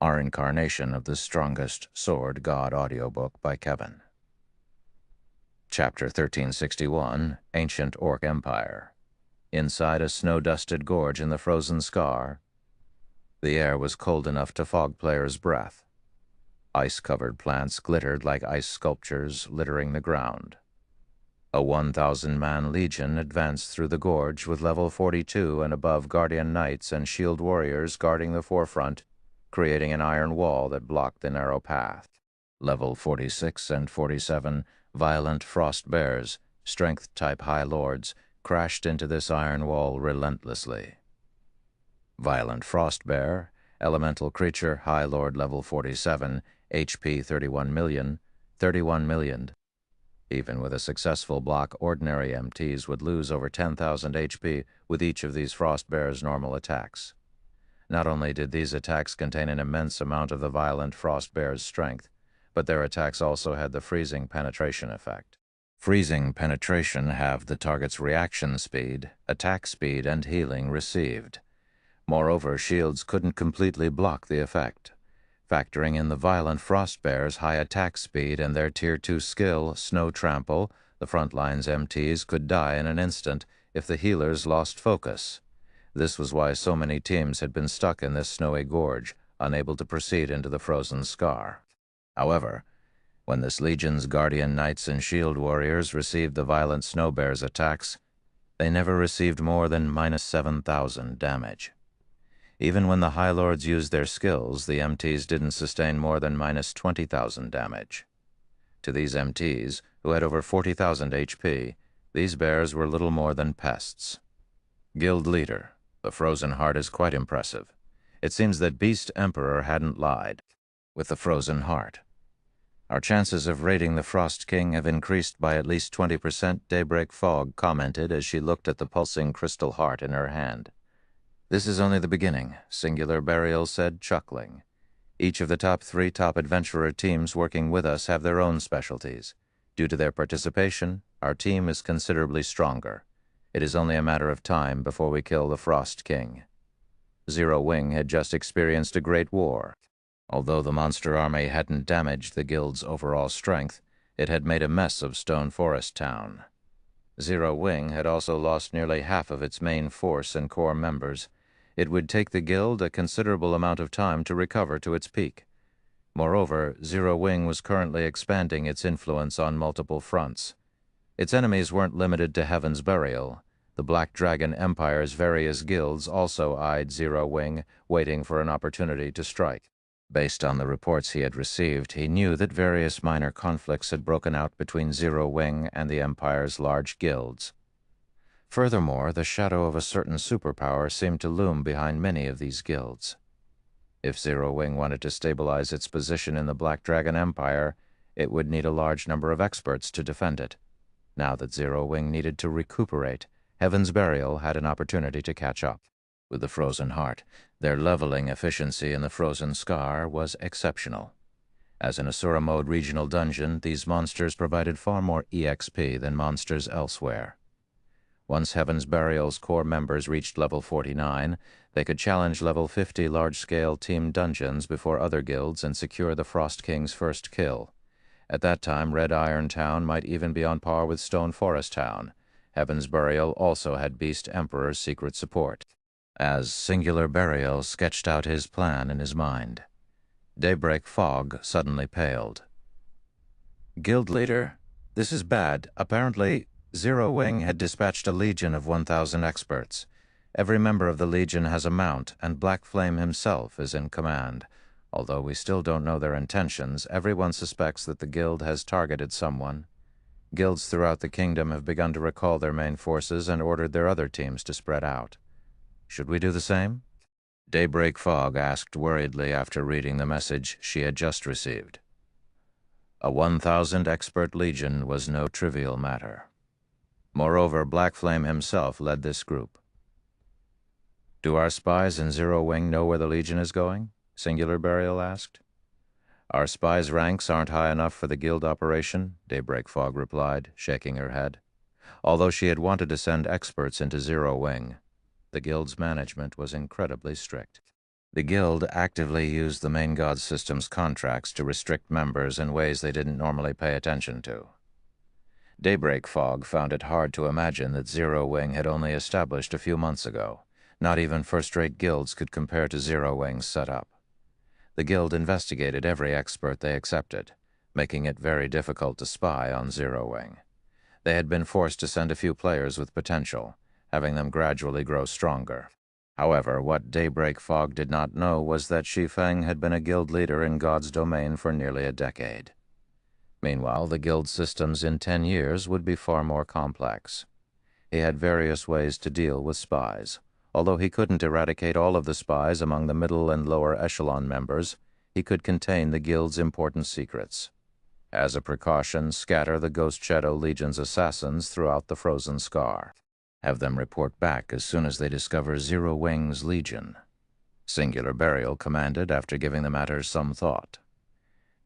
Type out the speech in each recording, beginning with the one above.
Our Incarnation of the Strongest Sword God audiobook by Kevin. Chapter 1361, Ancient Orc Empire. Inside a snow-dusted gorge in the frozen scar, the air was cold enough to fog players' breath. Ice-covered plants glittered like ice sculptures littering the ground. A 1,000-man legion advanced through the gorge with level 42 and above guardian knights and shield warriors guarding the forefront, creating an iron wall that blocked the narrow path. Level 46 and 47, violent frost bears, strength-type high lords, crashed into this iron wall relentlessly. Violent frost bear, elemental creature, high lord level 47, HP 31 million, 31 million. Even with a successful block, ordinary MTs would lose over 10,000 HP with each of these frost bears' normal attacks. Not only did these attacks contain an immense amount of the violent frost bear's strength, but their attacks also had the freezing penetration effect. Freezing penetration halved the target's reaction speed, attack speed, and healing received. Moreover, shields couldn't completely block the effect. Factoring in the violent frost bear's high attack speed and their Tier 2 skill, Snow Trample, the front line's MTs could die in an instant if the healers lost focus. This was why so many teams had been stuck in this snowy gorge, unable to proceed into the frozen scar. However, when this legion's guardian knights and shield warriors received the violent snow bear's attacks, they never received more than minus 7,000 damage. Even when the High Lords used their skills, the MTs didn't sustain more than minus 20,000 damage. To these MTs, who had over 40,000 HP, these bears were little more than pests. Guild Leader. The Frozen Heart is quite impressive. It seems that Beast Emperor hadn't lied. With the Frozen Heart, our chances of raiding the Frost King have increased by at least 20%, Daybreak Fog commented as she looked at the pulsing crystal heart in her hand. This is only the beginning, Singular Burial said, chuckling. Each of the top 3 top adventurer teams working with us have their own specialties. Due to their participation, our team is considerably stronger. It is only a matter of time before we kill the Frost King. Zero Wing had just experienced a great war. Although the monster army hadn't damaged the guild's overall strength, it had made a mess of Stone Forest Town. Zero Wing had also lost nearly half of its main force and core members. It would take the guild a considerable amount of time to recover to its peak. Moreover, Zero Wing was currently expanding its influence on multiple fronts. Its enemies weren't limited to Heaven's Burial. The Black Dragon Empire's various guilds also eyed Zero Wing, waiting for an opportunity to strike. Based on the reports he had received, he knew that various minor conflicts had broken out between Zero Wing and the Empire's large guilds. Furthermore, the shadow of a certain superpower seemed to loom behind many of these guilds. If Zero Wing wanted to stabilize its position in the Black Dragon Empire, it would need a large number of experts to defend it. Now that Zero Wing needed to recuperate, Heaven's Burial had an opportunity to catch up. With the Frozen Heart, their leveling efficiency in the Frozen Scar was exceptional. As an Asura Mode regional dungeon, these monsters provided far more EXP than monsters elsewhere. Once Heaven's Burial's core members reached level 49, they could challenge level 50 large-scale team dungeons before other guilds and secure the Frost King's first kill. At that time, Red Iron Town might even be on par with Stone Forest Town. Heaven's Burial also had Beast Emperor's secret support. As Singular Burial sketched out his plan in his mind, Daybreak Fog suddenly paled. Guild Leader, this is bad. Apparently, Zero Wing had dispatched a legion of 1,000 experts. Every member of the legion has a mount, and Black Flame himself is in command. Although we still don't know their intentions, everyone suspects that the guild has targeted someone. Guilds throughout the kingdom have begun to recall their main forces and ordered their other teams to spread out. Should we do the same? Daybreak Fog asked worriedly after reading the message she had just received. A 1,000 expert legion was no trivial matter. Moreover, Black Flame himself led this group. Do our spies in Zero Wing know where the legion is going? Singular Burial asked. Our spies' ranks aren't high enough for the guild operation, Daybreak Fog replied, shaking her head. Although she had wanted to send experts into Zero Wing, the guild's management was incredibly strict. The guild actively used the main god system's contracts to restrict members in ways they didn't normally pay attention to. Daybreak Fog found it hard to imagine that Zero Wing had only established a few months ago. Not even first-rate guilds could compare to Zero Wing's setup. The guild investigated every expert they accepted, making it very difficult to spy on Zero Wing. They had been forced to send a few players with potential, having them gradually grow stronger. However, what Daybreak Fog did not know was that Shi Feng had been a guild leader in God's domain for nearly a decade. Meanwhile, the guild systems in 10 years would be far more complex. He had various ways to deal with spies. Although he couldn't eradicate all of the spies among the middle and lower echelon members, he could contain the guild's important secrets. As a precaution, scatter the Ghost Shadow Legion's assassins throughout the Frozen Scar. Have them report back as soon as they discover Zero Wing's Legion. Singular Burial commanded after giving the matter some thought.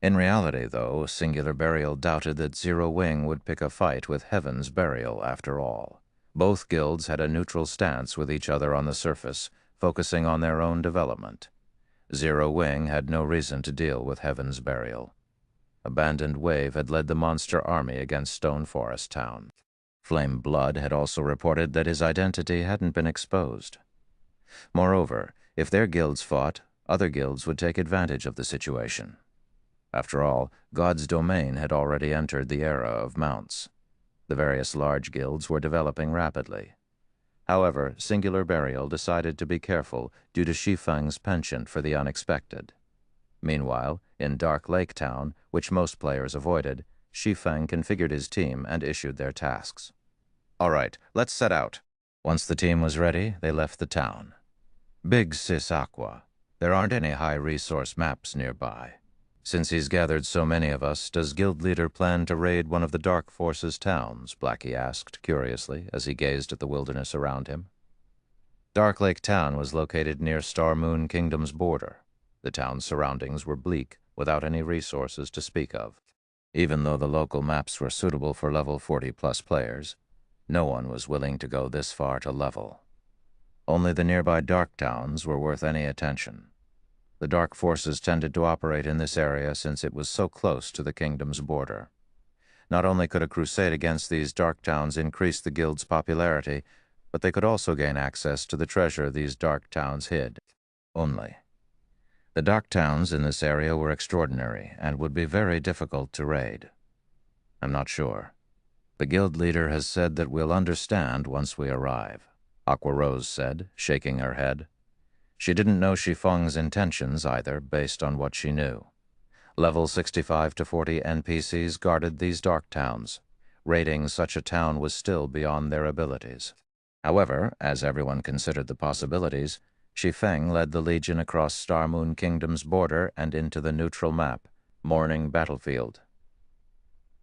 In reality, though, Singular Burial doubted that Zero Wing would pick a fight with Heaven's Burial after all. Both guilds had a neutral stance with each other on the surface, focusing on their own development. Zero Wing had no reason to deal with Heaven's Burial. Abandoned Wave had led the monster army against Stone Forest Town. Flame Blood had also reported that his identity hadn't been exposed. Moreover, if their guilds fought, other guilds would take advantage of the situation. After all, God's domain had already entered the era of mounts. The various large guilds were developing rapidly. However, Singular Burial decided to be careful due to Shi Feng's penchant for the unexpected. Meanwhile, in Dark Lake Town, which most players avoided, Shi Feng configured his team and issued their tasks. All right, let's set out. Once the team was ready, they left the town. Big Sis Aqua. There aren't any high-resource maps nearby. Since he's gathered so many of us, does Guild Leader plan to raid one of the Dark Forces towns? Blackie asked, curiously, as he gazed at the wilderness around him. Dark Lake Town was located near Star Moon Kingdom's border. The town's surroundings were bleak, without any resources to speak of. Even though the local maps were suitable for level 40-plus players, no one was willing to go this far to level. Only the nearby Dark Towns were worth any attention. The Dark Forces tended to operate in this area since it was so close to the kingdom's border. Not only could a crusade against these Dark Towns increase the guild's popularity, but they could also gain access to the treasure these Dark Towns hid. Only. The Dark Towns in this area were extraordinary and would be very difficult to raid. I'm not sure. The guild leader has said that we'll understand once we arrive, Aqua Rose said, shaking her head. She didn't know Shi Feng's intentions either, based on what she knew. Level 65 to 40 NPCs guarded these Dark Towns. Raiding such a town was still beyond their abilities. However, as everyone considered the possibilities, Shi Feng led the Legion across Star Moon Kingdom's border and into the neutral map, Morning Battlefield.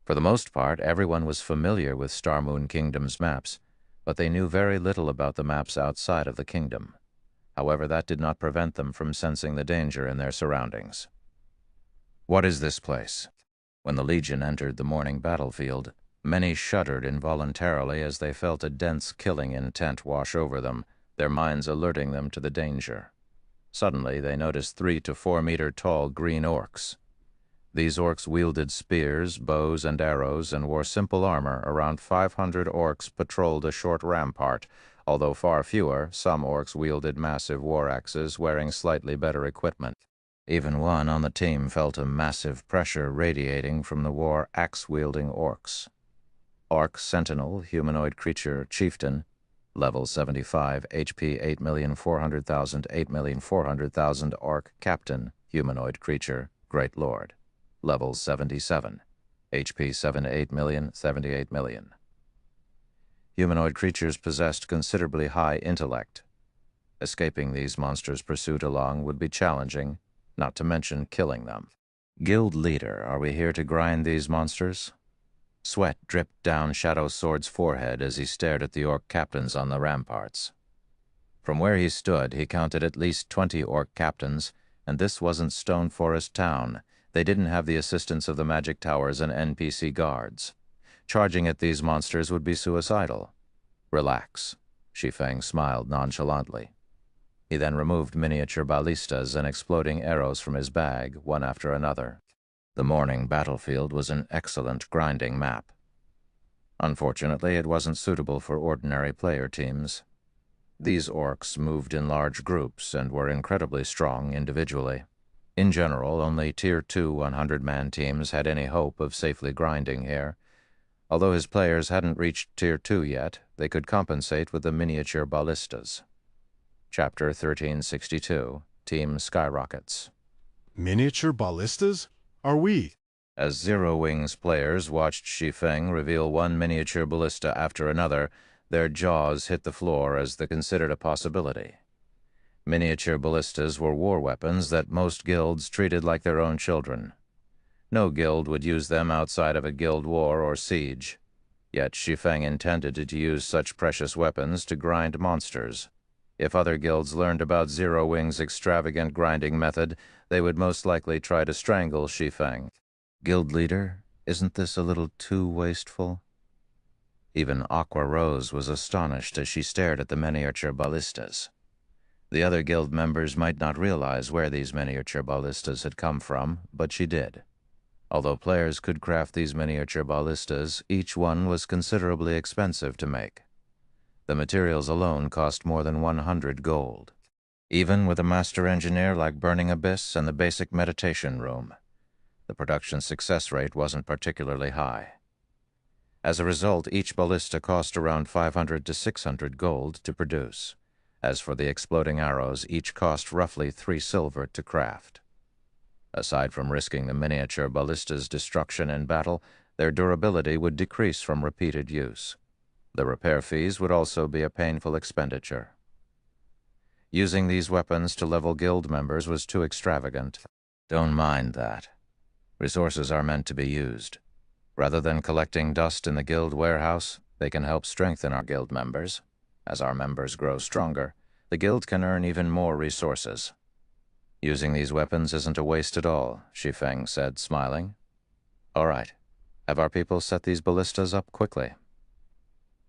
For the most part, everyone was familiar with Star Moon Kingdom's maps, but they knew very little about the maps outside of the kingdom. However, that did not prevent them from sensing the danger in their surroundings. What is this place? When the Legion entered the Morning Battlefield, many shuddered involuntarily as they felt a dense killing intent wash over them, their minds alerting them to the danger. Suddenly, they noticed 3 to 4 meter tall green orcs. These orcs wielded spears, bows, and arrows and wore simple armor. Around 500 orcs patrolled a short rampart. Although far fewer, some orcs wielded massive war axes, wearing slightly better equipment. Even one on the team felt a massive pressure radiating from the war axe-wielding orcs. Orc Sentinel, humanoid creature, chieftain, level 75, HP 8,400,000, 8,400,000. Orc Captain, humanoid creature, Great Lord, level 77, HP 78 million, 78 million. Humanoid creatures possessed considerably high intellect. Escaping these monsters' pursuit along would be challenging, not to mention killing them. Guild Leader, are we here to grind these monsters? Sweat dripped down Shadow Sword's forehead as he stared at the orc captains on the ramparts. From where he stood, he counted at least 20 orc captains, and this wasn't Stone Forest Town. They didn't have the assistance of the magic towers and NPC guards. Charging at these monsters would be suicidal. Relax. Shi Feng smiled nonchalantly. He then removed miniature ballistas and exploding arrows from his bag, one after another. The morning battlefield was an excellent grinding map. Unfortunately, it wasn't suitable for ordinary player teams. These orcs moved in large groups and were incredibly strong individually. In general, only Tier 2 100-man teams had any hope of safely grinding here. Although his players hadn't reached Tier 2 yet, they could compensate with the miniature ballistas. Chapter 1362, Team Skyrockets. Miniature ballistas? Are we? As Zero Wings players watched Shi Feng reveal one miniature ballista after another, their jaws hit the floor as they considered a possibility. Miniature ballistas were war weapons that most guilds treated like their own children. No guild would use them outside of a guild war or siege. Yet Shi Feng intended to use such precious weapons to grind monsters. If other guilds learned about Zero Wing's extravagant grinding method, they would most likely try to strangle Shi Feng. Guild leader, isn't this a little too wasteful? Even Aqua Rose was astonished as she stared at the miniature ballistas. The other guild members might not realize where these miniature ballistas had come from, but she did. Although players could craft these miniature ballistas, each one was considerably expensive to make. The materials alone cost more than 100 gold. Even with a master engineer like Burning Abyss and the basic meditation room, the production success rate wasn't particularly high. As a result, each ballista cost around 500 to 600 gold to produce. As for the exploding arrows, each cost roughly 3 silver to craft. Aside from risking the miniature ballista's destruction in battle, their durability would decrease from repeated use. The repair fees would also be a painful expenditure. Using these weapons to level guild members was too extravagant. Don't mind that. Resources are meant to be used. Rather than collecting dust in the guild warehouse, they can help strengthen our guild members. As our members grow stronger, the guild can earn even more resources. Using these weapons isn't a waste at all, Shi Feng said, smiling. All right, have our people set these ballistas up quickly.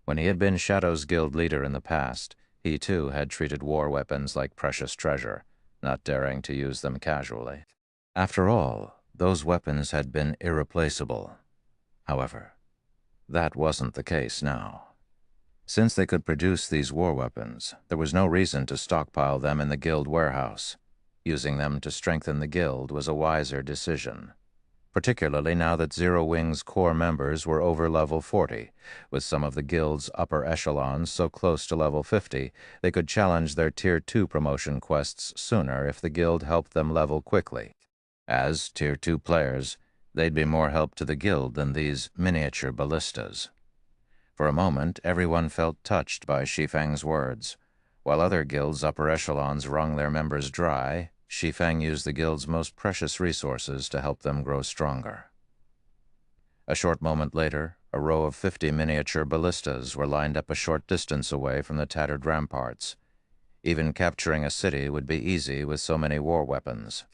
When he had been Shadow's guild leader in the past, he too had treated war weapons like precious treasure, not daring to use them casually. After all, those weapons had been irreplaceable. However, that wasn't the case now. Since they could produce these war weapons, there was no reason to stockpile them in the guild warehouse. Using them to strengthen the guild was a wiser decision, particularly now that Zero Wing's core members were over level 40, with some of the guild's upper echelons so close to level 50, they could challenge their Tier 2 promotion quests sooner if the guild helped them level quickly. As Tier 2 players, they'd be more help to the guild than these miniature ballistas. For a moment, everyone felt touched by Shi Feng's words. While other guilds' upper echelons wrung their members dry, Shi Feng used the guild's most precious resources to help them grow stronger. A short moment later, a row of 50 miniature ballistas were lined up a short distance away from the tattered ramparts. Even capturing a city would be easy with so many war weapons.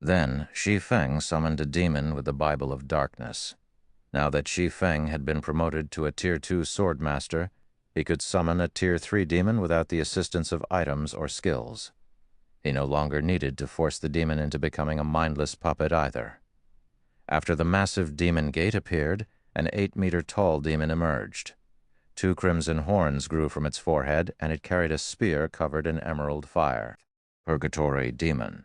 Then, Shi Feng summoned a demon with the Bible of Darkness. Now that Shi Feng had been promoted to a Tier 2 swordmaster, he could summon a Tier 3 demon without the assistance of items or skills. He no longer needed to force the demon into becoming a mindless puppet either. After the massive demon gate appeared, an 8-meter-tall demon emerged. 2 crimson horns grew from its forehead, and it carried a spear covered in emerald fire. Purgatory Demon.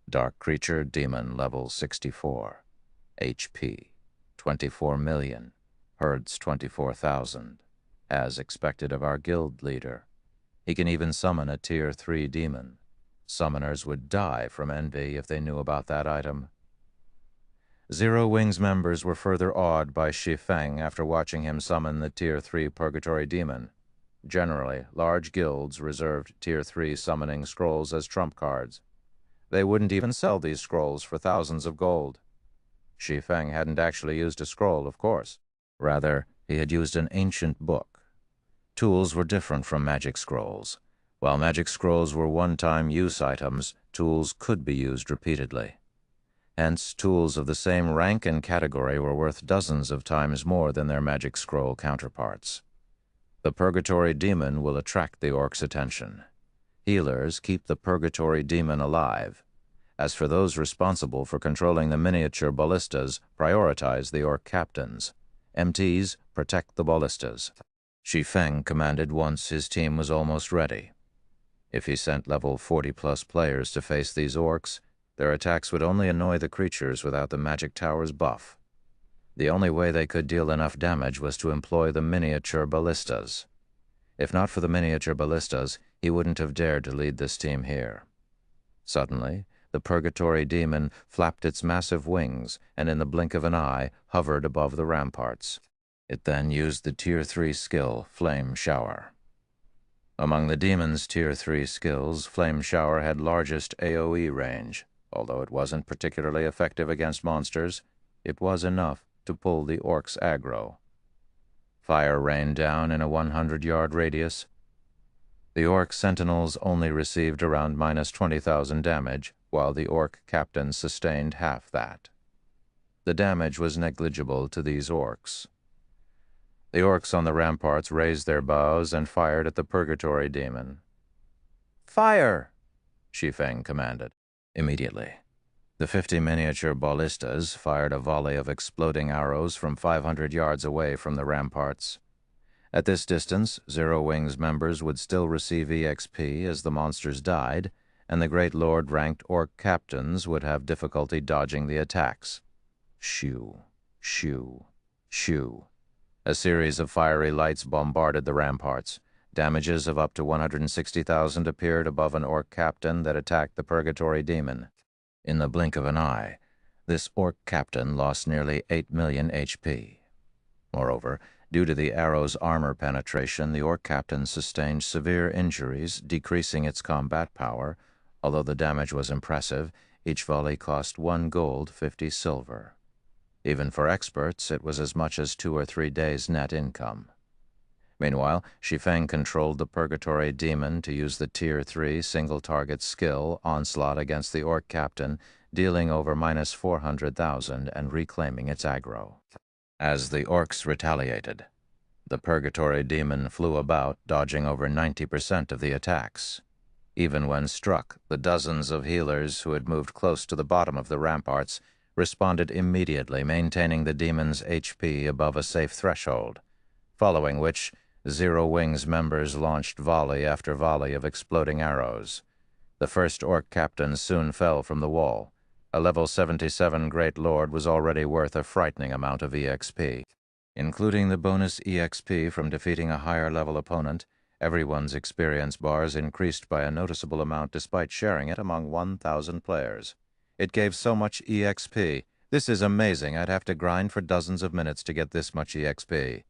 Dark Creature Demon Level 64. HP 24 million. Hertz 24,000. As expected of our guild leader. He can even summon a Tier 3 demon. Summoners would die from envy if they knew about that item. Zero Wing's members were further awed by Shi Feng after watching him summon the Tier 3 Purgatory Demon. Generally, large guilds reserved Tier 3 summoning scrolls as trump cards. They wouldn't even sell these scrolls for thousands of gold. Shi Feng hadn't actually used a scroll, of course. Rather, he had used an ancient book. Tools were different from magic scrolls. While magic scrolls were one-time use items, tools could be used repeatedly. Hence, tools of the same rank and category were worth dozens of times more than their magic scroll counterparts. The Purgatory Demon will attract the orc's attention. Healers keep the purgatory demon alive. As for those responsible for controlling the miniature ballistas, prioritize the orc captains. MTs protect the ballistas. Shi Feng commanded once his team was almost ready. If he sent level 40-plus players to face these orcs, their attacks would only annoy the creatures without the magic tower's buff. The only way they could deal enough damage was to employ the miniature ballistas. If not for the miniature ballistas, he wouldn't have dared to lead this team here. Suddenly, the purgatory demon flapped its massive wings and in the blink of an eye hovered above the ramparts. It then used the Tier 3 skill, Flame Shower. Among the demon's Tier 3 skills, Flame Shower had largest AoE range. Although it wasn't particularly effective against monsters, it was enough to pull the orcs aggro. Fire rained down in a 100-yard radius. The orc sentinels only received around minus 20,000 damage, while the orc captain sustained half that. The damage was negligible to these orcs. The orcs on the ramparts raised their bows and fired at the purgatory demon. "Fire!" Shi Feng commanded. Immediately, the 50 miniature ballistas fired a volley of exploding arrows from 500 yards away from the ramparts. At this distance, Zero Wings members would still receive EXP as the monsters died, and the Great Lord-ranked orc captains would have difficulty dodging the attacks. Shoo, shoo, shoo. A series of fiery lights bombarded the ramparts. Damages of up to 160,000 appeared above an orc captain that attacked the purgatory demon. In the blink of an eye, this orc captain lost nearly 8 million HP. Moreover, due to the arrow's armor penetration, the orc captain sustained severe injuries, decreasing its combat power. Although the damage was impressive, each volley cost 1 gold, 50 silver. Even for experts, it was as much as 2 or 3 days' net income. Meanwhile, Shi Feng controlled the purgatory demon to use the Tier 3 single-target skill, Onslaught, against the orc captain, dealing over minus 400,000 and reclaiming its aggro. As the orcs retaliated, the purgatory demon flew about, dodging over 90% of the attacks. Even when struck, the dozens of healers who had moved close to the bottom of the ramparts responded immediately, maintaining the demon's HP above a safe threshold, following which Zero Wings members launched volley after volley of exploding arrows. The first orc captain soon fell from the wall. A level 77 Great Lord was already worth a frightening amount of EXP. Including the bonus EXP from defeating a higher-level opponent, everyone's experience bars increased by a noticeable amount despite sharing it among 1,000 players. It gave so much EXP. This is amazing. I'd have to grind for dozens of minutes to get this much EXP.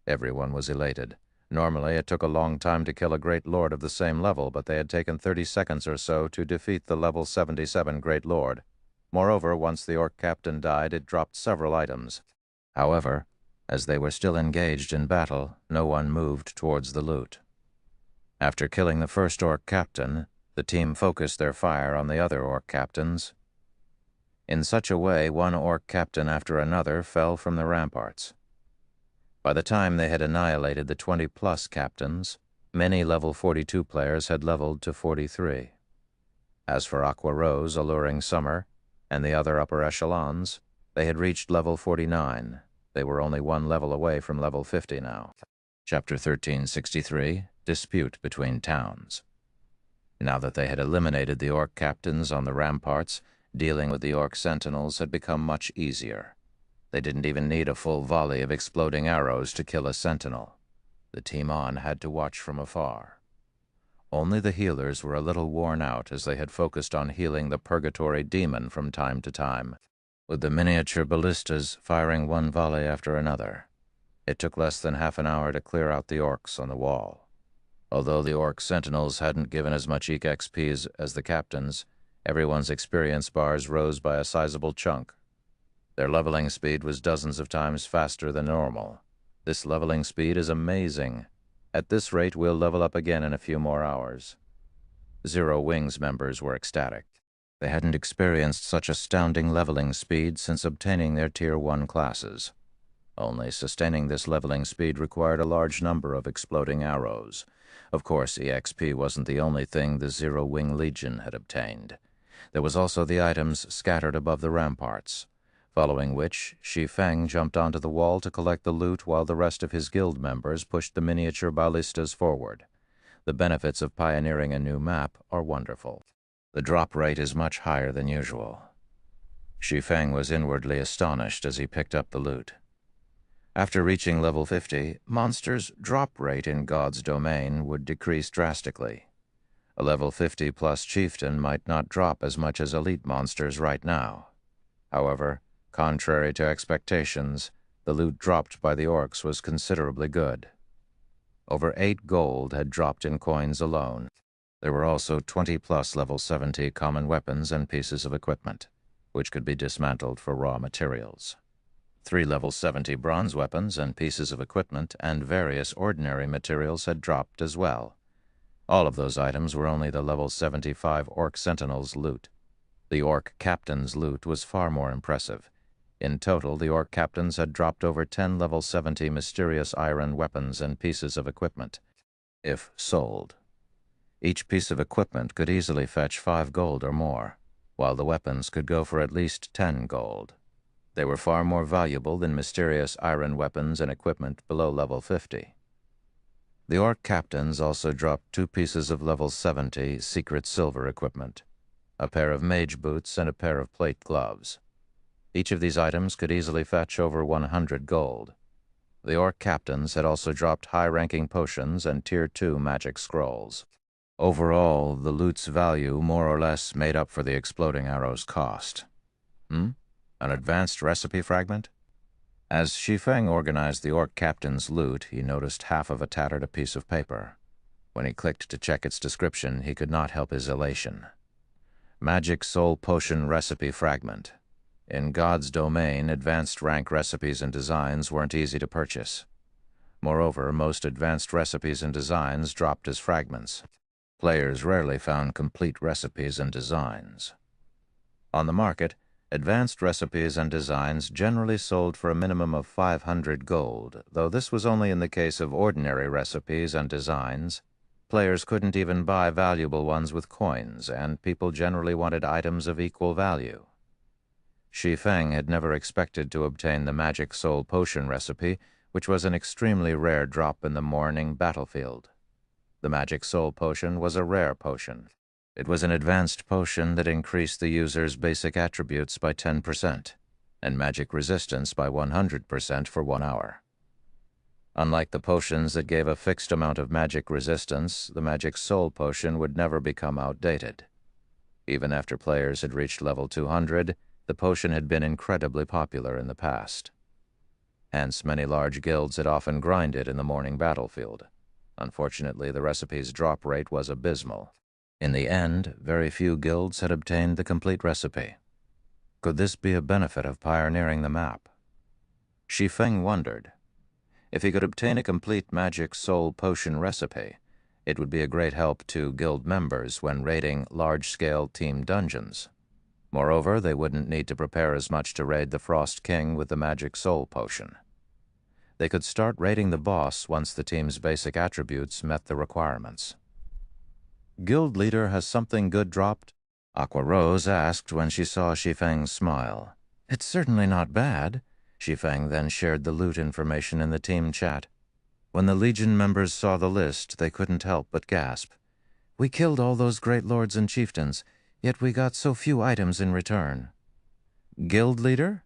Everyone was elated. Normally, it took a long time to kill a Great Lord of the same level, but they had taken 30 seconds or so to defeat the level 77 Great Lord. Moreover, once the orc captain died, it dropped several items. However, as they were still engaged in battle, no one moved towards the loot. After killing the first orc captain, the team focused their fire on the other orc captains. In such a way, one orc captain after another fell from the ramparts. By the time they had annihilated the 20-plus captains, many level 42 players had leveled to 43. As for Aqua Rose, Alluring Summer, and the other upper echelons, they had reached level 49. They were only 1 level away from level 50 now. Chapter 1363, Dispute Between Towns. Now that they had eliminated the orc captains on the ramparts, dealing with the orc sentinels had become much easier. They didn't even need a full volley of exploding arrows to kill a sentinel. The team on had to watch from afar. Only the healers were a little worn out as they had focused on healing the purgatory demon from time to time, with the miniature ballistas firing one volley after another. It took less than half an hour to clear out the orcs on the wall. Although the orc sentinels hadn't given as much EXP as the captains, everyone's experience bars rose by a sizable chunk. Their leveling speed was dozens of times faster than normal. This leveling speed is amazing. At this rate, we'll level up again in a few more hours. Zero Wings members were ecstatic. They hadn't experienced such astounding leveling speed since obtaining their Tier 1 classes. Only sustaining this leveling speed required a large number of exploding arrows. Of course, EXP wasn't the only thing the Zero-Wing Legion had obtained. There was also the items scattered above the ramparts, following which Shi Feng jumped onto the wall to collect the loot while the rest of his guild members pushed the miniature ballistas forward. The benefits of pioneering a new map are wonderful. The drop rate is much higher than usual. Shi Feng was inwardly astonished as he picked up the loot. After reaching level 50, monsters' drop rate in God's domain would decrease drastically. A level 50 plus chieftain might not drop as much as elite monsters right now. However, contrary to expectations, the loot dropped by the orcs was considerably good. Over 8 gold had dropped in coins alone. There were also 20 plus level 70 common weapons and pieces of equipment, which could be dismantled for raw materials. 3 level 70 bronze weapons and pieces of equipment and various ordinary materials had dropped as well. All of those items were only the level 75 Orc Sentinel's loot. The Orc Captain's loot was far more impressive. In total, the Orc Captains had dropped over 10 level 70 mysterious iron weapons and pieces of equipment, if sold. Each piece of equipment could easily fetch 5 gold or more, while the weapons could go for at least 10 gold. They were far more valuable than mysterious iron weapons and equipment below level 50. The Orc Captains also dropped 2 pieces of level 70 secret silver equipment, a pair of mage boots and a pair of plate gloves. Each of these items could easily fetch over 100 gold. The Orc Captains had also dropped high-ranking potions and Tier 2 magic scrolls. Overall, the loot's value more or less made up for the exploding arrow's cost. An advanced recipe fragment? As Shi Feng organized the Orc Captain's loot, he noticed half of a tattered piece of paper. When he clicked to check its description, he could not help his elation. Magic Soul Potion Recipe Fragment. In God's domain, advanced rank recipes and designs weren't easy to purchase. Moreover, most advanced recipes and designs dropped as fragments. Players rarely found complete recipes and designs. On the market, advanced recipes and designs generally sold for a minimum of 500 gold, though this was only in the case of ordinary recipes and designs. Players couldn't even buy valuable ones with coins, and people generally wanted items of equal value. Shi Feng had never expected to obtain the Magic Soul Potion recipe, which was an extremely rare drop in the morning battlefield. The Magic Soul Potion was a rare potion. It was an advanced potion that increased the user's basic attributes by 10% and magic resistance by 100% for 1 hour. Unlike the potions that gave a fixed amount of magic resistance, the Magic Soul Potion would never become outdated. Even after players had reached level 200, the potion had been incredibly popular in the past. Hence, many large guilds had often grinded in the morning battlefield. Unfortunately, the recipe's drop rate was abysmal. In the end, very few guilds had obtained the complete recipe. Could this be a benefit of pioneering the map? Shi Feng wondered. If he could obtain a complete Magic Soul Potion recipe, it would be a great help to guild members when raiding large-scale team dungeons. Moreover, they wouldn't need to prepare as much to raid the Frost King with the Magic Soul Potion. They could start raiding the boss once the team's basic attributes met the requirements. Guild leader, has something good dropped? Aqua Rose asked when she saw Shi Feng's smile. It's certainly not bad. Shi Feng then shared the loot information in the team chat. When the Legion members saw the list, they couldn't help but gasp. We killed all those great lords and chieftains, yet we got so few items in return. Guild leader?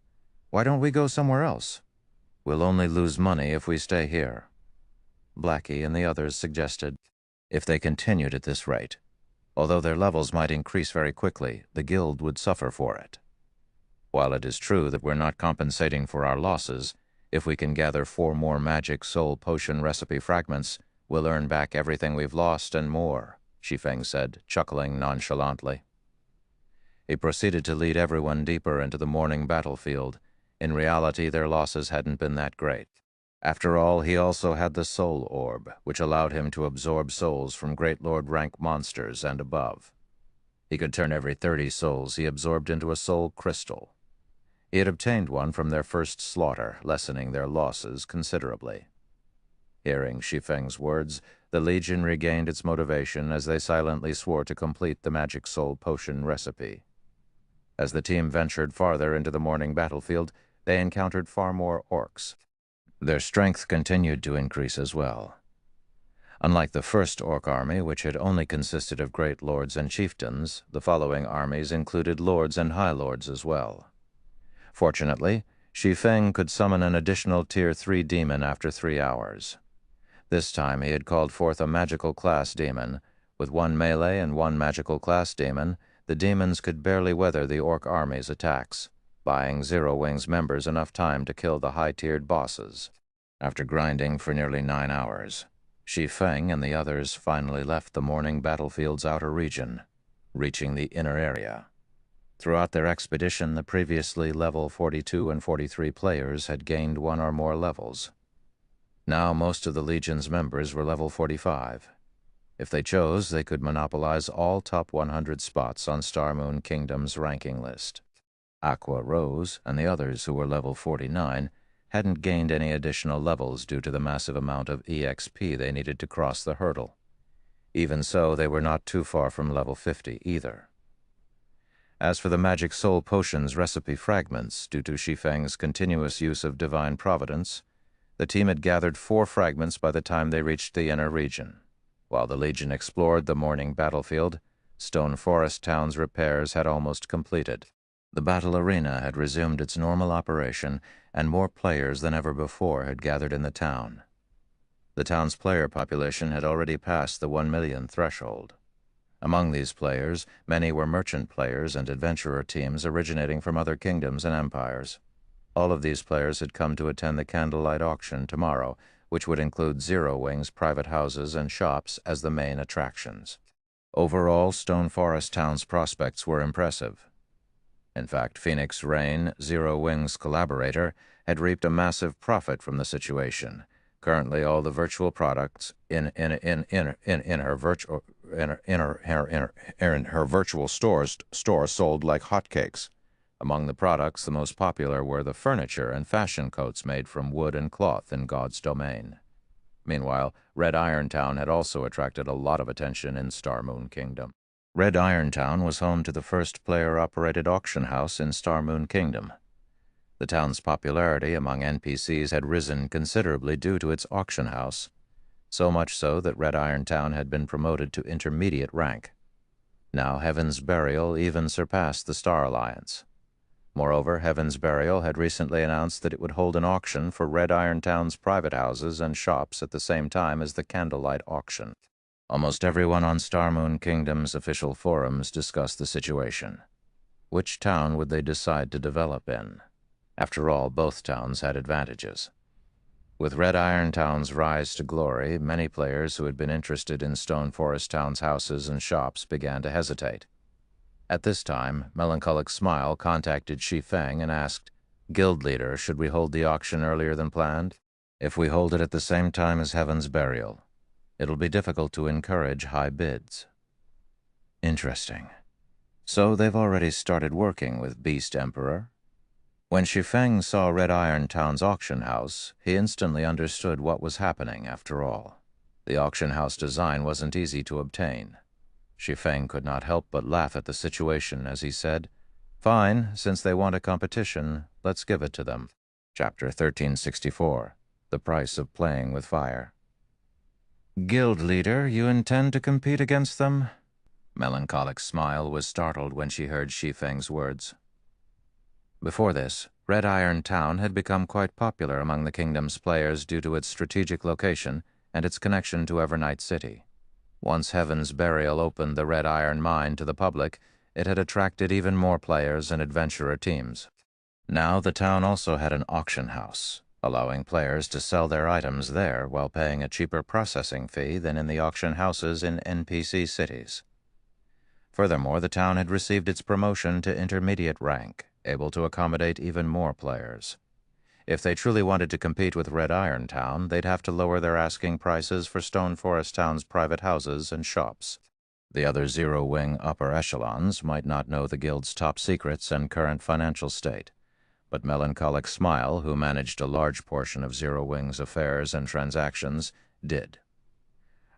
Why don't we go somewhere else? We'll only lose money if we stay here. Blackie and the others suggested. If they continued at this rate, although their levels might increase very quickly, the guild would suffer for it. While it is true that we're not compensating for our losses, if we can gather 4 more Magic Soul Potion recipe fragments, we'll earn back everything we've lost and more, Shi Feng said, chuckling nonchalantly. He proceeded to lead everyone deeper into the morning battlefield. In reality, their losses hadn't been that great. After all, he also had the Soul Orb, which allowed him to absorb souls from Great Lord rank monsters and above. He could turn every 30 souls he absorbed into a soul crystal. He had obtained one from their first slaughter, lessening their losses considerably. Hearing Shi Feng's words, the Legion regained its motivation as they silently swore to complete the magic soul potion recipe. As the team ventured farther into the morning battlefield, they encountered far more orcs. Their strength continued to increase as well. Unlike the first orc army, which had only consisted of great lords and chieftains, the following armies included lords and high lords as well. Fortunately, Shi Feng could summon an additional Tier 3 demon after 3 hours. This time he had called forth a magical class demon. With 1 melee and 1 magical class demon, the demons could barely weather the orc army's attacks, buying Zero Wing's members enough time to kill the high-tiered bosses. After grinding for nearly 9 hours, Shi Feng and the others finally left the morning battlefield's outer region, reaching the inner area. Throughout their expedition, the previously level 42 and 43 players had gained 1 or more levels. Now most of the Legion's members were level 45. If they chose, they could monopolize all top 100 spots on Star Moon Kingdom's ranking list. Aqua Rose and the others who were level 49 hadn't gained any additional levels due to the massive amount of EXP they needed to cross the hurdle. Even so, they were not too far from level 50 either. As for the Magic Soul Potion's recipe fragments, due to Shi Feng's continuous use of Divine Providence, the team had gathered 4 fragments by the time they reached the inner region. While the Legion explored the morning battlefield, Stone Forest Town's repairs had almost completed. The battle arena had resumed its normal operation, and more players than ever before had gathered in the town. The town's player population had already passed the 1 million threshold. Among these players, many were merchant players and adventurer teams originating from other kingdoms and empires. All of these players had come to attend the candlelight auction tomorrow, which would include Zero Wing's private houses and shops as the main attractions. Overall, Stone Forest Town's prospects were impressive. In fact, Phoenix Rain, Zero Wing's collaborator, had reaped a massive profit from the situation. Currently, all the virtual products in her virtual store sold like hotcakes. Among the products, the most popular were the furniture and fashion coats made from wood and cloth in God's domain. Meanwhile, Red Iron Town had also attracted a lot of attention in Star Moon Kingdom. Red Iron Town was home to the first player-operated auction house in Star Moon Kingdom. The town's popularity among NPCs had risen considerably due to its auction house, so much so that Red Iron Town had been promoted to intermediate rank. Now Heaven's Burial even surpassed the Star Alliance. Moreover, Heaven's Burial had recently announced that it would hold an auction for Red Iron Town's private houses and shops at the same time as the candlelight auction. Almost everyone on Star Moon Kingdom's official forums discussed the situation. Which town would they decide to develop in? After all, both towns had advantages. With Red Iron Town's rise to glory, many players who had been interested in Stone Forest Town's houses and shops began to hesitate. At this time, Melancholic Smile contacted Shi Feng and asked, "Guild leader, should we hold the auction earlier than planned? If we hold it at the same time as Heaven's Burial, it'll be difficult to encourage high bids." Interesting. So they've already started working with Beast Emperor? When Shi Feng saw Red Iron Town's auction house, he instantly understood what was happening after all. The auction house design wasn't easy to obtain. Shi Feng could not help but laugh at the situation as he said, "Fine, since they want a competition, let's give it to them." Chapter 1364, The Price of Playing with Fire. "Guild leader, you intend to compete against them?" Melancholic Smile was startled when she heard Shi Feng's words. Before this, Red Iron Town had become quite popular among the kingdom's players due to its strategic location and its connection to Evernight City. Once Heaven's Burial opened the Red Iron Mine to the public, it had attracted even more players and adventurer teams. Now the town also had an auction house, allowing players to sell their items there while paying a cheaper processing fee than in the auction houses in NPC cities. Furthermore, the town had received its promotion to intermediate rank, able to accommodate even more players. If they truly wanted to compete with Red Iron Town, they'd have to lower their asking prices for Stone Forest Town's private houses and shops. The other Zero Wing upper echelons might not know the guild's top secrets and current financial state, but Melancholic Smile, who managed a large portion of Zero Wing's affairs and transactions, did.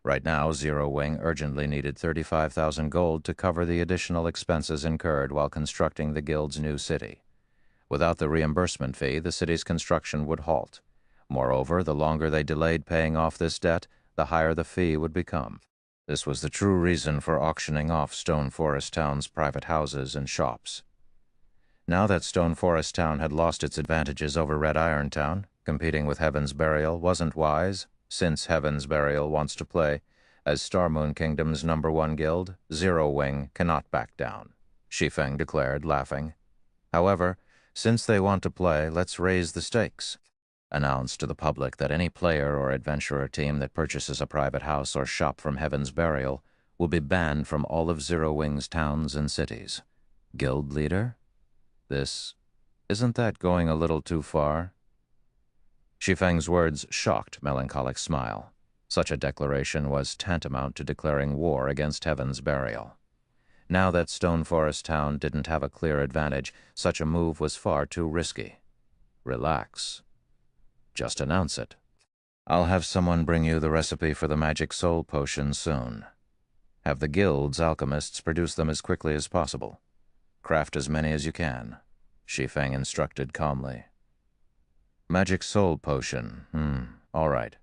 Right now, Zero Wing urgently needed 35,000 gold to cover the additional expenses incurred while constructing the guild's new city. Without the reimbursement fee, the city's construction would halt. Moreover, the longer they delayed paying off this debt, the higher the fee would become. This was the true reason for auctioning off Stone Forest Town's private houses and shops. Now that Stone Forest Town had lost its advantages over Red Iron Town, competing with Heaven's Burial wasn't wise, since Heaven's Burial wants to play. As Star Moon Kingdom's #1 guild, Zero Wing cannot back down, Shi Feng declared, laughing. However, since they want to play, let's raise the stakes. Announce to the public that any player or adventurer team that purchases a private house or shop from Heaven's Burial will be banned from all of Zero Wing's towns and cities. Guild leader? Isn't that going a little too far? Shi Feng's words shocked Melancholic Smile. Such a declaration was tantamount to declaring war against Heaven's Burial. Now that Stone Forest Town didn't have a clear advantage, such a move was far too risky. Relax. Just announce it. I'll have someone bring you the recipe for the magic soul potion soon. Have the guild's alchemists produce them as quickly as possible. Craft as many as you can, Shi Feng instructed calmly. Magic soul potion, all right.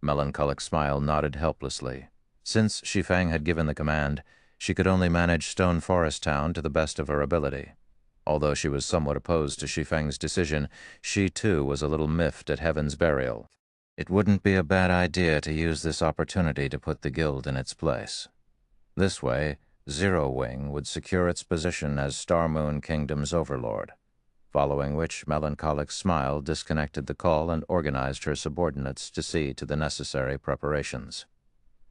Melancholic Smile nodded helplessly. Since Shi Feng had given the command, she could only manage Stone Forest Town to the best of her ability. Although she was somewhat opposed to Shi Feng's decision, she too was a little miffed at Heaven's Burial. It wouldn't be a bad idea to use this opportunity to put the guild in its place. This way, Zero Wing would secure its position as Star Moon Kingdom's overlord, following which Melancholic Smile disconnected the call and organized her subordinates to see to the necessary preparations.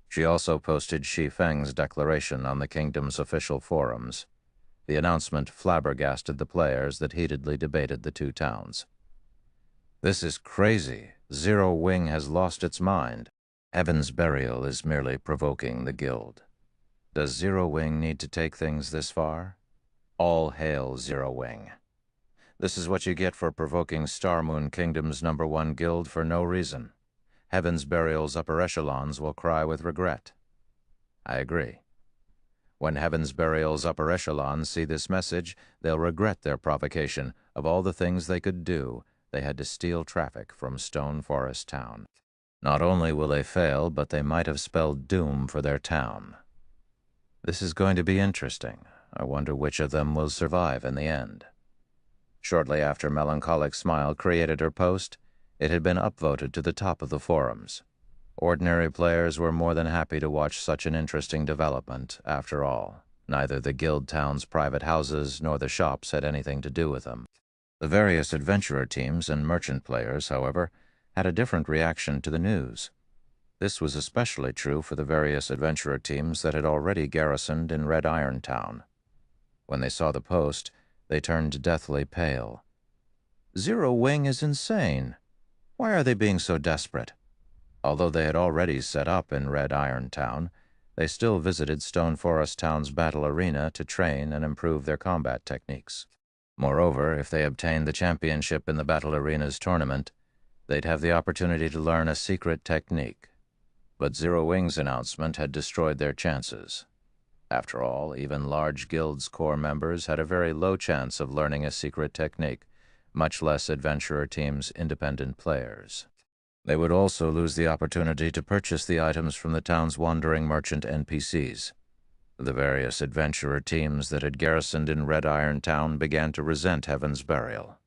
She also posted Shi Feng's declaration on the kingdom's official forums. The announcement flabbergasted the players that heatedly debated the two towns. This is crazy. Zero Wing has lost its mind. Heaven's Burial is merely provoking the guild. Does Zero Wing need to take things this far? All hail Zero Wing. This is what you get for provoking Star Moon Kingdom's #1 guild for no reason. Heaven's Burial's upper echelons will cry with regret. I agree. When Heaven's Burial's upper echelons see this message, they'll regret their provocation. Of all the things they could do, they had to steal traffic from Stone Forest Town. Not only will they fail, but they might have spelled doom for their town. This is going to be interesting. I wonder which of them will survive in the end. Shortly after Melancholic Smile created her post, it had been upvoted to the top of the forums. Ordinary players were more than happy to watch such an interesting development. After all, neither the guild town's private houses nor the shops had anything to do with them. The various adventurer teams and merchant players, however, had a different reaction to the news. This was especially true for the various adventurer teams that had already garrisoned in Red Iron Town. When they saw the post, they turned deathly pale. Zero Wing is insane. Why are they being so desperate? Although they had already set up in Red Iron Town, they still visited Stone Forest Town's battle arena to train and improve their combat techniques. Moreover, if they obtained the championship in the battle arena's tournament, they'd have the opportunity to learn a secret technique. But Zero Wing's announcement had destroyed their chances. After all, even large guilds' core members had a very low chance of learning a secret technique, much less adventurer teams' independent players. They would also lose the opportunity to purchase the items from the town's wandering merchant NPCs. The various adventurer teams that had garrisoned in Red Iron Town began to resent Heaven's Burial.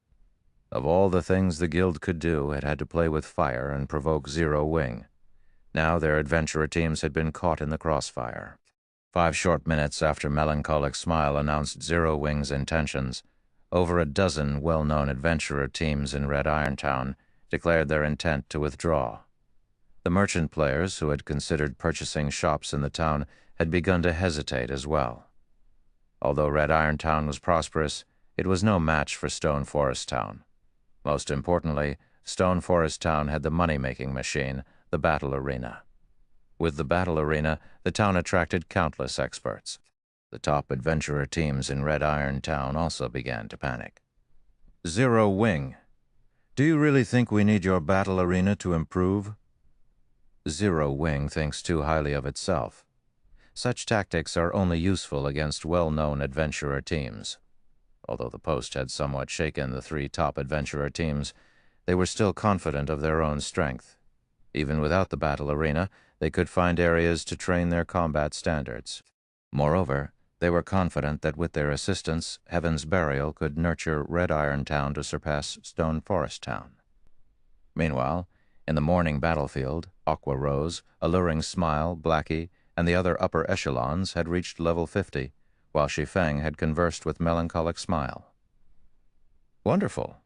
Of all the things the guild could do, it had to play with fire and provoke Zero Wing. Now their adventurer teams had been caught in the crossfire. 5 short minutes after Melancholic Smile announced Zero Wing's intentions, over a dozen well-known adventurer teams in Red Iron Town declared their intent to withdraw. The merchant players who had considered purchasing shops in the town had begun to hesitate as well. Although Red Iron Town was prosperous, it was no match for Stone Forest Town. Most importantly, Stone Forest Town had the money-making machine, the battle arena. With the battle arena, the town attracted countless experts. The top adventurer teams in Red Iron Town also began to panic. Zero Wing. Do you really think we need your battle arena to improve? Zero Wing thinks too highly of itself. Such tactics are only useful against well-known adventurer teams. Although the post had somewhat shaken the three top adventurer teams, they were still confident of their own strength. Even without the battle arena, they could find areas to train their combat standards. Moreover, they were confident that with their assistance, Heaven's Burial could nurture Red Iron Town to surpass Stone Forest Town. Meanwhile, in the morning battlefield, Aqua Rose, Alluring Smile, Blackie, and the other upper echelons had reached level 50, while Shi Feng had conversed with Melancholic Smile. Wonderful.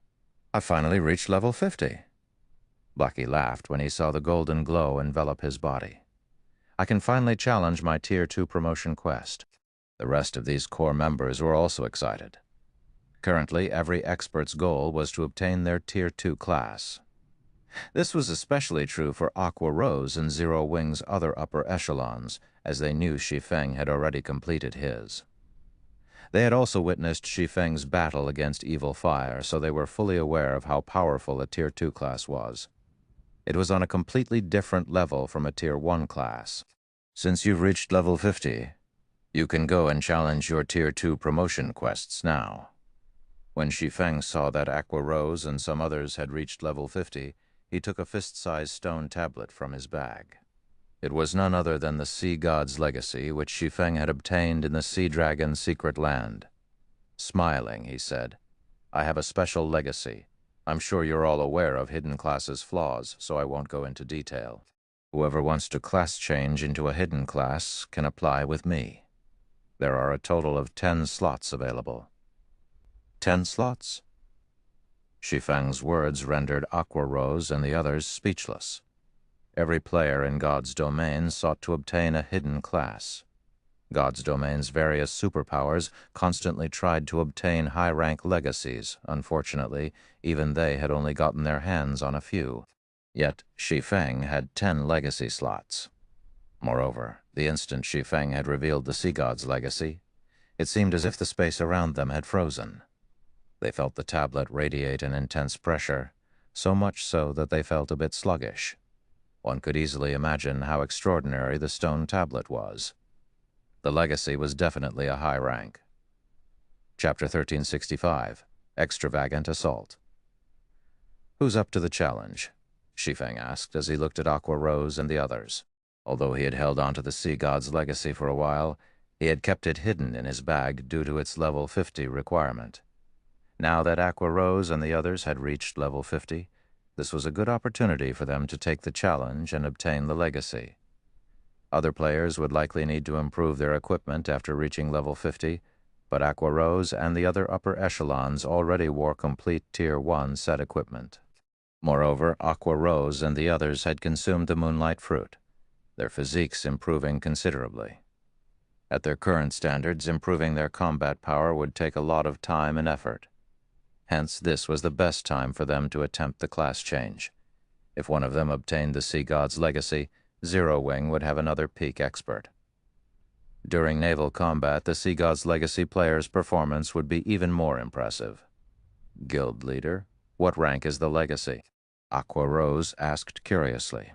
I finally reached level 50. Blackie laughed when he saw the golden glow envelop his body. I can finally challenge my Tier 2 promotion quest. The rest of these core members were also excited. Currently, every expert's goal was to obtain their Tier 2 class. This was especially true for Aqua Rose and Zero Wing's other upper echelons, as they knew Shi Feng had already completed his. They had also witnessed Shi Feng's battle against Evil Fire, so they were fully aware of how powerful a Tier 2 class was. It was on a completely different level from a Tier 1 class. Since you've reached level 50, you can go and challenge your Tier 2 promotion quests now. When Shi Feng saw that Aqua Rose and some others had reached level 50, he took a fist-sized stone tablet from his bag. It was none other than the Sea God's legacy, which Shi Feng had obtained in the Sea Dragon's secret land. Smiling, he said, "I have a special legacy. I'm sure you're all aware of Hidden Class's flaws, so I won't go into detail. Whoever wants to class change into a hidden class can apply with me. There are a total of 10 slots available." 10 slots? Shi Feng's words rendered Aqua Rose and the others speechless. Every player in God's domain sought to obtain a hidden class. God's domain's various superpowers constantly tried to obtain high-rank legacies. Unfortunately, even they had only gotten their hands on a few. Yet Shi Feng had 10 legacy slots. Moreover, the instant Shi Feng had revealed the Sea God's legacy, it seemed as if the space around them had frozen. They felt the tablet radiate an intense pressure, so much so that they felt a bit sluggish. One could easily imagine how extraordinary the stone tablet was. The legacy was definitely a high rank. Chapter 1365, Extravagant Assault. Who's up to the challenge? Shi Feng asked as he looked at Aqua Rose and the others. Although he had held on to the Sea God's legacy for a while, he had kept it hidden in his bag due to its level 50 requirement. Now that Aqua Rose and the others had reached level 50, this was a good opportunity for them to take the challenge and obtain the legacy. Other players would likely need to improve their equipment after reaching level 50, but Aqua Rose and the other upper echelons already wore complete Tier 1 set equipment. Moreover, Aqua Rose and the others had consumed the Moonlight Fruit, their physiques improving considerably. At their current standards, improving their combat power would take a lot of time and effort. Hence, this was the best time for them to attempt the class change. If one of them obtained the Sea God's legacy, Zero Wing would have another peak expert. During naval combat, the Sea God's legacy player's performance would be even more impressive. Guild leader, what rank is the legacy? Aqua Rose asked curiously.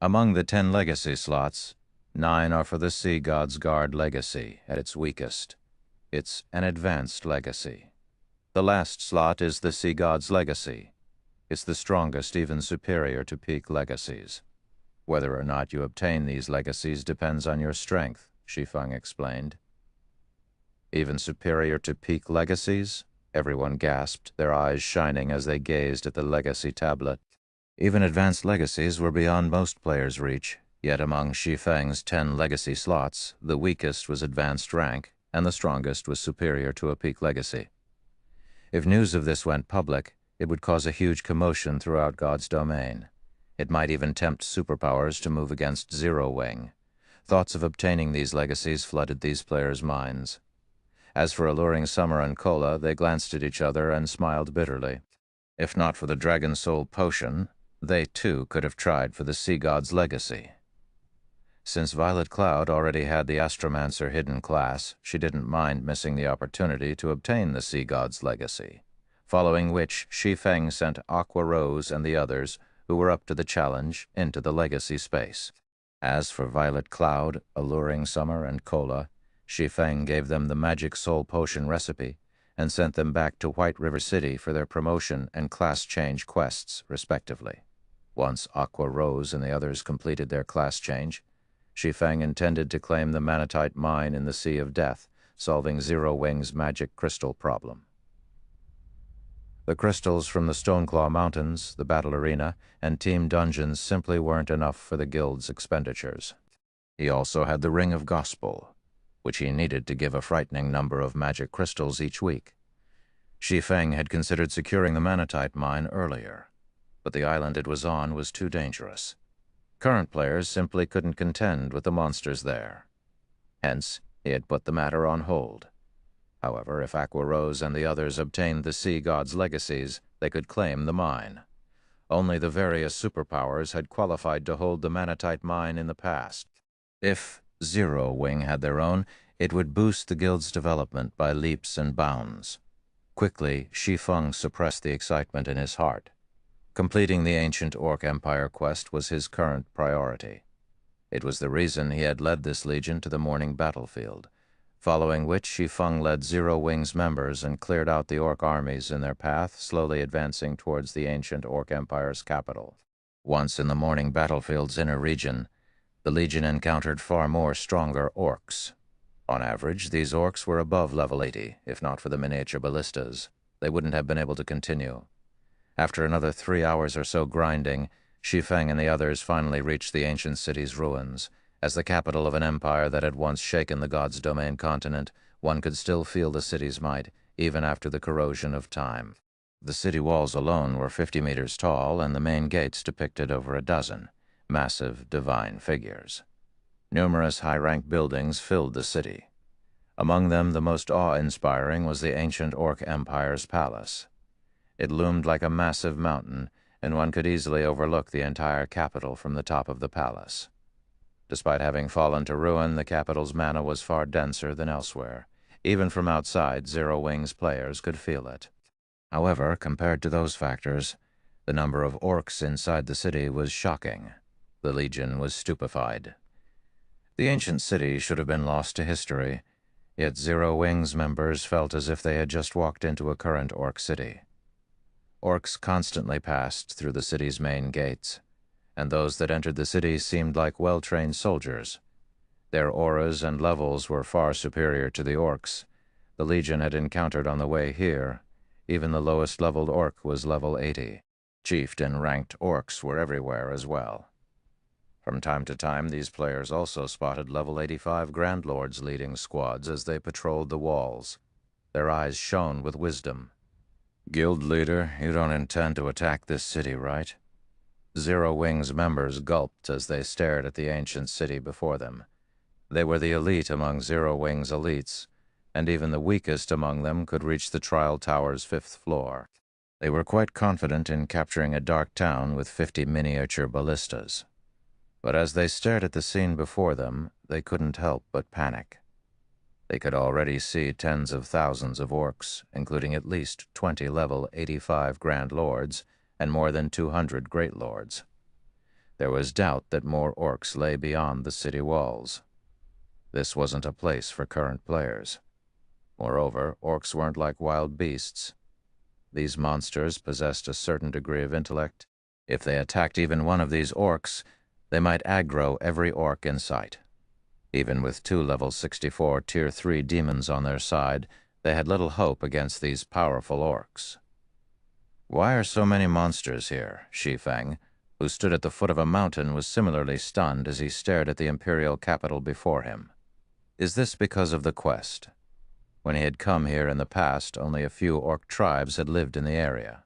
Among the 10 legacy slots, 9 are for the Sea God's Guard legacy at its weakest. It's an advanced legacy. The last slot is the Sea God's legacy. It's the strongest, even superior to peak legacies. Whether or not you obtain these legacies depends on your strength, Shi Feng explained. Even superior to peak legacies? Everyone gasped, their eyes shining as they gazed at the legacy tablet. Even advanced legacies were beyond most players' reach, yet among Shi Feng's 10 legacy slots, the weakest was advanced rank, and the strongest was superior to a peak legacy. If news of this went public, it would cause a huge commotion throughout God's domain. It might even tempt superpowers to move against Zero Wing. Thoughts of obtaining these legacies flooded these players' minds. As for Alluring Summer and Cola, they glanced at each other and smiled bitterly. If not for the Dragon Soul potion, they too could have tried for the Sea God's legacy. Since Violet Cloud already had the Astromancer hidden class, she didn't mind missing the opportunity to obtain the Sea God's legacy. following which Shi Feng sent Aqua Rose and the others, who were up to the challenge, into the legacy space. As for Violet Cloud, Alluring Summer, and Cola, Shi Feng gave them the magic soul potion recipe and sent them back to White River City for their promotion and class change quests, respectively. Once Aqua Rose and the others completed their class change, Shi Feng intended to claim the Manatite mine in the Sea of Death, solving Zero Wing's magic crystal problem. The crystals from the Stoneclaw Mountains, the battle arena, and team dungeons simply weren't enough for the guild's expenditures. He also had the Ring of Gospel, which he needed to give a frightening number of magic crystals each week. Shi Feng had considered securing the Manatite mine earlier, but the island it was on was too dangerous. Current players simply couldn't contend with the monsters there. Hence, he had put the matter on hold. However, if Aqua Rose and the others obtained the Sea God's legacies, they could claim the mine. Only the various superpowers had qualified to hold the Manatite mine in the past. If Zero Wing had their own, it would boost the guild's development by leaps and bounds. Quickly, Shi Feng suppressed the excitement in his heart. Completing the ancient Orc Empire quest was his current priority. It was the reason he had led this legion to the morning battlefield, following which Shi Feng led Zero Wing's members and cleared out the Orc armies in their path, slowly advancing towards the ancient Orc Empire's capital. Once in the morning battlefield's inner region, the legion encountered far more stronger Orcs. On average, these Orcs were above level 80, if not for the miniature ballistas. They wouldn't have been able to continue. After another 3 hours or so grinding, Shi Feng and the others finally reached the ancient city's ruins. As the capital of an empire that had once shaken the God's Domain continent, one could still feel the city's might, even after the corrosion of time. The city walls alone were 50 meters tall, and the main gates depicted over a dozen, massive divine figures. Numerous high-ranked buildings filled the city. Among them, the most awe-inspiring was the ancient Orc Empire's palace. It loomed like a massive mountain, and one could easily overlook the entire capital from the top of the palace. Despite having fallen to ruin, the capital's mana was far denser than elsewhere. Even from outside, Zero Wing's players could feel it. However, compared to those factors, the number of Orcs inside the city was shocking. The Legion was stupefied. The ancient city should have been lost to history, yet Zero Wing's members felt as if they had just walked into a current Orc city. Orcs constantly passed through the city's main gates, and those that entered the city seemed like well-trained soldiers. Their auras and levels were far superior to the Orcs the Legion had encountered on the way here. Even the lowest-leveled Orc was level 80. Chieftain-ranked Orcs were everywhere as well. From time to time, these players also spotted level 85 Grand Lords leading squads as they patrolled the walls. Their eyes shone with wisdom. "Guild leader, you don't intend to attack this city, right?" Zero Wing's members gulped as they stared at the ancient city before them. They were the elite among Zero Wing's elites, and even the weakest among them could reach the trial tower's 5th floor. They were quite confident in capturing a dark town with 50 miniature ballistas. But as they stared at the scene before them, they couldn't help but panic. They could already see tens of thousands of Orcs, including at least 20 level 85 Grand Lords and more than 200 Great Lords. There was doubt that more Orcs lay beyond the city walls. This wasn't a place for current players. Moreover, Orcs weren't like wild beasts. These monsters possessed a certain degree of intellect. If they attacked even one of these Orcs, they might aggro every Orc in sight. Even with 2 level 64 Tier 3 demons on their side, they had little hope against these powerful Orcs. "Why are so many monsters here?" Shi Feng, who stood at the foot of a mountain, was similarly stunned as he stared at the imperial capital before him. Is this because of the quest? When he had come here in the past, only a few Orc tribes had lived in the area.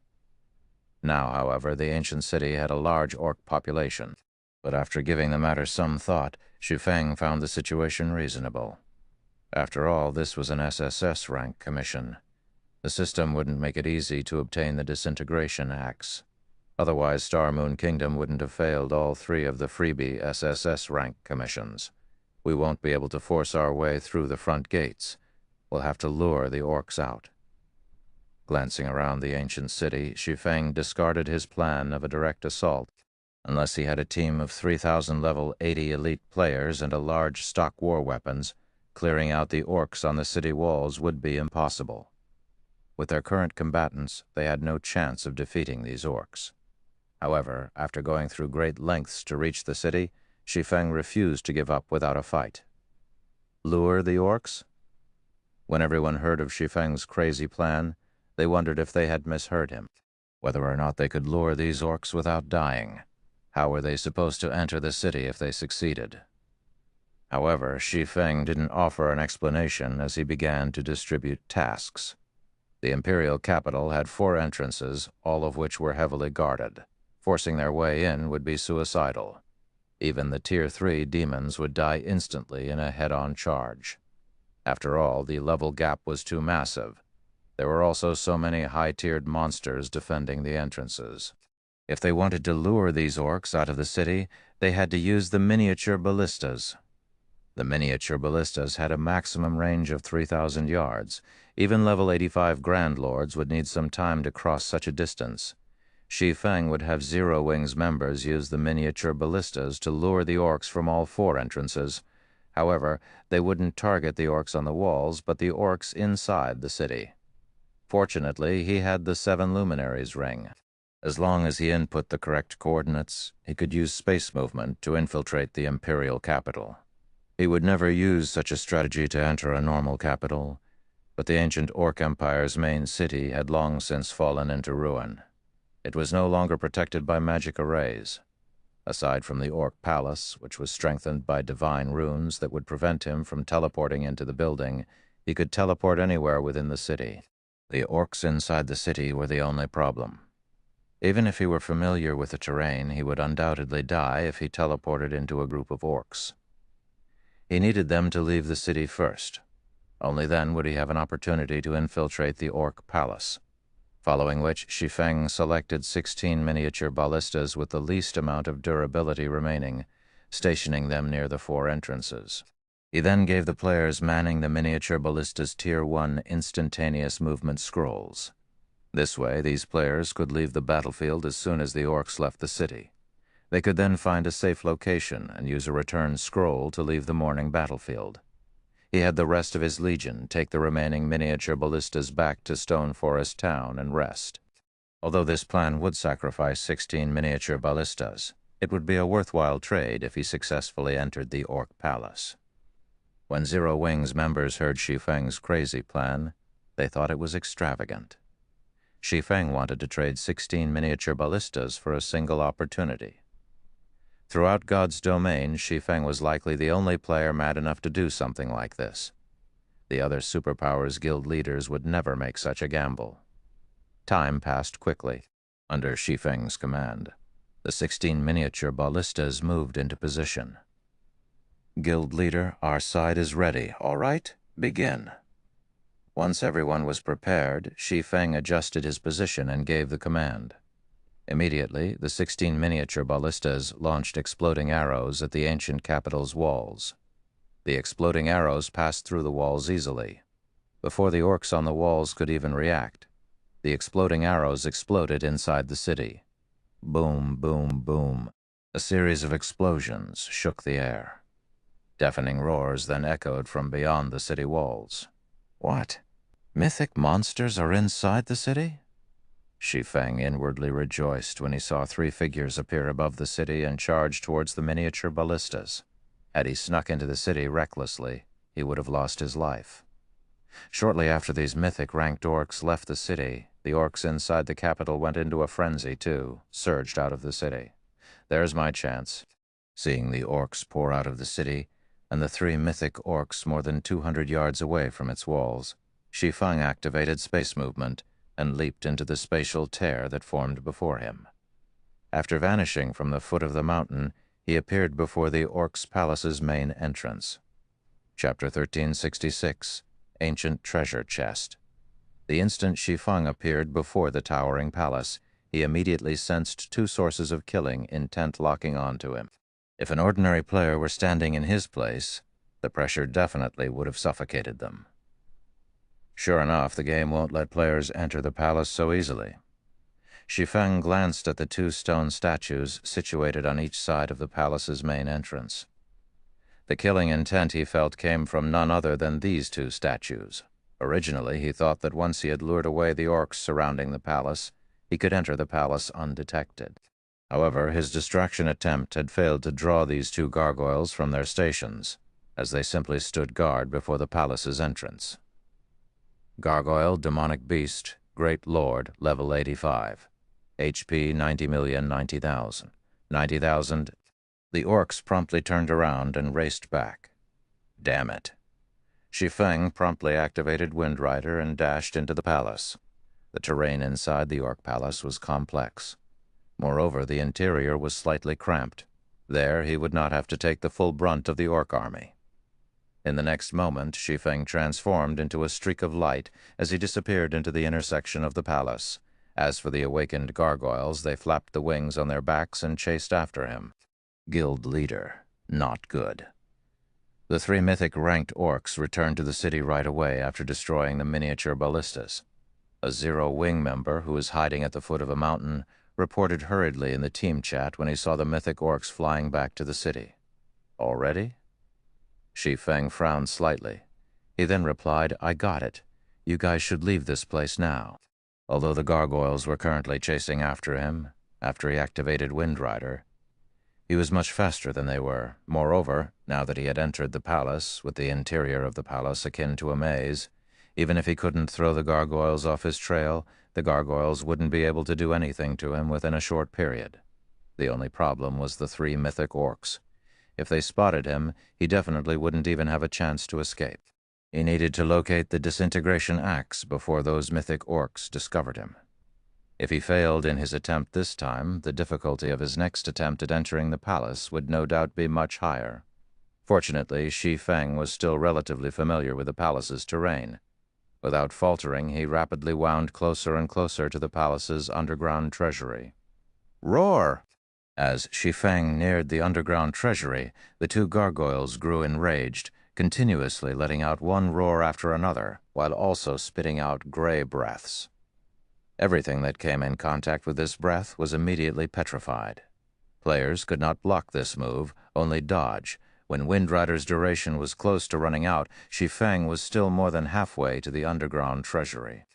Now, however, the ancient city had a large Orc population. But after giving the matter some thought, Shi Feng found the situation reasonable. After all, this was an SSS rank commission. The system wouldn't make it easy to obtain the disintegration axe. Otherwise, Star Moon Kingdom wouldn't have failed all 3 of the freebie SSS rank commissions. We won't be able to force our way through the front gates. We'll have to lure the Orcs out. Glancing around the ancient city, Shi Feng discarded his plan of a direct assault. Unless he had a team of 3,000 level 80 elite players and a large stock war weapons, clearing out the orcs on the city walls would be impossible. With their current combatants, they had no chance of defeating these orcs. However, after going through great lengths to reach the city, Shi Feng refused to give up without a fight. Lure the orcs? When everyone heard of Shi Feng's crazy plan, they wondered if they had misheard him, whether or not they could lure these orcs without dying. How were they supposed to enter the city if they succeeded? However, Shi Feng didn't offer an explanation as he began to distribute tasks. The imperial capital had 4 entrances, all of which were heavily guarded. Forcing their way in would be suicidal. Even the Tier 3 demons would die instantly in a head-on charge. After all, the level gap was too massive. There were also so many high-tiered monsters defending the entrances. If they wanted to lure these orcs out of the city, they had to use the miniature ballistas. The miniature ballistas had a maximum range of 3,000 yards. Even level 85 Grand Lords would need some time to cross such a distance. Shi Feng would have Zero Wings members use the miniature ballistas to lure the orcs from all 4 entrances. However, they wouldn't target the orcs on the walls, but the orcs inside the city. Fortunately, he had the 7 Luminaries ring. As long as he input the correct coordinates, he could use space movement to infiltrate the imperial capital. He would never use such a strategy to enter a normal capital, but the ancient Orc Empire's main city had long since fallen into ruin. It was no longer protected by magic arrays. Aside from the Orc Palace, which was strengthened by divine runes that would prevent him from teleporting into the building, he could teleport anywhere within the city. The orcs inside the city were the only problem. Even if he were familiar with the terrain, he would undoubtedly die if he teleported into a group of orcs. He needed them to leave the city first. Only then would he have an opportunity to infiltrate the Orc Palace, following which Shi Feng selected 16 miniature ballistas with the least amount of durability remaining, stationing them near the 4 entrances. He then gave the players manning the miniature ballistas Tier 1 instantaneous movement scrolls. This way, these players could leave the battlefield as soon as the orcs left the city. They could then find a safe location and use a return scroll to leave the morning battlefield. He had the rest of his legion take the remaining miniature ballistas back to Stone Forest Town and rest. Although this plan would sacrifice 16 miniature ballistas, it would be a worthwhile trade if he successfully entered the Orc Palace. When Zero Wings members heard Shi Feng's crazy plan, they thought it was extravagant. Shi Feng wanted to trade 16 miniature ballistas for a single opportunity. Throughout God's domain, Shi Feng was likely the only player mad enough to do something like this. The other Superpowers Guild leaders would never make such a gamble. Time passed quickly. Under Shi Feng's command, the 16 miniature ballistas moved into position. Guild leader, our side is ready. All right, begin. Once everyone was prepared, Shi Feng adjusted his position and gave the command. Immediately, the 16 miniature ballistas launched exploding arrows at the ancient capital's walls. The exploding arrows passed through the walls easily. Before the orcs on the walls could even react, the exploding arrows exploded inside the city. Boom, boom, boom. A series of explosions shook the air. Deafening roars then echoed from beyond the city walls. What? Mythic monsters are inside the city? Shi Feng inwardly rejoiced when he saw 3 figures appear above the city and charge towards the miniature ballistas. Had he snuck into the city recklessly, he would have lost his life. Shortly after these mythic ranked orcs left the city, the orcs inside the capital went into a frenzy too, surged out of the city. There's my chance. Seeing the orcs pour out of the city, and the 3 mythic orcs more than 200 yards away from its walls, Shi Feng activated space movement and leaped into the spatial tear that formed before him. After vanishing from the foot of the mountain, he appeared before the Orc's Palace's main entrance. Chapter 1366, Ancient Treasure Chest. The instant Shi Feng appeared before the towering palace, he immediately sensed 2 sources of killing intent locking onto him. If an ordinary player were standing in his place, the pressure definitely would have suffocated them. Sure enough, the game won't let players enter the palace so easily. Shi Feng glanced at the two stone statues situated on each side of the palace's main entrance. The killing intent he felt came from none other than these two statues. Originally, he thought that once he had lured away the orcs surrounding the palace, he could enter the palace undetected. However, his distraction attempt had failed to draw these two gargoyles from their stations, as they simply stood guard before the palace's entrance. Gargoyle, Demonic Beast, Great Lord, level 85. HP 90,090,000. 90,000. The orcs promptly turned around and raced back. Damn it. Shi Feng promptly activated Wind Rider and dashed into the palace. The terrain inside the orc palace was complex. Moreover, the interior was slightly cramped. There, he would not have to take the full brunt of the orc army. In the next moment, Shi Feng transformed into a streak of light as he disappeared into the intersection of the palace. As for the awakened gargoyles, they flapped the wings on their backs and chased after him. Guild leader. Not good. The three mythic ranked orcs returned to the city right away after destroying the miniature ballistas. A Zero-Wing member, who was hiding at the foot of a mountain, reported hurriedly in the team chat when he saw the mythic orcs flying back to the city. Already? Shi Feng frowned slightly. He then replied, "I got it. You guys should leave this place now." Although the gargoyles were currently chasing after him, after he activated Wind Rider, he was much faster than they were. Moreover, now that he had entered the palace, with the interior of the palace akin to a maze, even if he couldn't throw the gargoyles off his trail, the gargoyles wouldn't be able to do anything to him within a short period. The only problem was the three mythic orcs. If they spotted him, he definitely wouldn't even have a chance to escape. He needed to locate the disintegration axe before those mythic orcs discovered him. If he failed in his attempt this time, the difficulty of his next attempt at entering the palace would no doubt be much higher. Fortunately, Shi Feng was still relatively familiar with the palace's terrain. Without faltering, he rapidly wound closer and closer to the palace's underground treasury. Roar! As Shi Feng neared the underground treasury, the two gargoyles grew enraged, continuously letting out one roar after another, while also spitting out gray breaths. Everything that came in contact with this breath was immediately petrified. Players could not block this move, only dodge. When Wind Rider's duration was close to running out, Shi Feng was still more than halfway to the underground treasury.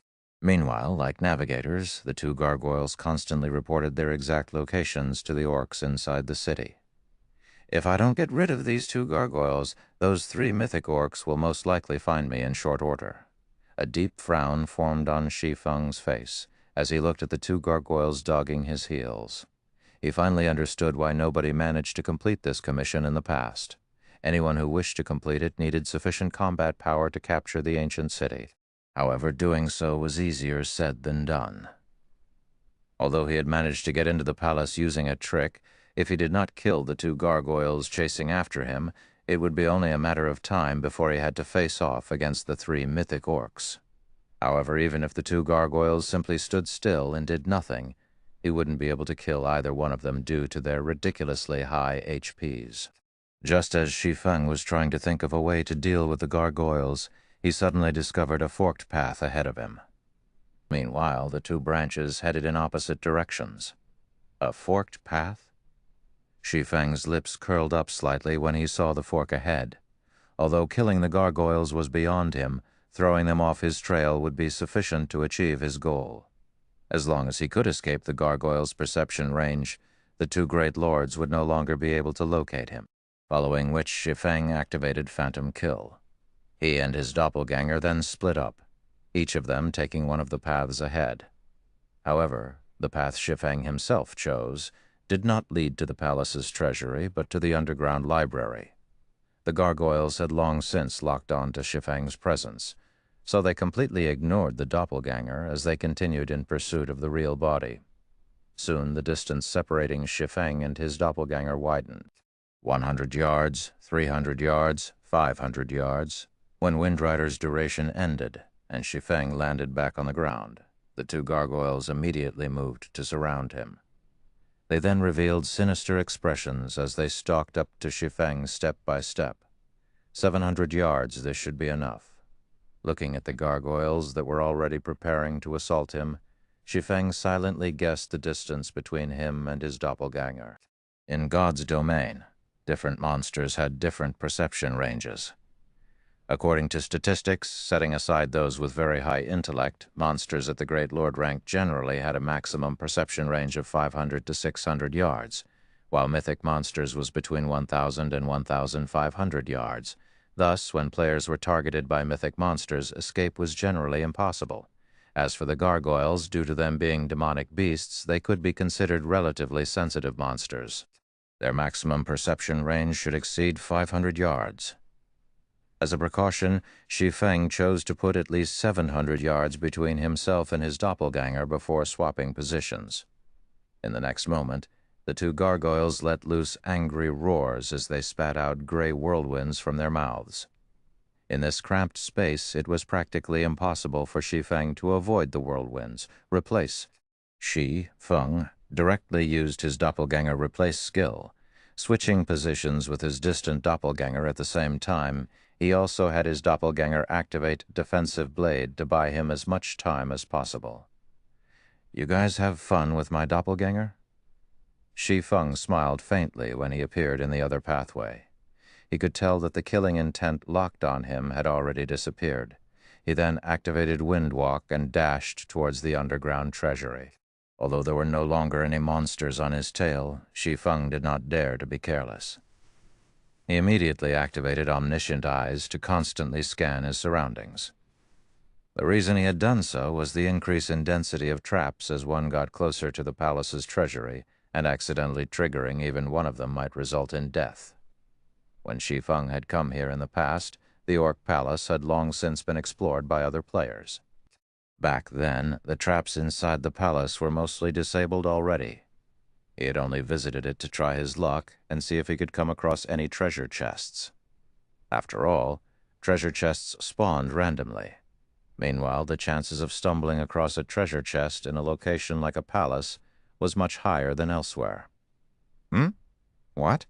Meanwhile, like navigators, the two gargoyles constantly reported their exact locations to the orcs inside the city. If I don't get rid of these two gargoyles, those three mythic orcs will most likely find me in short order. A deep frown formed on Shi Feng's face as he looked at the two gargoyles dogging his heels. He finally understood why nobody managed to complete this commission in the past. Anyone who wished to complete it needed sufficient combat power to capture the ancient city. However, doing so was easier said than done. Although he had managed to get into the palace using a trick, if he did not kill the two gargoyles chasing after him, it would be only a matter of time before he had to face off against the three mythic orcs. However, even if the two gargoyles simply stood still and did nothing, he wouldn't be able to kill either one of them due to their ridiculously high HPs. Just as Shi Feng was trying to think of a way to deal with the gargoyles, he suddenly discovered a forked path ahead of him. Meanwhile, the two branches headed in opposite directions. A forked path? Shi Feng's lips curled up slightly when he saw the fork ahead. Although killing the gargoyles was beyond him, throwing them off his trail would be sufficient to achieve his goal. As long as he could escape the gargoyles' perception range, the two great lords would no longer be able to locate him, following which Shi Feng activated Phantom Kill. He and his doppelganger then split up, each of them taking one of the paths ahead. However, the path Shi Feng himself chose did not lead to the palace's treasury, but to the underground library. The gargoyles had long since locked on to Shi Feng's presence, so they completely ignored the doppelganger as they continued in pursuit of the real body. Soon the distance separating Shi Feng and his doppelganger widened. 100 yards, 300 yards, 500 yards. When Wind Rider's duration ended and Shi Feng landed back on the ground, the two gargoyles immediately moved to surround him. They then revealed sinister expressions as they stalked up to Shi Feng step by step. 700 yards, this should be enough. Looking at the gargoyles that were already preparing to assault him, Shi Feng silently guessed the distance between him and his doppelganger. In God's domain, different monsters had different perception ranges. According to statistics, setting aside those with very high intellect, monsters at the Great Lord rank generally had a maximum perception range of 500 to 600 yards, while mythic monsters was between 1,000 and 1,500 yards. Thus, when players were targeted by mythic monsters, escape was generally impossible. As for the gargoyles, due to them being demonic beasts, they could be considered relatively sensitive monsters. Their maximum perception range should exceed 500 yards. As a precaution, Shi Feng chose to put at least 700 yards between himself and his doppelganger before swapping positions. In the next moment, the two gargoyles let loose angry roars as they spat out gray whirlwinds from their mouths. In this cramped space, it was practically impossible for Shi Feng to avoid the whirlwinds. Shi Feng directly used his doppelganger replace skill. Switching positions with his distant doppelganger at the same time, he also had his doppelganger activate defensive blade to buy him as much time as possible. "You guys have fun with my doppelganger?" Shi Feng smiled faintly when he appeared in the other pathway. He could tell that the killing intent locked on him had already disappeared. He then activated Windwalk and dashed towards the underground treasury. Although there were no longer any monsters on his tail, Shi Feng did not dare to be careless. He immediately activated omniscient eyes to constantly scan his surroundings. The reason he had done so was the increase in density of traps as one got closer to the palace's treasury, and accidentally triggering even one of them might result in death. When Shi Feng had come here in the past, the Orc Palace had long since been explored by other players. Back then, the traps inside the palace were mostly disabled already. He had only visited it to try his luck and see if he could come across any treasure chests. After all, treasure chests spawned randomly. Meanwhile, the chances of stumbling across a treasure chest in a location like a palace was much higher than elsewhere. What?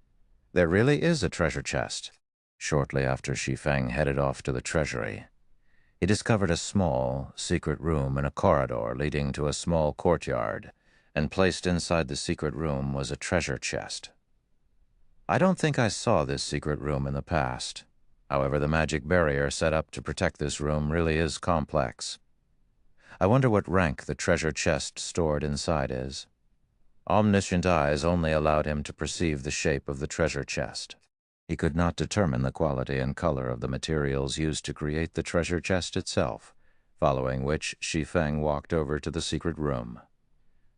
There really is a treasure chest. Shortly after Shi Feng headed off to the treasury, he discovered a small, secret room in a corridor leading to a small courtyard, and placed inside the secret room was a treasure chest. I don't think I saw this secret room in the past. However, the magic barrier set up to protect this room really is complex. I wonder what rank the treasure chest stored inside is. Omniscient eyes only allowed him to perceive the shape of the treasure chest. He could not determine the quality and color of the materials used to create the treasure chest itself, following which Shi Feng walked over to the secret room.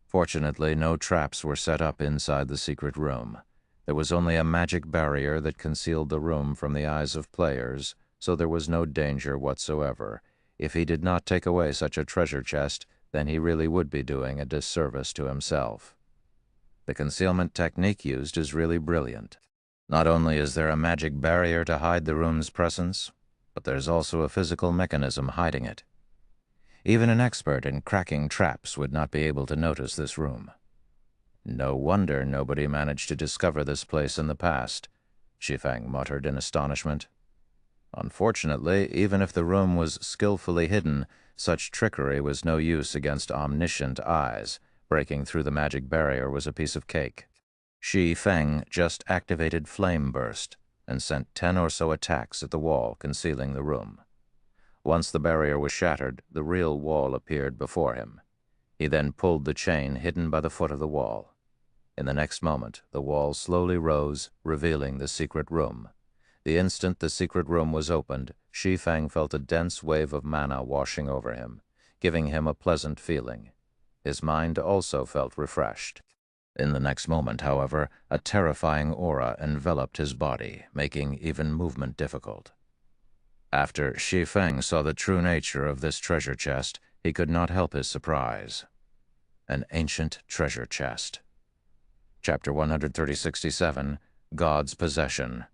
Fortunately, no traps were set up inside the secret room. There was only a magic barrier that concealed the room from the eyes of players, so there was no danger whatsoever. If he did not take away such a treasure chest, then he really would be doing a disservice to himself. The concealment technique used is really brilliant. Not only is there a magic barrier to hide the room's presence, but there's also a physical mechanism hiding it. Even an expert in cracking traps would not be able to notice this room. No wonder nobody managed to discover this place in the past, Shi Feng muttered in astonishment. Unfortunately, even if the room was skillfully hidden, such trickery was no use against omniscient eyes. Breaking through the magic barrier was a piece of cake. Shi Feng just activated Flame Burst and sent 10 or so attacks at the wall concealing the room. Once the barrier was shattered, the real wall appeared before him. He then pulled the chain hidden by the foot of the wall. In the next moment, the wall slowly rose, revealing the secret room. The instant the secret room was opened, Shi Feng felt a dense wave of mana washing over him, giving him a pleasant feeling. His mind also felt refreshed. In the next moment, however, a terrifying aura enveloped his body, making even movement difficult. After Shi Feng saw the true nature of this treasure chest, he could not help his surprise. An ancient treasure chest. Chapter 130-67, God's Possession.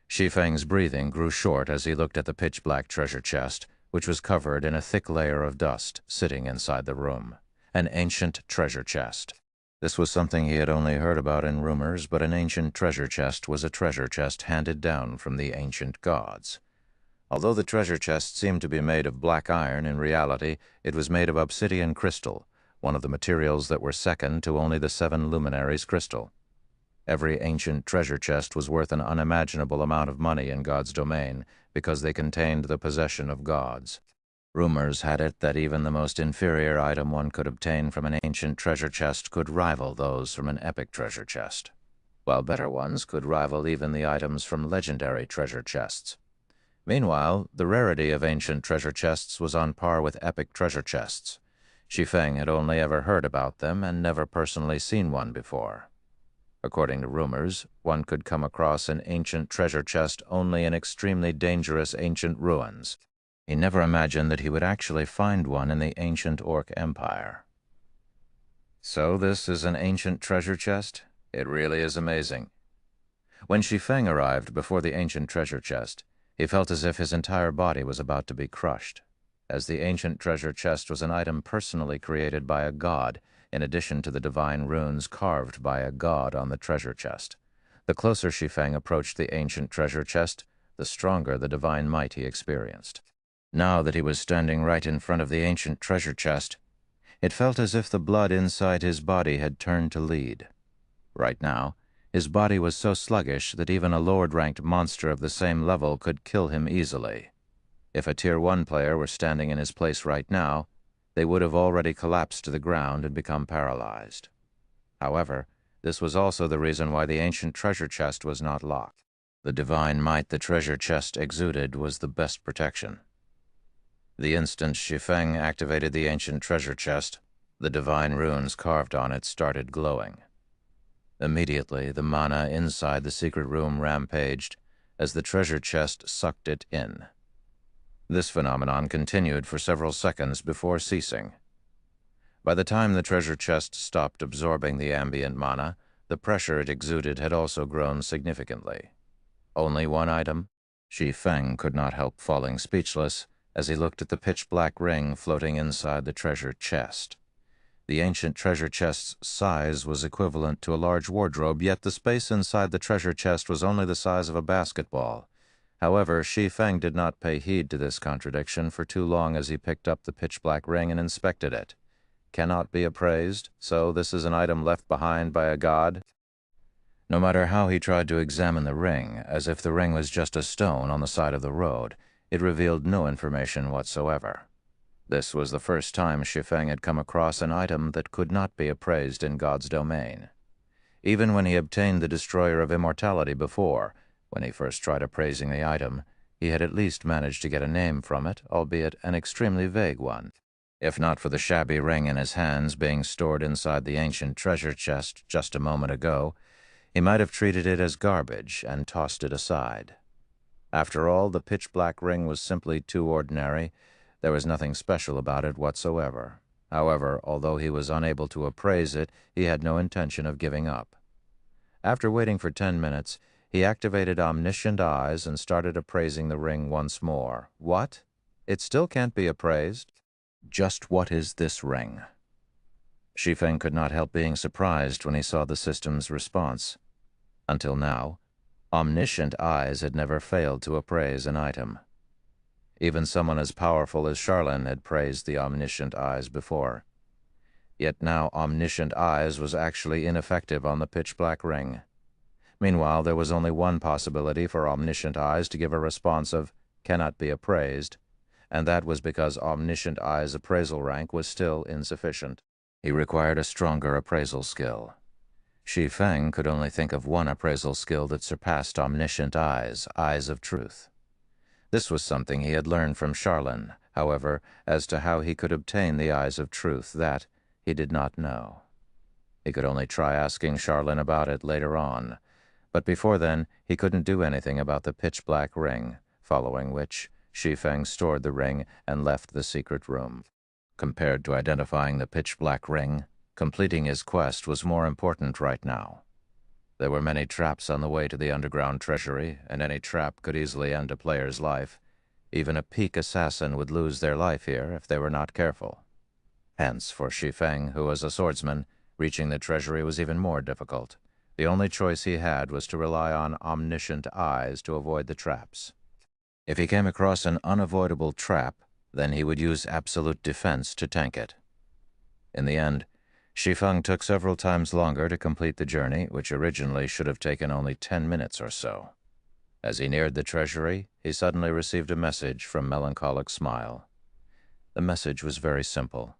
Shi Feng's breathing grew short as he looked at the pitch-black treasure chest, which was covered in a thick layer of dust, sitting inside the room. An ancient treasure chest. This was something he had only heard about in rumors, but an ancient treasure chest was a treasure chest handed down from the ancient gods. Although the treasure chest seemed to be made of black iron, in reality it was made of obsidian crystal, one of the materials that were second to only the 7 luminaries crystal. Every ancient treasure chest was worth an unimaginable amount of money in God's domain because they contained the possession of gods. Rumors had it that even the most inferior item one could obtain from an ancient treasure chest could rival those from an epic treasure chest, while better ones could rival even the items from legendary treasure chests. Meanwhile, the rarity of ancient treasure chests was on par with epic treasure chests. Shi Feng had only ever heard about them and never personally seen one before. According to rumors, one could come across an ancient treasure chest only in extremely dangerous ancient ruins. He never imagined that he would actually find one in the ancient Orc Empire. So this is an ancient treasure chest? It really is amazing. When Shi Feng arrived before the ancient treasure chest, he felt as if his entire body was about to be crushed, as the ancient treasure chest was an item personally created by a god, in addition to the divine runes carved by a god on the treasure chest. The closer Shi Feng approached the ancient treasure chest, the stronger the divine might he experienced. Now that he was standing right in front of the ancient treasure chest, it felt as if the blood inside his body had turned to lead. Right now, his body was so sluggish that even a lower-ranked monster of the same level could kill him easily. If a Tier 1 player were standing in his place right now, they would have already collapsed to the ground and become paralyzed. However, this was also the reason why the ancient treasure chest was not locked. The divine might the treasure chest exuded was the best protection. The instant Shi Feng activated the ancient treasure chest, the divine runes carved on it started glowing. Immediately, the mana inside the secret room rampaged as the treasure chest sucked it in. This phenomenon continued for several seconds before ceasing. By the time the treasure chest stopped absorbing the ambient mana, the pressure it exuded had also grown significantly. Only one item? Shi Feng could not help falling speechless as he looked at the pitch-black ring floating inside the treasure chest. The ancient treasure chest's size was equivalent to a large wardrobe, yet the space inside the treasure chest was only the size of a basketball. However, Shi Feng did not pay heed to this contradiction for too long as he picked up the pitch-black ring and inspected it. Cannot be appraised, so this is an item left behind by a god? No matter how he tried to examine the ring, as if the ring was just a stone on the side of the road, it revealed no information whatsoever. This was the first time Shi Feng had come across an item that could not be appraised in God's domain. Even when he obtained the Destroyer of Immortality before, when he first tried appraising the item, he had at least managed to get a name from it, albeit an extremely vague one. If not for the shabby ring in his hands being stored inside the ancient treasure chest just a moment ago, he might have treated it as garbage and tossed it aside. After all, the pitch-black ring was simply too ordinary. There was nothing special about it whatsoever. However, although he was unable to appraise it, he had no intention of giving up. After waiting for 10 minutes, he activated omniscient eyes and started appraising the ring once more. What? It still can't be appraised? Just what is this ring? Shi Feng could not help being surprised when he saw the system's response. Until now, omniscient eyes had never failed to appraise an item. Even someone as powerful as Charlene had praised the omniscient eyes before. Yet now omniscient eyes was actually ineffective on the pitch-black ring. Meanwhile, there was only one possibility for omniscient eyes to give a response of cannot be appraised, and that was because omniscient eyes' appraisal rank was still insufficient. He required a stronger appraisal skill. Shi Feng could only think of one appraisal skill that surpassed omniscient eyes of truth. This was something he had learned from Charlene. However, as to how he could obtain the eyes of truth, that he did not know. He could only try asking Charlene about it later on, but before then he couldn't do anything about the pitch-black ring, following which Shi Feng stored the ring and left the secret room. Compared to identifying the pitch-black ring, completing his quest was more important right now. There were many traps on the way to the underground treasury, and any trap could easily end a player's life. Even a peak assassin would lose their life here if they were not careful. Hence, for Shi Feng, who was a swordsman, reaching the treasury was even more difficult. The only choice he had was to rely on omniscient eyes to avoid the traps. If he came across an unavoidable trap, then he would use absolute defense to tank it. In the end, Shi Feng took several times longer to complete the journey, which originally should have taken only 10 minutes or so. As he neared the treasury, he suddenly received a message from Melancholic Smile. The message was very simple.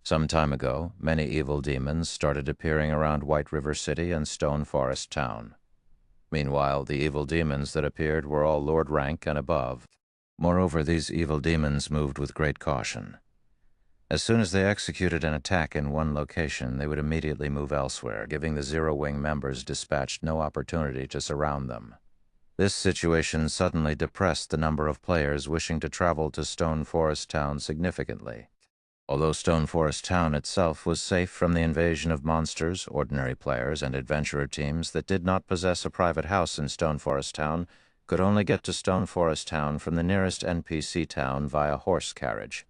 Some time ago, many evil demons started appearing around White River City and Stone Forest Town. Meanwhile, the evil demons that appeared were all Lord rank and above. Moreover, these evil demons moved with great caution. As soon as they executed an attack in one location, they would immediately move elsewhere, giving the Zero Wing members dispatched no opportunity to surround them. This situation suddenly depressed the number of players wishing to travel to Stone Forest Town significantly. Although Stone Forest Town itself was safe from the invasion of monsters, ordinary players and adventurer teams that did not possess a private house in Stone Forest Town could only get to Stone Forest Town from the nearest NPC town via horse carriage.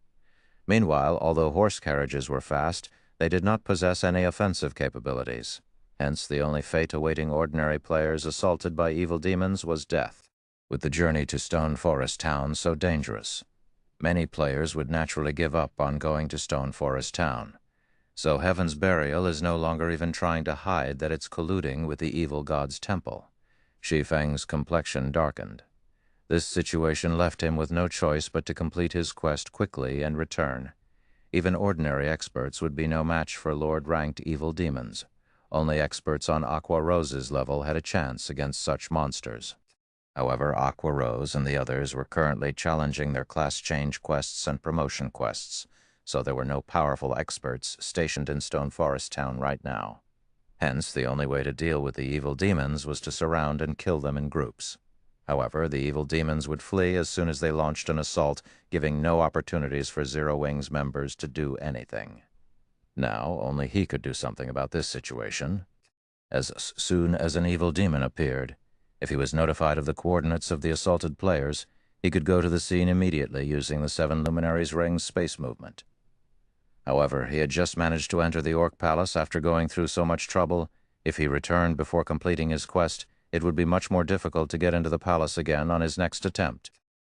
Meanwhile, although horse carriages were fast, they did not possess any offensive capabilities. Hence, the only fate awaiting ordinary players assaulted by evil demons was death. With the journey to Stone Forest Town so dangerous, many players would naturally give up on going to Stone Forest Town. So Heaven's Burial is no longer even trying to hide that it's colluding with the evil god's temple. Shi Feng's complexion darkened. This situation left him with no choice but to complete his quest quickly and return. Even ordinary experts would be no match for Lord-ranked evil demons. Only experts on Aqua Rose's level had a chance against such monsters. However, Aqua Rose and the others were currently challenging their class change quests and promotion quests, so there were no powerful experts stationed in Stone Forest Town right now. Hence, the only way to deal with the evil demons was to surround and kill them in groups. However, the evil demons would flee as soon as they launched an assault, giving no opportunities for Zero Wing's members to do anything. Now, only he could do something about this situation. As soon as an evil demon appeared, if he was notified of the coordinates of the assaulted players, he could go to the scene immediately using the Seven Luminaries Ring's space movement. However, he had just managed to enter the Orc Palace after going through so much trouble. If he returned before completing his quest, it would be much more difficult to get into the palace again on his next attempt.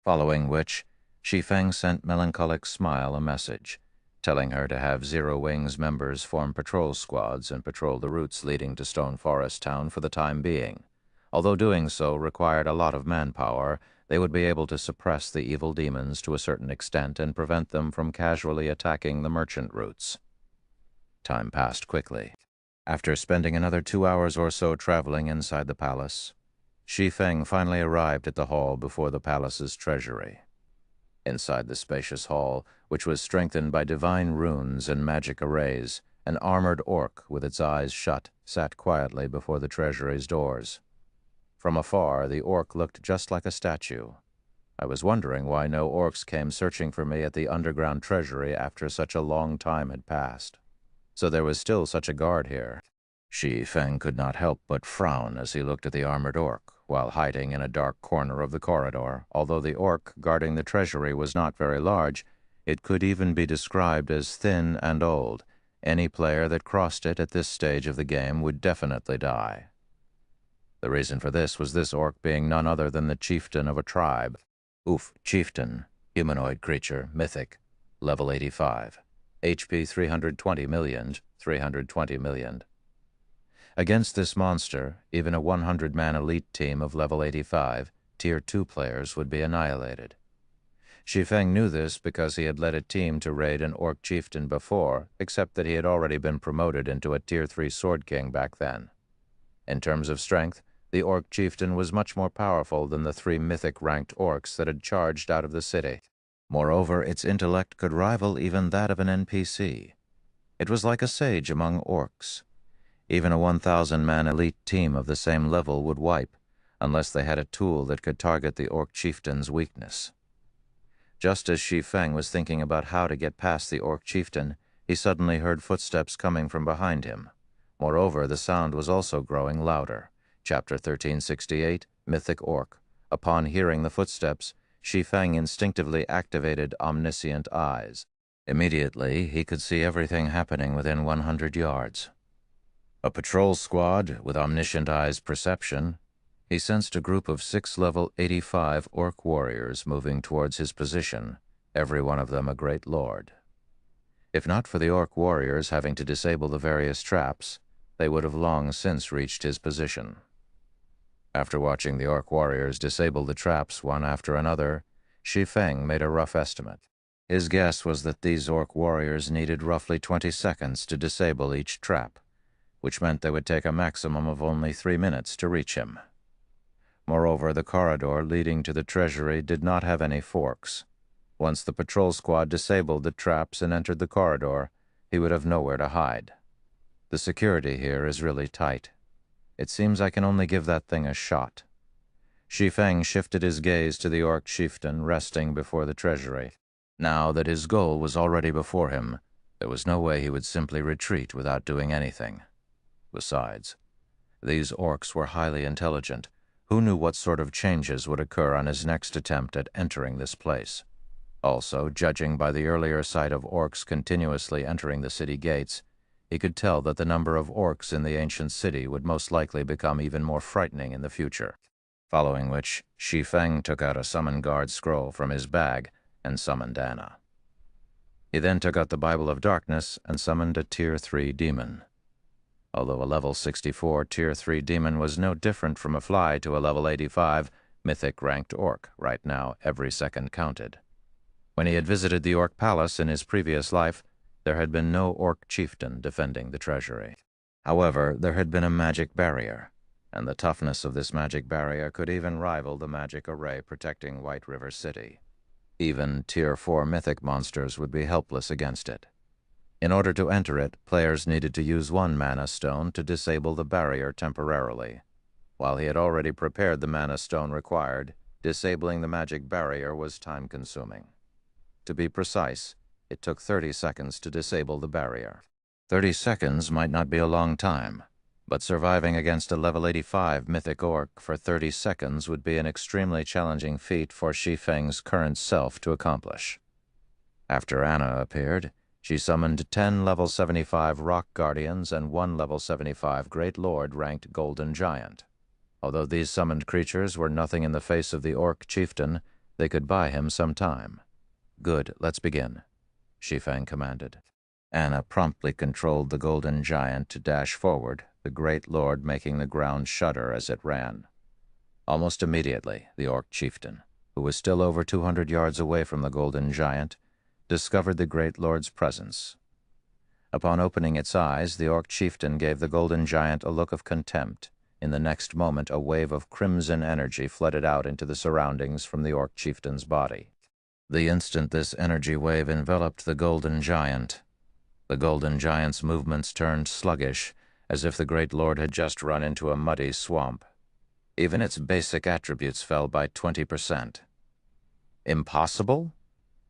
Following which, Shi Feng sent Melancholic Smile a message, telling her to have Zero Wing's members form patrol squads and patrol the routes leading to Stone Forest Town for the time being. Although doing so required a lot of manpower, they would be able to suppress the evil demons to a certain extent and prevent them from casually attacking the merchant routes. Time passed quickly. After spending another 2 hours or so traveling inside the palace, Shi Feng finally arrived at the hall before the palace's treasury. Inside the spacious hall, which was strengthened by divine runes and magic arrays, an armored orc with its eyes shut sat quietly before the treasury's doors. From afar, the orc looked just like a statue. I was wondering why no orcs came searching for me at the underground treasury after such a long time had passed. So there was still such a guard here. Shi Feng could not help but frown as he looked at the armored orc, while hiding in a dark corner of the corridor. Although the orc guarding the treasury was not very large, it could even be described as thin and old. Any player that crossed it at this stage of the game would definitely die. The reason for this was this orc being none other than the chieftain of a tribe. Chieftain, humanoid creature, mythic, level 85. HP 320 million, 320 million. Against this monster, even a 100-man elite team of level 85, Tier 2 players would be annihilated. Shi Feng knew this because he had led a team to raid an orc chieftain before, except that he had already been promoted into a Tier 3 Sword King back then. In terms of strength, the orc chieftain was much more powerful than the 3 mythic-ranked orcs that had charged out of the city. Moreover, its intellect could rival even that of an NPC. It was like a sage among orcs. Even a 1,000-man elite team of the same level would wipe, unless they had a tool that could target the orc chieftain's weakness. Just as Shi Feng was thinking about how to get past the orc chieftain, he suddenly heard footsteps coming from behind him. Moreover, the sound was also growing louder. Chapter 1368, Mythic Orc. Upon hearing the footsteps, Shi Feng instinctively activated Omniscient Eyes. Immediately, he could see everything happening within 100 yards. A patrol squad with Omniscient Eyes perception He sensed a group of 6 level 85 orc warriors moving towards his position, every one of them a great lord. If not for the orc warriors having to disable the various traps, they would have long since reached his position. After watching the orc warriors disable the traps one after another, Shi Feng made a rough estimate. His guess was that these orc warriors needed roughly 20 seconds to disable each trap, which meant they would take a maximum of only 3 minutes to reach him. Moreover, the corridor leading to the treasury did not have any forks. Once the patrol squad disabled the traps and entered the corridor, he would have nowhere to hide. The security here is really tight. It seems I can only give that thing a shot. Shi Feng shifted his gaze to the orc chieftain resting before the treasury. Now that his goal was already before him, there was no way he would simply retreat without doing anything. Besides, these orcs were highly intelligent. Who knew what sort of changes would occur on his next attempt at entering this place? Also, judging by the earlier sight of orcs continuously entering the city gates, he could tell that the number of orcs in the ancient city would most likely become even more frightening in the future. Following which, Shi Feng took out a summon guard scroll from his bag and summoned Anna. He then took out the Bible of Darkness and summoned a Tier 3 demon. Although a level 64 Tier 3 demon was no different from a fly to a level 85 mythic-ranked orc, right now every second counted. When he had visited the Orc Palace in his previous life, there had been no orc chieftain defending the treasury. However, there had been a magic barrier, and the toughness of this magic barrier could even rival the magic array protecting White River City. Even Tier 4 mythic monsters would be helpless against it. In order to enter it, players needed to use 1 mana stone to disable the barrier temporarily. While he had already prepared the mana stone required, disabling the magic barrier was time-consuming. To be precise, it took 30 seconds to disable the barrier. 30 seconds might not be a long time, but surviving against a level 85 mythic orc for 30 seconds would be an extremely challenging feat for Shi Feng's current self to accomplish. After Anna appeared, she summoned 10 level 75 rock guardians and 1 level 75 Great Lord ranked golden giant. Although these summoned creatures were nothing in the face of the orc chieftain, they could buy him some time. Good, let's begin, Shi Feng commanded. Anna promptly controlled the golden giant to dash forward, the Great Lord making the ground shudder as it ran. Almost immediately, the orc chieftain, who was still over 200 yards away from the golden giant, discovered the Great Lord's presence. Upon opening its eyes, the orc chieftain gave the golden giant a look of contempt. In the next moment, a wave of crimson energy flooded out into the surroundings from the orc chieftain's body. The instant this energy wave enveloped the golden giant's movements turned sluggish, as if the Great Lord had just run into a muddy swamp. Even its basic attributes fell by 20%. Impossible?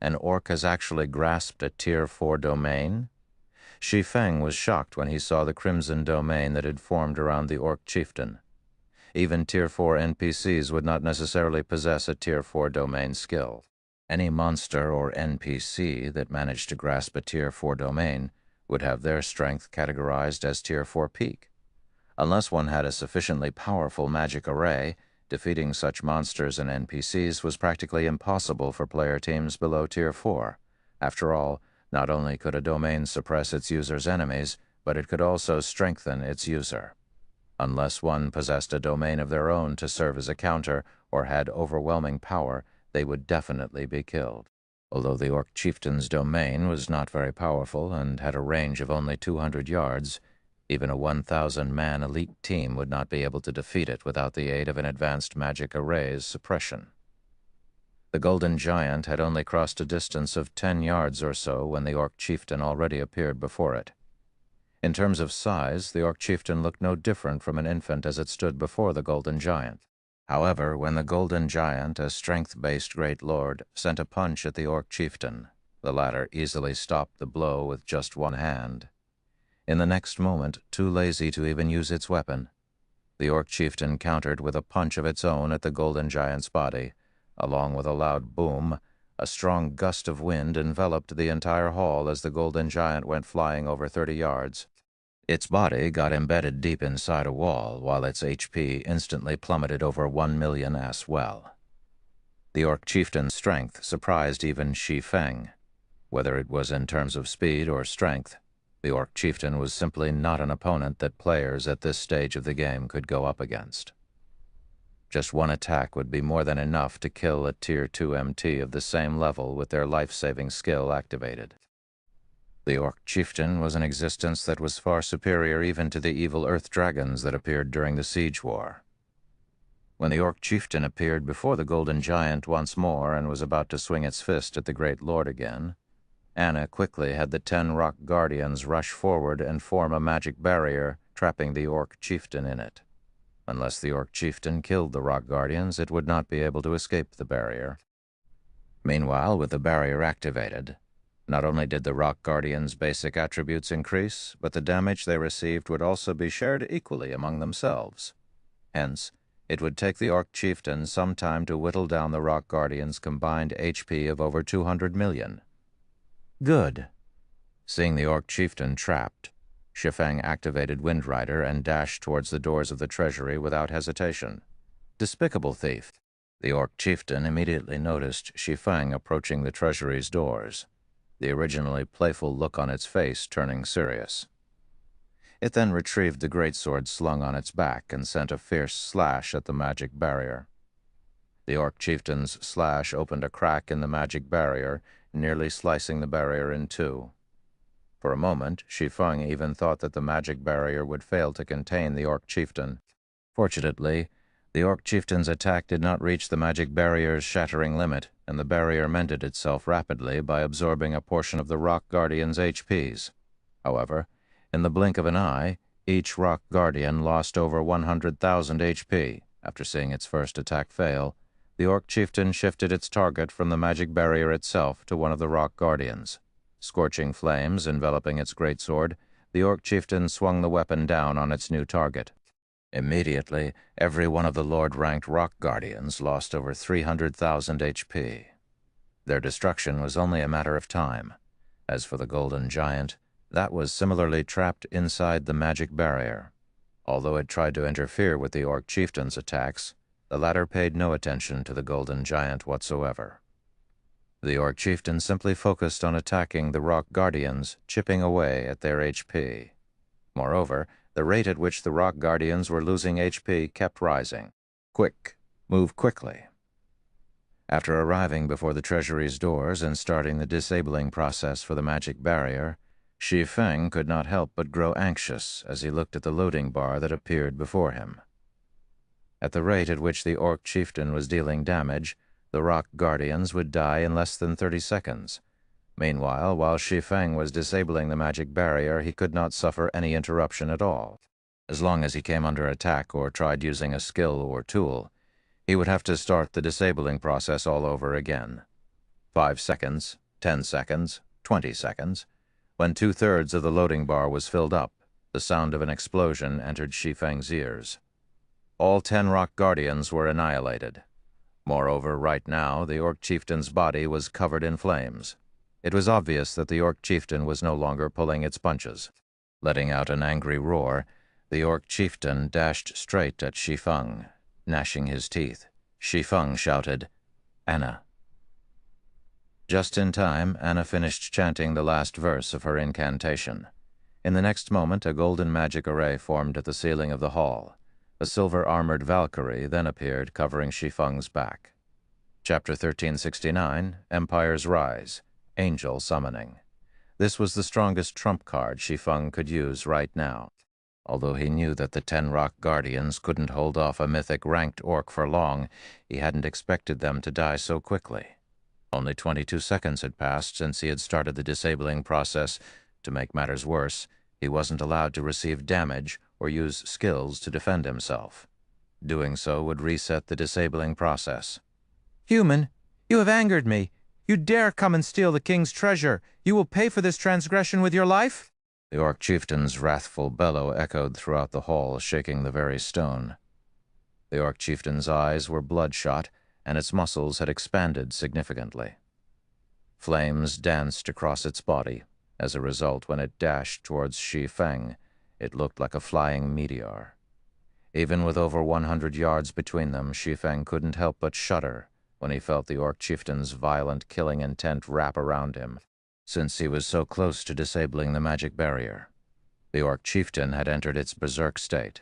An orc has actually grasped a Tier 4 domain? Shi Feng was shocked when he saw the crimson domain that had formed around the orc chieftain. Even Tier 4 NPCs would not necessarily possess a Tier 4 domain skill. Any monster or NPC that managed to grasp a Tier 4 domain would have their strength categorized as Tier 4 peak. Unless one had a sufficiently powerful magic array, defeating such monsters and NPCs was practically impossible for player teams below Tier 4. After all, not only could a domain suppress its user's enemies, but it could also strengthen its user. Unless one possessed a domain of their own to serve as a counter or had overwhelming power, they would definitely be killed. Although the orc chieftain's domain was not very powerful and had a range of only 200 yards, even a 1,000-man elite team would not be able to defeat it without the aid of an advanced magic array's suppression. The golden giant had only crossed a distance of 10 yards or so when the orc chieftain already appeared before it. In terms of size, the orc chieftain looked no different from an infant as it stood before the golden giant. However, when the golden giant, a strength-based Great Lord, sent a punch at the orc chieftain, the latter easily stopped the blow with just one hand. In the next moment, too lazy to even use its weapon, the orc chieftain countered with a punch of its own at the golden giant's body. Along with a loud boom, a strong gust of wind enveloped the entire hall as the golden giant went flying over 30 yards. Its body got embedded deep inside a wall, while its HP instantly plummeted over 1 million as well. The Orc chieftain's strength surprised even Shi Feng. Whether it was in terms of speed or strength, the Orc chieftain was simply not an opponent that players at this stage of the game could go up against. Just one attack would be more than enough to kill a Tier 2 MT of the same level with their life-saving skill activated. The Orc chieftain was an existence that was far superior even to the evil earth dragons that appeared during the Siege War. When the Orc chieftain appeared before the Golden Giant once more and was about to swing its fist at the Great Lord again, Anna quickly had the 10 rock guardians rush forward and form a magic barrier, trapping the Orc chieftain in it. Unless the Orc chieftain killed the rock guardians, it would not be able to escape the barrier. Meanwhile, with the barrier activated, not only did the rock guardians' basic attributes increase, but the damage they received would also be shared equally among themselves. Hence, it would take the Orc chieftain some time to whittle down the rock guardians' combined HP of over 200 million. Good. Seeing the Orc chieftain trapped, Shi Feng activated Wind Rider and dashed towards the doors of the treasury without hesitation. Despicable thief. The Orc chieftain immediately noticed Shi Feng approaching the treasury's doors, the originally playful look on its face turning serious. It then retrieved the greatsword slung on its back and sent a fierce slash at the magic barrier. The Orc chieftain's slash opened a crack in the magic barrier, nearly slicing the barrier in two. For a moment, Shi Feng even thought that the magic barrier would fail to contain the Orc chieftain. Fortunately, the Orc chieftain's attack did not reach the magic barrier's shattering limit, and the barrier mended itself rapidly by absorbing a portion of the rock guardian's HPs. However, in the blink of an eye, each rock guardian lost over 100,000 HP. After seeing its first attack fail, the Orc chieftain shifted its target from the magic barrier itself to one of the rock guardians. Scorching flames enveloping its greatsword, the Orc chieftain swung the weapon down on its new target. Immediately, every one of the Lord-ranked rock guardians lost over 300,000 HP. Their destruction was only a matter of time. As for the Golden Giant, that was similarly trapped inside the magic barrier. Although it tried to interfere with the Orc chieftain's attacks, the latter paid no attention to the Golden Giant whatsoever. The Orc chieftain simply focused on attacking the rock guardians, chipping away at their HP. Moreover, the rate at which the rock guardians were losing HP kept rising. Quick. Move quickly. After arriving before the treasury's doors and starting the disabling process for the magic barrier, Shi Feng could not help but grow anxious as he looked at the loading bar that appeared before him. At the rate at which the Orc chieftain was dealing damage, the rock guardians would die in less than 30 seconds. Meanwhile, while Shi Feng was disabling the magic barrier, he could not suffer any interruption at all. As long as he came under attack or tried using a skill or tool, he would have to start the disabling process all over again. 5 seconds, 10 seconds, 20 seconds. When 2/3 of the loading bar was filled up, the sound of an explosion entered Shi Feng's ears. All 10 rock guardians were annihilated. Moreover, right now, the Orc chieftain's body was covered in flames. It was obvious that the Orc chieftain was no longer pulling its punches. Letting out an angry roar, the Orc chieftain dashed straight at Shi Feng, gnashing his teeth. Shi Feng shouted, "Anna." Just in time, Anna finished chanting the last verse of her incantation. In the next moment, a golden magic array formed at the ceiling of the hall. A silver-armored Valkyrie then appeared, covering Shi Feng's back. Chapter 1369, Empire's Rise, Angel Summoning. This was the strongest trump card Shi Feng could use right now. Although he knew that the 10 rock guardians couldn't hold off a mythic ranked orc for long, he hadn't expected them to die so quickly. Only 22 seconds had passed since he had started the disabling process. To make matters worse, he wasn't allowed to receive damage or use skills to defend himself. Doing so would reset the disabling process. "Human, you have angered me. You dare come and steal the king's treasure. You will pay for this transgression with your life?" The Orc chieftain's wrathful bellow echoed throughout the hall, shaking the very stone. The Orc chieftain's eyes were bloodshot, and its muscles had expanded significantly. Flames danced across its body. As a result, when it dashed towards Shi Feng, It looked like a flying meteor. Even with over 100 yards between them, Shi Feng couldn't help but shudder when he felt the Orc chieftain's violent killing intent wrap around him, since he was so close to disabling the magic barrier. The Orc chieftain had entered its berserk state,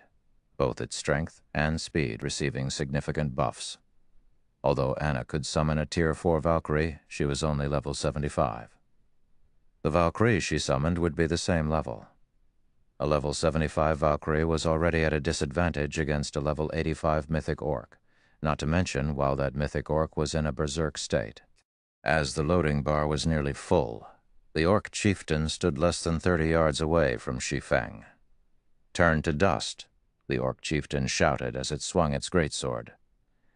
both its strength and speed receiving significant buffs. Although Anna could summon a Tier 4 Valkyrie, she was only level 75. The Valkyrie she summoned would be the same level. A level 75 Valkyrie was already at a disadvantage against a level 85 Mythic Orc, not to mention while that Mythic Orc was in a berserk state. As the loading bar was nearly full, the Orc chieftain stood less than 30 yards away from Shi Feng. "Turn to dust," the Orc chieftain shouted as it swung its greatsword,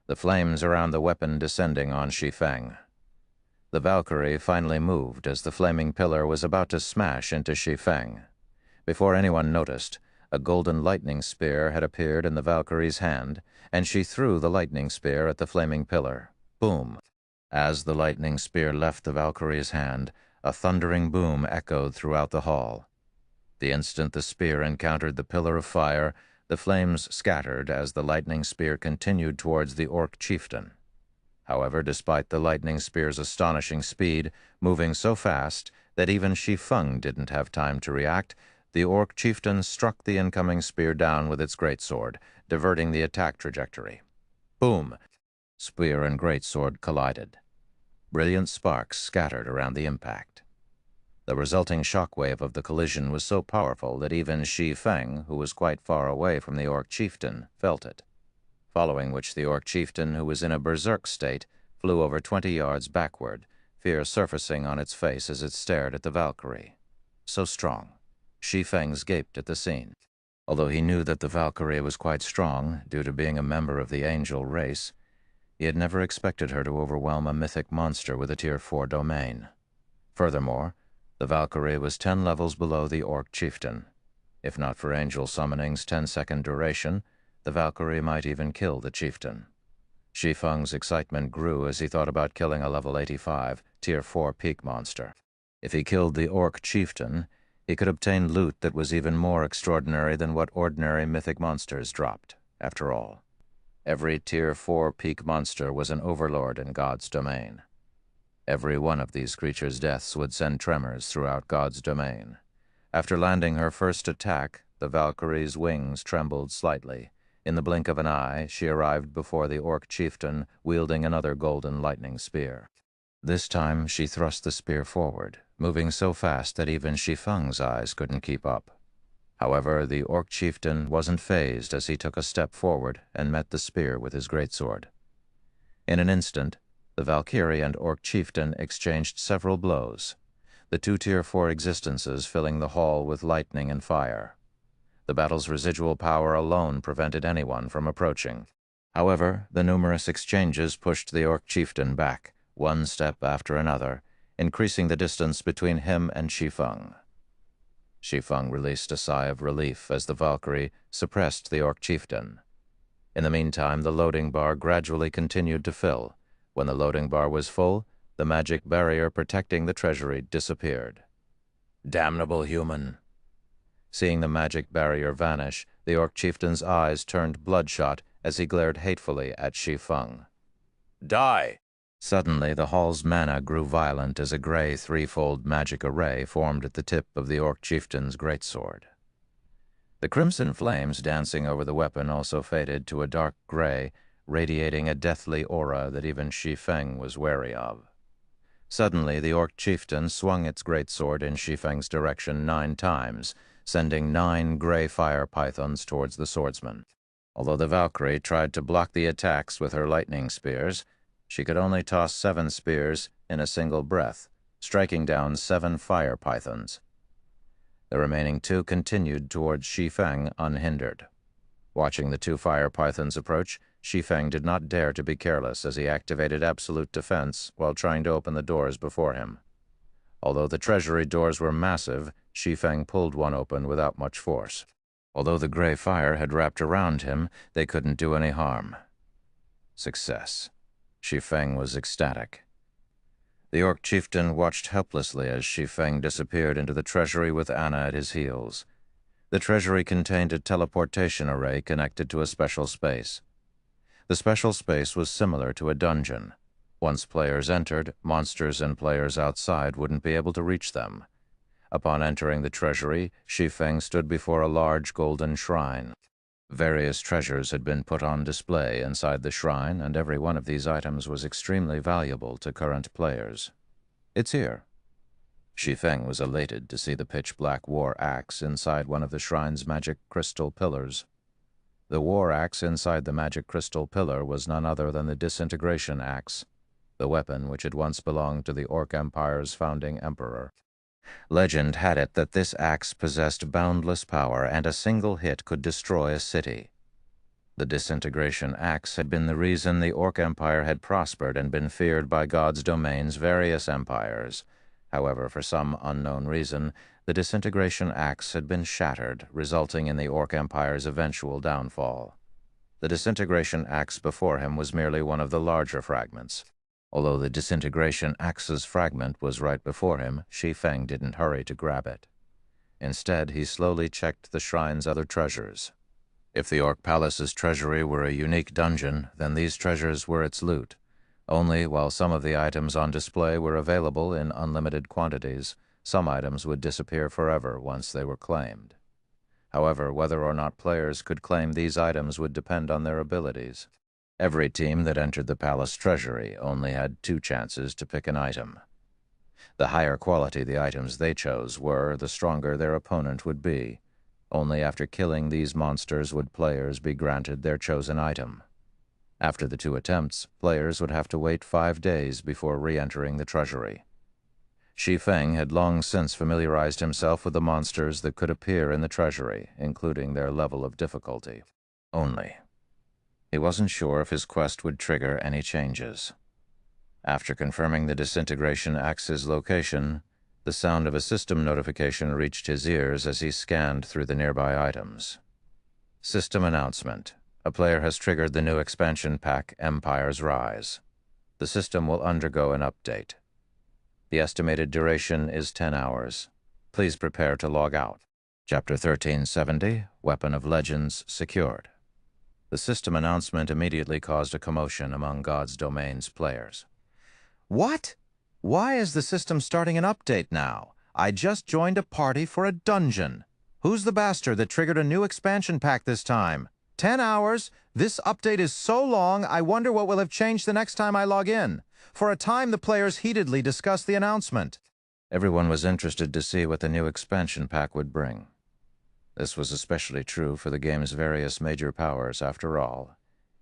the flames around the weapon descending on Shi Feng. The Valkyrie finally moved as the flaming pillar was about to smash into Shi Feng. Before anyone noticed, a golden lightning spear had appeared in the Valkyrie's hand, and she threw the lightning spear at the flaming pillar. Boom! As the lightning spear left the Valkyrie's hand, a thundering boom echoed throughout the hall. The instant the spear encountered the pillar of fire, the flames scattered as the lightning spear continued towards the Orc chieftain. However, despite the lightning spear's astonishing speed, moving so fast that even Shi Feng didn't have time to react, the Orc chieftain struck the incoming spear down with its greatsword, diverting the attack trajectory. Boom! Spear and greatsword collided. Brilliant sparks scattered around the impact. The resulting shockwave of the collision was so powerful that even Shi Feng, who was quite far away from the Orc chieftain, felt it. Following which the Orc chieftain, who was in a berserk state, flew over 20 yards backward, fear surfacing on its face as it stared at the Valkyrie. So strong. Shi Feng gaped at the scene. Although he knew that the Valkyrie was quite strong, due to being a member of the angel race, he had never expected her to overwhelm a mythic monster with a Tier 4 domain. Furthermore, the Valkyrie was 10 levels below the Orc chieftain. If not for angel summoning's 10-second duration, the Valkyrie might even kill the chieftain. Shi Feng's excitement grew as he thought about killing a level 85, Tier 4 peak monster. If he killed the Orc chieftain, he could obtain loot that was even more extraordinary than what ordinary mythic monsters dropped. After all, every Tier 4 peak monster was an overlord in God's domain. Every one of these creatures' deaths would send tremors throughout God's domain. After landing her first attack, the Valkyrie's wings trembled slightly. In the blink of an eye, she arrived before the Orc chieftain, wielding another golden lightning spear. This time, she thrust the spear forward, moving so fast that even Shi Feng's eyes couldn't keep up. However, the Orc chieftain wasn't fazed as he took a step forward and met the spear with his greatsword. In an instant, the Valkyrie and Orc chieftain exchanged several blows, the two Tier 4 existences filling the hall with lightning and fire. The battle's residual power alone prevented anyone from approaching. However, the numerous exchanges pushed the Orc chieftain back, one step after another, increasing the distance between him and Shi Feng. Shi Feng released a sigh of relief as the Valkyrie suppressed the Orc chieftain. In the meantime, the loading bar gradually continued to fill. When the loading bar was full, the magic barrier protecting the treasury disappeared. Damnable human! Seeing the magic barrier vanish, the Orc chieftain's eyes turned bloodshot as he glared hatefully at Shi Feng. Die! Suddenly, the hall's mana grew violent as a gray threefold magic array formed at the tip of the Orc chieftain's greatsword. The crimson flames dancing over the weapon also faded to a dark gray, radiating a deathly aura that even Shi Feng was wary of. Suddenly, the Orc chieftain swung its greatsword in Shi Feng's direction 9 times, sending 9 gray fire pythons towards the swordsman. Although the Valkyrie tried to block the attacks with her lightning spears, she could only toss 7 spears in a single breath, striking down 7 fire pythons. The remaining 2 continued towards Shi Feng unhindered. Watching the 2 fire pythons approach, Shi Feng did not dare to be careless as he activated absolute defense while trying to open the doors before him. Although the treasury doors were massive, Shi Feng pulled one open without much force. Although the gray fire had wrapped around him, they couldn't do any harm. Success. Shi Feng was ecstatic. The Orc chieftain watched helplessly as Shi Feng disappeared into the treasury with Anna at his heels. The treasury contained a teleportation array connected to a special space. The special space was similar to a dungeon. Once players entered, monsters and players outside wouldn't be able to reach them. Upon entering the treasury, Shi Feng stood before a large golden shrine. Various treasures had been put on display inside the shrine, and every one of these items was extremely valuable to current players. "It's here." Shi Feng was elated to see the pitch-black war axe inside one of the shrine's magic crystal pillars. The war axe inside the magic crystal pillar was none other than the disintegration axe, the weapon which had once belonged to the Orc Empire's founding emperor. Legend had it that this axe possessed boundless power, and a single hit could destroy a city. The disintegration axe had been the reason the Orc Empire had prospered and been feared by God's domain's various empires. However, for some unknown reason, the disintegration axe had been shattered, resulting in the Orc Empire's eventual downfall. The disintegration axe before him was merely one of the larger fragments. Although the disintegration axe's fragment was right before him, Shi Feng didn't hurry to grab it. Instead, he slowly checked the shrine's other treasures. If the Orc Palace's treasury were a unique dungeon, then these treasures were its loot. Only, while some of the items on display were available in unlimited quantities, some items would disappear forever once they were claimed. However, whether or not players could claim these items would depend on their abilities. Every team that entered the palace treasury only had 2 chances to pick an item. The higher quality the items they chose were, the stronger their opponent would be. Only after killing these monsters would players be granted their chosen item. After the 2 attempts, players would have to wait 5 days before re-entering the treasury. Shi Feng had long since familiarized himself with the monsters that could appear in the treasury, including their level of difficulty. Only, he wasn't sure if his quest would trigger any changes. After confirming the disintegration axe's location, the sound of a system notification reached his ears as he scanned through the nearby items. System announcement. A player has triggered the new expansion pack, Empire's Rise. The system will undergo an update. The estimated duration is 10 hours. Please prepare to log out. Chapter 1370, Weapon of Legends secured. The system announcement immediately caused a commotion among God's Domain's players. "What? Why is the system starting an update now? I just joined a party for a dungeon. Who's the bastard that triggered a new expansion pack this time? 10 hours? This update is so long, I wonder what will have changed the next time I log in." For a time, the players heatedly discussed the announcement. Everyone was interested to see what the new expansion pack would bring. This was especially true for the game's various major powers. After all,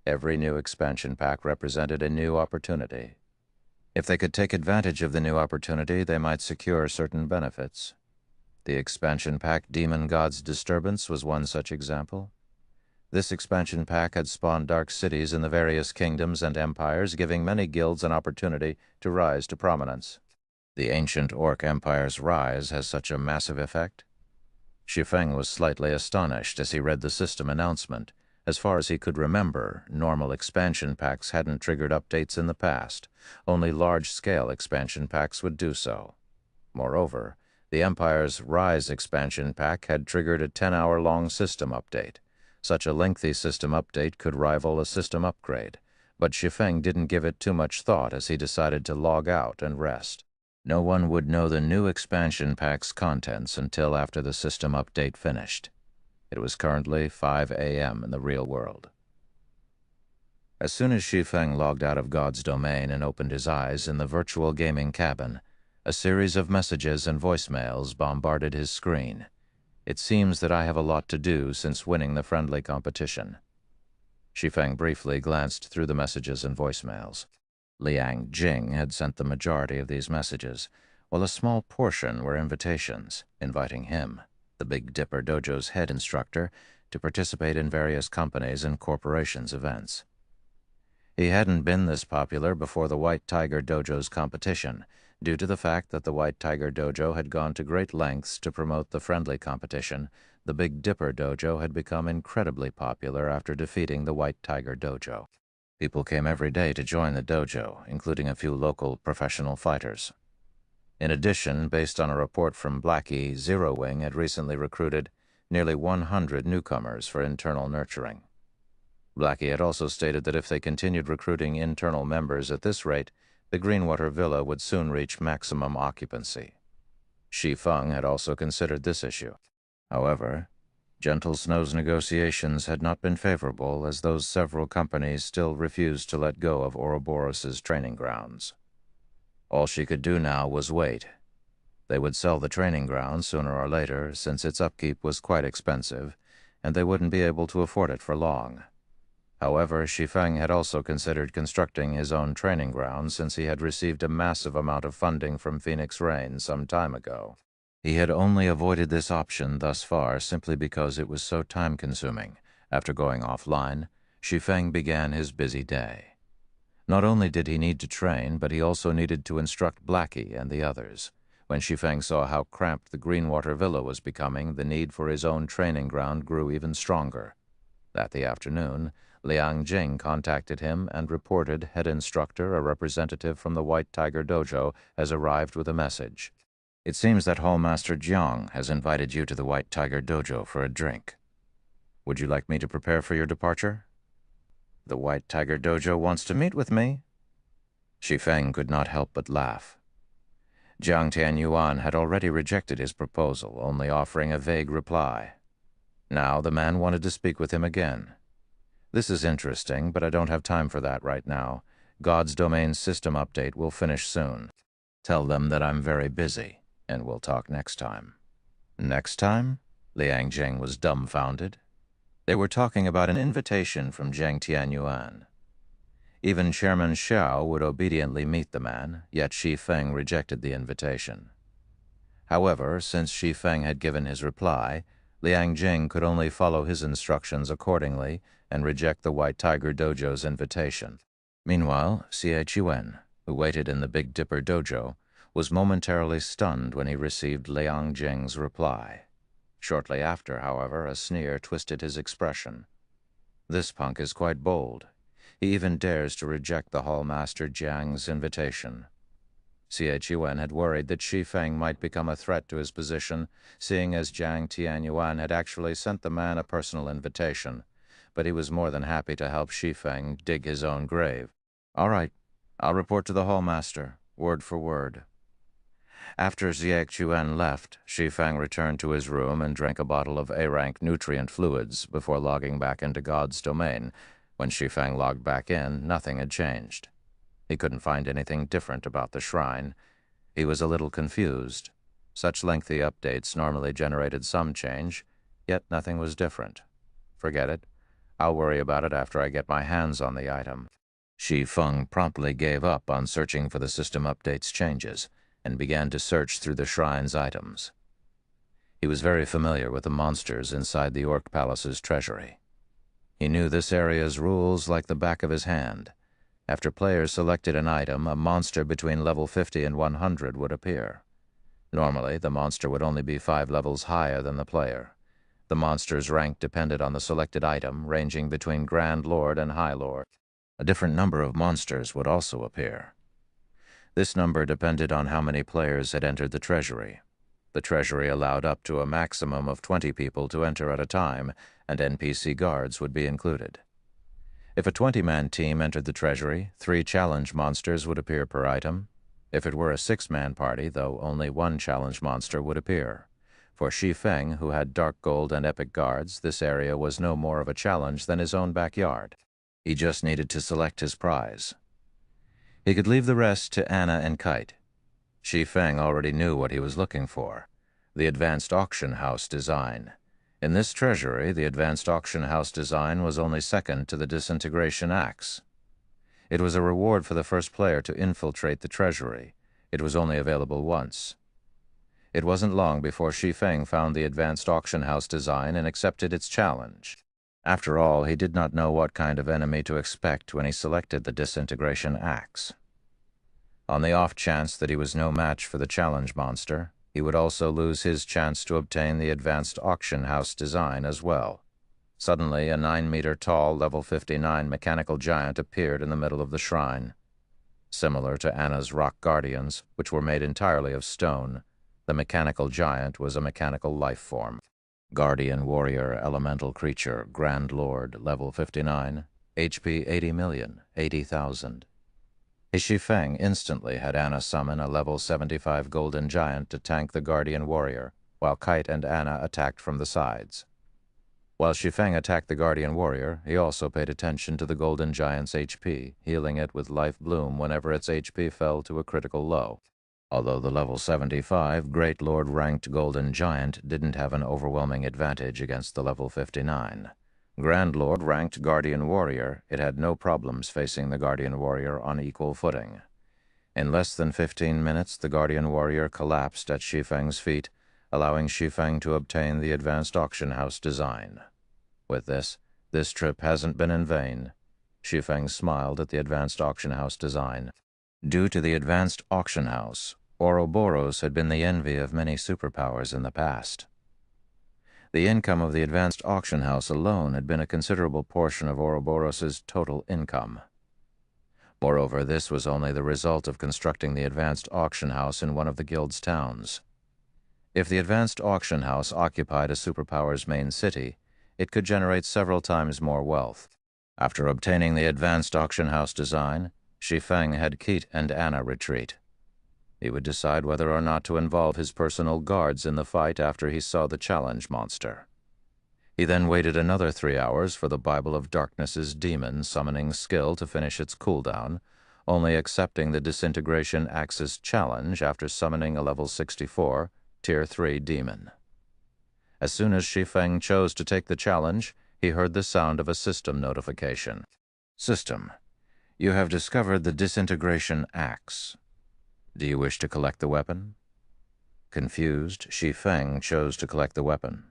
every new expansion pack represented a new opportunity. If they could take advantage of the new opportunity, they might secure certain benefits. The expansion pack Demon God's Disturbance was one such example. This expansion pack had spawned dark cities in the various kingdoms and empires, giving many guilds an opportunity to rise to prominence. The ancient Orc Empire's rise has such a massive effect. Shi Feng was slightly astonished as he read the system announcement. As far as he could remember, normal expansion packs hadn't triggered updates in the past. Only large-scale expansion packs would do so. Moreover, the Empire's Rise expansion pack had triggered a 10-hour-long system update. Such a lengthy system update could rival a system upgrade, but Shi Feng didn't give it too much thought as he decided to log out and rest. No one would know the new expansion pack's contents until after the system update finished. It was currently 5 a.m. in the real world. As soon as Shi Feng logged out of God's domain and opened his eyes in the virtual gaming cabin, a series of messages and voicemails bombarded his screen. "It seems that I have a lot to do since winning the friendly competition." Shi Feng briefly glanced through the messages and voicemails. Liang Jing had sent the majority of these messages, while a small portion were invitations, inviting him, the Big Dipper Dojo's head instructor, to participate in various companies' and corporations' events. He hadn't been this popular before the White Tiger Dojo's competition, due to the fact that the White Tiger Dojo had gone to great lengths to promote the friendly competition. The Big Dipper Dojo had become incredibly popular after defeating the White Tiger Dojo. People came every day to join the dojo, including a few local professional fighters. In addition, based on a report from Blackie, Zero Wing had recently recruited nearly 100 newcomers for internal nurturing. Blackie had also stated that if they continued recruiting internal members at this rate, the Greenwater Villa would soon reach maximum occupancy. Shi Feng had also considered this issue. However, Gentle Snow's negotiations had not been favorable, as those several companies still refused to let go of Ouroboros's training grounds. All she could do now was wait. They would sell the training grounds sooner or later, since its upkeep was quite expensive, and they wouldn't be able to afford it for long. However, Shi Feng had also considered constructing his own training ground, since he had received a massive amount of funding from Phoenix Rain some time ago. He had only avoided this option thus far simply because it was so time-consuming. After going offline, Shi Feng began his busy day. Not only did he need to train, but he also needed to instruct Blackie and the others. When Shi Feng saw how cramped the Greenwater Villa was becoming, the need for his own training ground grew even stronger. That afternoon, Liang Jing contacted him and reported head instructor, a representative from the White Tiger Dojo, has arrived with a message. It seems that Hallmaster Jiang has invited you to the White Tiger Dojo for a drink. Would you like me to prepare for your departure? The White Tiger Dojo wants to meet with me. Shi Feng could not help but laugh. Jiang Tianyuan had already rejected his proposal, only offering a vague reply. Now the man wanted to speak with him again. This is interesting, but I don't have time for that right now. God's Domain system update will finish soon. Tell them that I'm very busy, and we'll talk next time. Next time? Liang Jing was dumbfounded. They were talking about an invitation from Jiang Tianyuan. Even Chairman Xiao would obediently meet the man, yet Shi Feng rejected the invitation. However, since Shi Feng had given his reply, Liang Jing could only follow his instructions accordingly and reject the White Tiger Dojo's invitation. Meanwhile, Chuan, who waited in the Big Dipper Dojo, was momentarily stunned when he received Liang Jing's reply. Shortly after, however, a sneer twisted his expression. This punk is quite bold. He even dares to reject the Hallmaster Jiang's invitation. Chuan had worried that Shi Feng might become a threat to his position, seeing as Jiang Tianyuan had actually sent the man a personal invitation, but he was more than happy to help Shi Feng dig his own grave. All right, I'll report to the Hallmaster, word for word. After Chuan left, Shi Feng returned to his room and drank a bottle of A-rank nutrient fluids before logging back into God's Domain. When Shi Feng logged back in, nothing had changed. He couldn't find anything different about the shrine. He was a little confused. Such lengthy updates normally generated some change, yet nothing was different. Forget it. I'll worry about it after I get my hands on the item. Shi Feng promptly gave up on searching for the system update's changes and began to search through the shrine's items. He was very familiar with the monsters inside the Orc Palace's treasury. He knew this area's rules like the back of his hand. After players selected an item, a monster between level 50 and 100 would appear. Normally, the monster would only be 5 levels higher than the player. The monster's rank depended on the selected item, ranging between Grand Lord and High Lord. A different number of monsters would also appear. This number depended on how many players had entered the treasury. The treasury allowed up to a maximum of 20 people to enter at a time, and NPC guards would be included. If a 20-man team entered the treasury, 3 challenge monsters would appear per item. If it were a 6-man party, though, only 1 challenge monster would appear. For Shi Feng, who had dark gold and epic guards, this area was no more of a challenge than his own backyard. He just needed to select his prize. He could leave the rest to Anna and Kite. Shi Feng already knew what he was looking for: the advanced auction house design. In this treasury, the advanced auction house design was only second to the disintegration axe. It was a reward for the first player to infiltrate the treasury. It was only available once. It wasn't long before Shi Feng found the advanced auction house design and accepted its challenge. After all, he did not know what kind of enemy to expect when he selected the disintegration axe. On the off chance that he was no match for the challenge monster, he would also lose his chance to obtain the advanced auction house design as well. Suddenly, a 9-meter-tall, level 59 mechanical giant appeared in the middle of the shrine. Similar to Anna's rock guardians, which were made entirely of stone, the mechanical giant was a mechanical life form. Guardian Warrior Elemental Creature, Grand Lord, level 59, HP 80 million, 80,000. Shi Feng instantly had Anna summon a level 75 Golden Giant to tank the Guardian Warrior, while Kite and Anna attacked from the sides. While Shi Feng attacked the Guardian Warrior, he also paid attention to the Golden Giant's HP, healing it with Life Bloom whenever its HP fell to a critical low. Although the level 75 Great Lord ranked Golden Giant didn't have an overwhelming advantage against the level 59. Grand Lord ranked Guardian Warrior, it had no problems facing the Guardian Warrior on equal footing. In less than 15 minutes, the Guardian Warrior collapsed at Shi Feng's feet, allowing Shi Feng to obtain the Advanced Auction House design. With this trip hasn't been in vain. Shi Feng smiled at the Advanced Auction House design. Due to the Advanced Auction House, Ouroboros had been the envy of many superpowers in the past. The income of the Advanced Auction House alone had been a considerable portion of Ouroboros' total income. Moreover, this was only the result of constructing the Advanced Auction House in one of the guild's towns. If the Advanced Auction House occupied a superpower's main city, it could generate several times more wealth. After obtaining the Advanced Auction House design, Shi Feng had Kite and Anna retreat. He would decide whether or not to involve his personal guards in the fight after he saw the challenge monster. He then waited another 3 hours for the Bible of Darkness's demon summoning skill to finish its cooldown, only accepting the Disintegration Axis challenge after summoning a level 64, Tier 3 demon. As soon as Shi Feng chose to take the challenge, he heard the sound of a system notification. System, you have discovered the Disintegration Axe. Do you wish to collect the weapon? Confused, Shi Feng chose to collect the weapon.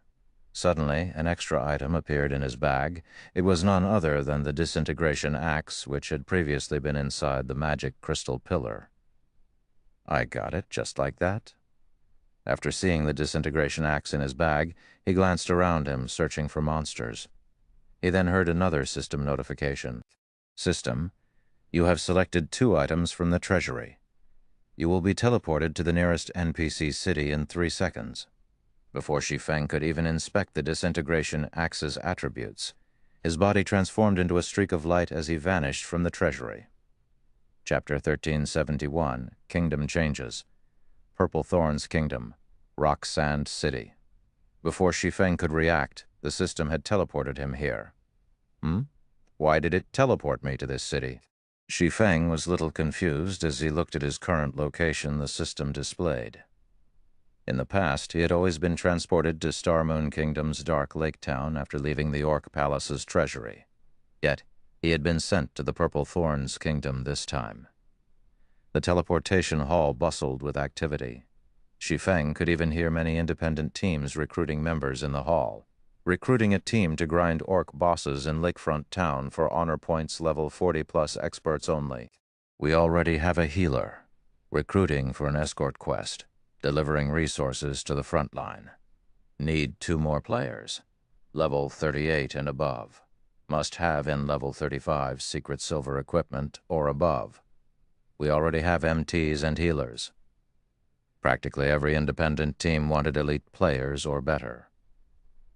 Suddenly, an extra item appeared in his bag. It was none other than the Disintegration Axe, which had previously been inside the magic crystal pillar. I got it just like that. After seeing the Disintegration Axe in his bag, he glanced around him, searching for monsters. He then heard another system notification. System, you have selected 2 items from the treasury. You will be teleported to the nearest NPC city in 3 seconds. Before Shi Feng could even inspect the Disintegration Axe's attributes, his body transformed into a streak of light as he vanished from the treasury. Chapter 1371, Kingdom Changes. Purple Thorn's Kingdom, Rock Sand City. Before Shi Feng could react, the system had teleported him here. Why did it teleport me to this city? Shi Feng was little confused as he looked at his current location the system displayed. In the past, he had always been transported to Star Moon Kingdom's Dark Lake Town after leaving the Orc Palace's treasury. Yet, he had been sent to the Purple Thorn's Kingdom this time. The teleportation hall bustled with activity. Shi Feng could even hear many independent teams recruiting members in the hall. Recruiting a team to grind orc bosses in Lakefront Town for honor points level 40+ experts only. We already have a healer. Recruiting for an escort quest. Delivering resources to the front line. Need 2 more players. Level 38 and above. Must have in level 35 secret silver equipment or above. We already have MTs and healers. Practically every independent team wanted elite players or better.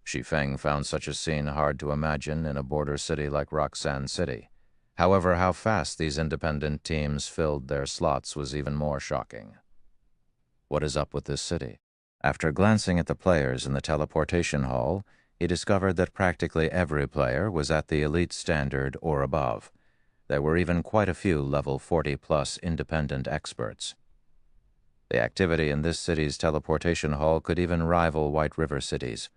Shi Feng found such a scene hard to imagine in a border city like Rock Sand City. However, how fast these independent teams filled their slots was even more shocking. What is up with this city? After glancing at the players in the teleportation hall, he discovered that practically every player was at the elite standard or above. There were even quite a few level 40+ independent experts. The activity in this city's teleportation hall could even rival White River cities.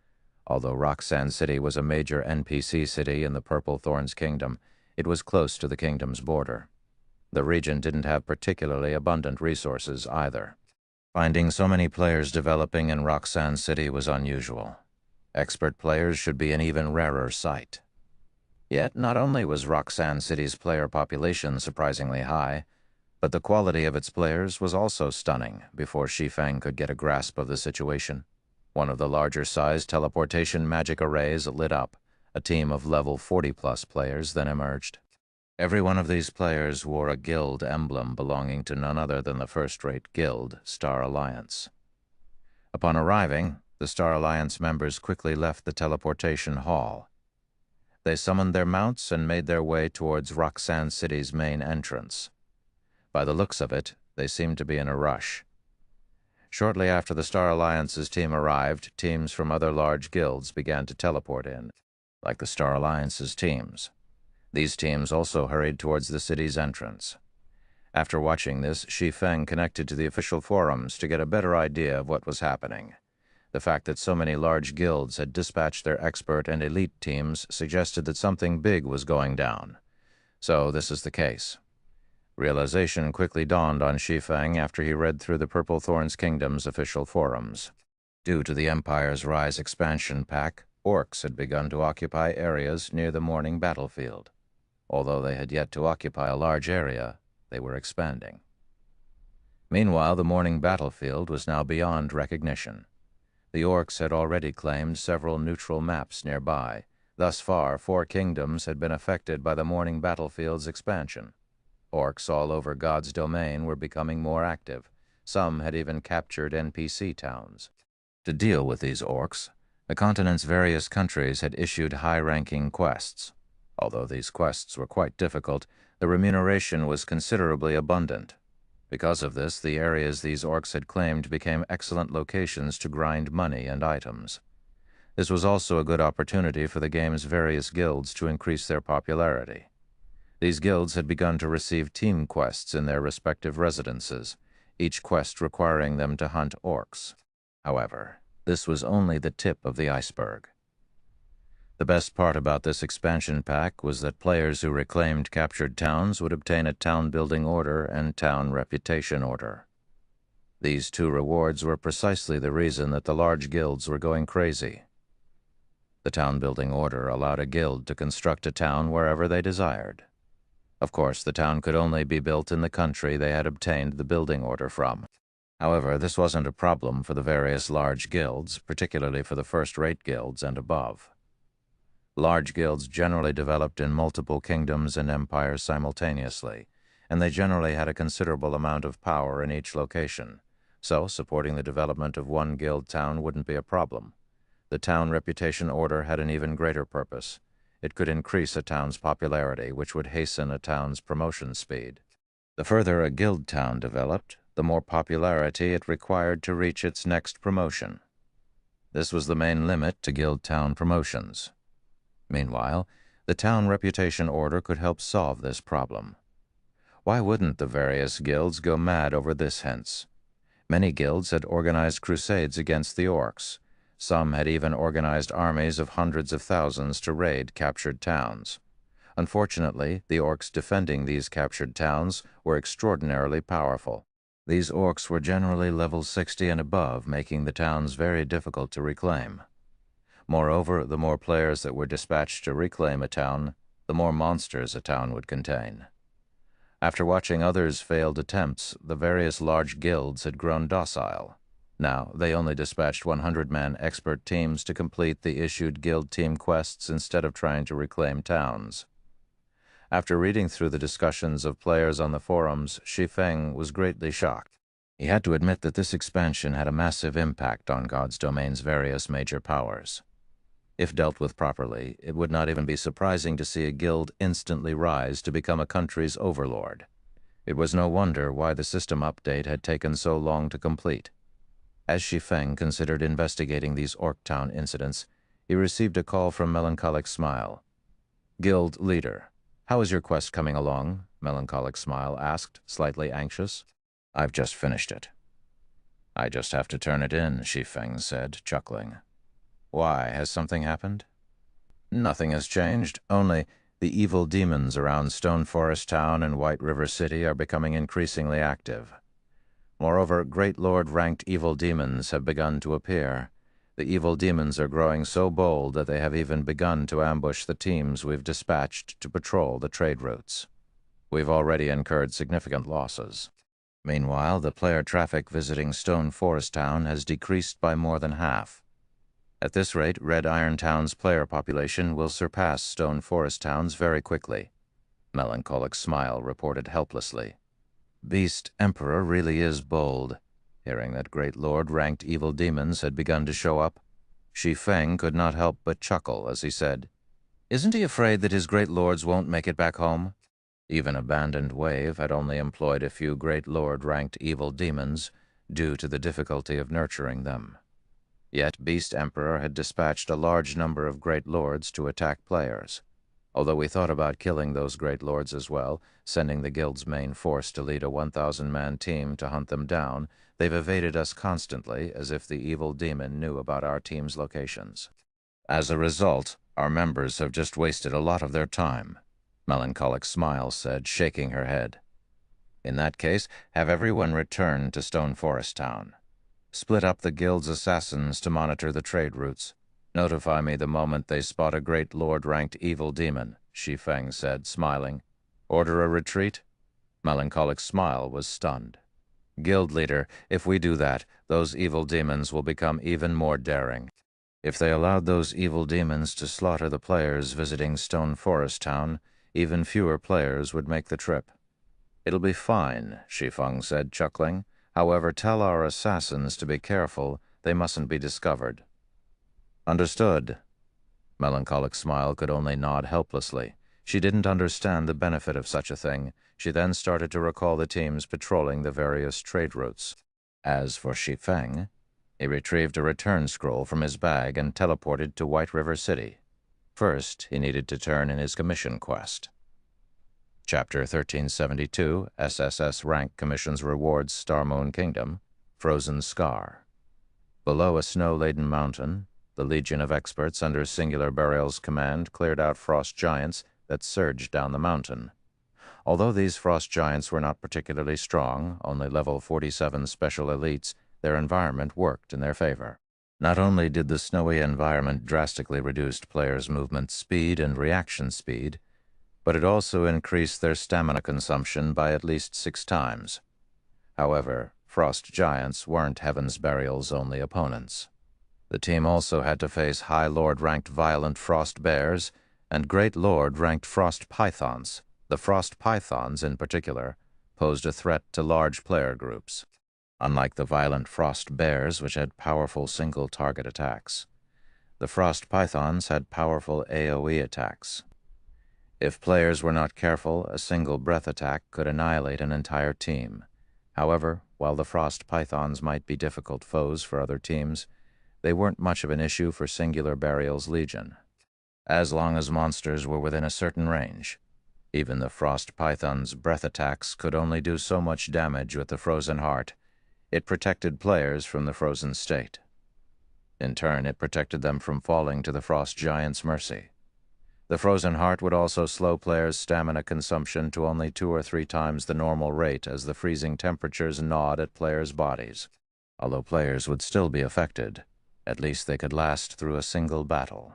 Although Rock Sand City was a major NPC city in the Purple Thorn's Kingdom, it was close to the kingdom's border. The region didn't have particularly abundant resources either. Finding so many players developing in Rock Sand City was unusual. Expert players should be an even rarer sight. Yet not only was Rock Sand City's player population surprisingly high, but the quality of its players was also stunning before Shi Feng could get a grasp of the situation. One of the larger-sized teleportation magic arrays lit up. A team of level 40+ players then emerged. Every one of these players wore a guild emblem belonging to none other than the first-rate guild, Star Alliance. Upon arriving, the Star Alliance members quickly left the teleportation hall. They summoned their mounts and made their way towards Roxanne City's main entrance. By the looks of it, they seemed to be in a rush. Shortly after the Star Alliance's team arrived, teams from other large guilds began to teleport in, like the Star Alliance's teams. These teams also hurried towards the city's entrance. After watching this, Shi Feng connected to the official forums to get a better idea of what was happening. The fact that so many large guilds had dispatched their expert and elite teams suggested that something big was going down. So this is the case. Realization quickly dawned on Shi Feng after he read through the Purple Thorns Kingdom's official forums. Due to the Empire's Rise expansion pack, orcs had begun to occupy areas near the morning battlefield. Although they had yet to occupy a large area, they were expanding. Meanwhile, the morning battlefield was now beyond recognition. The orcs had already claimed several neutral maps nearby. Thus far, 4 kingdoms had been affected by the morning battlefield's expansion. Orcs all over God's domain were becoming more active. Some had even captured NPC towns. To deal with these orcs, the continent's various countries had issued high-ranking quests. Although these quests were quite difficult, the remuneration was considerably abundant. Because of this, the areas these orcs had claimed became excellent locations to grind money and items. This was also a good opportunity for the game's various guilds to increase their popularity. These guilds had begun to receive team quests in their respective residences, each quest requiring them to hunt orcs. However, this was only the tip of the iceberg. The best part about this expansion pack was that players who reclaimed captured towns would obtain a town-building order and town reputation order. These 2 rewards were precisely the reason that the large guilds were going crazy. The town-building order allowed a guild to construct a town wherever they desired. Of course, the town could only be built in the country they had obtained the building order from. However, this wasn't a problem for the various large guilds, particularly for the first-rate guilds and above. Large guilds generally developed in multiple kingdoms and empires simultaneously, and they generally had a considerable amount of power in each location, so supporting the development of one guild town wouldn't be a problem. The town reputation order had an even greater purpose. It could increase a town's popularity, which would hasten a town's promotion speed. The further a guild town developed, the more popularity it required to reach its next promotion. This was the main limit to guild town promotions. Meanwhile, the town reputation order could help solve this problem. Why wouldn't the various guilds go mad over this hence? Many guilds had organized crusades against the orcs. Some had even organized armies of hundreds of thousands to raid captured towns. Unfortunately, the orcs defending these captured towns were extraordinarily powerful. These orcs were generally level 60 and above, making the towns very difficult to reclaim. Moreover, the more players that were dispatched to reclaim a town, the more monsters a town would contain. After watching others' failed attempts, the various large guilds had grown docile. Now, they only dispatched 100-man expert teams to complete the issued guild team quests instead of trying to reclaim towns. After reading through the discussions of players on the forums, Shi Feng was greatly shocked. He had to admit that this expansion had a massive impact on God's domain's various major powers. If dealt with properly, it would not even be surprising to see a guild instantly rise to become a country's overlord. It was no wonder why the system update had taken so long to complete. As Shi Feng considered investigating these Orc-town incidents, he received a call from Melancholic Smile. "Guild leader, how is your quest coming along?" Melancholic Smile asked, slightly anxious. "I've just finished it." "I just have to turn it in," Shi Feng said, chuckling. "Why, has something happened?" "Nothing has changed, only the evil demons around Stone Forest Town and White River City are becoming increasingly active. Moreover, Great Lord-ranked evil demons have begun to appear. The evil demons are growing so bold that they have even begun to ambush the teams we've dispatched to patrol the trade routes. We've already incurred significant losses. Meanwhile, the player traffic visiting Stone Forest Town has decreased by more than half. At this rate, Red Iron Town's player population will surpass Stone Forest Town's very quickly." Melancholic Smile reported helplessly. "Beast Emperor really is bold. Hearing that Great Lord-ranked evil demons had begun to show up, Shi Feng could not help but chuckle as he said, "Isn't he afraid that his Great Lords won't make it back home?" Even Abandoned Wave had only employed a few Great Lord-ranked evil demons due to the difficulty of nurturing them. Yet Beast Emperor had dispatched a large number of Great Lords to attack players. Although we thought about killing those Great Lords as well, sending the guild's main force to lead a 1,000-man team to hunt them down, they've evaded us constantly as if the evil demon knew about our team's locations. As a result, our members have just wasted a lot of their time, Melancholic Smile said, shaking her head. In that case, have everyone return to Stone Forest Town. Split up the guild's assassins to monitor the trade routes. Notify me the moment they spot a Great Lord-ranked evil demon, Shi Feng said, smiling. Order a retreat? Melancholic Smile was stunned. Guild leader, if we do that, those evil demons will become even more daring. If they allowed those evil demons to slaughter the players visiting Stone Forest Town, even fewer players would make the trip. It'll be fine, Shi Feng said, chuckling. However, tell our assassins to be careful. They mustn't be discovered. Understood. Melancholic Smile could only nod helplessly. She didn't understand the benefit of such a thing. She then started to recall the teams patrolling the various trade routes. As for Shi Feng, he retrieved a return scroll from his bag and teleported to White River City. First, he needed to turn in his commission quest. Chapter 1372, SSS Rank Commission's Rewards, Star Moon Kingdom, Frozen Scar. Below a snow-laden mountain, the legion of experts under Singular Burial's command cleared out frost giants that surged down the mountain. Although these frost giants were not particularly strong, only level 47 special elites, their environment worked in their favor. Not only did the snowy environment drastically reduce players' movement speed and reaction speed, but it also increased their stamina consumption by at least 6 times. However, frost giants weren't Heaven's Burial's only opponents. The team also had to face High Lord-ranked violent frost bears and Great Lord-ranked frost pythons. The frost pythons, in particular, posed a threat to large player groups. Unlike the violent frost bears, which had powerful single-target attacks, the frost pythons had powerful AoE attacks. If players were not careful, a single breath attack could annihilate an entire team. However, while the frost pythons might be difficult foes for other teams, they weren't much of an issue for Singular Burial's legion. As long as monsters were within a certain range, even the frost python's breath attacks could only do so much damage with the frozen heart. It protected players from the frozen state. In turn, it protected them from falling to the frost giant's mercy. The frozen heart would also slow players' stamina consumption to only 2 or 3 times the normal rate as the freezing temperatures gnawed at players' bodies. Although players would still be affected, at least they could last through a single battle.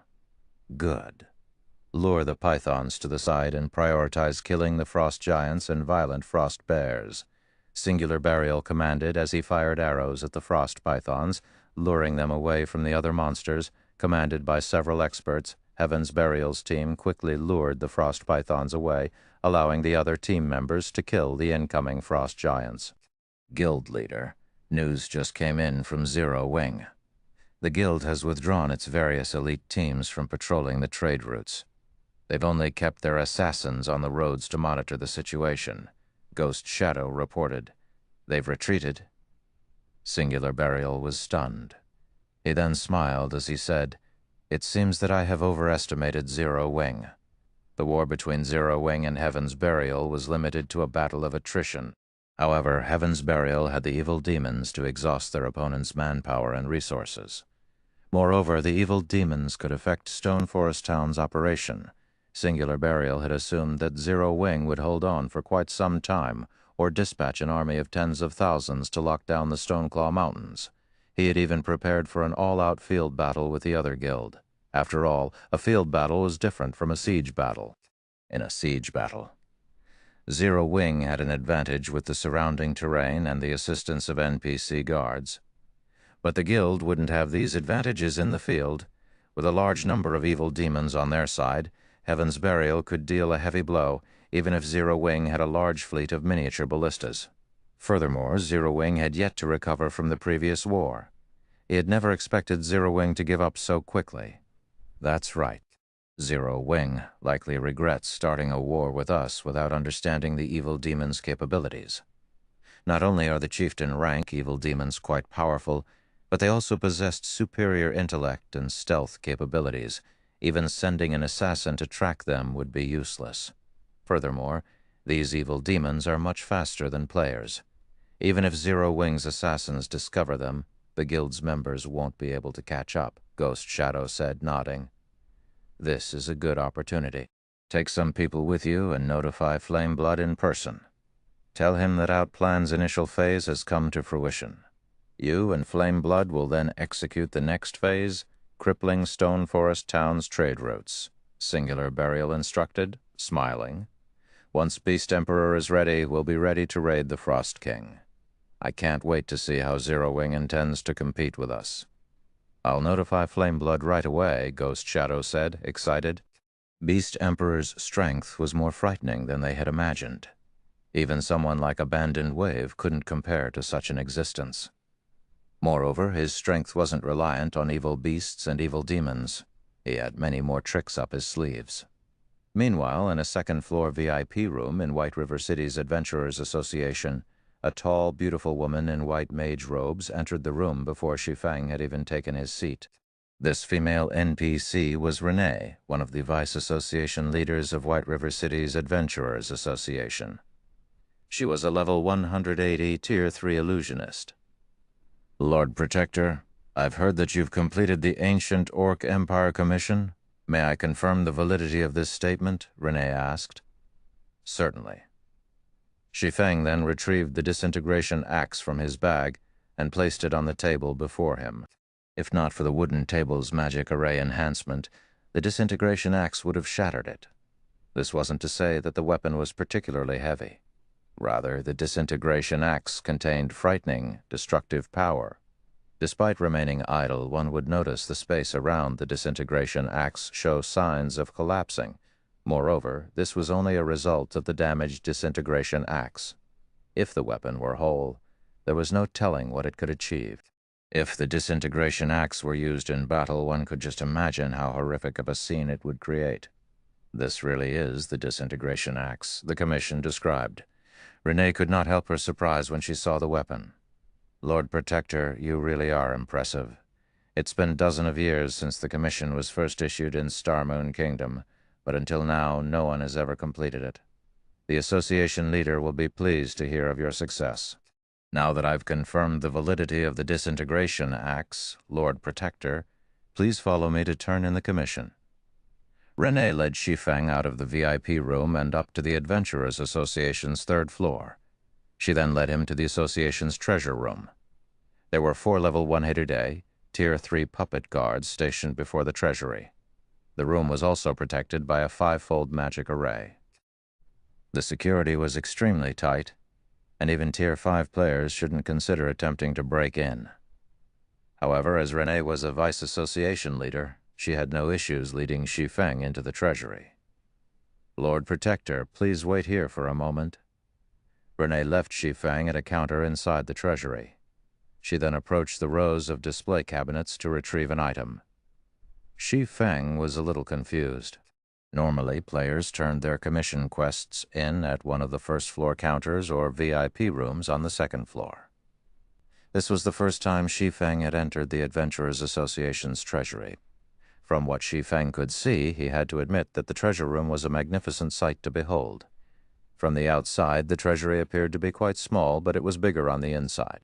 Good. Lure the pythons to the side and prioritize killing the frost giants and violent frost bears, Singular Burial commanded as he fired arrows at the frost pythons, luring them away from the other monsters. Commanded by several experts, Heaven's Burial's team quickly lured the frost pythons away, allowing the other team members to kill the incoming frost giants. Guild leader, news just came in from Zero Wing. The guild has withdrawn its various elite teams from patrolling the trade routes. They've only kept their assassins on the roads to monitor the situation, Ghost Shadow reported. They've retreated. Singular Burial was stunned. He then smiled as he said, "It seems that I have overestimated Zero Wing." The war between Zero Wing and Heaven's Burial was limited to a battle of attrition. However, Heaven's Burial had the evil demons to exhaust their opponent's manpower and resources. Moreover, the evil demons could affect Stone Forest Town's operation. Singular Burial had assumed that Zero Wing would hold on for quite some time, or dispatch an army of tens of thousands to lock down the Stoneclaw Mountains. He had even prepared for an all-out field battle with the other guild. After all, a field battle was different from a siege battle. In a siege battle, Zero Wing had an advantage with the surrounding terrain and the assistance of NPC guards. But the guild wouldn't have these advantages in the field. With a large number of evil demons on their side, Heaven's Burial could deal a heavy blow, even if Zero Wing had a large fleet of miniature ballistas. Furthermore, Zero Wing had yet to recover from the previous war. He had never expected Zero Wing to give up so quickly. That's right. Zero Wing likely regrets starting a war with us without understanding the evil demon's capabilities. Not only are the chieftain rank evil demons quite powerful, but they also possessed superior intellect and stealth capabilities. Even sending an assassin to track them would be useless. Furthermore, these evil demons are much faster than players. Even if Zero Wing's assassins discover them, the guild's members won't be able to catch up, Ghost Shadow said, nodding. This is a good opportunity. Take some people with you and notify Flameblood in person. Tell him that Outplan's initial phase has come to fruition. You and Flameblood will then execute the next phase, crippling Stone Forest Town's trade routes. Singular Burial instructed, smiling. Once Beast Emperor is ready, we'll be ready to raid the Frost King. I can't wait to see how Zero Wing intends to compete with us. I'll notify Flameblood right away, Ghost Shadow said, excited. Beast Emperor's strength was more frightening than they had imagined. Even someone like Abandoned Wave couldn't compare to such an existence. Moreover, his strength wasn't reliant on evil beasts and evil demons. He had many more tricks up his sleeves. Meanwhile, in a second-floor VIP room in White River City's Adventurers Association, a tall, beautiful woman in white mage robes entered the room before Shi Feng had even taken his seat. This female NPC was Renee, one of the Vice Association leaders of White River City's Adventurers Association. She was a level 180 Tier 3 illusionist. Lord Protector, I've heard that you've completed the Ancient Orc Empire Commission. May I confirm the validity of this statement? Renee asked. Certainly. Shi Feng then retrieved the disintegration axe from his bag and placed it on the table before him. If not for the wooden table's magic array enhancement, the disintegration axe would have shattered it. This wasn't to say that the weapon was particularly heavy. Rather, the disintegration axe contained frightening, destructive power. Despite remaining idle, one would notice the space around the disintegration axe show signs of collapsing. Moreover, this was only a result of the damaged disintegration axe. If the weapon were whole, there was no telling what it could achieve. If the disintegration axe were used in battle, one could just imagine how horrific of a scene it would create. This really is the disintegration axe, the Commission described. Renee could not help her surprise when she saw the weapon. Lord Protector, you really are impressive. It's been a dozen of years since the Commission was first issued in Star Moon Kingdom, but until now no one has ever completed it. The association leader will be pleased to hear of your success. Now that I've confirmed the validity of the disintegration axe, Lord Protector, please follow me to turn in the commission. Renee led Shi Feng out of the VIP room and up to the Adventurers Association's third floor. She then led him to the association's treasure room. There were 4 level 1-hitter-day, Tier 3 puppet guards stationed before the treasury. The room was also protected by a 5-fold magic array. The security was extremely tight, and even Tier 5 players shouldn't consider attempting to break in. However, as Renee was a Vice Association leader, she had no issues leading Shi Feng into the treasury. Lord Protector, please wait here for a moment. Renee left Shi Feng at a counter inside the treasury. She then approached the rows of display cabinets to retrieve an item. Shi Feng was a little confused. Normally, players turned their commission quests in at one of the first-floor counters or VIP rooms on the second floor. This was the first time Shi Feng had entered the Adventurers Association's treasury. From what Shi Feng could see, he had to admit that the treasure room was a magnificent sight to behold. From the outside, the treasury appeared to be quite small, but it was bigger on the inside.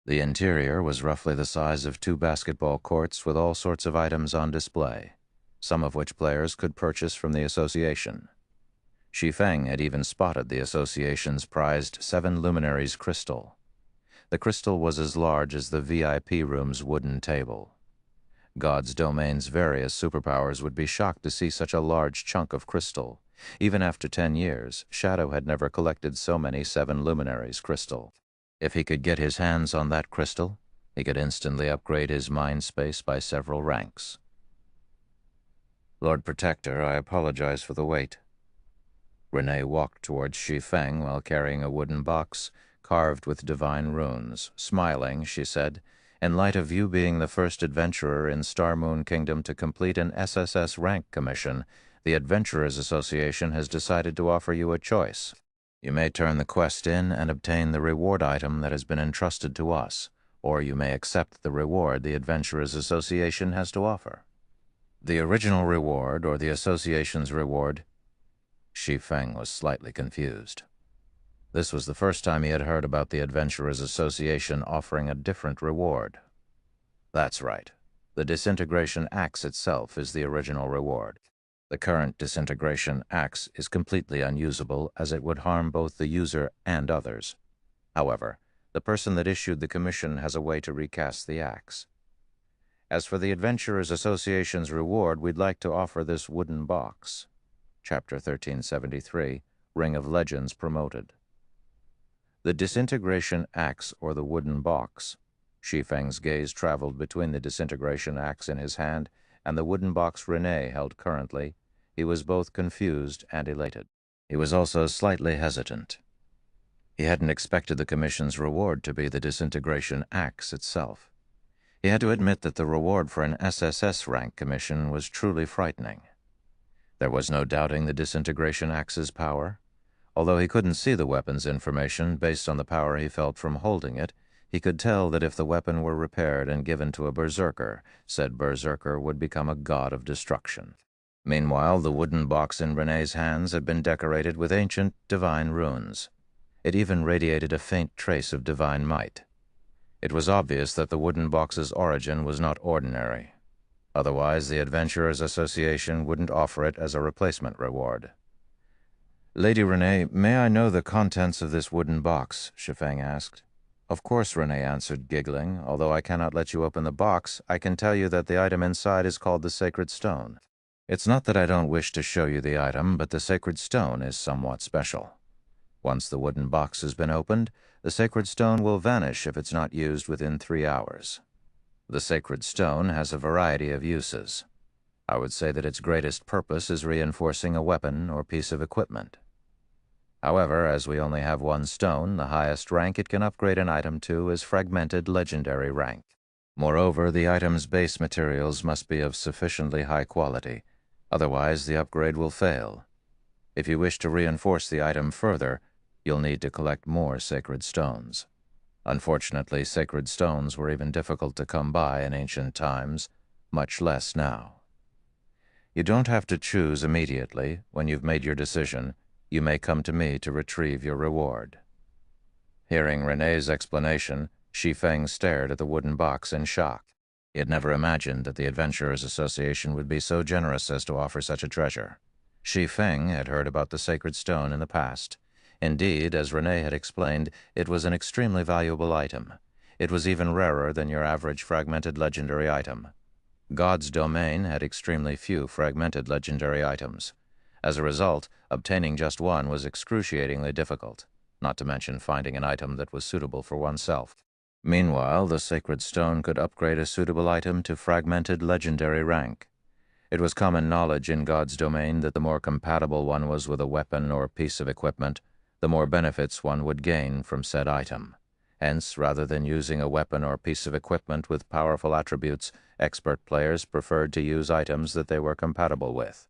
The interior was roughly the size of 2 basketball courts with all sorts of items on display, some of which players could purchase from the association. Shi Feng had even spotted the association's prized 7 Luminaries crystal. The crystal was as large as the VIP room's wooden table. God's Domain's various superpowers would be shocked to see such a large chunk of crystal. Even after 10 years, Shadow had never collected so many 7 Luminaries crystal. If he could get his hands on that crystal, he could instantly upgrade his mind space by several ranks. Lord Protector, I apologize for the wait. Renee walked towards Shi Feng while carrying a wooden box carved with divine runes. Smiling, she said, "In light of you being the first adventurer in Star Moon Kingdom to complete an SSS rank commission, the Adventurers Association has decided to offer you a choice. You may turn the quest in and obtain the reward item that has been entrusted to us, or you may accept the reward the Adventurers Association has to offer." The original reward or the Association's reward? Shi Feng was slightly confused. This was the first time he had heard about the Adventurers Association offering a different reward. That's right. The disintegration axe itself is the original reward. The current disintegration axe is completely unusable as it would harm both the user and others. However, the person that issued the commission has a way to recast the axe. As for the Adventurers Association's reward, we'd like to offer this wooden box. Chapter 1373, Ring of Legends promoted. The disintegration axe or the wooden box. Shi Feng's gaze traveled between the disintegration axe in his hand and the wooden box Renee held currently. He was both confused and elated. He was also slightly hesitant. He hadn't expected the commission's reward to be the disintegration axe itself. He had to admit that the reward for an SSS rank commission was truly frightening. There was no doubting the disintegration axe's power. Although he couldn't see the weapon's information based on the power he felt from holding it, he could tell that if the weapon were repaired and given to a berserker, said berserker would become a god of destruction. Meanwhile, the wooden box in Renee's hands had been decorated with ancient divine runes. It even radiated a faint trace of divine might. It was obvious that the wooden box's origin was not ordinary. Otherwise, the Adventurers Association wouldn't offer it as a replacement reward. "Lady Renee, may I know the contents of this wooden box?" Shi Feng asked. "Of course," Renee answered, giggling. "Although I cannot let you open the box, I can tell you that the item inside is called the Sacred Stone. It's not that I don't wish to show you the item, but the Sacred Stone is somewhat special. Once the wooden box has been opened, the Sacred Stone will vanish if it's not used within 3 hours. The Sacred Stone has a variety of uses. I would say that its greatest purpose is reinforcing a weapon or piece of equipment. However, as we only have one stone, the highest rank it can upgrade an item to is Fragmented Legendary rank. Moreover, the item's base materials must be of sufficiently high quality, otherwise the upgrade will fail. If you wish to reinforce the item further, you'll need to collect more sacred stones. Unfortunately, sacred stones were even difficult to come by in ancient times, much less now. You don't have to choose immediately. When you've made your decision, you may come to me to retrieve your reward." Hearing Renee's explanation, Shi Feng stared at the wooden box in shock. He had never imagined that the Adventurers Association would be so generous as to offer such a treasure. Shi Feng had heard about the Sacred Stone in the past. Indeed, as Renee had explained, it was an extremely valuable item. It was even rarer than your average fragmented legendary item. God's domain had extremely few fragmented legendary items. As a result, obtaining just one was excruciatingly difficult, not to mention finding an item that was suitable for oneself. Meanwhile, the Sacred Stone could upgrade a suitable item to Fragmented Legendary rank. It was common knowledge in God's domain that the more compatible one was with a weapon or piece of equipment, the more benefits one would gain from said item. Hence, rather than using a weapon or piece of equipment with powerful attributes, expert players preferred to use items that they were compatible with.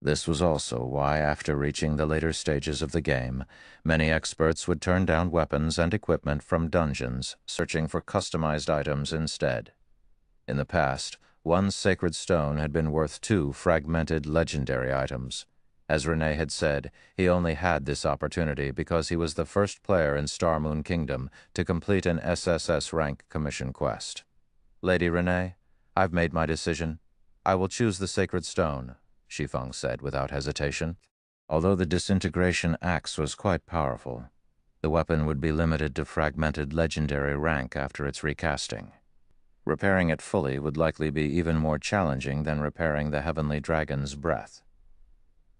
This was also why, after reaching the later stages of the game, many experts would turn down weapons and equipment from dungeons, searching for customized items instead. In the past, one sacred stone had been worth 2 fragmented legendary items. As Renee had said, he only had this opportunity because he was the first player in Star Moon Kingdom to complete an SSS rank commission quest. "Lady Renee, I've made my decision. I will choose the Sacred Stone," Shi Feng said without hesitation. Although the disintegration axe was quite powerful, the weapon would be limited to fragmented legendary rank after its recasting. Repairing it fully would likely be even more challenging than repairing the Heavenly Dragon's breath.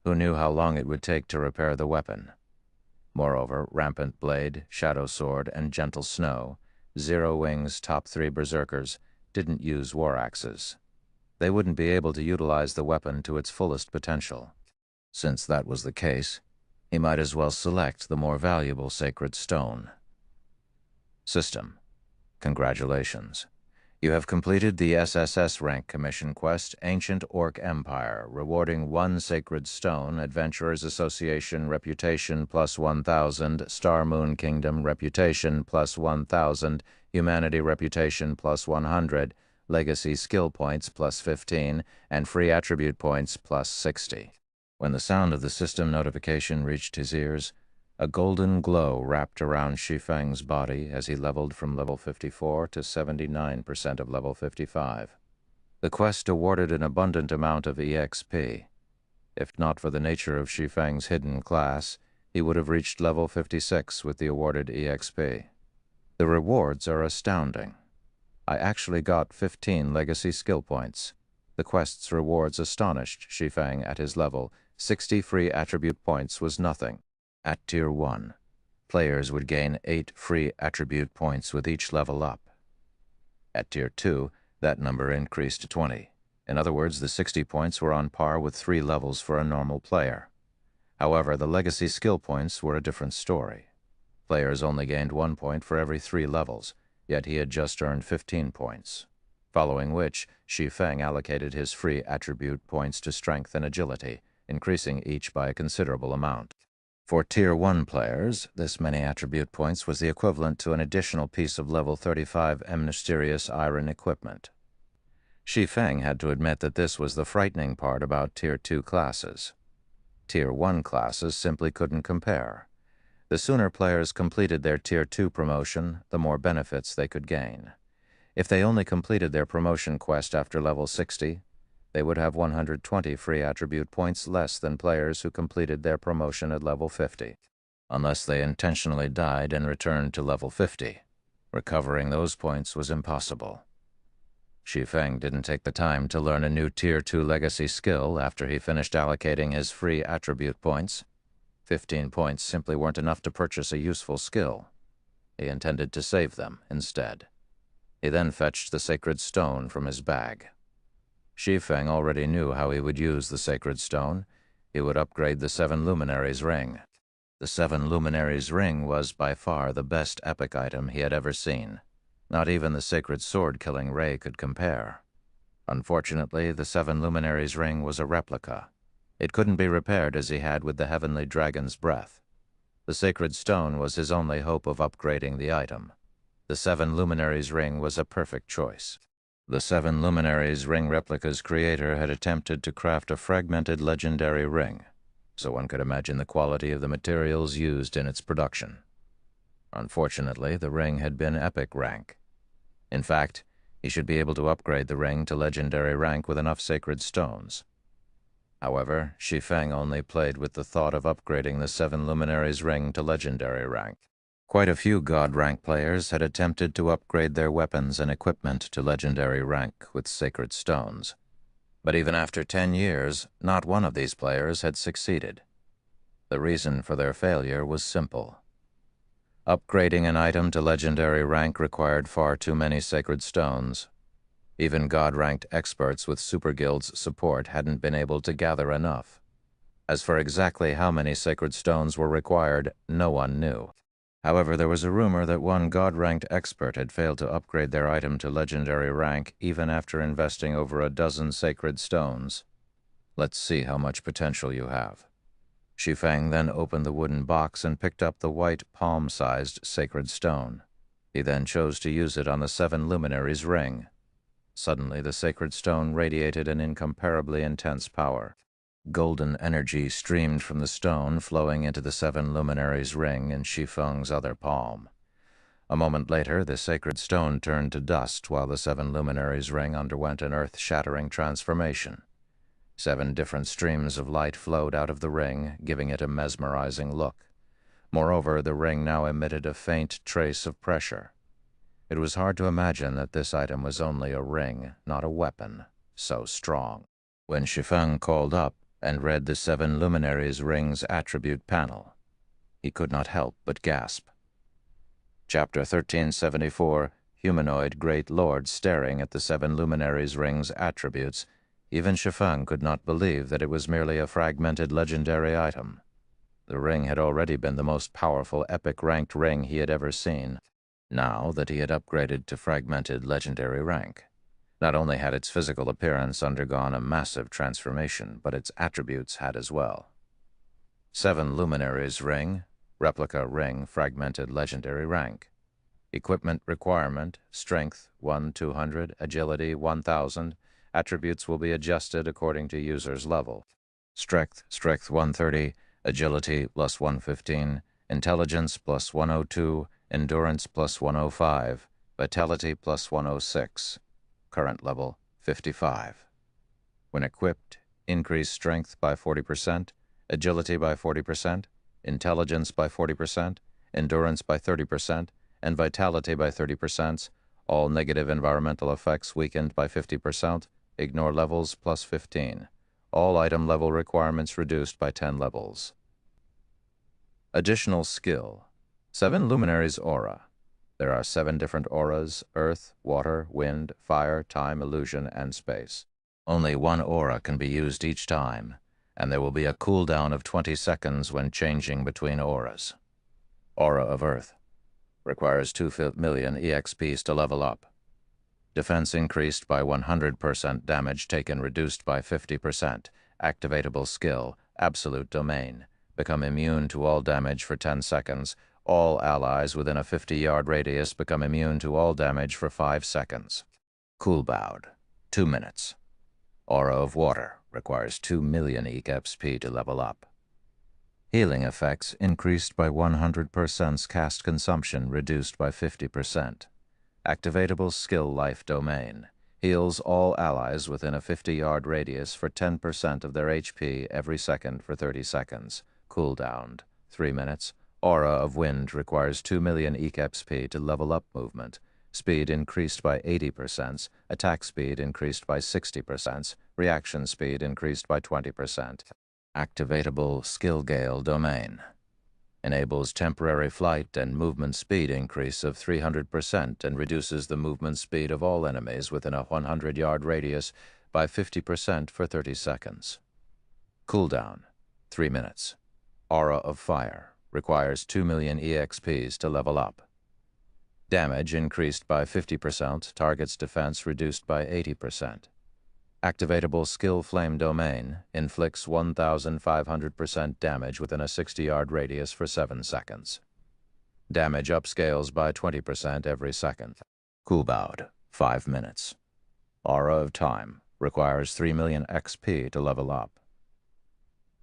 Who knew how long it would take to repair the weapon? Moreover, Rampant Blade, Shadow Sword, and Gentle Snow, Zero Wing's top 3 berserkers, didn't use war axes. They wouldn't be able to utilize the weapon to its fullest potential. Since that was the case, he might as well select the more valuable Sacred Stone. System. Congratulations. You have completed the SSS rank commission quest, Ancient Orc Empire, rewarding 1 Sacred Stone, Adventurers Association Reputation plus 1,000, Star Moon Kingdom Reputation plus 1,000, Humanity Reputation plus 100, Legacy Skill Points plus 15, and Free Attribute Points plus 60. When the sound of the system notification reached his ears, a golden glow wrapped around Shi Feng's body as he leveled from level 54 to 79% of level 55. The quest awarded an abundant amount of EXP. If not for the nature of Shi Feng's hidden class, he would have reached level 56 with the awarded EXP. The rewards are astounding. I actually got 15 legacy skill points. The quest's rewards astonished Shi Feng at his level. 60 free attribute points was nothing. At Tier 1, players would gain 8 free attribute points with each level up. At Tier 2, that number increased to 20. In other words, the 60 points were on par with 3 levels for a normal player. However, the legacy skill points were a different story. Players only gained 1 point for every 3 levels, yet he had just earned 15 points. Following which, Shi Feng allocated his free attribute points to strength and agility, increasing each by a considerable amount. For Tier 1 players, this many attribute points was the equivalent to an additional piece of level 35 mysterious iron equipment. Shi Feng had to admit that this was the frightening part about Tier 2 classes. Tier 1 classes simply couldn't compare. The sooner players completed their Tier 2 promotion, the more benefits they could gain. If they only completed their promotion quest after level 60, they would have 120 free attribute points less than players who completed their promotion at level 50, unless they intentionally died and returned to level 50. Recovering those points was impossible. Shi Feng didn't take the time to learn a new Tier 2 legacy skill after he finished allocating his free attribute points. 15 points simply weren't enough to purchase a useful skill. He intended to save them instead. He then fetched the sacred stone from his bag. Shi Feng already knew how he would use the sacred stone. He would upgrade the 7 Luminaries ring. The 7 Luminaries ring was by far the best epic item he had ever seen. Not even the sacred sword-killing ray could compare. Unfortunately, the 7 Luminaries ring was a replica. It couldn't be repaired as he had with the heavenly dragon's breath. The sacred stone was his only hope of upgrading the item. The 7 Luminaries ring was a perfect choice. The 7 Luminaries ring replica's creator had attempted to craft a fragmented legendary ring, so one could imagine the quality of the materials used in its production. Unfortunately, the ring had been epic rank. In fact, he should be able to upgrade the ring to legendary rank with enough sacred stones. However, Shi Feng only played with the thought of upgrading the 7 Luminaries ring to legendary rank. Quite a few God rank players had attempted to upgrade their weapons and equipment to legendary rank with sacred stones. But even after 10 years, not one of these players had succeeded. The reason for their failure was simple. Upgrading an item to legendary rank required far too many sacred stones. Even God-ranked experts with Super Guild's support hadn't been able to gather enough. As for exactly how many sacred stones were required, no one knew. However, there was a rumor that one God-ranked expert had failed to upgrade their item to legendary rank even after investing over a dozen sacred stones. Let's see how much potential you have. Shi Feng then opened the wooden box and picked up the white, palm-sized sacred stone. He then chose to use it on the 7 Luminaries ring. Suddenly, the sacred stone radiated an incomparably intense power. Golden energy streamed from the stone, flowing into the 7 Luminaries ring in Shi Feng's other palm. A moment later, the sacred stone turned to dust while the 7 Luminaries ring underwent an earth-shattering transformation. 7 different streams of light flowed out of the ring, giving it a mesmerizing look. Moreover, the ring now emitted a faint trace of pressure. It was hard to imagine that this item was only a ring, not a weapon, so strong. When Shi Feng called up and read the 7 Luminaries ring's attribute panel, he could not help but gasp. Chapter 1374, Humanoid Great Lord staring at the 7 Luminaries ring's attributes. Even Shi Feng could not believe that it was merely a fragmented legendary item. The ring had already been the most powerful epic-ranked ring he had ever seen. now that he had upgraded to fragmented legendary rank. Not only had its physical appearance undergone a massive transformation, but its attributes had as well. 7 Luminaries Ring, Replica Ring, Fragmented Legendary Rank. Equipment requirement, Strength 1,200, Agility 1,000. Attributes will be adjusted according to user's level. Strength 130, Agility plus 115, Intelligence plus 102, Endurance plus 105, Vitality plus 106. Current level 55. When equipped, increase Strength by 40%, Agility by 40%, Intelligence by 40%, Endurance by 30%, and Vitality by 30%, all negative environmental effects weakened by 50%, ignore levels plus 15. All item level requirements reduced by 10 levels. Additional skill. 7 Luminaries Aura. There are 7 different auras: earth, water, wind, fire, time, illusion, and space. Only one aura can be used each time, and there will be a cooldown of 20 seconds when changing between auras. Aura of Earth. Requires 2 million EXPs to level up. Defense increased by 100%, damage taken reduced by 50%. Activatable skill, Absolute Domain. Become immune to all damage for 10 seconds. All allies within a 50-yard radius become immune to all damage for 5 seconds. Coolbound, 2 minutes. Aura of Water. Requires 2 million EXP to level up. Healing effects increased by 100%, cast consumption reduced by 50%. Activatable skill, Life Domain. Heals all allies within a 50-yard radius for 10% of their HP every second for 30 seconds. Cooldown, 3 minutes. Aura of Wind requires 2 million EXP to level up movement. Speed increased by 80%. Attack speed increased by 60%. Reaction speed increased by 20%. Activatable Skill Gale Domain. Enables temporary flight and movement speed increase of 300% and reduces the movement speed of all enemies within a 100-yard radius by 50% for 30 seconds. Cooldown, 3 minutes. Aura of Fire. Requires 2 million EXPs to level up. Damage increased by 50%, target's defense reduced by 80%. Activatable Skill Flame Domain inflicts 1,500% damage within a 60-yard radius for 7 seconds. Damage upscales by 20% every second. Coolbound, 5 minutes. Aura of Time. Requires 3 million XP to level up.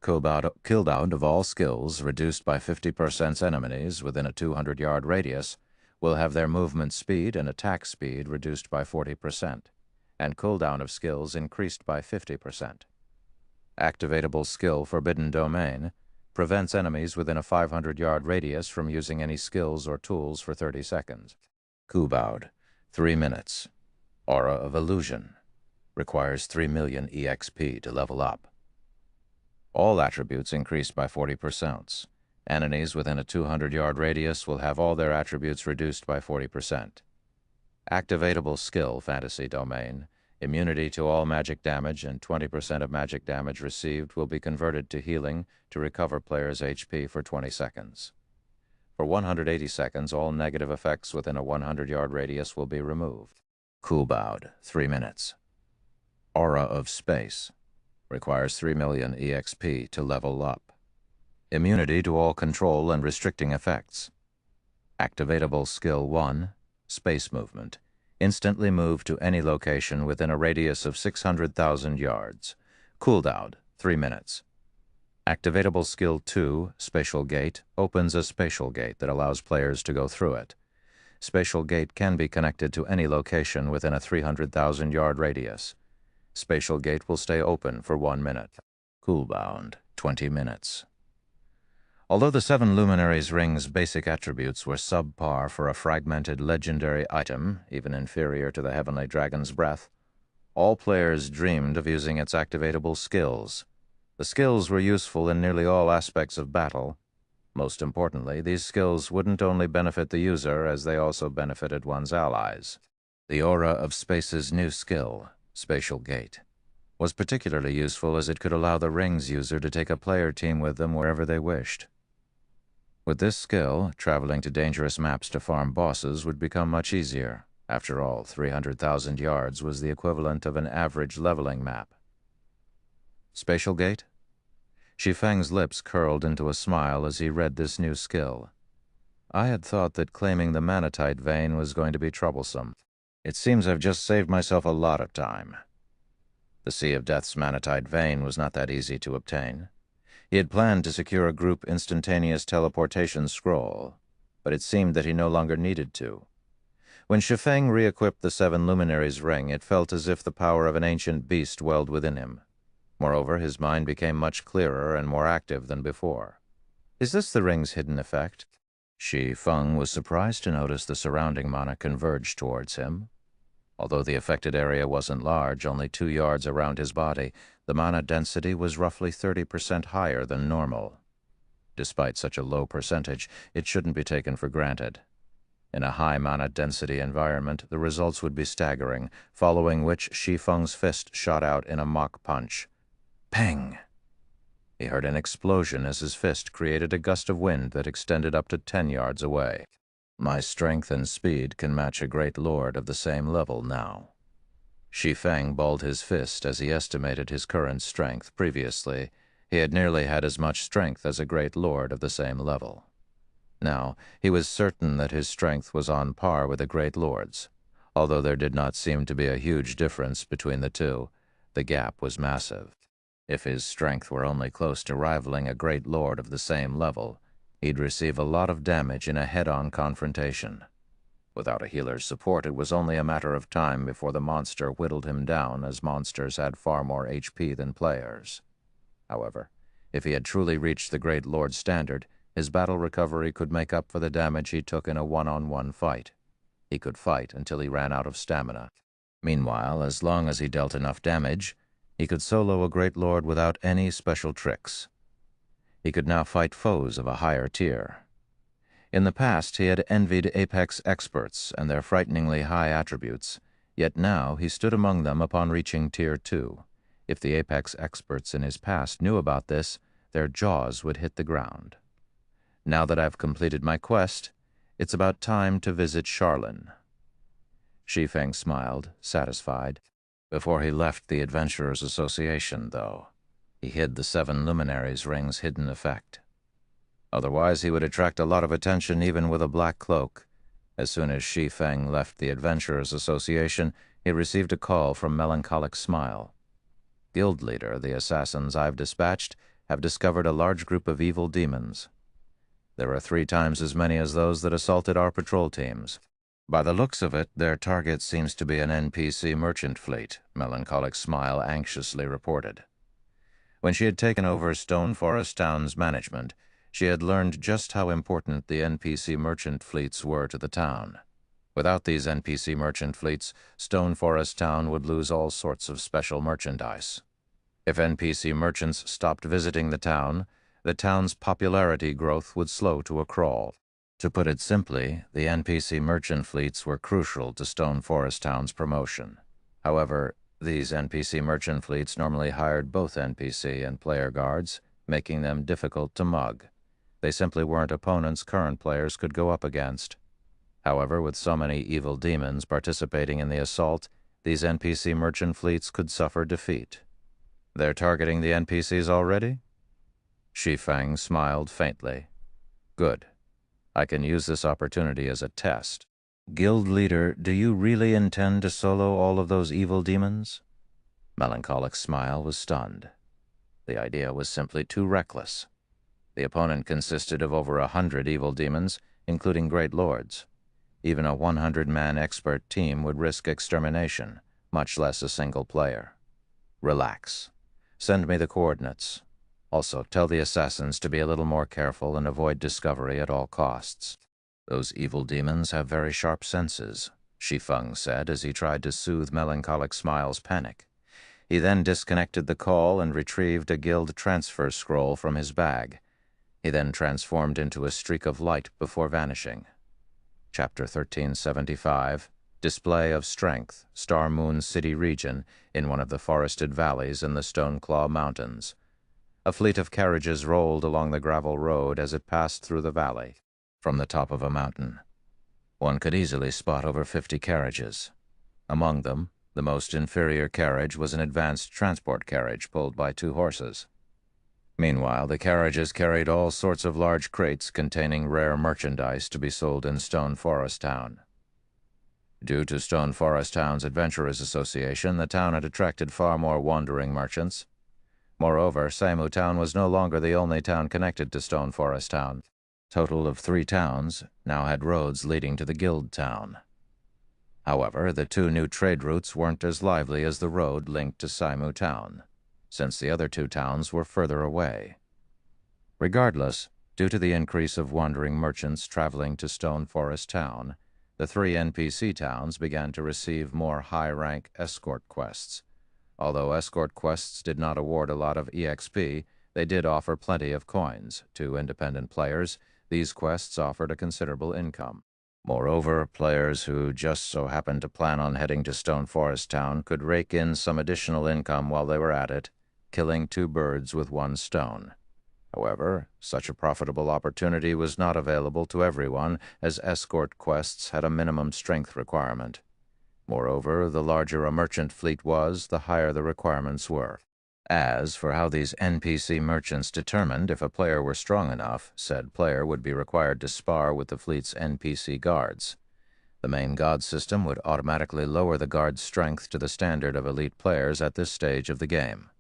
Cooldown of all skills reduced by 50%. Enemies within a 200-yard radius will have their movement speed and attack speed reduced by 40%. And cooldown of skills increased by 50%. Activatable skill Forbidden Domain prevents enemies within a 500-yard radius from using any skills or tools for 30 seconds. Coolbound, 3 minutes. Aura of Illusion. Requires 3 million EXP to level up. All attributes increased by 40%. Enemies within a 200-yard radius will have all their attributes reduced by 40%. Activatable skill Fantasy Domain. Immunity to all magic damage and 20% of magic damage received will be converted to healing to recover players' HP for 20 seconds. For 180 seconds, all negative effects within a 100-yard radius will be removed. Coolbound, 3 minutes. Aura of Space. Requires 3 million EXP to level up. Immunity to all control and restricting effects. Activatable skill 1. Space Movement. Instantly move to any location within a radius of 600,000 yards. Cooldown, 3 minutes. Activatable skill 2, Spatial Gate, opens a spatial gate that allows players to go through it. Spatial Gate can be connected to any location within a 300,000-yard radius. Spatial Gate will stay open for 1 minute. Coolbound, 20 minutes. Although the 7 Luminaries Ring's basic attributes were subpar for a fragmented legendary item, even inferior to the Heavenly Dragon's Breath, all players dreamed of using its activatable skills. The skills were useful in nearly all aspects of battle. Most importantly, these skills wouldn't only benefit the user, as they also benefited one's allies. The Aura of Space's new skill, Spatial Gate, was particularly useful as it could allow the Ring's user to take a player team with them wherever they wished. With this skill, traveling to dangerous maps to farm bosses would become much easier. After all, 300,000 yards was the equivalent of an average leveling map. Spatial gate? Shi Feng's lips curled into a smile as he read this new skill. I had thought that claiming the manatite vein was going to be troublesome. It seems I've just saved myself a lot of time. The Sea of Death's manatite vein was not that easy to obtain. He had planned to secure a group instantaneous teleportation scroll, but it seemed that he no longer needed to. When Shi Feng re-equipped the Seven Luminaries ring, it felt as if the power of an ancient beast welled within him. Moreover, his mind became much clearer and more active than before. Is this the ring's hidden effect? Shi Feng was surprised to notice the surrounding mana converge towards him. Although the affected area wasn't large, only 2 yards around his body, the mana density was roughly 30% higher than normal. Despite such a low percentage, it shouldn't be taken for granted. In a high mana density environment, the results would be staggering, following which Shi Feng's fist shot out in a mock punch. Pang! He heard an explosion as his fist created a gust of wind that extended up to 10 yards away. My strength and speed can match a great lord of the same level now. Shi Feng balled his fist as he estimated his current strength. Previously, he had nearly had as much strength as a great lord of the same level. Now, he was certain that his strength was on par with a great lord's. Although there did not seem to be a huge difference between the two, the gap was massive. If his strength were only close to rivaling a great lord of the same level, he'd receive a lot of damage in a head-on confrontation. Without a healer's support, it was only a matter of time before the monster whittled him down, as monsters had far more HP than players. However, if he had truly reached the Great Lord's standard, his battle recovery could make up for the damage he took in a one-on-one fight. He could fight until he ran out of stamina. Meanwhile, as long as he dealt enough damage, he could solo a Great Lord without any special tricks. He could now fight foes of a higher tier. In the past, he had envied Apex experts and their frighteningly high attributes, yet now he stood among them upon reaching Tier 2. If the Apex experts in his past knew about this, their jaws would hit the ground. Now that I've completed my quest, it's about time to visit Charlin. Shi Feng smiled, satisfied. Before he left the Adventurers Association, though, he hid the Seven Luminaries ring's hidden effect. Otherwise, he would attract a lot of attention even with a black cloak. As soon as Shi Feng left the Adventurers Association, he received a call from Melancholic Smile. Guild leader, the assassins I've dispatched have discovered a large group of evil demons. There are 3 times as many as those that assaulted our patrol teams. By the looks of it, their target seems to be an NPC merchant fleet, Melancholic Smile anxiously reported. When she had taken over Stone Forest Town's management, she had learned just how important the NPC merchant fleets were to the town. Without these NPC merchant fleets, Stone Forest Town would lose all sorts of special merchandise. If NPC merchants stopped visiting the town's popularity growth would slow to a crawl. To put it simply, the NPC merchant fleets were crucial to Stone Forest Town's promotion. However, these NPC merchant fleets normally hired both NPC and player guards, making them difficult to mug. They simply weren't opponents current players could go up against. However, with so many evil demons participating in the assault, these NPC merchant fleets could suffer defeat. They're targeting the NPCs already? Shi Feng smiled faintly. Good. I can use this opportunity as a test. Guild leader, do you really intend to solo all of those evil demons? Melancholic Smile was stunned. The idea was simply too reckless. The opponent consisted of over 100 evil demons, including great lords. Even a 100-man expert team would risk extermination, much less a single player. Relax. Send me the coordinates. Also, tell the assassins to be a little more careful and avoid discovery at all costs. Those evil demons have very sharp senses, Shi Feng said as he tried to soothe Melancholic Smile's panic. He then disconnected the call and retrieved a guild transfer scroll from his bag. He then transformed into a streak of light before vanishing. Chapter 1375, Display of Strength, Star Moon City region in one of the forested valleys in the Stoneclaw Mountains. A fleet of carriages rolled along the gravel road as it passed through the valley, from the top of a mountain. One could easily spot over 50 carriages. Among them, the most inferior carriage was an advanced transport carriage pulled by 2 horses. Meanwhile, the carriages carried all sorts of large crates containing rare merchandise to be sold in Stone Forest Town. Due to Stone Forest Town's Adventurers Association, the town had attracted far more wandering merchants. Moreover, Saimu Town was no longer the only town connected to Stone Forest Town. Total of 3 towns now had roads leading to the Guild Town. However, the 2 new trade routes weren't as lively as the road linked to Saimu Town, since the other 2 towns were further away. Regardless, due to the increase of wandering merchants traveling to Stone Forest Town, the 3 NPC towns began to receive more high-rank escort quests. Although escort quests did not award a lot of EXP, they did offer plenty of coins. To independent players, these quests offered a considerable income. Moreover, players who just so happened to plan on heading to Stone Forest Town could rake in some additional income while they were at it, killing 2 birds with 1 stone. However, such a profitable opportunity was not available to everyone, as escort quests had a minimum strength requirement. Moreover, the larger a merchant fleet was, the higher the requirements were. As for how these NPC merchants determined if a player were strong enough, said player would be required to spar with the fleet's NPC guards. The main god system would automatically lower the guard's strength to the standard of elite players at this stage of the game.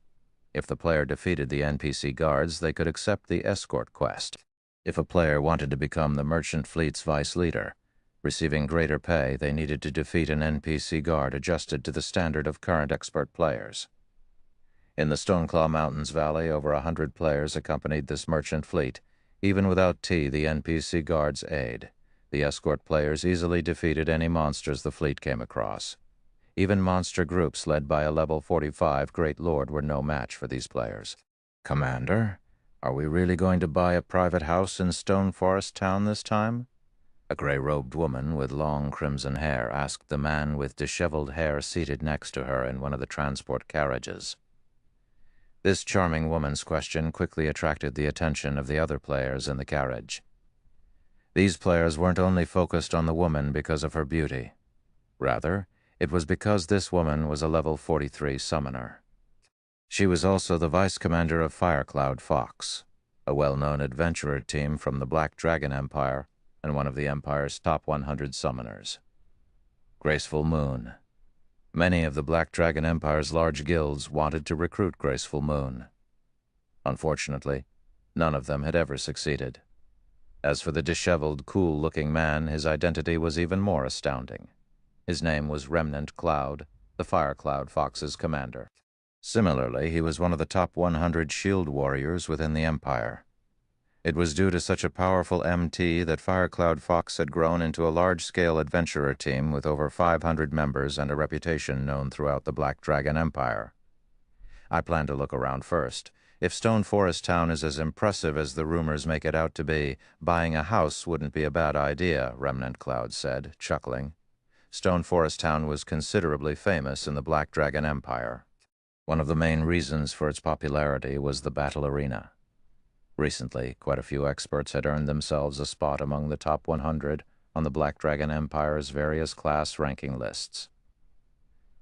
If the player defeated the NPC guards, they could accept the escort quest. If a player wanted to become the merchant fleet's vice leader, receiving greater pay, they needed to defeat an NPC guard adjusted to the standard of current expert players. In the Stoneclaw Mountains Valley, over 100 players accompanied this merchant fleet. Even without the NPC guard's aid, the escort players easily defeated any monsters the fleet came across. Even monster groups led by a level 45 Great Lord were no match for these players. "Commander, are we really going to buy a private house in Stone Forest Town this time?" A gray-robed woman with long crimson hair asked the man with disheveled hair seated next to her in one of the transport carriages. This charming woman's question quickly attracted the attention of the other players in the carriage. These players weren't only focused on the woman because of her beauty. Rather, it was because this woman was a level 43 summoner. She was also the vice commander of Firecloud Fox, a well-known adventurer team from the Black Dragon Empire and one of the Empire's top 100 summoners. Graceful Moon. Many of the Black Dragon Empire's large guilds wanted to recruit Graceful Moon. Unfortunately, none of them had ever succeeded. As for the disheveled, cool-looking man, his identity was even more astounding. His name was Remnant Cloud, the Firecloud Fox's commander. Similarly, he was one of the top 100 shield warriors within the Empire. It was due to such a powerful MT that Firecloud Fox had grown into a large-scale adventurer team with over 500 members and a reputation known throughout the Black Dragon Empire. I plan to look around first. If Stone Forest Town is as impressive as the rumors make it out to be, buying a house wouldn't be a bad idea, Remnant Cloud said, chuckling. Stone Forest Town was considerably famous in the Black Dragon Empire. One of the main reasons for its popularity was the battle arena. Recently, quite a few experts had earned themselves a spot among the top 100 on the Black Dragon Empire's various class ranking lists.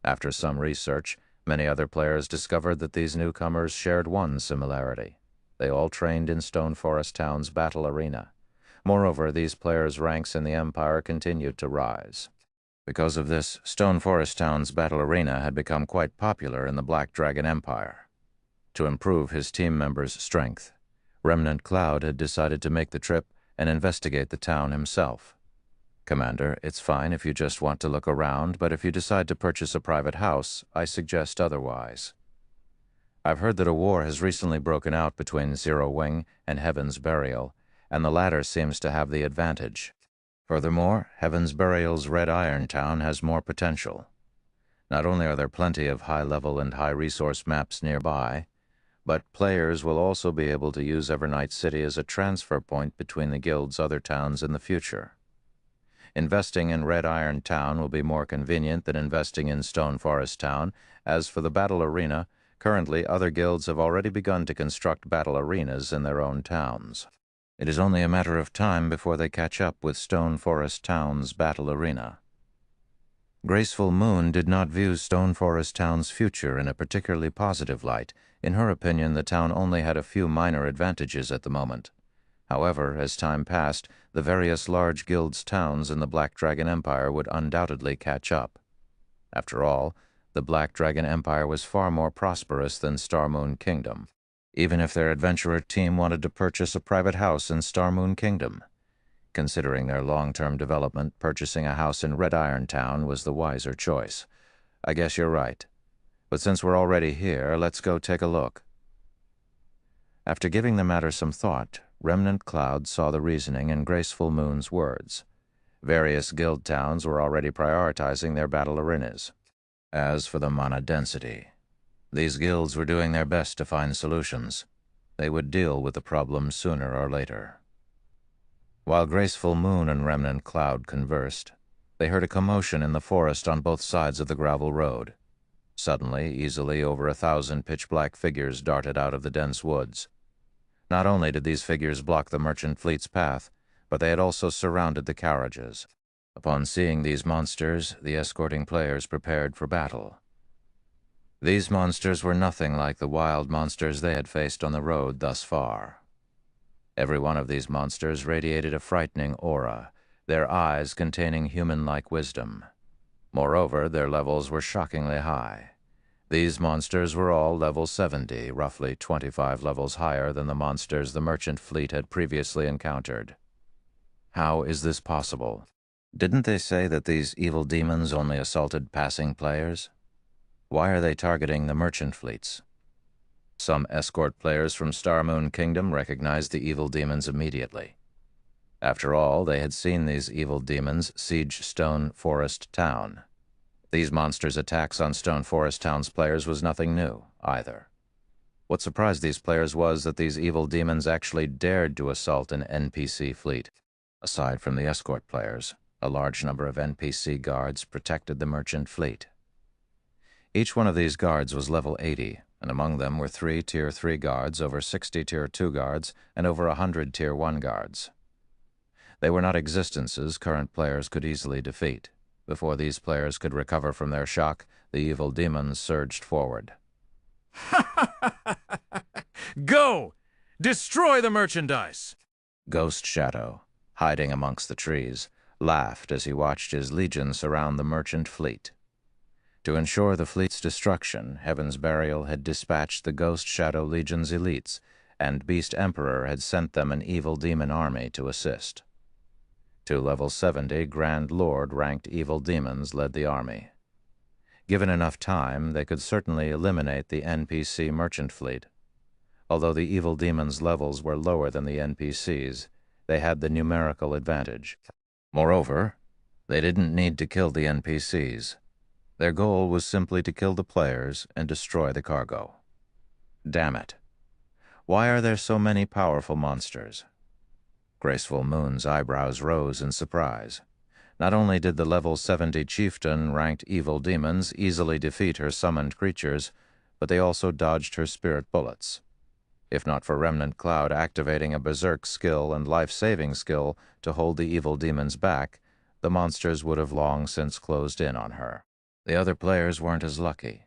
After some research, many other players discovered that these newcomers shared one similarity. They all trained in Stone Forest Town's battle arena. Moreover, these players' ranks in the Empire continued to rise. Because of this, Stone Forest Town's battle arena had become quite popular in the Black Dragon Empire. To improve his team members' strength, Remnant Cloud had decided to make the trip and investigate the town himself. "Commander, it's fine if you just want to look around, but if you decide to purchase a private house, I suggest otherwise. I've heard that a war has recently broken out between Zero Wing and Heaven's Burial, and the latter seems to have the advantage. Furthermore, Heaven's Burial's Red Iron Town has more potential. Not only are there plenty of high-level and high-resource maps nearby, but players will also be able to use Evernight City as a transfer point between the guild's other towns in the future. Investing in Red Iron Town will be more convenient than investing in Stone Forest Town. As for the battle arena, Currently, other guilds have already begun to construct battle arenas in their own towns. It is only a matter of time before they catch up with Stone Forest Town's battle arena. Graceful Moon did not view Stone Forest Town's future in a particularly positive light. In her opinion, the town only had a few minor advantages at the moment. However, as time passed, the various large guilds' towns in the Black Dragon Empire would undoubtedly catch up. After all, the Black Dragon Empire was far more prosperous than Star Moon Kingdom, even if their adventurer team wanted to purchase a private house in Star Moon Kingdom. Considering their long-term development, purchasing a house in Red Iron Town was the wiser choice. I guess you're right. But since we're already here, let's go take a look. After giving the matter some thought, Remnant Cloud saw the reasoning in Graceful Moon's words. Various guild towns were already prioritizing their battle arenas. As for the mana density, these guilds were doing their best to find solutions. They would deal with the problem sooner or later. While Graceful Moon and Remnant Cloud conversed, they heard a commotion in the forest on both sides of the gravel road. Suddenly, easily over 1,000 pitch-black figures darted out of the dense woods. Not only did these figures block the merchant fleet's path, but they had also surrounded the carriages. Upon seeing these monsters, the escorting players prepared for battle. These monsters were nothing like the wild monsters they had faced on the road thus far. Every one of these monsters radiated a frightening aura, their eyes containing human-like wisdom. Moreover, their levels were shockingly high. These monsters were all level 70, roughly 25 levels higher than the monsters the merchant fleet had previously encountered. How is this possible? Didn't they say that these evil demons only assaulted passing players? Why are they targeting the merchant fleets? Some escort players from Star Moon Kingdom recognized the evil demons immediately. After all, they had seen these evil demons siege Stone Forest Town. These monsters' attacks on Stone Forest Town's players was nothing new, either. What surprised these players was that these evil demons actually dared to assault an NPC fleet. Aside from the escort players, a large number of NPC guards protected the merchant fleet. Each one of these guards was level 80, and among them were 3 Tier 3 guards, over 60 Tier 2 guards, and over 100 Tier 1 guards. They were not existences current players could easily defeat. Before these players could recover from their shock, the evil demons surged forward. Go! Destroy the merchandise! Ghost Shadow, hiding amongst the trees, laughed as he watched his legion surround the merchant fleet. To ensure the fleet's destruction, Heaven's Burial had dispatched the Ghost Shadow Legion's elites, and Beast Emperor had sent them an evil demon army to assist. 2 level 70 Grand Lord-ranked evil demons led the army. Given enough time, they could certainly eliminate the NPC merchant fleet. Although the evil demons' levels were lower than the NPCs, they had the numerical advantage. Moreover, they didn't need to kill the NPCs. Their goal was simply to kill the players and destroy the cargo. Damn it. Why are there so many powerful monsters? Graceful Moon's eyebrows rose in surprise. Not only did the level 70 chieftain-ranked evil demons easily defeat her summoned creatures, but they also dodged her spirit bullets. If not for Remnant Cloud activating a berserk skill and life-saving skill to hold the evil demons back, the monsters would have long since closed in on her. The other players weren't as lucky.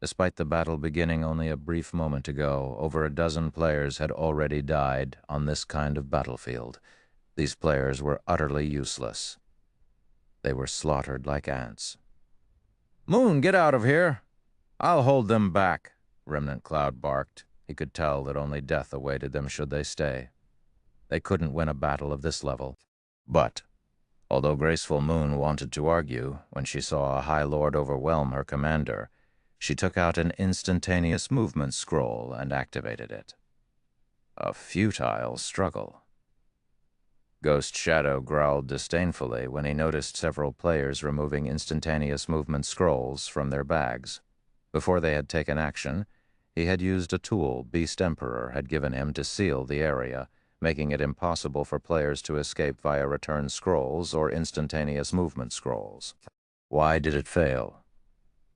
Despite the battle beginning only a brief moment ago, over a dozen players had already died on this kind of battlefield. These players were utterly useless. They were slaughtered like ants. "Moon, get out of here! I'll hold them back," Remnant Cloud barked. He could tell that only death awaited them should they stay. They couldn't win a battle of this level. But, although Graceful Moon wanted to argue, when she saw a High Lord overwhelm her commander, she took out an instantaneous movement scroll and activated it. A futile struggle. Ghost Shadow growled disdainfully when he noticed several players removing instantaneous movement scrolls from their bags. Before they had taken action, he had used a tool Beast Emperor had given him to seal the area, making it impossible for players to escape via return scrolls or instantaneous movement scrolls. Why did it fail?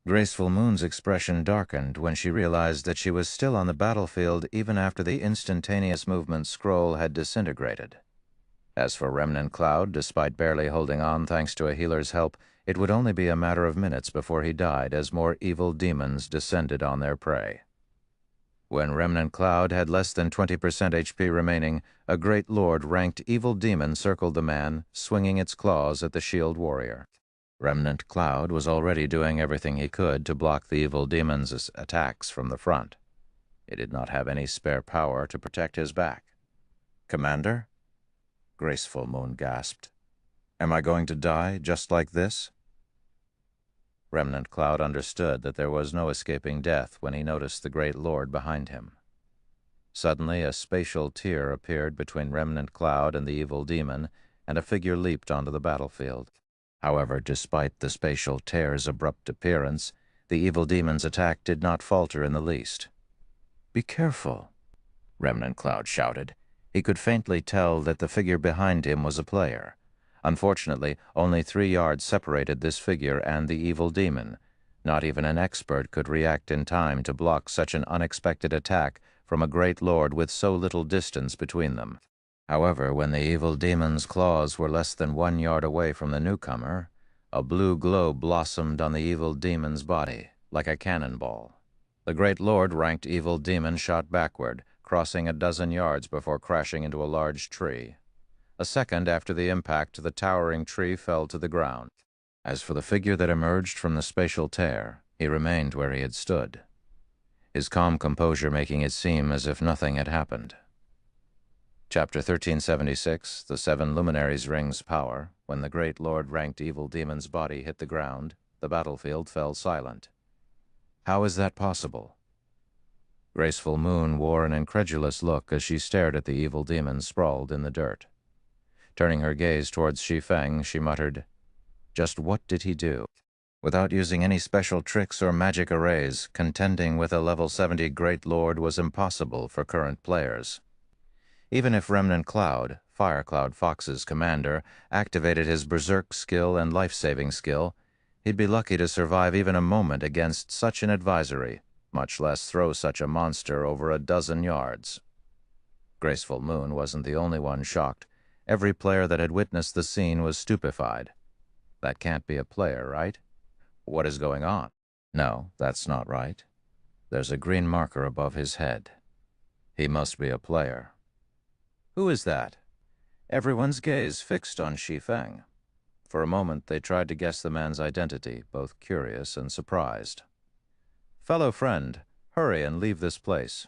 Graceful Moon's expression darkened when she realized that she was still on the battlefield even after the instantaneous movement scroll had disintegrated. As for Remnant Cloud, despite barely holding on thanks to a healer's help, it would only be a matter of minutes before he died as more evil demons descended on their prey. When Remnant Cloud had less than 20% HP remaining, a great lord-ranked evil demon circled the man, swinging its claws at the shield warrior. Remnant Cloud was already doing everything he could to block the evil demon's attacks from the front. He did not have any spare power to protect his back. "Commander?" Graceful Moon gasped. "Am I going to die just like this?" Remnant Cloud understood that there was no escaping death when he noticed the great lord behind him. Suddenly, a spatial tier appeared between Remnant Cloud and the evil demon, and a figure leaped onto the battlefield. However, despite the spatial tear's abrupt appearance, the evil demon's attack did not falter in the least. "Be careful," Remnant Cloud shouted. He could faintly tell that the figure behind him was a player. Unfortunately, only 3 yards separated this figure and the evil demon. Not even an expert could react in time to block such an unexpected attack from a great lord with so little distance between them. However, when the evil demon's claws were less than 1 yard away from the newcomer, a blue glow blossomed on the evil demon's body, like a cannonball. The great lord-ranked evil demon shot backward, crossing a dozen yards before crashing into a large tree. A second after the impact, the towering tree fell to the ground. As for the figure that emerged from the spatial tear, he remained where he had stood, his calm composure making it seem as if nothing had happened. Chapter 1376, The 7 Luminaries' Ring's Power. When the great lord-ranked evil demon's body hit the ground, the battlefield fell silent. How is that possible? Graceful Moon wore an incredulous look as she stared at the evil demon sprawled in the dirt. Turning her gaze towards Shi Feng, she muttered, "Just what did he do?" Without using any special tricks or magic arrays, contending with a level 70 Great Lord was impossible for current players. Even if Remnant Cloud, Firecloud Fox's commander, activated his berserk skill and life-saving skill, he'd be lucky to survive even a moment against such an advisory, much less throw such a monster over a dozen yards. Graceful Moon wasn't the only one shocked. Every player that had witnessed the scene was stupefied. That can't be a player, right? What is going on? No, that's not right. There's a green marker above his head. He must be a player. Who is that? Everyone's gaze fixed on Shi Feng. For a moment, they tried to guess the man's identity, both curious and surprised. "Fellow friend, hurry and leave this place.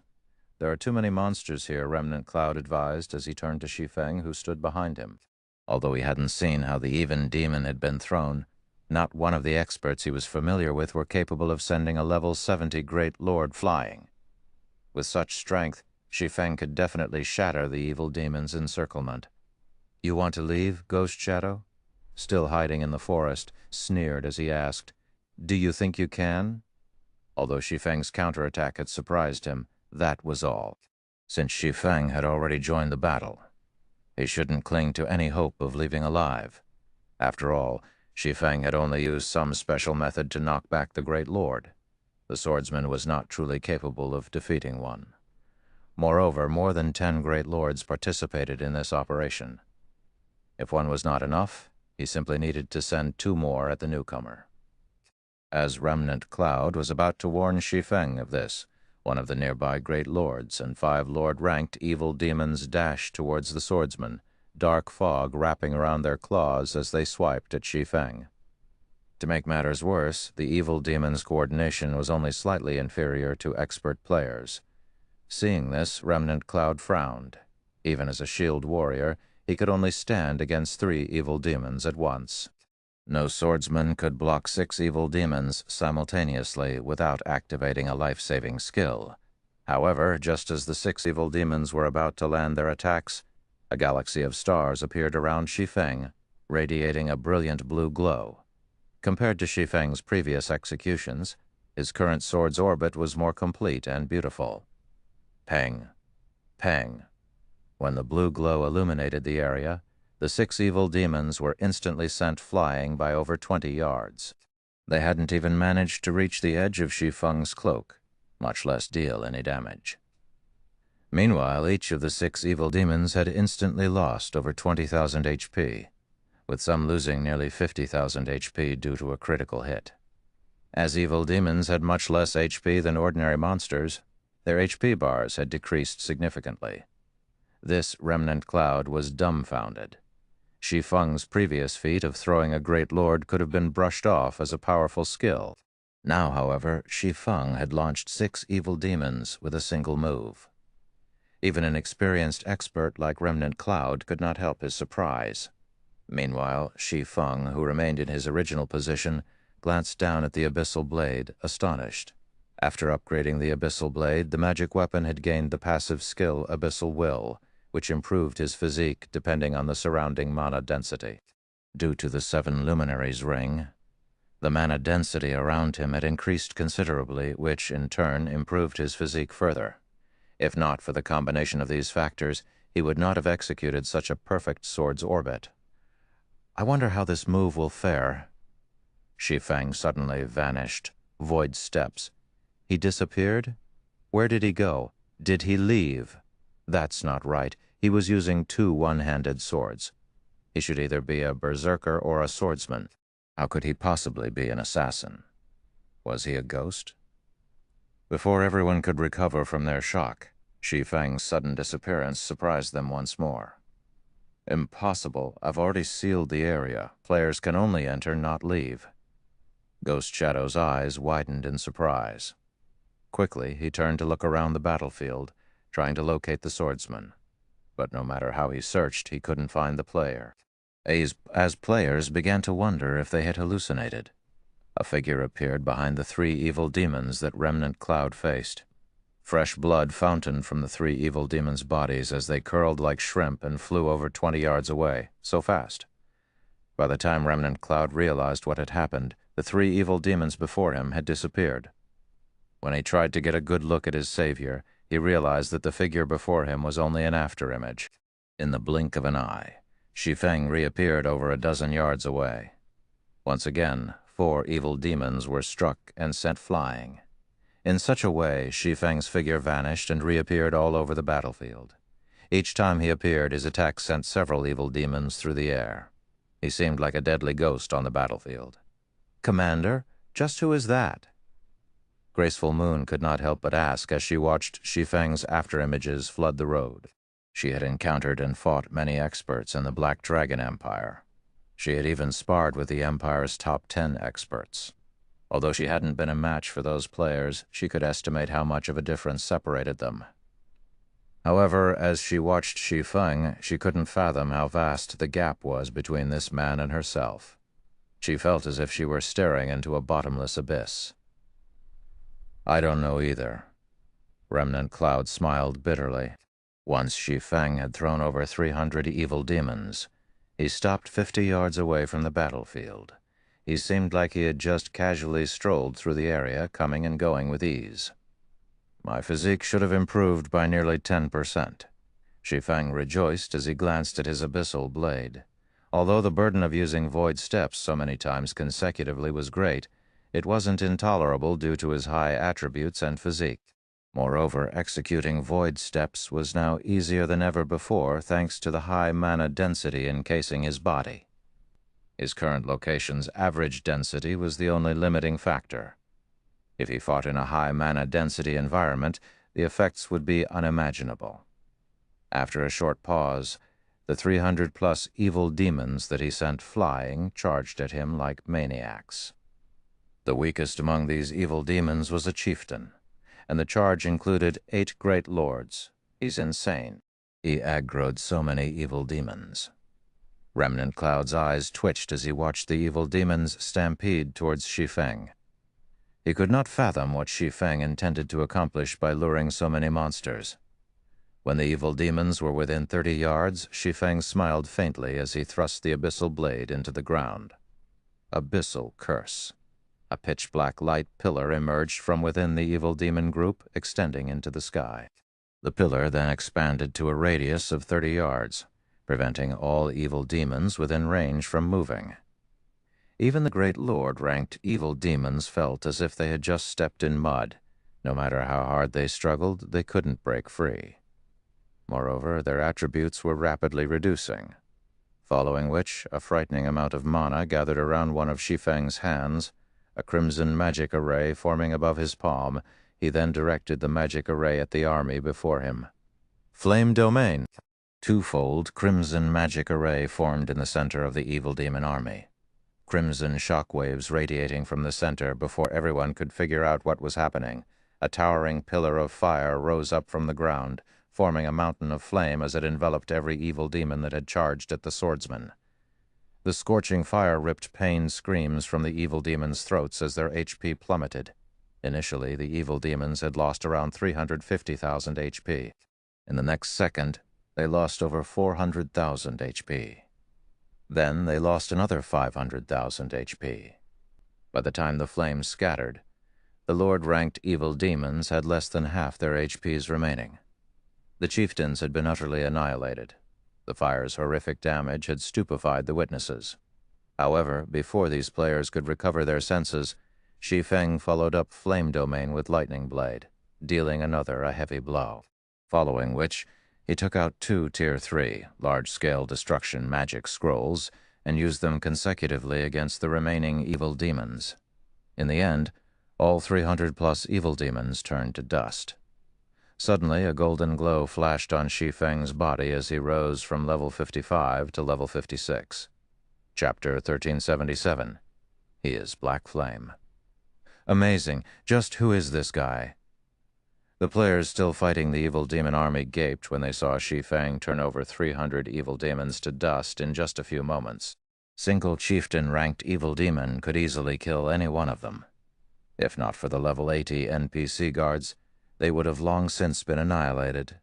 There are too many monsters here," Remnant Cloud advised as he turned to Shi Feng, who stood behind him. Although he hadn't seen how the even demon had been thrown, not one of the experts he was familiar with were capable of sending a level 70 Great Lord flying. With such strength, Shi Feng could definitely shatter the evil demon's encirclement. "You want to leave, Ghost Shadow?" Still hiding in the forest, sneered as he asked, "Do you think you can?" Although Shi Feng's counterattack had surprised him, that was all. Since Shi Feng had already joined the battle, he shouldn't cling to any hope of leaving alive. After all, Shi Feng had only used some special method to knock back the Great Lord. The swordsman was not truly capable of defeating one. Moreover, more than 10 Great Lords participated in this operation. If one was not enough, he simply needed to send 2 more at the newcomer. As Remnant Cloud was about to warn Shi Feng of this, one of the nearby Great Lords and 5 Lord-ranked evil demons dashed towards the swordsman, dark fog wrapping around their claws as they swiped at Shi Feng. To make matters worse, the evil demon's coordination was only slightly inferior to expert players. Seeing this, Remnant Cloud frowned. Even as a shield warrior, he could only stand against 3 evil demons at once. No swordsman could block 6 evil demons simultaneously without activating a life-saving skill. However, just as the 6 evil demons were about to land their attacks, a galaxy of stars appeared around Shi Feng, radiating a brilliant blue glow. Compared to Shi Feng's previous executions, his current sword's orbit was more complete and beautiful. Pang, pang. When the blue glow illuminated the area, the 6 evil demons were instantly sent flying by over 20 yards. They hadn't even managed to reach the edge of Shi Feng's cloak, much less deal any damage. Meanwhile, each of the 6 evil demons had instantly lost over 20,000 HP, with some losing nearly 50,000 HP due to a critical hit. As evil demons had much less HP than ordinary monsters, their HP bars had decreased significantly. This remnant cloud was dumbfounded. Shi Feng's previous feat of throwing a great lord could have been brushed off as a powerful skill. Now, however, Shi Feng had launched 6 evil demons with a single move. Even an experienced expert like Remnant Cloud could not help his surprise. Meanwhile, Shi Feng, who remained in his original position, glanced down at the abyssal blade, astonished. After upgrading the abyssal blade, the magic weapon had gained the passive skill Abyssal Will, which improved his physique depending on the surrounding mana density. Due to the 7 luminaries ring, the mana density around him had increased considerably, which, in turn, improved his physique further. If not for the combination of these factors, he would not have executed such a perfect sword's orbit. I wonder how this move will fare. Shi Feng suddenly vanished. Void steps. He disappeared? Where did he go? Did he leave? That's not right. He was using 2 one-handed swords. He should either be a berserker or a swordsman. How could he possibly be an assassin? Was he a ghost? Before everyone could recover from their shock, Shi Feng's sudden disappearance surprised them once more. Impossible. I've already sealed the area. Players can only enter, not leave. Ghost Shadow's eyes widened in surprise. Quickly, he turned to look around the battlefield, trying to locate the swordsman. But no matter how he searched, he couldn't find the player. As players began to wonder if they had hallucinated, a figure appeared behind the 3 evil demons that Remnant Cloud faced. Fresh blood fountained from the 3 evil demons' bodies as they curled like shrimp and flew over 20 yards away, so fast. By the time Remnant Cloud realized what had happened, the 3 evil demons before him had disappeared. When he tried to get a good look at his savior, he realized that the figure before him was only an afterimage. In the blink of an eye, Shi Feng reappeared over a dozen yards away. Once again, 4 evil demons were struck and sent flying. In such a way, Shi Feng's figure vanished and reappeared all over the battlefield. Each time he appeared, his attack sent several evil demons through the air. He seemed like a deadly ghost on the battlefield. "Commander, just who is that?" Graceful Moon could not help but ask as she watched Shi Feng's afterimages flood the road. She had encountered and fought many experts in the Black Dragon Empire. She had even sparred with the Empire's top 10 experts. Although she hadn't been a match for those players, she could estimate how much of a difference separated them. However, as she watched Shi Feng, she couldn't fathom how vast the gap was between this man and herself. She felt as if she were staring into a bottomless abyss. "I don't know either." Remnant Cloud smiled bitterly. Once Shi Feng had thrown over 300 evil demons. He stopped 50 yards away from the battlefield. He seemed like he had just casually strolled through the area, coming and going with ease. My physique should have improved by nearly 10%. Shi Feng rejoiced as he glanced at his abyssal blade. Although the burden of using void steps so many times consecutively was great, it wasn't intolerable due to his high attributes and physique. Moreover, executing void steps was now easier than ever before thanks to the high mana density encasing his body. His current location's average density was the only limiting factor. If he fought in a high mana density environment, the effects would be unimaginable. After a short pause, the 300-plus evil demons that he sent flying charged at him like maniacs. The weakest among these evil demons was a chieftain, and the charge included 8 great lords. He's insane. He aggroed so many evil demons. Remnant Cloud's eyes twitched as he watched the evil demons stampede towards Shi Feng. He could not fathom what Shi Feng intended to accomplish by luring so many monsters. When the evil demons were within 30 yards, Shi Feng smiled faintly as he thrust the abyssal blade into the ground. Abyssal curse. A pitch-black light pillar emerged from within the evil demon group, extending into the sky. The pillar then expanded to a radius of 30 yards, preventing all evil demons within range from moving. Even the great lord-ranked evil demons felt as if they had just stepped in mud. No matter how hard they struggled, they couldn't break free. Moreover, their attributes were rapidly reducing, following which a frightening amount of mana gathered around one of Shi Feng's hands, a crimson magic array forming above his palm. He then directed the magic array at the army before him. Flame domain. Twofold crimson magic array formed in the center of the evil demon army. Crimson shockwaves radiating from the center before everyone could figure out what was happening. A towering pillar of fire rose up from the ground, forming a mountain of flame as it enveloped every evil demon that had charged at the swordsman. The scorching fire ripped pained screams from the evil demons' throats as their HP plummeted. Initially, the evil demons had lost around 350,000 HP. In the next second, they lost over 400,000 HP. Then they lost another 500,000 HP. By the time the flames scattered, the Lord-ranked evil demons had less than half their HPs remaining. The chieftains had been utterly annihilated. The fire's horrific damage had stupefied the witnesses. However, before these players could recover their senses, Shi Feng followed up Flame Domain with Lightning Blade, dealing another a heavy blow. Following which, he took out 2 Tier 3 large-scale destruction magic scrolls and used them consecutively against the remaining evil demons. In the end, all 300-plus evil demons turned to dust. Suddenly, a golden glow flashed on Shi Feng's body as he rose from level 55 to level 56. Chapter 1377. He is Black Flame. Amazing. Just who is this guy? The players still fighting the evil demon army gaped when they saw Shi Feng turn over 300 evil demons to dust in just a few moments. Single chieftain-ranked evil demon could easily kill any one of them. If not for the level 80 NPC guards, they would have long since been annihilated.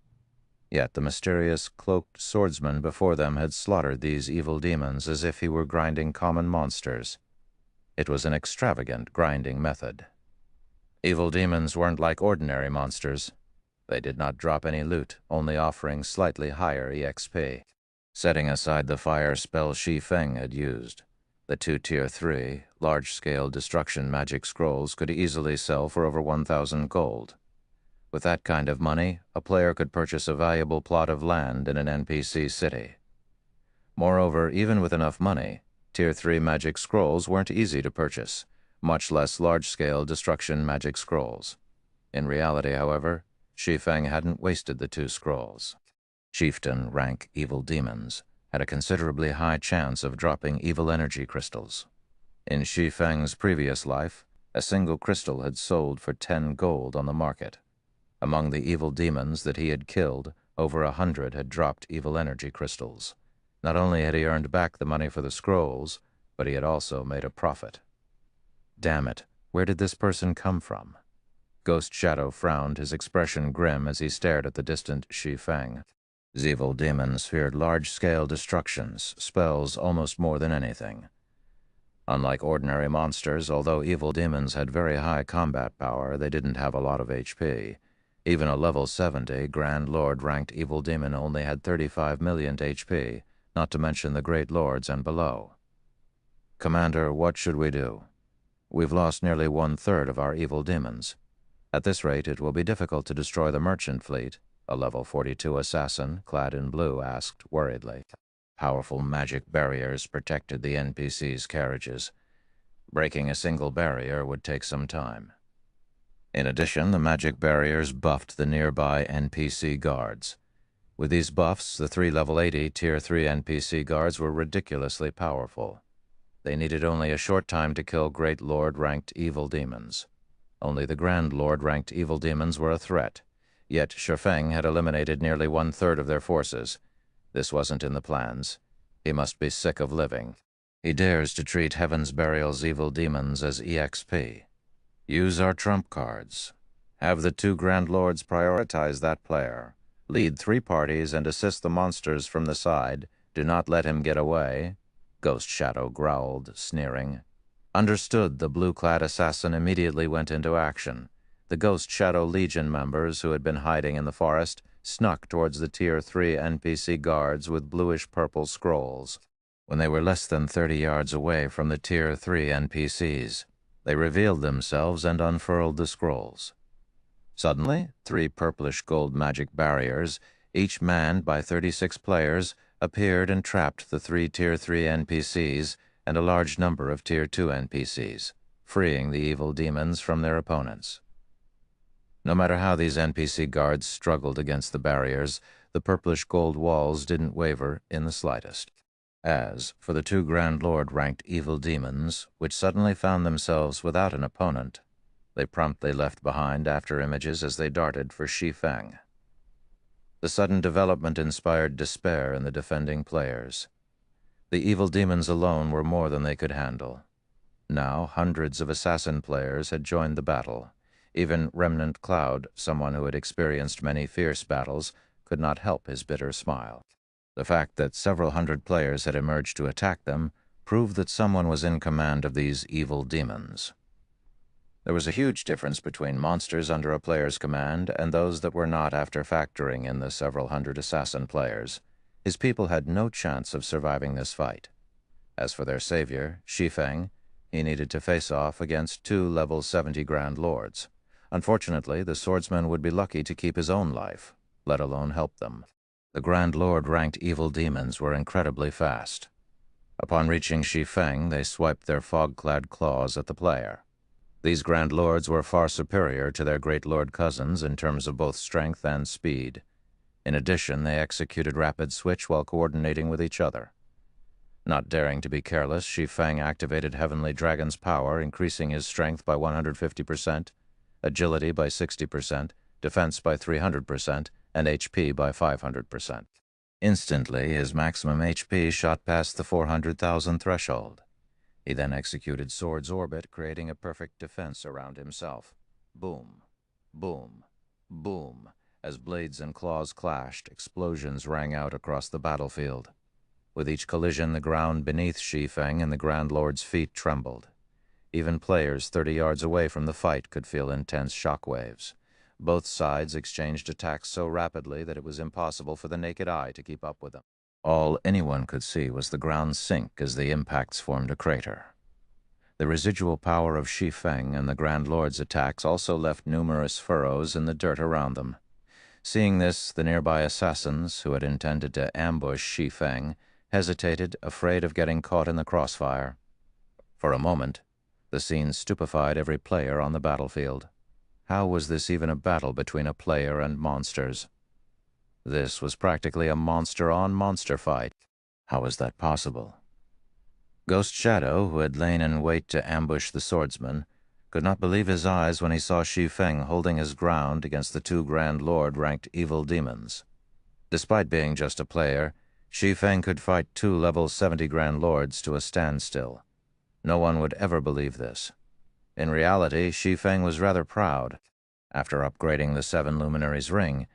Yet the mysterious cloaked swordsman before them had slaughtered these evil demons as if he were grinding common monsters. It was an extravagant grinding method. Evil demons weren't like ordinary monsters. They did not drop any loot, only offering slightly higher EXP. Setting aside the fire spell Shi Feng had used, the 2 Tier 3 large-scale destruction magic scrolls could easily sell for over 1,000 gold. With that kind of money, a player could purchase a valuable plot of land in an NPC city. Moreover, even with enough money, Tier 3 magic scrolls weren't easy to purchase, much less large-scale destruction magic scrolls. In reality, however, Shi Feng hadn't wasted the 2 scrolls. Chieftain rank evil demons had a considerably high chance of dropping evil energy crystals. In Shi Feng's previous life, a single crystal had sold for 10 gold on the market. Among the evil demons that he had killed, over 100 had dropped evil energy crystals. Not only had he earned back the money for the scrolls, but he had also made a profit. Damn it, where did this person come from? Ghost Shadow frowned, his expression grim as he stared at the distant Shi Feng. The evil demons feared large-scale destructions, spells almost more than anything. Unlike ordinary monsters, although evil demons had very high combat power, they didn't have a lot of HP. Even a level 70 Grand Lord-ranked evil demon only had 35 million HP, not to mention the Great Lords and below. Commander, what should we do? We've lost nearly 1/3 of our evil demons. At this rate, it will be difficult to destroy the merchant fleet, a level 42 assassin, clad in blue, asked worriedly. Powerful magic barriers protected the NPC's carriages. Breaking a single barrier would take some time. In addition, the magic barriers buffed the nearby NPC guards. With these buffs, the 3 level 80 Tier 3 NPC guards were ridiculously powerful. They needed only a short time to kill Great Lord-ranked evil demons. Only the Grand Lord-ranked evil demons were a threat, yet Shi Feng had eliminated nearly 1/3 of their forces. This wasn't in the plans. He must be sick of living. He dares to treat Heaven's Burial's evil demons as EXP. Use our trump cards. Have the 2 Grand Lords prioritize that player. Lead 3 parties and assist the monsters from the side. Do not let him get away. Ghost Shadow growled, sneering. Understood, the blue-clad assassin immediately went into action. The Ghost Shadow Legion members who had been hiding in the forest snuck towards the Tier 3 NPC guards with bluish-purple scrolls. When they were less than 30 yards away from the Tier 3 NPCs, they revealed themselves and unfurled the scrolls. Suddenly, 3 purplish gold magic barriers, each manned by 36 players, appeared and trapped the 3 Tier 3 NPCs and a large number of Tier 2 NPCs, freeing the evil demons from their opponents. No matter how these NPC guards struggled against the barriers, the purplish gold walls didn't waver in the slightest. As for the 2 Grand Lord-ranked evil demons, which suddenly found themselves without an opponent, they promptly left behind after images as they darted for Shi Feng. The sudden development inspired despair in the defending players. The evil demons alone were more than they could handle. Now hundreds of assassin players had joined the battle. Even Remnant Cloud, someone who had experienced many fierce battles, could not help his bitter smile. The fact that several hundred players had emerged to attack them proved that someone was in command of these evil demons. There was a huge difference between monsters under a player's command and those that were not after factoring in the several hundred assassin players. His people had no chance of surviving this fight. As for their savior, Shi Feng, he needed to face off against 2 level 70 Grand Lords. Unfortunately, the swordsman would be lucky to keep his own life, let alone help them. The Grand Lord-ranked evil demons were incredibly fast. Upon reaching Shi Feng, they swiped their fog-clad claws at the player. These Grand Lords were far superior to their Great Lord cousins in terms of both strength and speed. In addition, they executed rapid switch while coordinating with each other. Not daring to be careless, Shi Feng activated Heavenly Dragon's power, increasing his strength by 150%, agility by 60%, defense by 300%, and HP by 500%. Instantly, his maximum HP shot past the 400,000 threshold. He then executed Sword's Orbit, creating a perfect defense around himself. Boom, boom, boom. As blades and claws clashed, explosions rang out across the battlefield. With each collision, the ground beneath Shi Feng and the Grand Lord's feet trembled. Even players 30 yards away from the fight could feel intense shockwaves. Both sides exchanged attacks so rapidly that it was impossible for the naked eye to keep up with them. All anyone could see was the ground sink as the impacts formed a crater. The residual power of Shi Feng and the Grand Lord's attacks also left numerous furrows in the dirt around them. Seeing this, the nearby assassins, who had intended to ambush Shi Feng, hesitated, afraid of getting caught in the crossfire. For a moment, the scene stupefied every player on the battlefield. How was this even a battle between a player and monsters? This was practically a monster-on-monster fight. How was that possible? Ghost Shadow, who had lain in wait to ambush the swordsman, could not believe his eyes when he saw Shi Feng holding his ground against the 2 Grand Lord-ranked evil demons. Despite being just a player, Shi Feng could fight 2 level 70 Grand Lords to a standstill. No one would ever believe this. In reality, Shi Feng was rather proud. After upgrading the 7 Luminaries ring,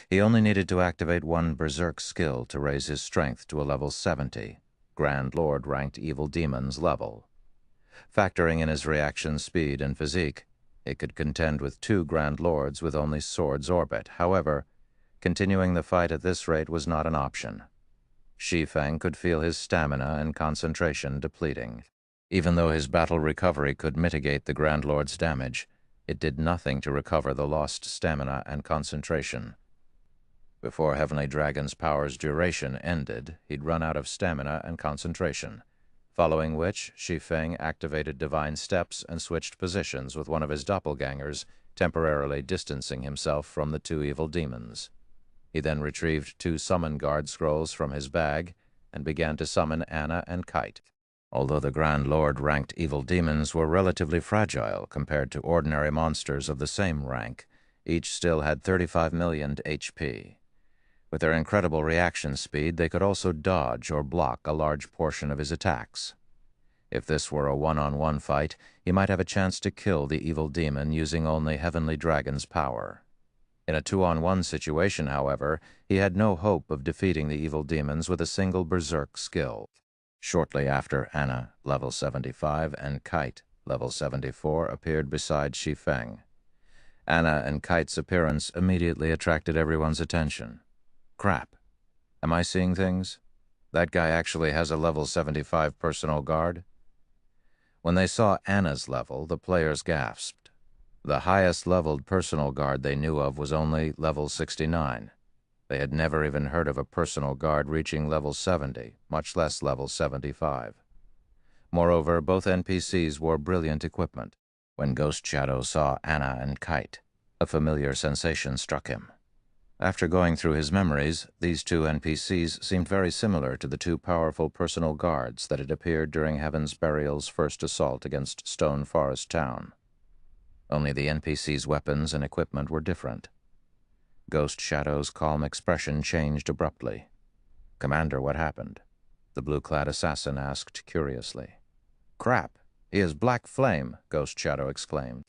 he only needed to activate 1 Berserk skill to raise his strength to a level 70, Grand Lord-ranked evil demons level. Factoring in his reaction speed and physique, it could contend with 2 Grand Lords with only Sword's Orbit. However, continuing the fight at this rate was not an option. Shi Feng could feel his stamina and concentration depleting. Even though his battle recovery could mitigate the Grand Lord's damage, it did nothing to recover the lost stamina and concentration. Before Heavenly Dragon's power's duration ended, he'd run out of stamina and concentration, following which Shi Feng activated Divine Steps and switched positions with one of his doppelgangers, temporarily distancing himself from the 2 evil demons. He then retrieved 2 Summon Guard scrolls from his bag and began to summon Anna and Kite. Although the Grand Lord-ranked evil demons were relatively fragile compared to ordinary monsters of the same rank, each still had 35 million HP. With their incredible reaction speed, they could also dodge or block a large portion of his attacks. If this were a one-on-one fight, he might have a chance to kill the evil demon using only Heavenly Dragon's power. In a 2-on-1 situation, however, he had no hope of defeating the evil demons with a single Berserk skill. Shortly after, Anna, level 75, and Kite, level 74, appeared beside Shi Feng. Anna and Kite's appearance immediately attracted everyone's attention. Crap. Am I seeing things? That guy actually has a level 75 personal guard? When they saw Anna's level, the players gasped. The highest leveled personal guard they knew of was only level 69. They had never even heard of a personal guard reaching level 70, much less level 75. Moreover, both NPCs wore brilliant equipment. When Ghost Shadow saw Anna and Kite, a familiar sensation struck him. After going through his memories, these two NPCs seemed very similar to the two powerful personal guards that had appeared during Heaven's Burial's first assault against Stone Forest Town. Only the NPCs' weapons and equipment were different. Ghost Shadow's calm expression changed abruptly. "Commander, what happened?" the blue-clad assassin asked curiously. "Crap! He is Black Flame!" Ghost Shadow exclaimed.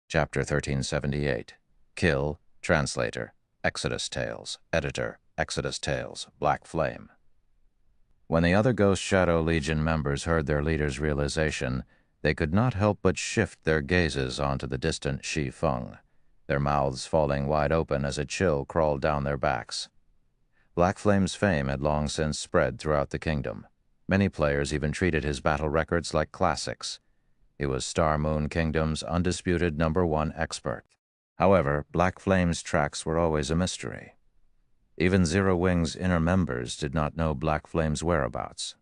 Chapter 1378. Kill, Translator, Exodus Tales, Editor, Exodus Tales, Black Flame. When the other Ghost Shadow Legion members heard their leader's realization, they could not help but shift their gazes onto the distant Shi Feng, their mouths falling wide open as a chill crawled down their backs. Black Flame's fame had long since spread throughout the kingdom. Many players even treated his battle records like classics. He was Star Moon Kingdom's undisputed #1 expert. However, Black Flame's tracks were always a mystery. Even Zero Wing's inner members did not know Black Flame's whereabouts.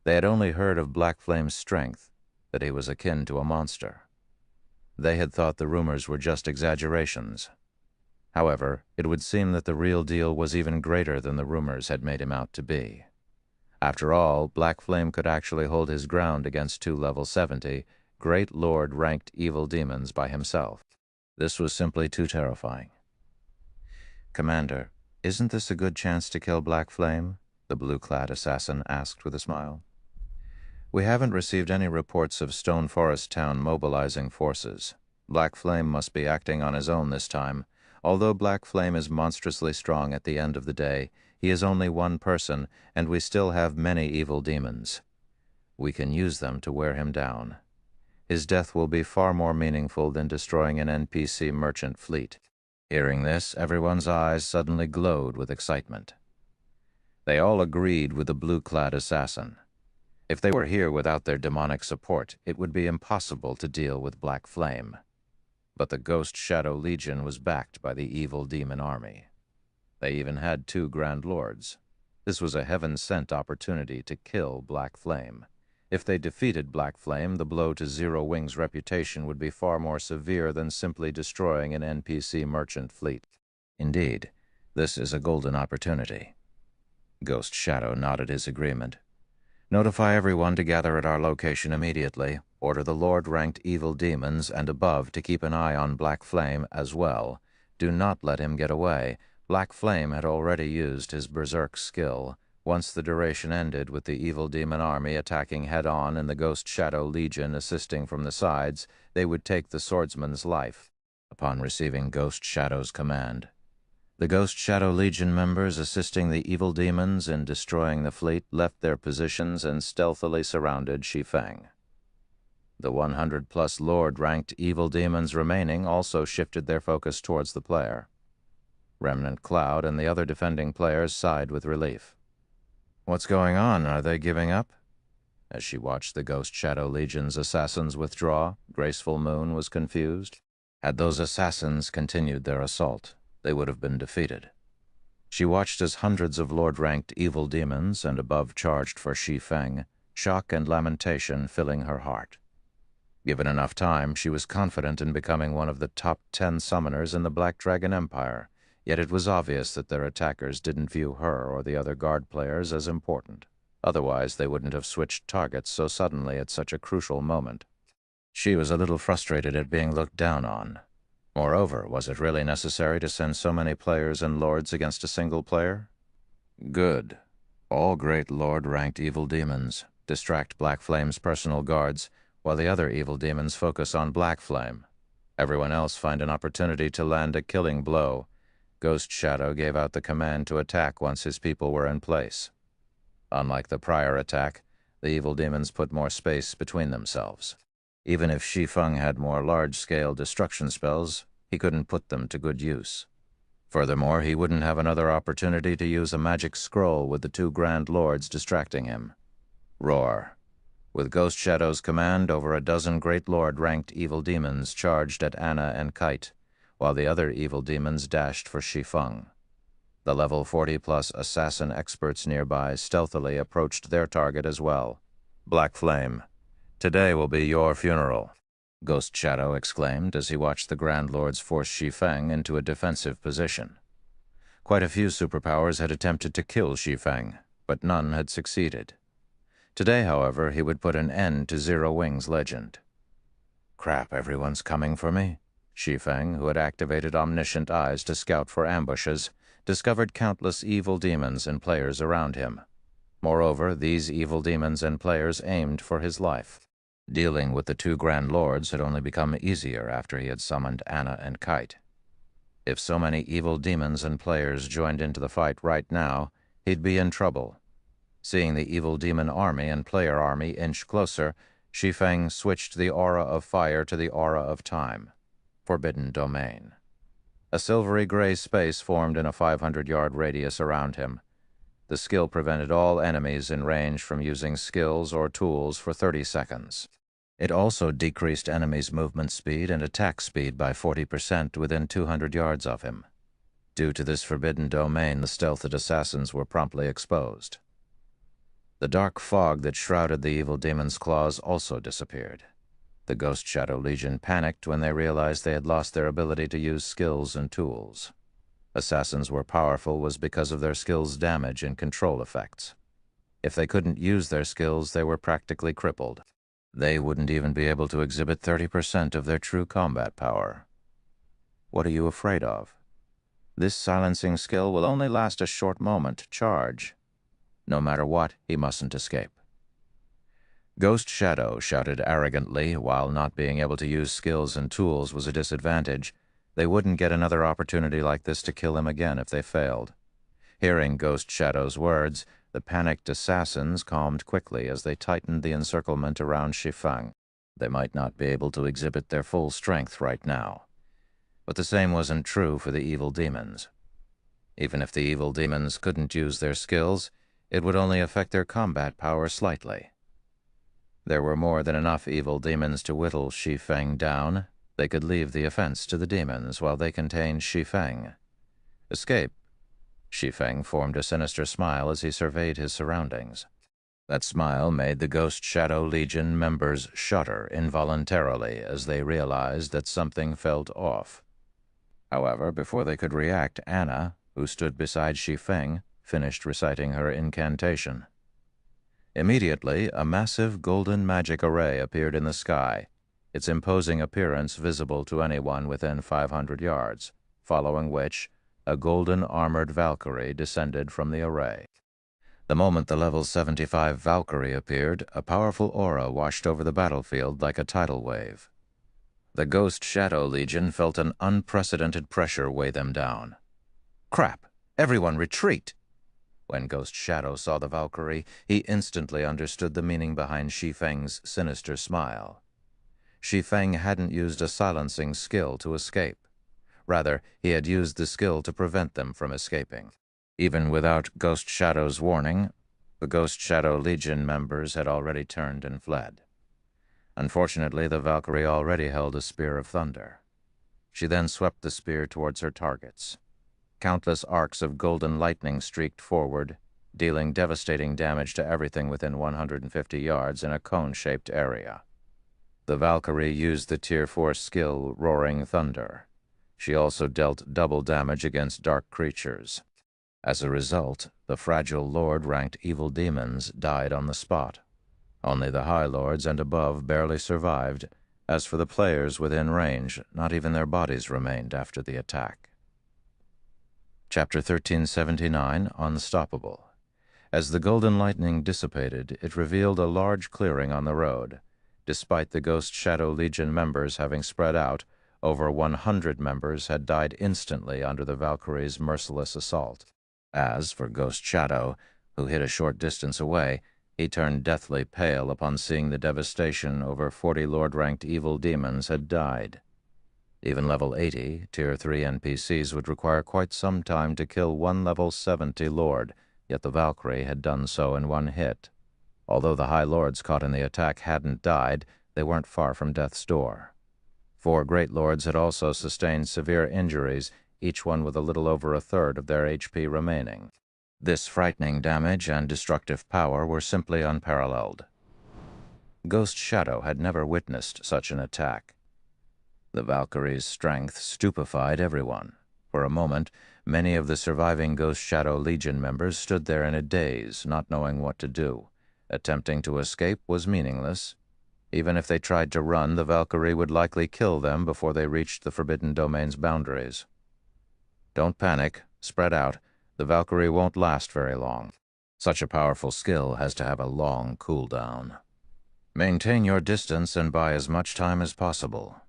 They had only heard of Black Flame's strength, that he was akin to a monster. They had thought the rumors were just exaggerations. However, it would seem that the real deal was even greater than the rumors had made him out to be. After all, Black Flame could actually hold his ground against two level 70, Great Lord-ranked evil demons by himself. This was simply too terrifying. "Commander, isn't this a good chance to kill Black Flame?" the blue-clad assassin asked with a smile. "We haven't received any reports of Stone Forest Town mobilizing forces. Black Flame must be acting on his own this time. Although Black Flame is monstrously strong at the end of the day, he is only one person, and we still have many evil demons. We can use them to wear him down. His death will be far more meaningful than destroying an NPC merchant fleet." Hearing this, everyone's eyes suddenly glowed with excitement. They all agreed with the blue-clad assassin. If they were here without their demonic support, it would be impossible to deal with Black Flame. But the Ghost Shadow Legion was backed by the evil demon army. They even had 2 Grand Lords. This was a heaven-sent opportunity to kill Black Flame. If they defeated Black Flame, the blow to Zero Wing's reputation would be far more severe than simply destroying an NPC merchant fleet. Indeed, this is a golden opportunity. Ghost Shadow nodded his agreement. "Notify everyone to gather at our location immediately. Order the Lord-ranked evil demons and above to keep an eye on Black Flame as well. Do not let him get away." Black Flame had already used his berserk skill. Once the duration ended with the evil demon army attacking head-on and the Ghost Shadow Legion assisting from the sides, they would take the swordsman's life. Upon receiving Ghost Shadow's command, the Ghost Shadow Legion members assisting the evil demons in destroying the fleet left their positions and stealthily surrounded Shi Feng. The 100-plus Lord-ranked evil demons remaining also shifted their focus towards the player. Remnant Cloud and the other defending players sighed with relief. "What's going on? Are they giving up?" As she watched the Ghost Shadow Legion's assassins withdraw, Graceful Moon was confused. Had those assassins continued their assault, they would have been defeated. She watched as hundreds of Lord-ranked evil demons and above charged for Shi Feng, shock and lamentation filling her heart. Given enough time, she was confident in becoming one of the top 10 summoners in the Black Dragon Empire, yet it was obvious that their attackers didn't view her or the other guard players as important. Otherwise, they wouldn't have switched targets so suddenly at such a crucial moment. She was a little frustrated at being looked down on. Moreover, was it really necessary to send so many players and lords against a single player? Good. All Great Lord-ranked evil demons. Distract Black Flame's personal guards, while the other evil demons focus on Black Flame. Everyone else find an opportunity to land a killing blow. Ghost Shadow gave out the command to attack once his people were in place. Unlike the prior attack, the evil demons put more space between themselves. Even if Shi Feng had more large-scale destruction spells, he couldn't put them to good use. Furthermore, he wouldn't have another opportunity to use a magic scroll with the two Grand Lords distracting him. Roar. With Ghost Shadow's command, over a dozen Great Lord-ranked evil demons charged at Anna and Kite, while the other evil demons dashed for Shi Feng. The level 40-plus assassin experts nearby stealthily approached their target as well. Black Flame. Today will be your funeral, Ghost Shadow exclaimed as he watched the Grand Lords force Shi Feng into a defensive position. Quite a few superpowers had attempted to kill Shi Feng, but none had succeeded. Today, however, he would put an end to Zero Wing's legend. Crap, everyone's coming for me. Shi Feng, who had activated omniscient eyes to scout for ambushes, discovered countless evil demons and players around him. Moreover, these evil demons and players aimed for his life. Dealing with the two Grand Lords had only become easier after he had summoned Anna and Kite. If so many evil demons and players joined into the fight right now, he'd be in trouble. Seeing the evil demon army and player army inch closer, Shi Feng switched the aura of fire to the aura of time. Forbidden Domain. A silvery gray space formed in a 500-yard radius around him. The skill prevented all enemies in range from using skills or tools for 30 seconds. It also decreased enemies' movement speed and attack speed by 40% within 200 yards of him. Due to this forbidden domain, the stealthed assassins were promptly exposed. The dark fog that shrouded the evil demon's claws also disappeared. The Ghost Shadow Legion panicked when they realized they had lost their ability to use skills and tools. Assassins were powerful was because of their skills' damage and control effects. If they couldn't use their skills, they were practically crippled. They wouldn't even be able to exhibit 30% of their true combat power. What are you afraid of? This silencing skill will only last a short moment. Charge. No matter what, he mustn't escape. Ghost Shadow shouted arrogantly. While not being able to use skills and tools was a disadvantage, they wouldn't get another opportunity like this to kill him again if they failed. Hearing Ghost Shadow's words, the panicked assassins calmed quickly as they tightened the encirclement around Shi Feng. They might not be able to exhibit their full strength right now. But the same wasn't true for the evil demons. Even if the evil demons couldn't use their skills, it would only affect their combat power slightly. There were more than enough evil demons to whittle Shi Feng down. They could leave the offense to the demons while they contained Shi Feng. Escape. Shi Feng formed a sinister smile as he surveyed his surroundings. That smile made the Ghost Shadow Legion members shudder involuntarily as they realized that something felt off. However, before they could react, Anna, who stood beside Shi Feng, finished reciting her incantation. Immediately, a massive golden magic array appeared in the sky, its imposing appearance visible to anyone within 500 yards, following which, a golden armored Valkyrie descended from the array. The moment the level 75 Valkyrie appeared, a powerful aura washed over the battlefield like a tidal wave. The Ghost Shadow Legion felt an unprecedented pressure weigh them down. Crap! Everyone retreat! When Ghost Shadow saw the Valkyrie, he instantly understood the meaning behind Shi Feng's sinister smile. Shi Feng hadn't used a silencing skill to escape. Rather, he had used the skill to prevent them from escaping. Even without Ghost Shadow's warning, the Ghost Shadow Legion members had already turned and fled. Unfortunately, the Valkyrie already held a spear of thunder. She then swept the spear towards her targets. Countless arcs of golden lightning streaked forward, dealing devastating damage to everything within 150 yards in a cone-shaped area. The Valkyrie used the Tier 4 skill Roaring Thunder. She also dealt double damage against dark creatures. As a result, the fragile Lord-ranked evil demons died on the spot. Only the High Lords and above barely survived. As for the players within range, not even their bodies remained after the attack. Chapter 1379, Unstoppable. As the golden lightning dissipated, it revealed a large clearing on the road. Despite the Ghost Shadow Legion members having spread out, over 100 members had died instantly under the Valkyrie's merciless assault. As for Ghost Shadow, who hid a short distance away, he turned deathly pale upon seeing the devastation over 40 Lord-ranked evil demons had died. Even level 80, Tier 3 NPCs would require quite some time to kill one level 70 Lord, yet the Valkyrie had done so in one hit. Although the High Lords caught in the attack hadn't died, they weren't far from death's door. 4 Great Lords had also sustained severe injuries, each one with a little over a third of their HP remaining. This frightening damage and destructive power were simply unparalleled. Ghost Shadow had never witnessed such an attack. The Valkyrie's strength stupefied everyone. For a moment, many of the surviving Ghost Shadow Legion members stood there in a daze, not knowing what to do. Attempting to escape was meaningless. Even if they tried to run, the Valkyrie would likely kill them before they reached the Forbidden Domain's boundaries. Don't panic. Spread out. The Valkyrie won't last very long. Such a powerful skill has to have a long cooldown. Maintain your distance and buy as much time as possible,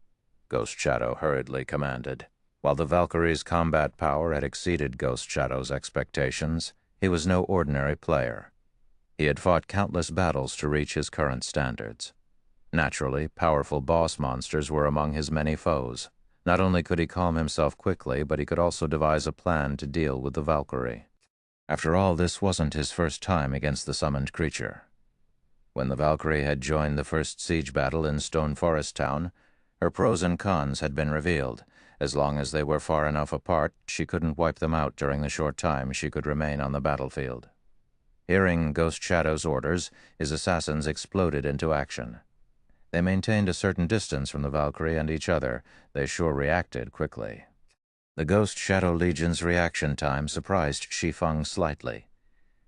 Ghost Shadow hurriedly commanded. While the Valkyrie's combat power had exceeded Ghost Shadow's expectations, he was no ordinary player. He had fought countless battles to reach his current standards. Naturally, powerful boss monsters were among his many foes. Not only could he calm himself quickly, but he could also devise a plan to deal with the Valkyrie. After all, this wasn't his first time against the summoned creature. When the Valkyrie had joined the first siege battle in Stone Forest Town, her pros and cons had been revealed. As long as they were far enough apart, she couldn't wipe them out during the short time she could remain on the battlefield. Hearing Ghost Shadow's orders, his assassins exploded into action. They maintained a certain distance from the Valkyrie and each other. They sure reacted quickly. The Ghost Shadow Legion's reaction time surprised Shi Feng slightly.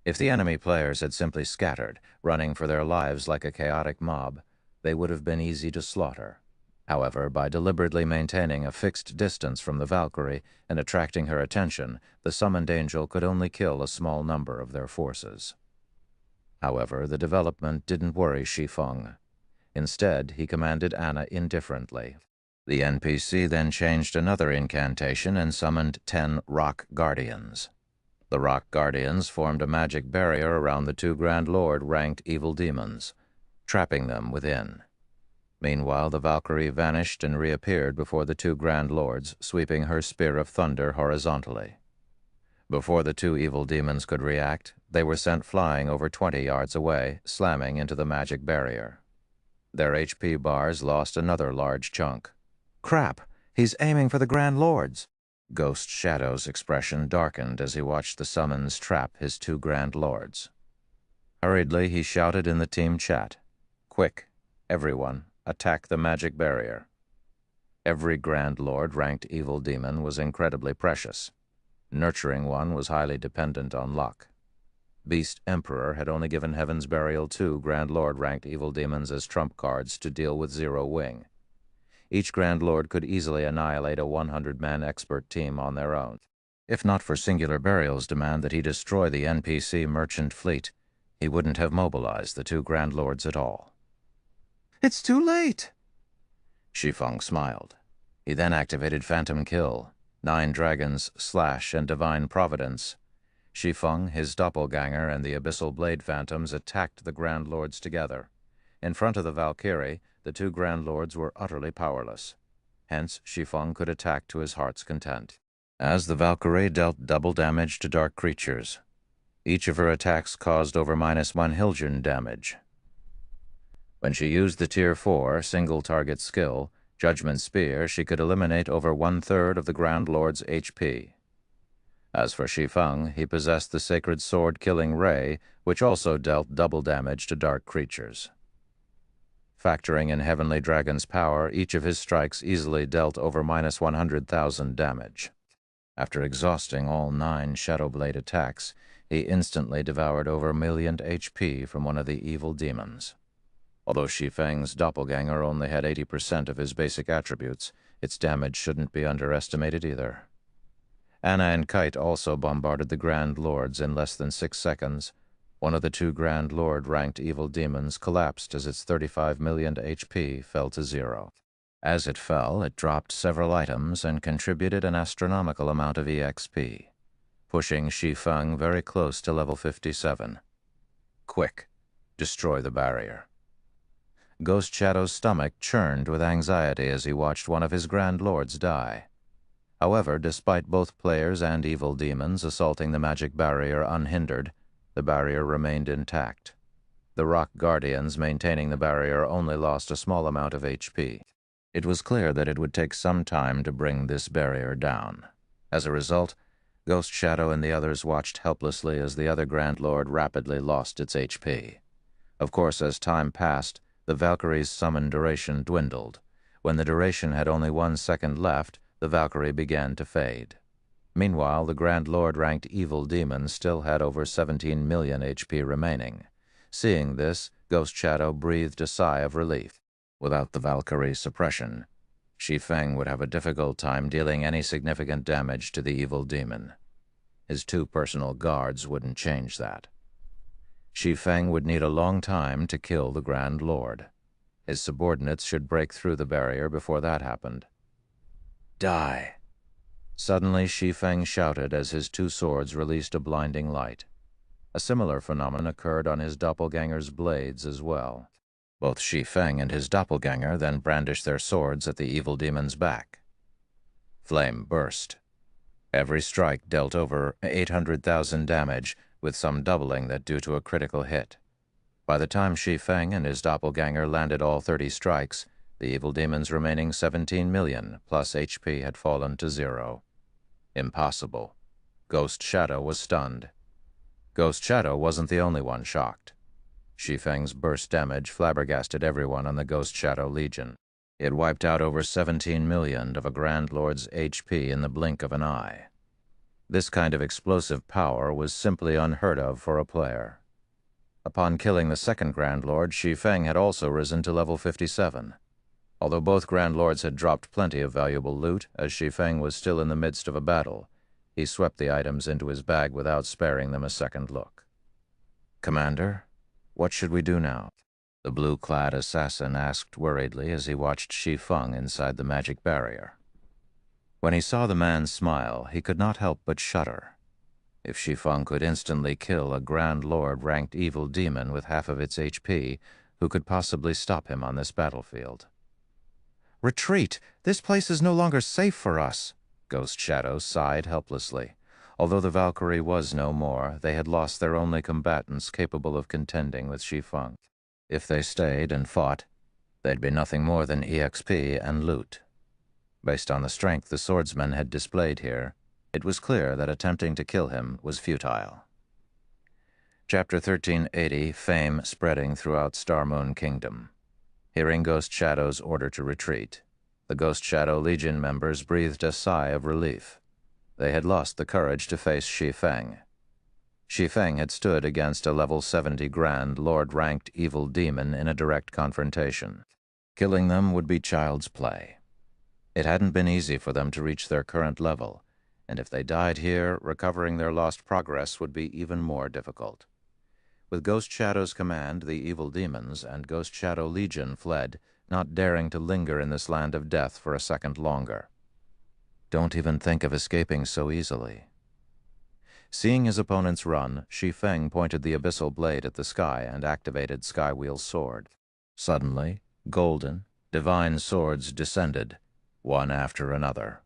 If the enemy players had simply scattered, running for their lives like a chaotic mob, they would have been easy to slaughter. However, by deliberately maintaining a fixed distance from the Valkyrie and attracting her attention, the summoned angel could only kill a small number of their forces. However, the development didn't worry Shi Feng. Instead, he commanded Anna indifferently. The NPC then changed another incantation and summoned 10 Rock Guardians. The Rock Guardians formed a magic barrier around the 2 Grand Lord-ranked evil demons, trapping them within. Meanwhile, the Valkyrie vanished and reappeared before the 2 Grand Lords, sweeping her spear of thunder horizontally. Before the 2 evil demons could react, they were sent flying over 20 yards away, slamming into the magic barrier. Their HP bars lost another large chunk. "Crap! He's aiming for the Grand Lords!" Ghost Shadow's expression darkened as he watched the summons trap his 2 Grand Lords. Hurriedly, he shouted in the team chat, "Quick, everyone, attack the magic barrier." Every Grand Lord-ranked evil demon was incredibly precious. Nurturing one was highly dependent on luck. Beast Emperor had only given Heaven's Burial 2 Grand Lord-ranked evil demons as trump cards to deal with Zero Wing. Each Grand Lord could easily annihilate a 100-man expert team on their own. If not for Singular Burial's demand that he destroy the NPC merchant fleet, he wouldn't have mobilized the 2 Grand Lords at all. "It's too late!" Shi Feng smiled. He then activated Phantom Kill, 9 Dragons, Slash, and Divine Providence. Shi Feng, his doppelganger, and the Abyssal Blade Phantoms attacked the Grand Lords together. In front of the Valkyrie, the 2 Grand Lords were utterly powerless. Hence, Shi Feng could attack to his heart's content. As the Valkyrie dealt double damage to dark creatures, each of her attacks caused over -1 Hildryn damage. When she used the Tier 4 single-target skill, Judgment Spear, she could eliminate over 1/3 of the Grand Lord's HP. As for Shi Feng, he possessed the Sacred Sword-killing Ray, which also dealt double damage to dark creatures. Factoring in Heavenly Dragon's power, each of his strikes easily dealt over -100,000 damage. After exhausting all 9 Shadowblade attacks, he instantly devoured over 1,000,000 HP from one of the evil demons. Although Shi Feng's doppelganger only had 80% of his basic attributes, its damage shouldn't be underestimated either. Anna and Kite also bombarded the Grand Lords in less than 6 seconds. One of the 2 Grand Lord-ranked evil demons collapsed as its 35 million HP fell to 0. As it fell, it dropped several items and contributed an astronomical amount of EXP, pushing Shi Feng very close to level 57. Quick, destroy the barrier. Ghost Shadow's stomach churned with anxiety as he watched one of his Grand Lords die. However, despite both players and evil demons assaulting the magic barrier unhindered, the barrier remained intact. The Rock Guardians maintaining the barrier only lost a small amount of HP. It was clear that it would take some time to bring this barrier down. As a result, Ghost Shadow and the others watched helplessly as the other Grand Lord rapidly lost its HP. Of course, as time passed, the Valkyrie's summon duration dwindled. When the duration had only 1 second left, the Valkyrie began to fade. Meanwhile, the Grand Lord-ranked evil demon still had over 17 million HP remaining. Seeing this, Ghost Shadow breathed a sigh of relief. Without the Valkyrie suppression, Shi Feng would have a difficult time dealing any significant damage to the evil demon. His 2 personal guards wouldn't change that. Shi Feng would need a long time to kill the Grand Lord. His subordinates should break through the barrier before that happened. Die! Suddenly, Shi Feng shouted as his 2 swords released a blinding light. A similar phenomenon occurred on his doppelganger's blades as well. Both Shi Feng and his doppelganger then brandished their swords at the evil demon's back. Flame burst. Every strike dealt over 800,000 damage, with some doubling that due to a critical hit. By the time Shi Feng and his doppelganger landed all 30 strikes, the evil demon's remaining 17 million plus HP had fallen to 0. Impossible. Ghost Shadow was stunned. Ghost Shadow wasn't the only one shocked. Shi Feng's burst damage flabbergasted everyone on the Ghost Shadow Legion. It wiped out over 17 million of a Grand Lord's HP in the blink of an eye. This kind of explosive power was simply unheard of for a player. Upon killing the second Grand Lord, Shi Feng had also risen to level 57. Although both Grand Lords had dropped plenty of valuable loot, as Shi Feng was still in the midst of a battle, he swept the items into his bag without sparing them a second look. "Commander, what should we do now?" the blue-clad assassin asked worriedly as he watched Shi Feng inside the magic barrier. When he saw the man smile, he could not help but shudder. If Shi Feng could instantly kill a Grand Lord-ranked evil demon with half of its HP, who could possibly stop him on this battlefield? "Retreat! This place is no longer safe for us," Ghost Shadow sighed helplessly. Although the Valkyrie was no more, they had lost their only combatants capable of contending with Shi Feng. If they stayed and fought, they'd be nothing more than EXP and loot. Based on the strength the swordsman had displayed here, it was clear that attempting to kill him was futile. Chapter 1380, Fame Spreading Throughout Star Moon Kingdom. Hearing Ghost Shadow's order to retreat, the Ghost Shadow Legion members breathed a sigh of relief. They had lost the courage to face Shi Feng. Shi Feng had stood against a level 70 Grand Lord-ranked evil demon in a direct confrontation. Killing them would be child's play. It hadn't been easy for them to reach their current level, and if they died here, recovering their lost progress would be even more difficult. With Ghost Shadow's command, the evil demons and Ghost Shadow Legion fled, not daring to linger in this land of death for a second longer. Don't even think of escaping so easily. Seeing his opponents run, Shi Feng pointed the abyssal blade at the sky and activated Skywheel's sword. Suddenly, golden, divine swords descended, one after another.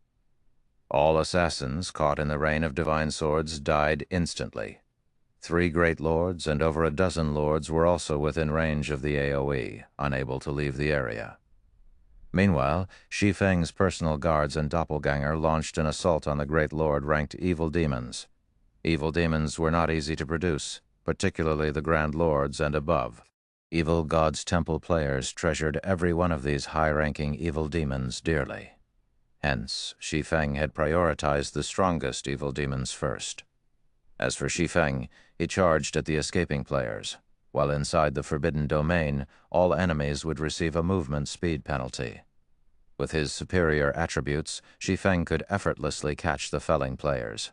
All assassins caught in the rain of divine swords died instantly. 3 great lords and over a dozen lords were also within range of the AoE, unable to leave the area. Meanwhile, Shi Feng's personal guards and doppelganger launched an assault on the great lord-ranked evil demons. Evil demons were not easy to produce, particularly the Grand Lords and above. Evil God's Temple players treasured every one of these high-ranking evil demons dearly. Hence, Shi Feng had prioritized the strongest evil demons first. As for Shi Feng, he charged at the escaping players. While inside the Forbidden Domain, all enemies would receive a movement speed penalty. With his superior attributes, Shi Feng could effortlessly catch the felling players.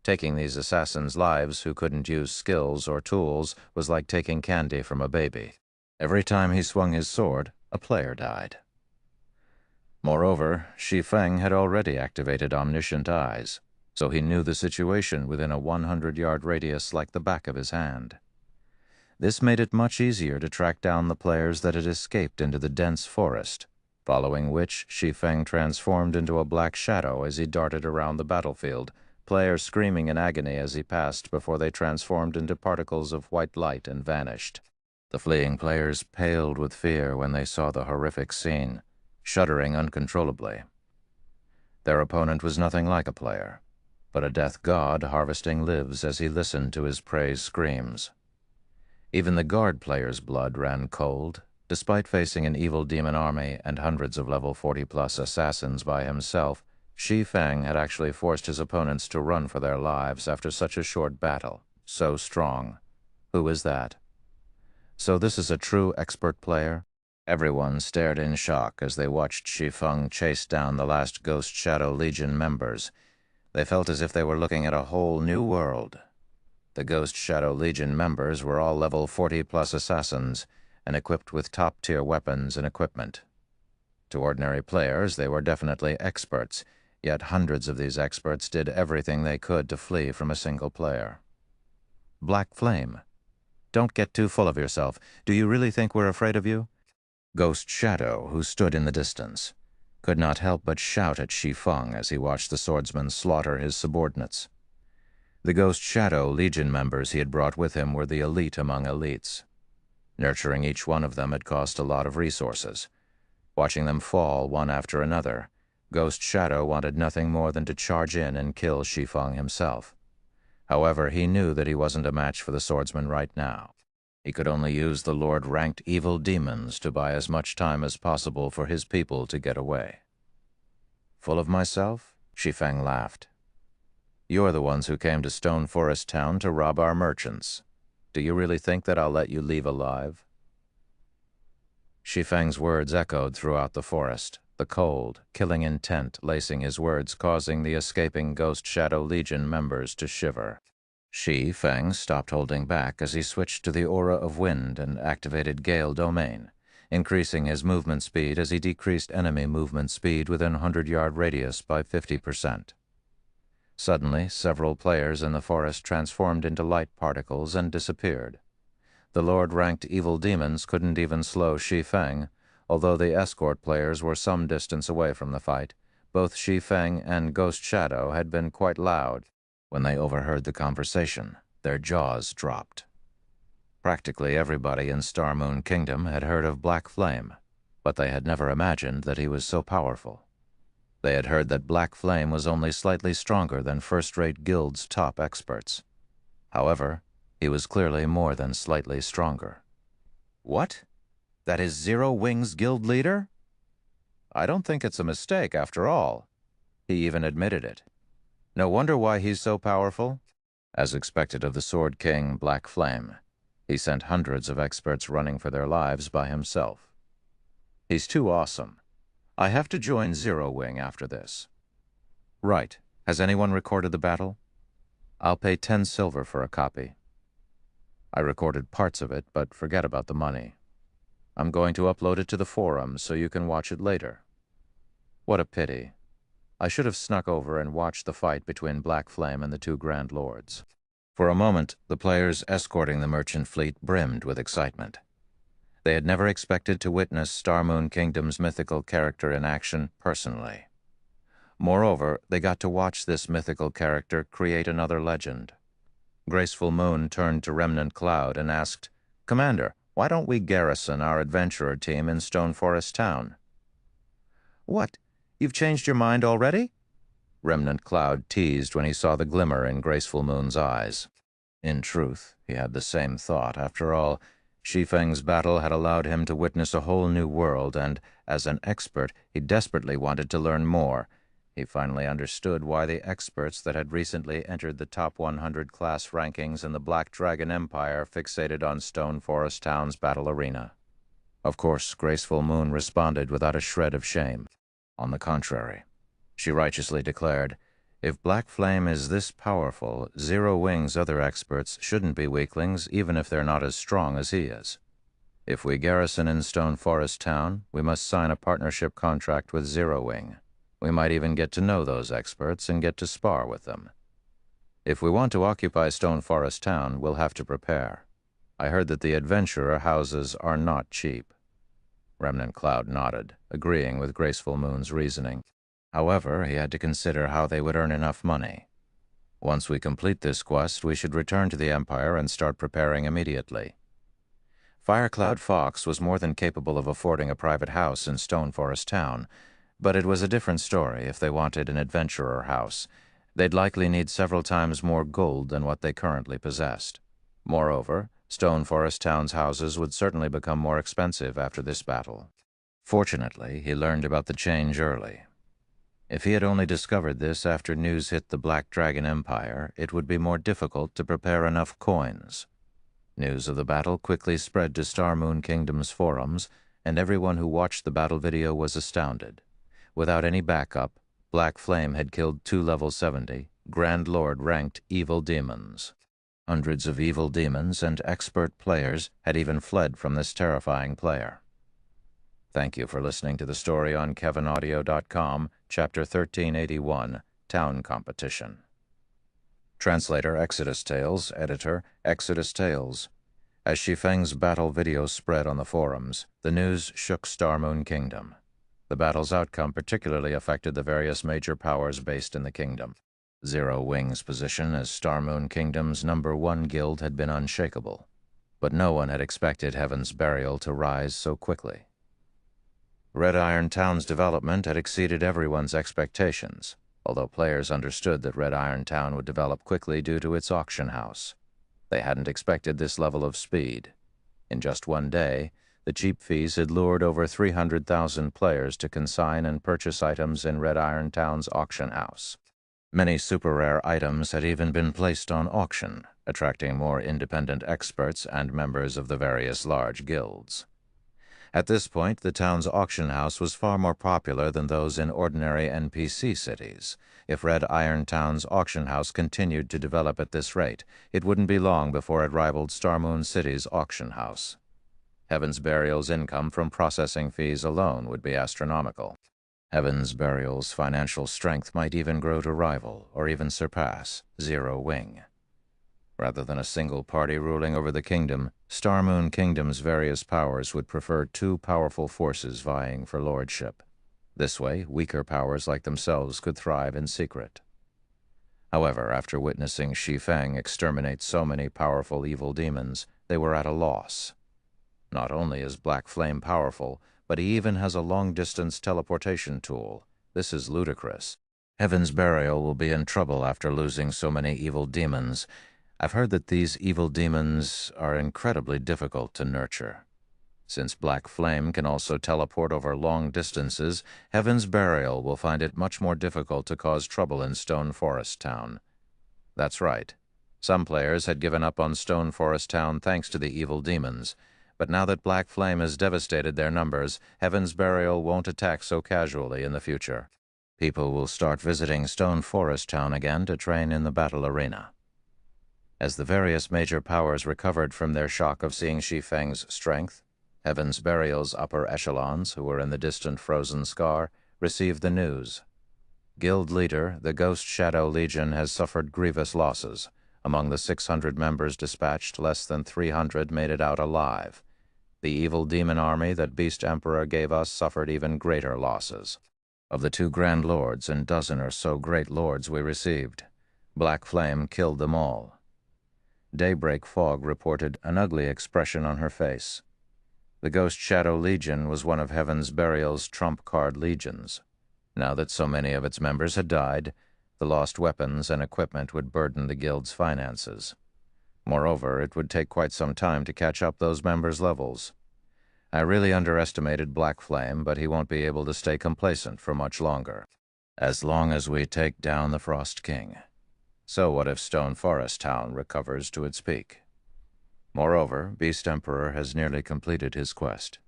Taking these assassins' lives who couldn't use skills or tools was like taking candy from a baby. Every time he swung his sword, a player died. Moreover, Shi Feng had already activated omniscient eyes, so he knew the situation within a 100-yard radius like the back of his hand. This made it much easier to track down the players that had escaped into the dense forest, following which Shi Feng transformed into a black shadow as he darted around the battlefield, players screaming in agony as he passed before they transformed into particles of white light and vanished. The fleeing players paled with fear when they saw the horrific scene, shuddering uncontrollably. Their opponent was nothing like a player, but a death god harvesting lives as he listened to his prey's screams. Even the guard player's blood ran cold. Despite facing an evil demon army and hundreds of level 40-plus assassins by himself, Shi Feng had actually forced his opponents to run for their lives after such a short battle. So strong. Who is that? So this is a true expert player? Everyone stared in shock as they watched Shi Feng chase down the last Ghost Shadow Legion members. They felt as if they were looking at a whole new world. The Ghost Shadow Legion members were all level 40-plus assassins and equipped with top-tier weapons and equipment. To ordinary players, they were definitely experts, yet hundreds of these experts did everything they could to flee from a single player. Black Flame. Don't get too full of yourself. Do you really think we're afraid of you? Ghost Shadow, who stood in the distance, could not help but shout at Shi Feng as he watched the swordsman slaughter his subordinates. The Ghost Shadow Legion members he had brought with him were the elite among elites. Nurturing each one of them had cost a lot of resources. Watching them fall one after another, Ghost Shadow wanted nothing more than to charge in and kill Shi Feng himself. However, he knew that he wasn't a match for the swordsman right now. He could only use the Lord-ranked evil demons to buy as much time as possible for his people to get away. Full of myself? Shi Feng laughed. You're the ones who came to Stone Forest Town to rob our merchants. Do you really think that I'll let you leave alive? Shi Feng's words echoed throughout the forest, the cold, killing intent lacing his words, causing the escaping Ghost Shadow Legion members to shiver. Shi Feng stopped holding back as he switched to the aura of wind and activated Gale Domain, increasing his movement speed as he decreased enemy movement speed within a 100-yard radius by 50%. Suddenly, several players in the forest transformed into light particles and disappeared. The Lord-ranked evil demons couldn't even slow Shi Feng, although the escort players were some distance away from the fight. Both Shi Feng and Ghost Shadow had been quite loud. When they overheard the conversation, their jaws dropped. Practically everybody in Star Moon Kingdom had heard of Black Flame, but they had never imagined that he was so powerful. They had heard that Black Flame was only slightly stronger than first-rate guilds' top experts. However, he was clearly more than slightly stronger. What? That is Zero Wing's guild leader? I don't think it's a mistake after all. He even admitted it. No wonder why he's so powerful. As expected of the Sword King, Black Flame, he sent hundreds of experts running for their lives by himself. He's too awesome. I have to join Zero Wing after this. Right. Has anyone recorded the battle? I'll pay 10 silver for a copy. I recorded parts of it, but forget about the money. I'm going to upload it to the forum so you can watch it later. What a pity. I should have snuck over and watched the fight between Black Flame and the two Grand Lords. For a moment, the players escorting the merchant fleet brimmed with excitement. They had never expected to witness Star Moon Kingdom's mythical character in action personally. Moreover, they got to watch this mythical character create another legend. Graceful Moon turned to Remnant Cloud and asked, "Commander, why don't we garrison our adventurer team in Stone Forest Town?" What? You've changed your mind already? Remnant Cloud teased when he saw the glimmer in Graceful Moon's eyes. In truth, he had the same thought. After all, Shi Feng's battle had allowed him to witness a whole new world, and, as an expert, he desperately wanted to learn more. He finally understood why the experts that had recently entered the top 100 class rankings in the Black Dragon Empire fixated on Stone Forest Town's battle arena. Of course, Graceful Moon responded without a shred of shame. On the contrary, she righteously declared, if Black Flame is this powerful, Zero Wing's other experts shouldn't be weaklings even if they're not as strong as he is. If we garrison in Stone Forest Town, we must sign a partnership contract with Zero Wing. We might even get to know those experts and get to spar with them. If we want to occupy Stone Forest Town, we'll have to prepare. I heard that the adventurer houses are not cheap. Remnant Cloud nodded, agreeing with Graceful Moon's reasoning. However, he had to consider how they would earn enough money. Once we complete this quest, we should return to the Empire and start preparing immediately. Firecloud Fox was more than capable of affording a private house in Stone Forest Town, but it was a different story if they wanted an adventurer house. They'd likely need several times more gold than what they currently possessed. Moreover, Stone Forest Town's houses would certainly become more expensive after this battle. Fortunately, he learned about the change early. If he had only discovered this after news hit the Black Dragon Empire, it would be more difficult to prepare enough coins. News of the battle quickly spread to Star Moon Kingdom's forums, and everyone who watched the battle video was astounded. Without any backup, Black Flame had killed 2 level 70, Grand Lord-ranked evil demons. Hundreds of evil demons and expert players had even fled from this terrifying player. Thank you for listening to the story on KevinAudio.com, Chapter 1381, Town Competition. Translator Exodus Tales, Editor Exodus Tales. As Shi Feng's battle video spread on the forums, the news shook Star Moon Kingdom. The battle's outcome particularly affected the various major powers based in the kingdom. Zero Wing's position as Star Moon Kingdom's #1 guild had been unshakable, but no one had expected Heaven's Burial to rise so quickly. Red Iron Town's development had exceeded everyone's expectations, although players understood that Red Iron Town would develop quickly due to its auction house. They hadn't expected this level of speed. In just one day, the cheap fees had lured over 300,000 players to consign and purchase items in Red Iron Town's auction house. Many super-rare items had even been placed on auction, attracting more independent experts and members of the various large guilds. At this point, the town's auction house was far more popular than those in ordinary NPC cities. If Red Iron Town's auction house continued to develop at this rate, it wouldn't be long before it rivaled Star Moon City's auction house. Heaven's Burial's income from processing fees alone would be astronomical. Heaven's Burial's financial strength might even grow to rival, or even surpass, Zero Wing. Rather than a single party ruling over the kingdom, Star Moon Kingdom's various powers would prefer 2 powerful forces vying for lordship. This way, weaker powers like themselves could thrive in secret. However, after witnessing Shi Feng exterminate so many powerful evil demons, they were at a loss. Not only is Black Flame powerful, but he even has a long-distance teleportation tool. This is ludicrous. Heaven's Burial will be in trouble after losing so many evil demons. I've heard that these evil demons are incredibly difficult to nurture. Since Black Flame can also teleport over long distances, Heaven's Burial will find it much more difficult to cause trouble in Stone Forest Town. That's right. Some players had given up on Stone Forest Town thanks to the evil demons, but now that Black Flame has devastated their numbers, Heaven's Burial won't attack so casually in the future. People will start visiting Stone Forest Town again to train in the battle arena. As the various major powers recovered from their shock of seeing Shi Feng's strength, Heaven's Burial's upper echelons, who were in the distant Frozen Scar, received the news. Guild leader, the Ghost Shadow Legion, has suffered grievous losses. Among the 600 members dispatched, less than 300 made it out alive. The evil demon army that Beast Emperor gave us suffered even greater losses. Of the 2 Grand Lords and dozen or so Great Lords we received, Black Flame killed them all. Daybreak Fog reported an ugly expression on her face. The Ghost Shadow Legion was one of Heaven's Burial's trump card legions. Now that so many of its members had died, the lost weapons and equipment would burden the guild's finances. Moreover, it would take quite some time to catch up those members' levels. I really underestimated Black Flame, but he won't be able to stay complacent for much longer. As long as we take down the Frost King. So what if Stone Forest Town recovers to its peak? Moreover, Beast Emperor has nearly completed his quest.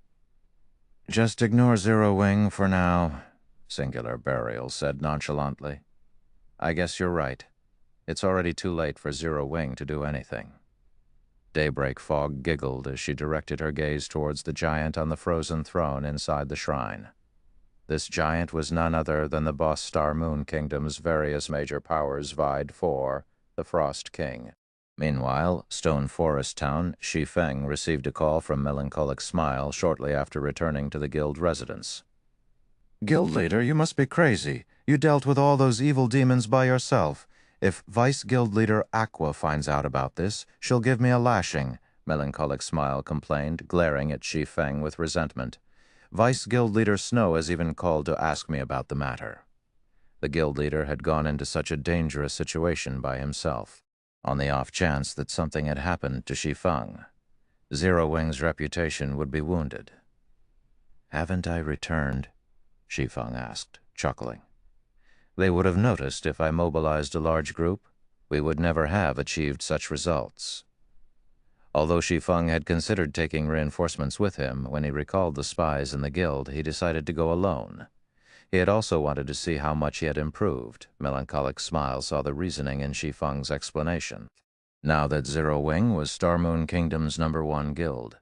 Just ignore Zero Wing for now, Singular Burial said nonchalantly. I guess you're right. It's already too late for Zero Wing to do anything. Daybreak Fog giggled as she directed her gaze towards the giant on the frozen throne inside the shrine. This giant was none other than the boss Star Moon Kingdom's various major powers vied for, the Frost King. Meanwhile, Stone Forest Town, Shi Feng received a call from Melancholic Smile shortly after returning to the guild residence. Guild leader, you must be crazy. You dealt with all those evil demons by yourself. If Vice Guild leader Aqua finds out about this, she'll give me a lashing, Melancholic Smile complained, glaring at Shi Feng with resentment. Vice Guild leader Snow has even called to ask me about the matter. The guild leader had gone into such a dangerous situation by himself, on the off chance that something had happened to Shi Feng. Zero Wing's reputation would be wounded. "Haven't I returned?" Shi Feng asked, chuckling. "They would have noticed if I mobilized a large group. We would never have achieved such results." Although Shi Feng had considered taking reinforcements with him, when he recalled the spies in the guild, he decided to go alone. He had also wanted to see how much he had improved. Melancholic Smile saw the reasoning in Shi Feng's explanation. Now that Zero Wing was Star Moon Kingdom's #1 guild,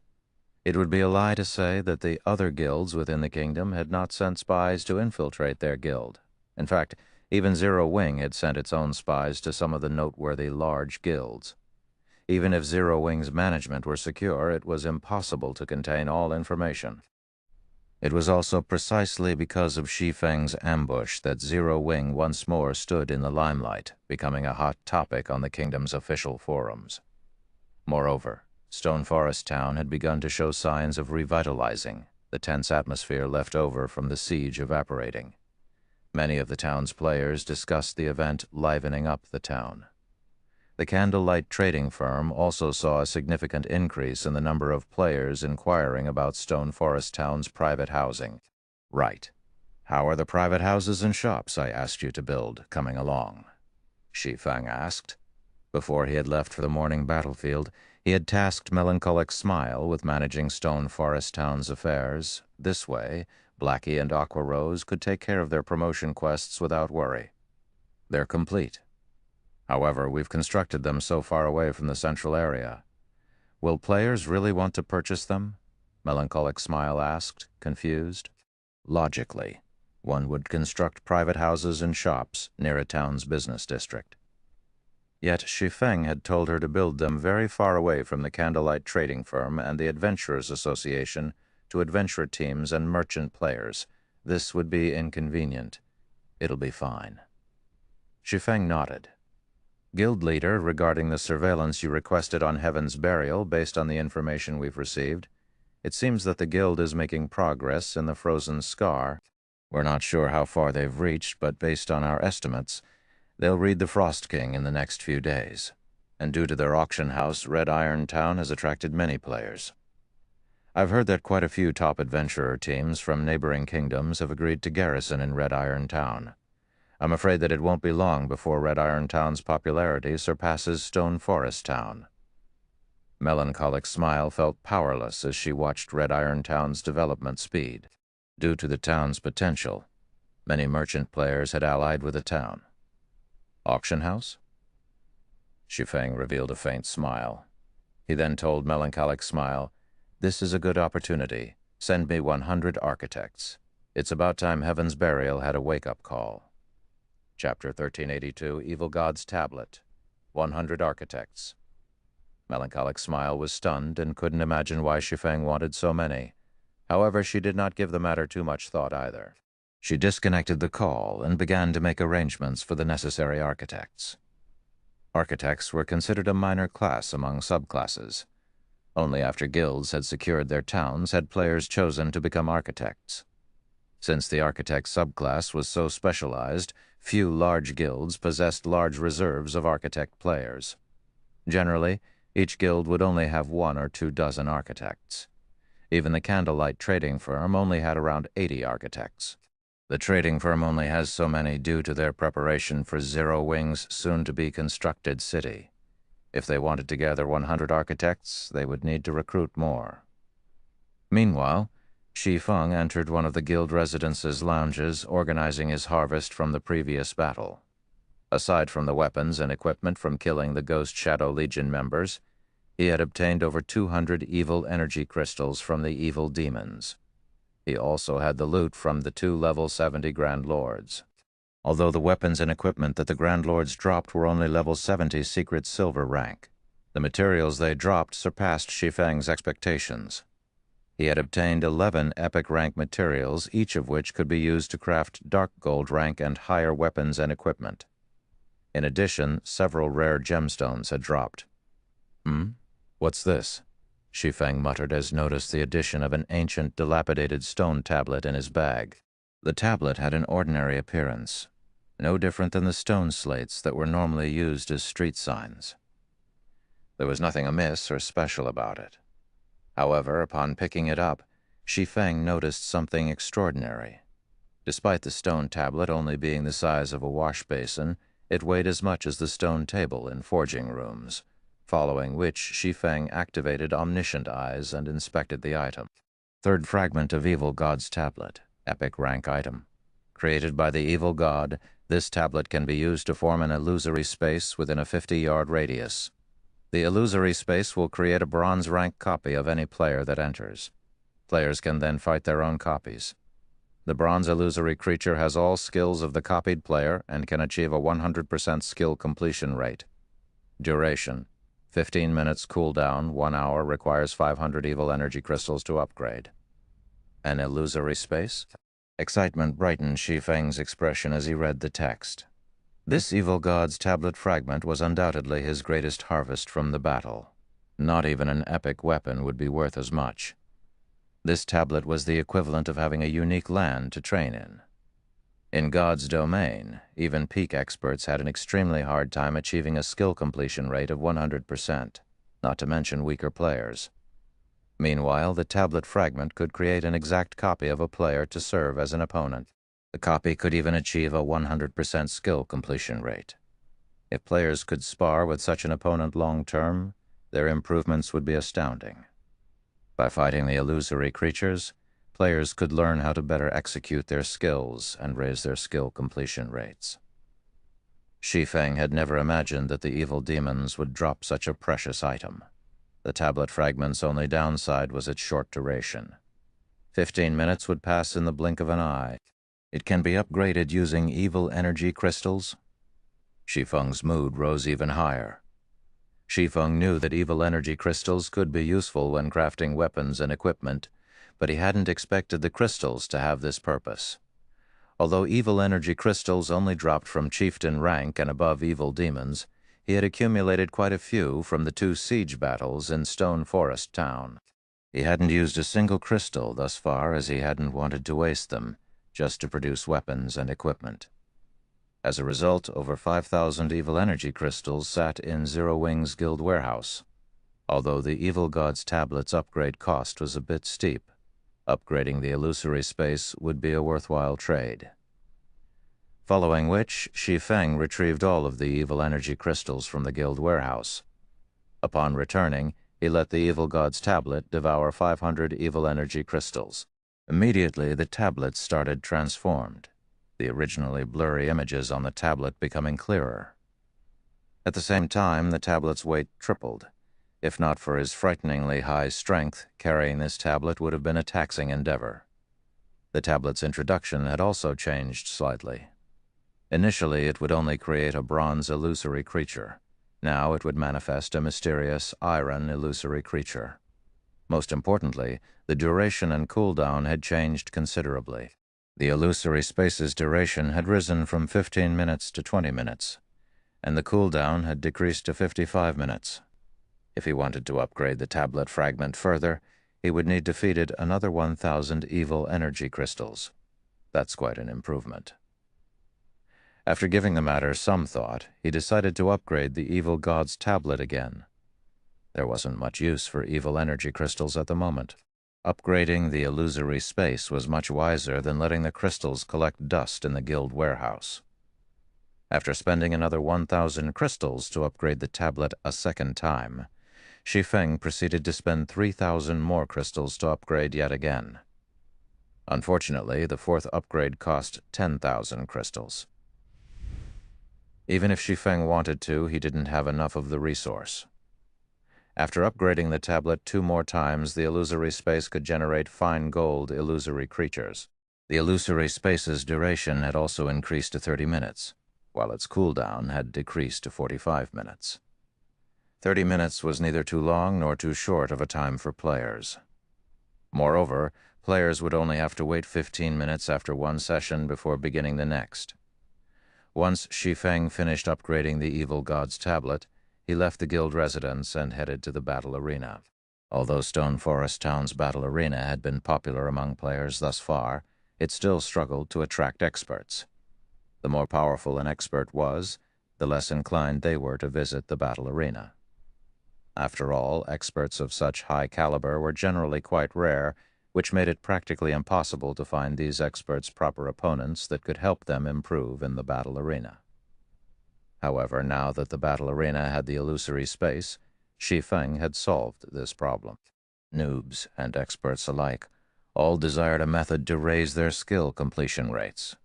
it would be a lie to say that the other guilds within the kingdom had not sent spies to infiltrate their guild. In fact, even Zero Wing had sent its own spies to some of the noteworthy large guilds. Even if Zero Wing's management were secure, it was impossible to contain all information. It was also precisely because of Shi Feng's ambush that Zero Wing once more stood in the limelight, becoming a hot topic on the kingdom's official forums. Moreover, Stone Forest Town had begun to show signs of revitalizing, the tense atmosphere left over from the siege evaporating. Many of the town's players discussed the event livening up the town. The Candlelight Trading Firm also saw a significant increase in the number of players inquiring about Stone Forest Town's private housing. "Right. How are the private houses and shops I asked you to build coming along?" Shi Feng asked. Before he had left for the morning battlefield, he had tasked Melancholic Smile with managing Stone Forest Town's affairs. This way, Blackie and Aqua Rose could take care of their promotion quests without worry. "They're complete. However, we've constructed them so far away from the central area. Will players really want to purchase them?" Melancholic Smile asked, confused. "Logically, one would construct private houses and shops near a town's business district." Yet Shi Feng had told her to build them very far away from the Candlelight Trading Firm and the Adventurers Association to adventure teams and merchant players. This would be inconvenient. "It'll be fine." Shi Feng nodded. "Guild leader, regarding the surveillance you requested on Heaven's Burial based on the information we've received, it seems that the guild is making progress in the Frozen Scar. We're not sure how far they've reached, but based on our estimates, they'll read the Frost King in the next few days. And due to their auction house, Red Iron Town has attracted many players. I've heard that quite a few top adventurer teams from neighboring kingdoms have agreed to garrison in Red Iron Town. I'm afraid that it won't be long before Red Iron Town's popularity surpasses Stone Forest Town." Melancholic Smile felt powerless as she watched Red Iron Town's development speed. Due to the town's potential, many merchant players had allied with the town. "Auction house?" Shi Feng revealed a faint smile. He then told Melancholic Smile, "This is a good opportunity. Send me 100 architects. It's about time Heaven's Burial had a wake-up call." Chapter 1382, Evil God's Tablet. 100 architects. Melancholic Smile was stunned and couldn't imagine why Shi Feng wanted so many. However, she did not give the matter too much thought either. She disconnected the call and began to make arrangements for the necessary architects. Architects were considered a minor class among subclasses. Only after guilds had secured their towns had players chosen to become architects. Since the architect subclass was so specialized, few large guilds possessed large reserves of architect players. Generally, each guild would only have 1 or 2 dozen architects. Even the Candlelight Trading Firm only had around 80 architects. The trading firm only has so many due to their preparation for Zero Wing's soon-to-be-constructed city. If they wanted to gather 100 architects, they would need to recruit more. Meanwhile, Shi Feng entered one of the guild residence's lounges, organizing his harvest from the previous battle. Aside from the weapons and equipment from killing the Ghost Shadow Legion members, he had obtained over 200 evil energy crystals from the evil demons. He also had the loot from the 2 level 70 Grand Lords. Although the weapons and equipment that the Grand Lords dropped were only level 70 secret silver rank, The materials they dropped surpassed Shi Feng's expectations. He had obtained 11 epic rank materials, each of which could be used to craft dark gold rank and higher weapons and equipment. In addition, several rare gemstones had dropped. What's this? Shi Feng muttered as noticed the addition of an ancient, dilapidated stone tablet in his bag. The tablet had an ordinary appearance, no different than the stone slates that were normally used as street signs. There was nothing amiss or special about it. However, upon picking it up, Shi Feng noticed something extraordinary. Despite the stone tablet only being the size of a wash basin, it weighed as much as the stone table in forging rooms, following which Shi Feng activated omniscient eyes and inspected the item. Third fragment of Evil God's tablet, epic rank item. Created by the Evil God, this tablet can be used to form an illusory space within a 50-yard radius. The illusory space will create a bronze rank copy of any player that enters. Players can then fight their own copies. The bronze illusory creature has all skills of the copied player and can achieve a 100% skill completion rate. Duration: 15 minutes cooldown, 1 hour, requires 500 evil energy crystals to upgrade. An illusory space? Excitement brightened Shi Feng's expression as he read the text. This Evil God's tablet fragment was undoubtedly his greatest harvest from the battle. Not even an epic weapon would be worth as much. This tablet was the equivalent of having a unique land to train in. In God's domain, even peak experts had an extremely hard time achieving a skill completion rate of 100%, not to mention weaker players. Meanwhile, the tablet fragment could create an exact copy of a player to serve as an opponent. The copy could even achieve a 100% skill completion rate. If players could spar with such an opponent long-term, their improvements would be astounding. By fighting the illusory creatures, players could learn how to better execute their skills and raise their skill completion rates. Shi Feng had never imagined that the evil demons would drop such a precious item. The tablet fragment's only downside was its short duration. 15 minutes would pass in the blink of an eye. It can be upgraded using evil energy crystals? Shi Feng's mood rose even higher. Shi Feng knew that evil energy crystals could be useful when crafting weapons and equipment, but he hadn't expected the crystals to have this purpose. Although evil energy crystals only dropped from chieftain rank and above evil demons, he had accumulated quite a few from the 2 siege battles in Stone Forest Town. He hadn't used a single crystal thus far as he hadn't wanted to waste them, just to produce weapons and equipment. As a result, over 5,000 evil energy crystals sat in Zero Wing's guild warehouse. Although the Evil God's tablet's upgrade cost was a bit steep, upgrading the illusory space would be a worthwhile trade. Following which, Shi Feng retrieved all of the evil energy crystals from the guild warehouse. Upon returning, he let the Evil God's tablet devour 500 evil energy crystals. Immediately, the tablet started transformed, the originally blurry images on the tablet becoming clearer. At the same time, the tablet's weight tripled. If not for his frighteningly high strength, carrying this tablet would have been a taxing endeavor. The tablet's introduction had also changed slightly. Initially, it would only create a bronze illusory creature. Now it would manifest a mysterious iron illusory creature. Most importantly, the duration and cooldown had changed considerably. The illusory space's duration had risen from 15 minutes to 20 minutes, and the cooldown had decreased to 55 minutes. If he wanted to upgrade the tablet fragment further, he would need to feed it another 1,000 evil energy crystals. That's quite an improvement. After giving the matter some thought, he decided to upgrade the Evil God's tablet again. There wasn't much use for evil energy crystals at the moment. Upgrading the illusory space was much wiser than letting the crystals collect dust in the guild warehouse. After spending another 1,000 crystals to upgrade the tablet a second time, Shi Feng proceeded to spend 3,000 more crystals to upgrade yet again. Unfortunately, the fourth upgrade cost 10,000 crystals. Even if Shi Feng wanted to, he didn't have enough of the resource. After upgrading the tablet 2 more times, the illusory space could generate fine gold illusory creatures. The illusory space's duration had also increased to 30 minutes, while its cooldown had decreased to 45 minutes. 30 minutes was neither too long nor too short of a time for players. Moreover, players would only have to wait 15 minutes after one session before beginning the next. Once Shi Feng finished upgrading the evil god's tablet, he left the guild residence and headed to the battle arena. Although Stone Forest Town's battle arena had been popular among players thus far, it still struggled to attract experts. The more powerful an expert was, the less inclined they were to visit the battle arena. After all, experts of such high caliber were generally quite rare, which made it practically impossible to find these experts proper opponents that could help them improve in the battle arena. However, now that the battle arena had the illusory space, Shi Feng had solved this problem. Noobs and experts alike all desired a method to raise their skill completion rates.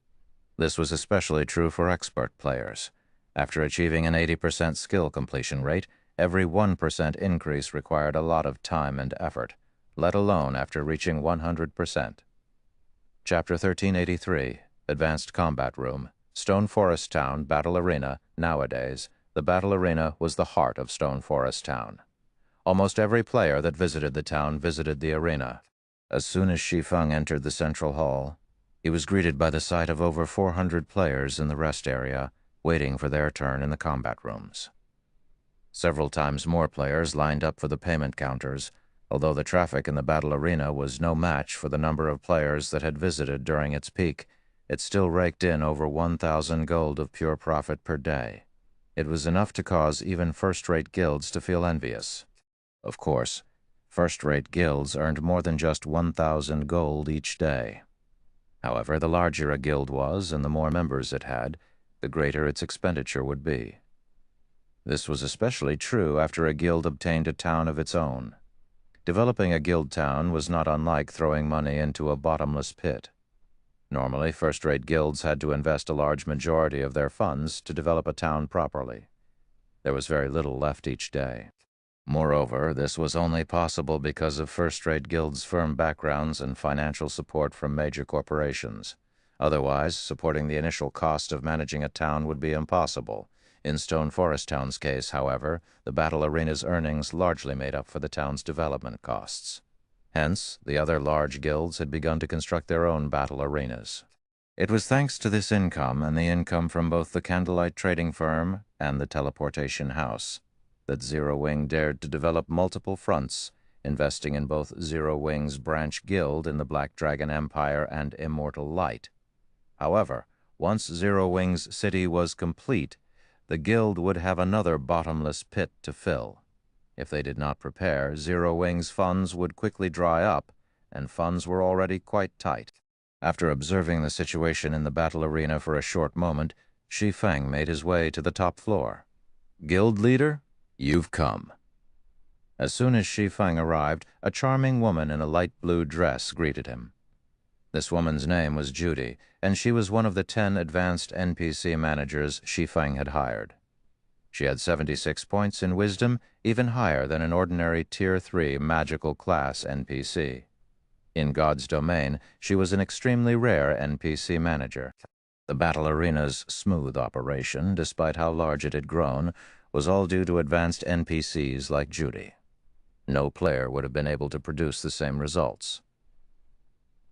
This was especially true for expert players. After achieving an 80% skill completion rate, every 1% increase required a lot of time and effort, let alone after reaching 100%. Chapter 1383, Advanced Combat Room, Stone Forest Town Battle Arena. Nowadays, the battle arena was the heart of Stone Forest Town. Almost every player that visited the town visited the arena. As soon as Shi Feng entered the central hall, he was greeted by the sight of over 400 players in the rest area, waiting for their turn in the combat rooms. Several times more players lined up for the payment counters, although the traffic in the battle arena was no match for the number of players that had visited during its peak. It still raked in over 1,000 gold of pure profit per day. It was enough to cause even first-rate guilds to feel envious. Of course, first-rate guilds earned more than just 1,000 gold each day. However, the larger a guild was and the more members it had, the greater its expenditure would be. This was especially true after a guild obtained a town of its own. Developing a guild town was not unlike throwing money into a bottomless pit. Normally, first-rate guilds had to invest a large majority of their funds to develop a town properly. There was very little left each day. Moreover, this was only possible because of first-rate guilds' firm backgrounds and financial support from major corporations. Otherwise, supporting the initial cost of managing a town would be impossible. In Stone Forest Town's case, however, the battle arena's earnings largely made up for the town's development costs. Hence, the other large guilds had begun to construct their own battle arenas. It was thanks to this income and the income from both the Candlelight Trading Firm and the Teleportation House that Zero Wing dared to develop multiple fronts, investing in both Zero Wing's branch guild in the Black Dragon Empire and Immortal Light. However, once Zero Wing's city was complete, the guild would have another bottomless pit to fill. If they did not prepare, Zero Wing's funds would quickly dry up, and funds were already quite tight. After observing the situation in the battle arena for a short moment, Shi Feng made his way to the top floor. "Guild leader, you've come." As soon as Shi Feng arrived, a charming woman in a light blue dress greeted him. This woman's name was Judy, and she was one of the 10 advanced NPC managers Shi Feng had hired. She had 76 points in wisdom, even higher than an ordinary Tier 3 magical class NPC. In God's domain, she was an extremely rare NPC manager. The battle arena's smooth operation, despite how large it had grown, was all due to advanced NPCs like Judy. No player would have been able to produce the same results.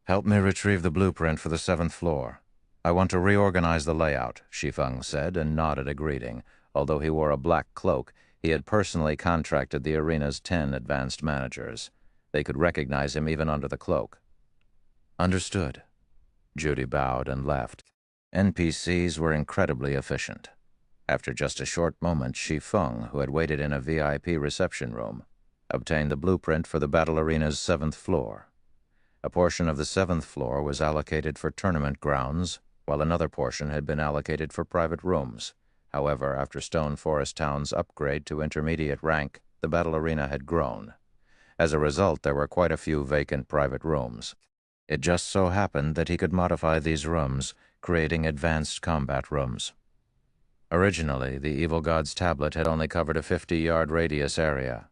"Help me retrieve the blueprint for the 7th floor. I want to reorganize the layout," Shi Feng said, and nodded a greeting. Although he wore a black cloak, he had personally contracted the arena's 10 advanced managers. They could recognize him even under the cloak. "Understood." Judy bowed and left. NPCs were incredibly efficient. After just a short moment, Shi Feng, who had waited in a VIP reception room, obtained the blueprint for the battle arena's 7th floor. A portion of the 7th floor was allocated for tournament grounds, while another portion had been allocated for private rooms. However, after Stone Forest Town's upgrade to intermediate rank, the battle arena had grown. As a result, there were quite a few vacant private rooms. It just so happened that he could modify these rooms, creating advanced combat rooms. Originally, the Evil God's tablet had only covered a 50-yard radius area.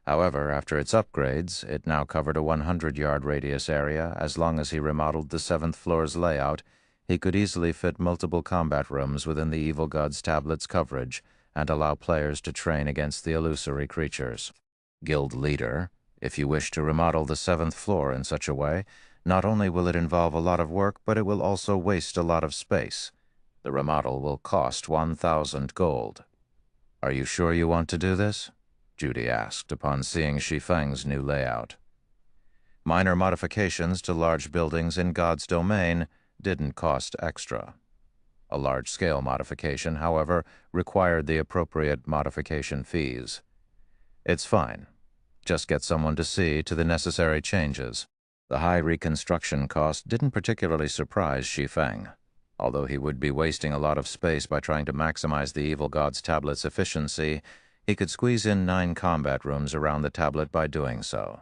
However, after its upgrades, it now covered a 100-yard radius area. As long as he remodeled the 7th floor's layout, he could easily fit multiple combat rooms within the Evil God's tablet's coverage, and allow players to train against the illusory creatures. Guild Leader, if you wish to remodel the 7th floor in such a way, not only will it involve a lot of work, but it will also waste a lot of space. The remodel will cost 1,000 gold. Are you sure you want to do this? Judy asked upon seeing Shi Feng's new layout. Minor modifications to large buildings in God's domain didn't cost extra. A large-scale modification, however, required the appropriate modification fees. It's fine. Just get someone to see to the necessary changes. The high reconstruction cost didn't particularly surprise Shi Feng. Although he would be wasting a lot of space by trying to maximize the evil god's tablet's efficiency, he could squeeze in 9 combat rooms around the tablet by doing so.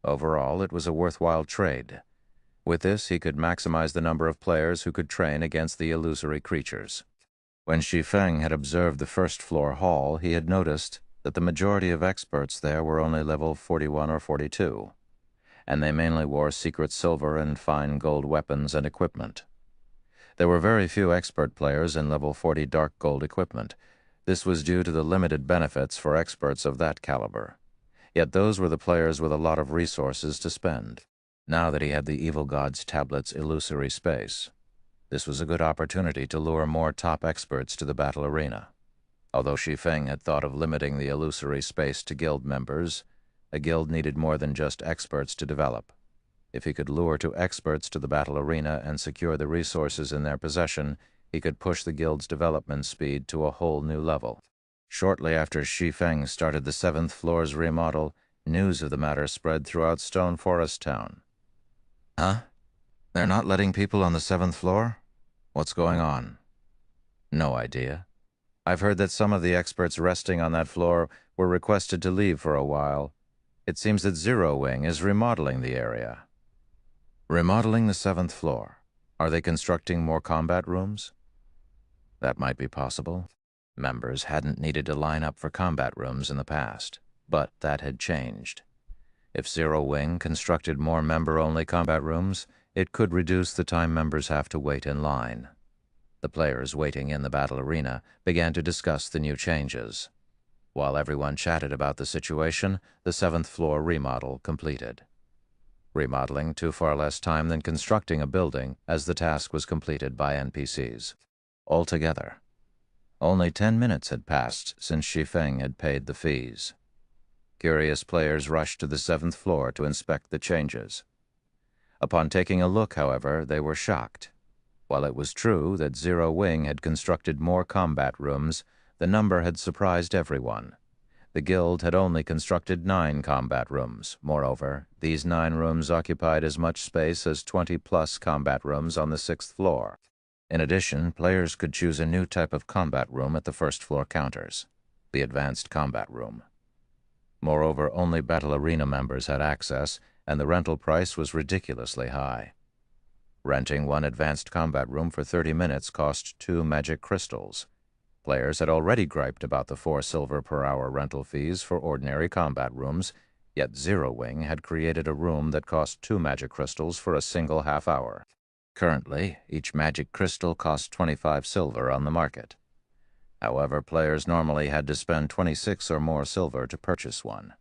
Overall, it was a worthwhile trade. With this, he could maximize the number of players who could train against the illusory creatures. When Shi Feng had observed the 1st floor hall, he had noticed that the majority of experts there were only level 41 or 42, and they mainly wore secret silver and fine gold weapons and equipment. There were very few expert players in level 40 dark gold equipment. This was due to the limited benefits for experts of that caliber. Yet those were the players with a lot of resources to spend. Now that he had the evil god's tablet's illusory space, this was a good opportunity to lure more top experts to the battle arena. Although Shi Feng had thought of limiting the illusory space to guild members, a guild needed more than just experts to develop. If he could lure 2 experts to the battle arena and secure the resources in their possession, he could push the guild's development speed to a whole new level. Shortly after Shi Feng started the 7th floor's remodel, news of the matter spread throughout Stone Forest Town. Huh? They're not letting people on the 7th floor? What's going on? No idea. I've heard that some of the experts resting on that floor were requested to leave for a while. It seems that Zero Wing is remodeling the area. Remodeling the 7th floor. Are they constructing more combat rooms? That might be possible. Members hadn't needed to line up for combat rooms in the past, but that had changed. If Zero Wing constructed more member-only combat rooms, it could reduce the time members have to wait in line. The players waiting in the battle arena began to discuss the new changes. While everyone chatted about the situation, the 7th floor remodel completed. Remodeling took far less time than constructing a building, as the task was completed by NPCs. Altogether, only 10 minutes had passed since Shi Feng had paid the fees. Curious players rushed to the 7th floor to inspect the changes. Upon taking a look, however, they were shocked. While it was true that Zero Wing had constructed more combat rooms, the number had surprised everyone. The guild had only constructed 9 combat rooms. Moreover, these 9 rooms occupied as much space as 20-plus combat rooms on the 6th floor. In addition, players could choose a new type of combat room at the 1st floor counters, the Advanced Combat Room. Moreover, only Battle Arena members had access, and the rental price was ridiculously high. Renting one Advanced Combat Room for 30 minutes cost 2 magic crystals. Players had already griped about the 4 silver per hour rental fees for ordinary combat rooms, yet Zero Wing had created a room that cost 2 magic crystals for a single half hour. Currently, each magic crystal costs 25 silver on the market. However, players normally had to spend 26 or more silver to purchase one.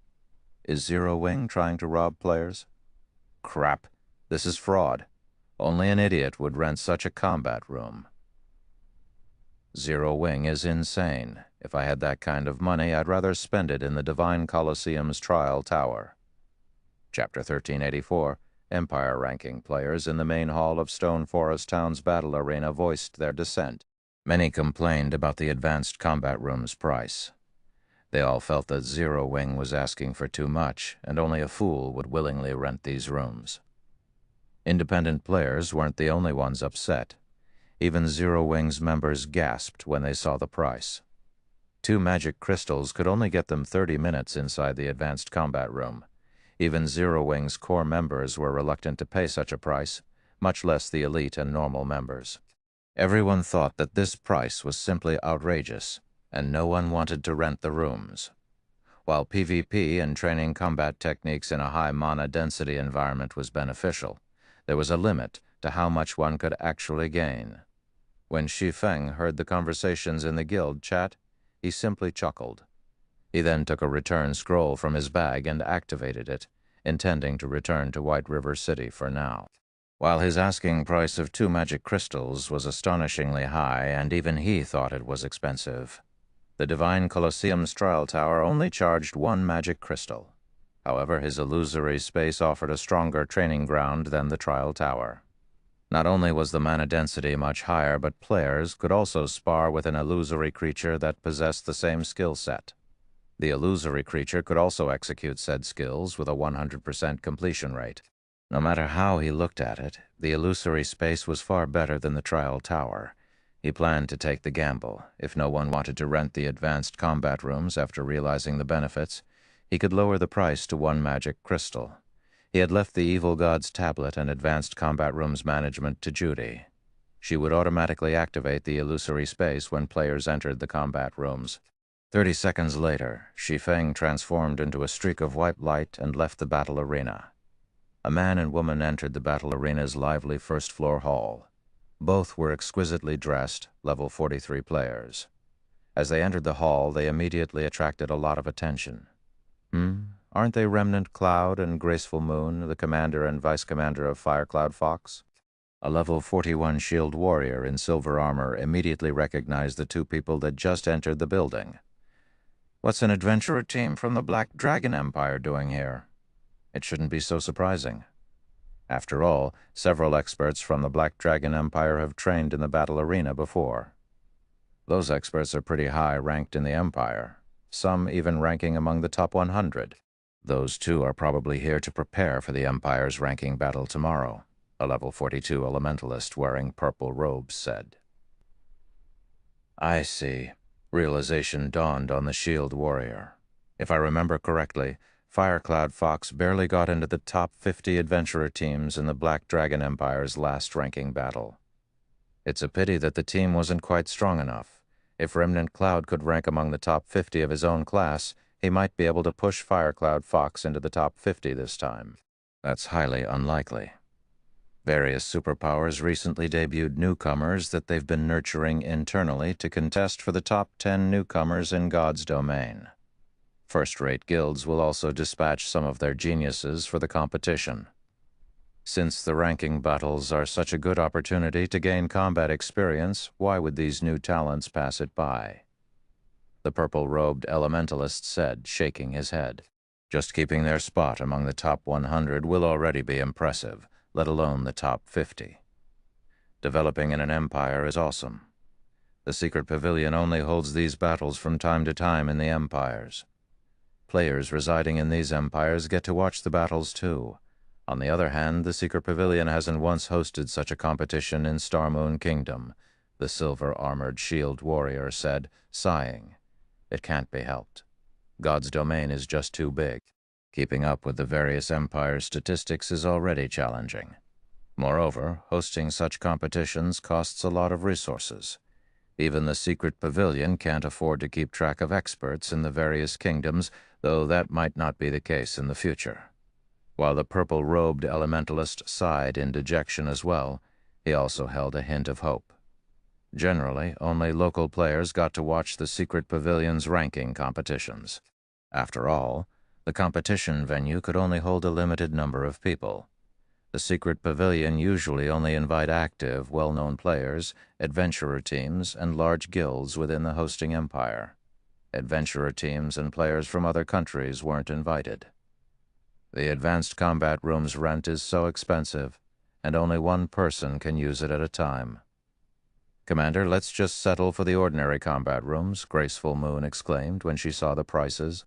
Is Zero Wing trying to rob players? Crap. This is fraud. Only an idiot would rent such a combat room. Zero Wing is insane. If I had that kind of money, I'd rather spend it in the Divine Colosseum's Trial Tower. Chapter 1384. Empire ranking players in the main hall of Stone Forest Town's battle arena voiced their dissent. Many complained about the Advanced Combat Room's price. They all felt that Zero Wing was asking for too much, and only a fool would willingly rent these rooms. Independent players weren't the only ones upset. Even Zero Wing's members gasped when they saw the price. 2 magic crystals could only get them 30 minutes inside the Advanced Combat Room. Even Zero Wing's core members were reluctant to pay such a price, much less the elite and normal members. Everyone thought that this price was simply outrageous, and no one wanted to rent the rooms. While PvP and training combat techniques in a high mana density environment was beneficial, there was a limit to how much one could actually gain. When Shi Feng heard the conversations in the guild chat, he simply chuckled. He then took a return scroll from his bag and activated it, intending to return to White River City for now. While his asking price of 2 magic crystals was astonishingly high, and even he thought it was expensive, the Divine Colosseum's trial tower only charged 1 magic crystal. However, his illusory space offered a stronger training ground than the trial tower. Not only was the mana density much higher, but players could also spar with an illusory creature that possessed the same skill set. The illusory creature could also execute said skills with a 100% completion rate. No matter how he looked at it, the illusory space was far better than the trial tower. He planned to take the gamble. If no one wanted to rent the advanced combat rooms after realizing the benefits, he could lower the price to 1 magic crystal. He had left the Evil God's tablet and advanced combat rooms management to Judy. She would automatically activate the illusory space when players entered the combat rooms. 30 seconds later, Shi Feng transformed into a streak of white light and left the battle arena. A man and woman entered the battle arena's lively first-floor hall. Both were exquisitely dressed, level 43 players. As they entered the hall, they immediately attracted a lot of attention. Aren't they Remnant Cloud and Graceful Moon, the commander and vice commander of Firecloud Fox? A level 41 shield warrior in silver armor immediately recognized the 2 people that just entered the building. What's an adventurer team from the Black Dragon Empire doing here? It shouldn't be so surprising. After all, several experts from the Black Dragon Empire have trained in the battle arena before. Those experts are pretty high ranked in the Empire, some even ranking among the top 100. Those 2 are probably here to prepare for the Empire's ranking battle tomorrow, a level 42 elementalist wearing purple robes said. I see. Realization dawned on the shield warrior. If I remember correctly, Firecloud Fox barely got into the top 50 adventurer teams in the Black Dragon Empire's last ranking battle. It's a pity that the team wasn't quite strong enough. If Remnant Cloud could rank among the top 50 of his own class, he might be able to push Firecloud Fox into the top 50 this time. That's highly unlikely. Various superpowers recently debuted newcomers that they've been nurturing internally to contest for the top 10 newcomers in God's domain. First-rate guilds will also dispatch some of their geniuses for the competition. Since the ranking battles are such a good opportunity to gain combat experience, why would these new talents pass it by? The purple-robed elementalist said, shaking his head. Just keeping their spot among the top 100 will already be impressive, let alone the top 50. Developing in an empire is awesome. The secret pavilion only holds these battles from time to time in the empires. Players residing in these empires get to watch the battles too. On the other hand, the secret pavilion hasn't once hosted such a competition in Starmoon Kingdom, the silver-armored shield warrior said, sighing. It can't be helped. God's domain is just too big. Keeping up with the various empires' statistics is already challenging. Moreover, hosting such competitions costs a lot of resources. Even the secret pavilion can't afford to keep track of experts in the various kingdoms, though that might not be the case in the future. While the purple-robed elementalist sighed in dejection as well, he also held a hint of hope. Generally, only local players got to watch the secret pavilion's ranking competitions. After all, the competition venue could only hold a limited number of people. The secret pavilion usually only invite active, well-known players, adventurer teams, and large guilds within the hosting empire. Adventurer teams and players from other countries weren't invited. The advanced combat room's rent is so expensive, and only 1 person can use it at a time. Commander, let's just settle for the ordinary combat rooms, Graceful Moon exclaimed when she saw the prices.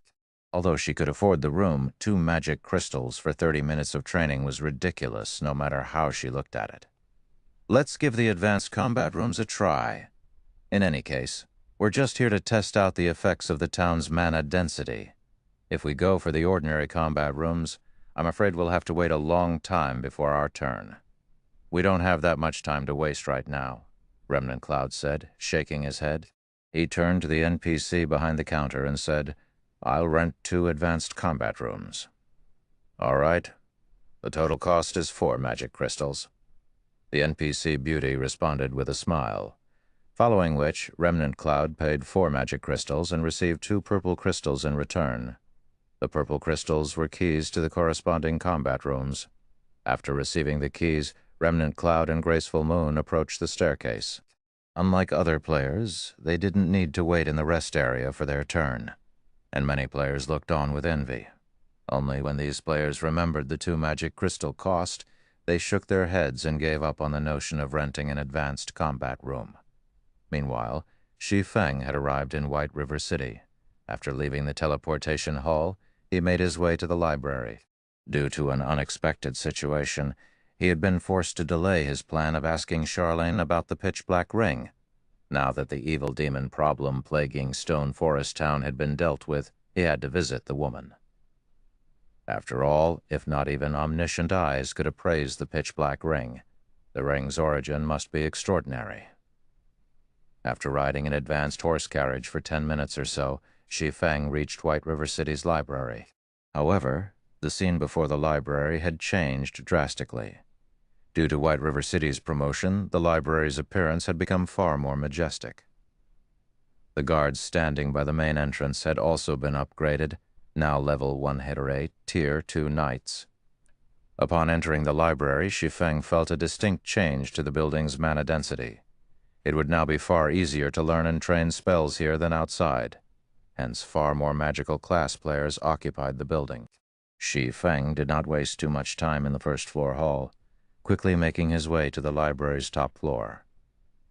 Although she could afford the room, 2 magic crystals for 30 minutes of training was ridiculous, no matter how she looked at it. Let's give the advanced combat rooms a try. In any case, we're just here to test out the effects of the town's mana density. If we go for the ordinary combat rooms, I'm afraid we'll have to wait a long time before our turn. We don't have that much time to waste right now, Remnant Cloud said, shaking his head. He turned to the NPC behind the counter and said, I'll rent 2 advanced combat rooms. All right. The total cost is 4 magic crystals. The NPC beauty responded with a smile. Following which, Remnant Cloud paid 4 magic crystals and received 2 purple crystals in return. The purple crystals were keys to the corresponding combat rooms. After receiving the keys, Remnant Cloud and Graceful Moon approached the staircase. Unlike other players, they didn't need to wait in the rest area for their turn, and many players looked on with envy. Only when these players remembered the 2 magic crystal cost, they shook their heads and gave up on the notion of renting an advanced combat room. Meanwhile, Shi Feng had arrived in White River City. After leaving the teleportation hall, he made his way to the library. Due to an unexpected situation, he had been forced to delay his plan of asking Charlene about the pitch-black ring. Now that the evil demon problem plaguing Stone Forest Town had been dealt with, he had to visit the woman. After all, if not even omniscient eyes could appraise the pitch-black ring, the ring's origin must be extraordinary. After riding an advanced horse carriage for 10 minutes or so, Shi Feng reached White River City's library. However, the scene before the library had changed drastically. Due to White River City's promotion, the library's appearance had become far more majestic. The guards standing by the main entrance had also been upgraded, now level 108, tier 2 knights. Upon entering the library, Shi Feng felt a distinct change to the building's mana density. It would now be far easier to learn and train spells here than outside. Hence, far more magical class players occupied the building. Shi Feng did not waste too much time in the first-floor hall, quickly making his way to the library's top floor.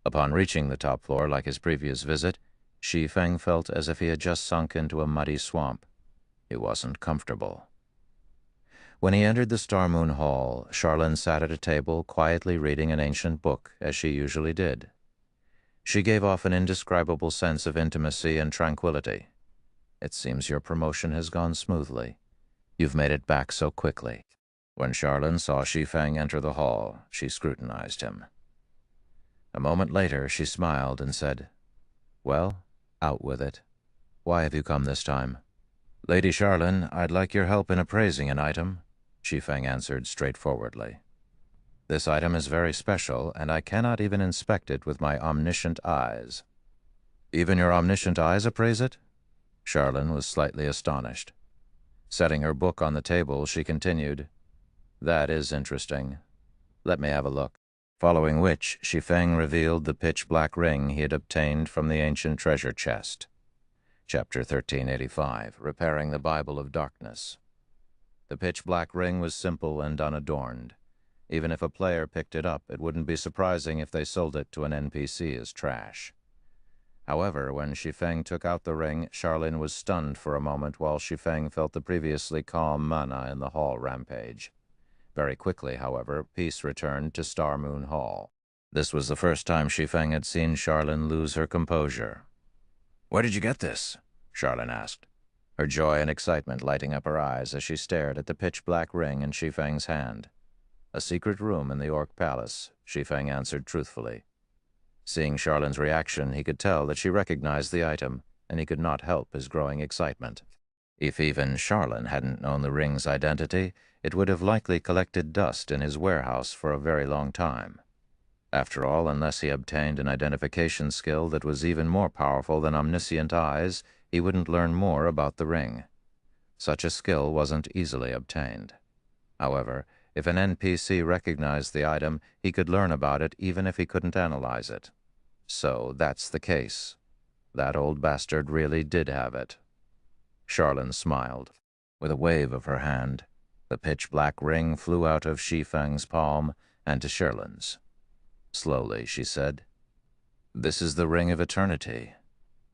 Upon reaching the top floor, like his previous visit, Shi Feng felt as if he had just sunk into a muddy swamp. He wasn't comfortable. When he entered the Star Moon Hall, Charlene sat at a table quietly reading an ancient book, as she usually did. She gave off an indescribable sense of intimacy and tranquility. "It seems your promotion has gone smoothly. You've made it back so quickly." When Charlene saw Shi Feng enter the hall, she scrutinized him. A moment later, she smiled and said, "Well, out with it. Why have you come this time?" "Lady Charlene, I'd like your help in appraising an item," Shi Feng answered straightforwardly. "This item is very special, and I cannot even inspect it with my omniscient eyes." "Even your omniscient eyes appraise it?" Charlene was slightly astonished. Setting her book on the table, she continued, "That is interesting. Let me have a look." Following which, Shi Feng revealed the pitch-black ring he had obtained from the ancient treasure chest. Chapter 1385, Repairing the Bible of Darkness. The pitch-black ring was simple and unadorned. Even if a player picked it up, it wouldn't be surprising if they sold it to an NPC as trash. However, when Shi Feng took out the ring, Charlene was stunned for a moment while Shi Feng felt the previously calm mana in the hall rampage. Very quickly, however, peace returned to Star Moon Hall. This was the first time Shi Feng had seen Charlene lose her composure. "Where did you get this?" Charlene asked, her joy and excitement lighting up her eyes as she stared at the pitch-black ring in Shi Feng's hand. "A secret room in the Orc Palace," Shi Feng answered truthfully. Seeing Charlene's reaction, he could tell that she recognized the item, and he could not help his growing excitement. If even Charlene hadn't known the ring's identity, it would have likely collected dust in his warehouse for a very long time. After all, unless he obtained an identification skill that was even more powerful than omniscient eyes, he wouldn't learn more about the ring. Such a skill wasn't easily obtained. However, if an NPC recognized the item, he could learn about it even if he couldn't analyze it. So that's the case. That old bastard really did have it. Charlene smiled. With a wave of her hand, the pitch-black ring flew out of Shi Feng's palm and to Charlene's. Slowly, she said, "This is the Ring of Eternity.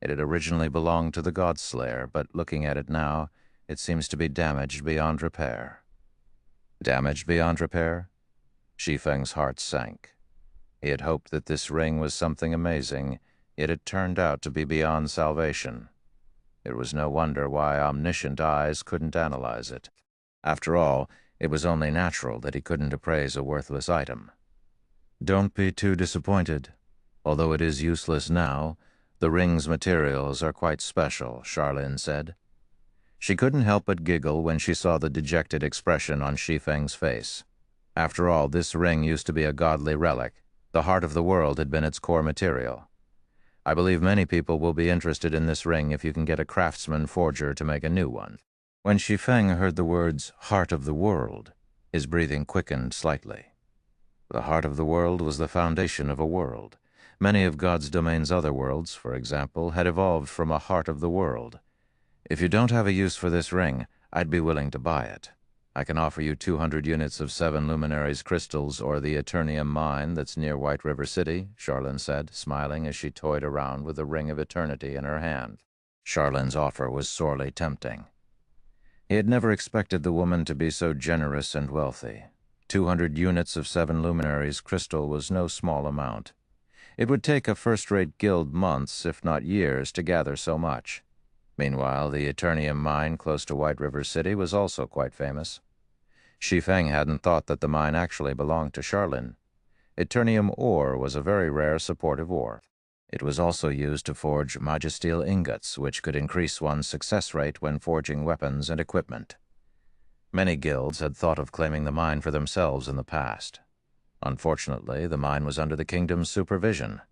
It had originally belonged to the Godslayer, but looking at it now, it seems to be damaged beyond repair." Damaged beyond repair? Shi Feng's heart sank. He had hoped that this ring was something amazing, yet it turned out to be beyond salvation. It was no wonder why omniscient eyes couldn't analyze it. After all, it was only natural that he couldn't appraise a worthless item. "Don't be too disappointed. Although it is useless now, the ring's materials are quite special," Charlene said. She couldn't help but giggle when she saw the dejected expression on Shi Feng's face. After all, this ring used to be a godly relic. The heart of the world had been its core material. I believe many people will be interested in this ring if you can get a craftsman forger to make a new one." When Shi Feng heard the words "heart of the world," his breathing quickened slightly. The heart of the world was the foundation of a world. Many of God's domain's other worlds, for example, had evolved from a heart of the world. "If you don't have a use for this ring, I'd be willing to buy it. I can offer you 200 units of 7 luminaries crystals or the Eternium mine that's near White River City," Charlene said, smiling as she toyed around with the ring of eternity in her hand. Charlene's offer was sorely tempting. He had never expected the woman to be so generous and wealthy. 200 units of 7 luminaries crystal was no small amount. It would take a first-rate guild months, if not years, to gather so much. Meanwhile, the Eternium mine close to White River City was also quite famous. Shi Feng hadn't thought that the mine actually belonged to Charlene. Eternium ore was a very rare supportive ore. It was also used to forge magisteel ingots, which could increase one's success rate when forging weapons and equipment. Many guilds had thought of claiming the mine for themselves in the past. Unfortunately, the mine was under the kingdom's supervision.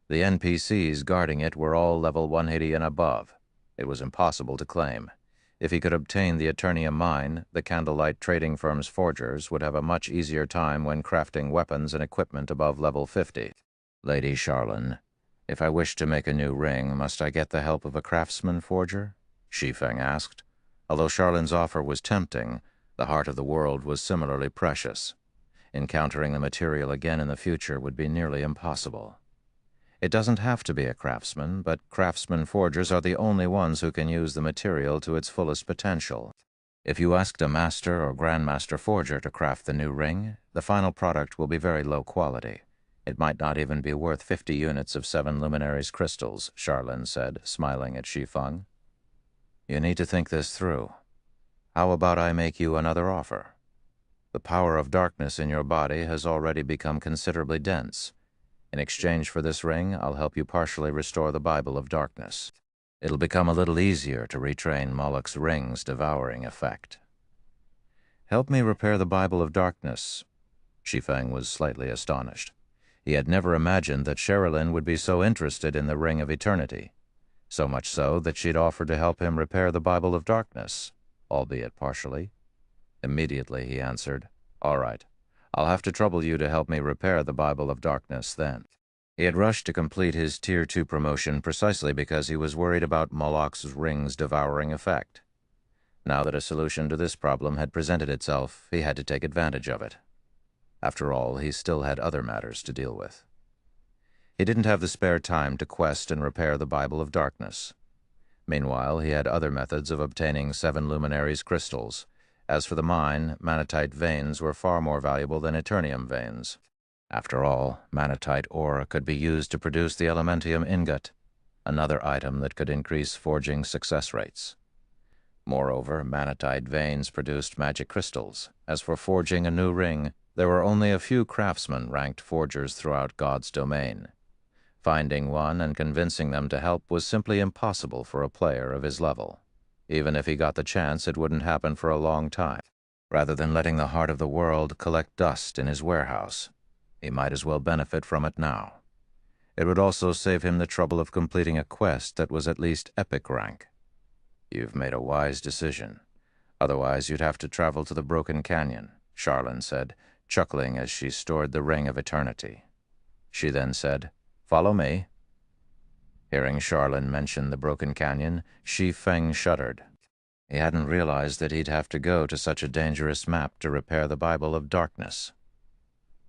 The NPCs guarding it were all level 180 and above. It was impossible to claim. If he could obtain the Eternium mine, the Candlelight trading firm's forgers would have a much easier time when crafting weapons and equipment above level 50. "Lady Charlene, if I wish to make a new ring, must I get the help of a craftsman forger?" Shi Feng asked. Although Charlene's offer was tempting, the heart of the world was similarly precious. Encountering the material again in the future would be nearly impossible. "It doesn't have to be a craftsman, but craftsman forgers are the only ones who can use the material to its fullest potential. If you asked a master or grandmaster forger to craft the new ring, the final product will be very low quality. It might not even be worth 50 units of 7 luminaries crystals," Charlene said, smiling at Shi Feng. "You need to think this through. How about I make you another offer? The power of darkness in your body has already become considerably dense. In exchange for this ring, I'll help you partially restore the Bible of darkness. It'll become a little easier to retrain Moloch's ring's devouring effect." "Help me repair the Bible of darkness?" Shi Feng was slightly astonished. He had never imagined that Sherilyn would be so interested in the Ring of Eternity, so much so that she'd offered to help him repair the Bible of darkness, albeit partially. Immediately he answered, "All right. I'll have to trouble you to help me repair the Bible of darkness then." He had rushed to complete his Tier 2 promotion precisely because he was worried about Moloch's ring's devouring effect. Now that a solution to this problem had presented itself, he had to take advantage of it. After all, he still had other matters to deal with. He didn't have the spare time to quest and repair the Bible of darkness. Meanwhile, he had other methods of obtaining 7 luminaries crystals. As for the mine, manatite veins were far more valuable than Eternium veins. After all, manatite ore could be used to produce the elementium ingot, another item that could increase forging success rates. Moreover, manatite veins produced magic crystals. As for forging a new ring, there were only a few craftsmen ranked forgers throughout God's domain. Finding one and convincing them to help was simply impossible for a player of his level. Even if he got the chance, it wouldn't happen for a long time. Rather than letting the heart of the world collect dust in his warehouse, he might as well benefit from it now. It would also save him the trouble of completing a quest that was at least epic rank. "You've made a wise decision. Otherwise, you'd have to travel to the Broken Canyon," Charlene said, chuckling as she stored the Ring of Eternity. She then said, "Follow me." Hearing Charlene mention the Broken Canyon, Shi Feng shuddered. He hadn't realized that he'd have to go to such a dangerous map to repair the Bible of darkness.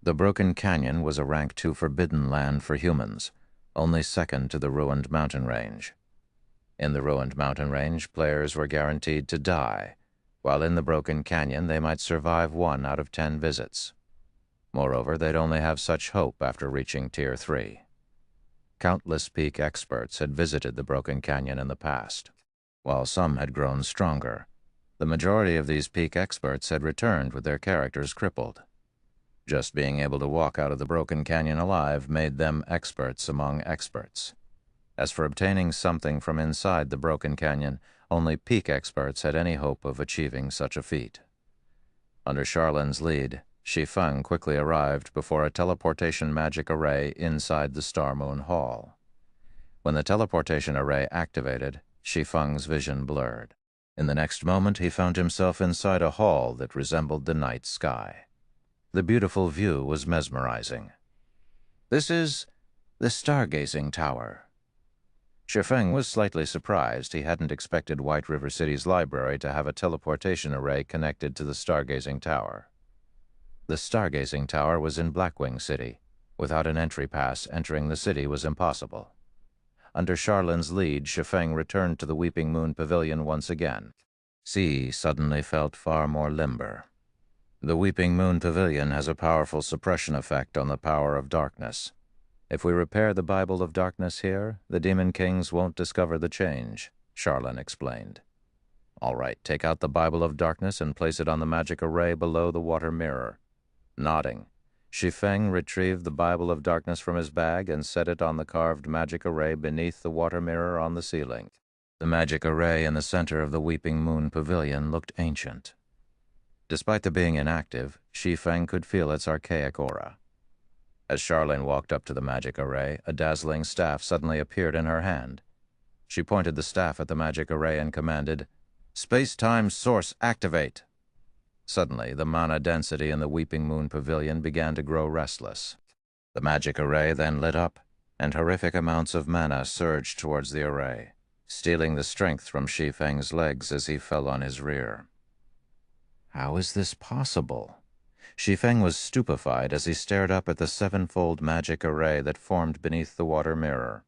The Broken Canyon was a rank 2 forbidden land for humans, only second to the Ruined Mountain Range. In the Ruined Mountain Range, players were guaranteed to die, while in the Broken Canyon they might survive 1 out of 10 visits. Moreover, they'd only have such hope after reaching Tier 3. Countless peak experts had visited the Broken Canyon in the past. While some had grown stronger, the majority of these peak experts had returned with their characters crippled. Just being able to walk out of the Broken Canyon alive made them experts among experts. As for obtaining something from inside the Broken Canyon, only peak experts had any hope of achieving such a feat. Under Charlene's lead, Shi Feng quickly arrived before a teleportation magic array inside the Star Moon Hall. When the teleportation array activated, Shi Feng's vision blurred. In the next moment, he found himself inside a hall that resembled the night sky. The beautiful view was mesmerizing. "This is the stargazing tower." Shi Feng was slightly surprised. He hadn't expected White River City's library to have a teleportation array connected to the stargazing tower. The stargazing tower was in Blackwing City. Without an entry pass, entering the city was impossible. Under Charlin's lead, Shi Feng returned to the Weeping Moon Pavilion once again. Xi suddenly felt far more limber. The Weeping Moon Pavilion has a powerful suppression effect on the power of darkness. If we repair the Bible of Darkness here, the Demon Kings won't discover the change, Charlin explained. All right, take out the Bible of Darkness and place it on the magic array below the water mirror. Nodding, Shi Feng retrieved the Bible of Darkness from his bag and set it on the carved magic array beneath the water mirror on the ceiling. The magic array in the center of the Weeping Moon Pavilion looked ancient. Despite the being inactive, Shi Feng could feel its archaic aura. As Charlene walked up to the magic array, a dazzling staff suddenly appeared in her hand. She pointed the staff at the magic array and commanded, "Space-time source activate." Suddenly, the mana density in the Weeping Moon Pavilion began to grow restless. The magic array then lit up, and horrific amounts of mana surged towards the array, stealing the strength from Shi Feng's legs as he fell on his rear. How is this possible? Shi Feng was stupefied as he stared up at the sevenfold magic array that formed beneath the water mirror.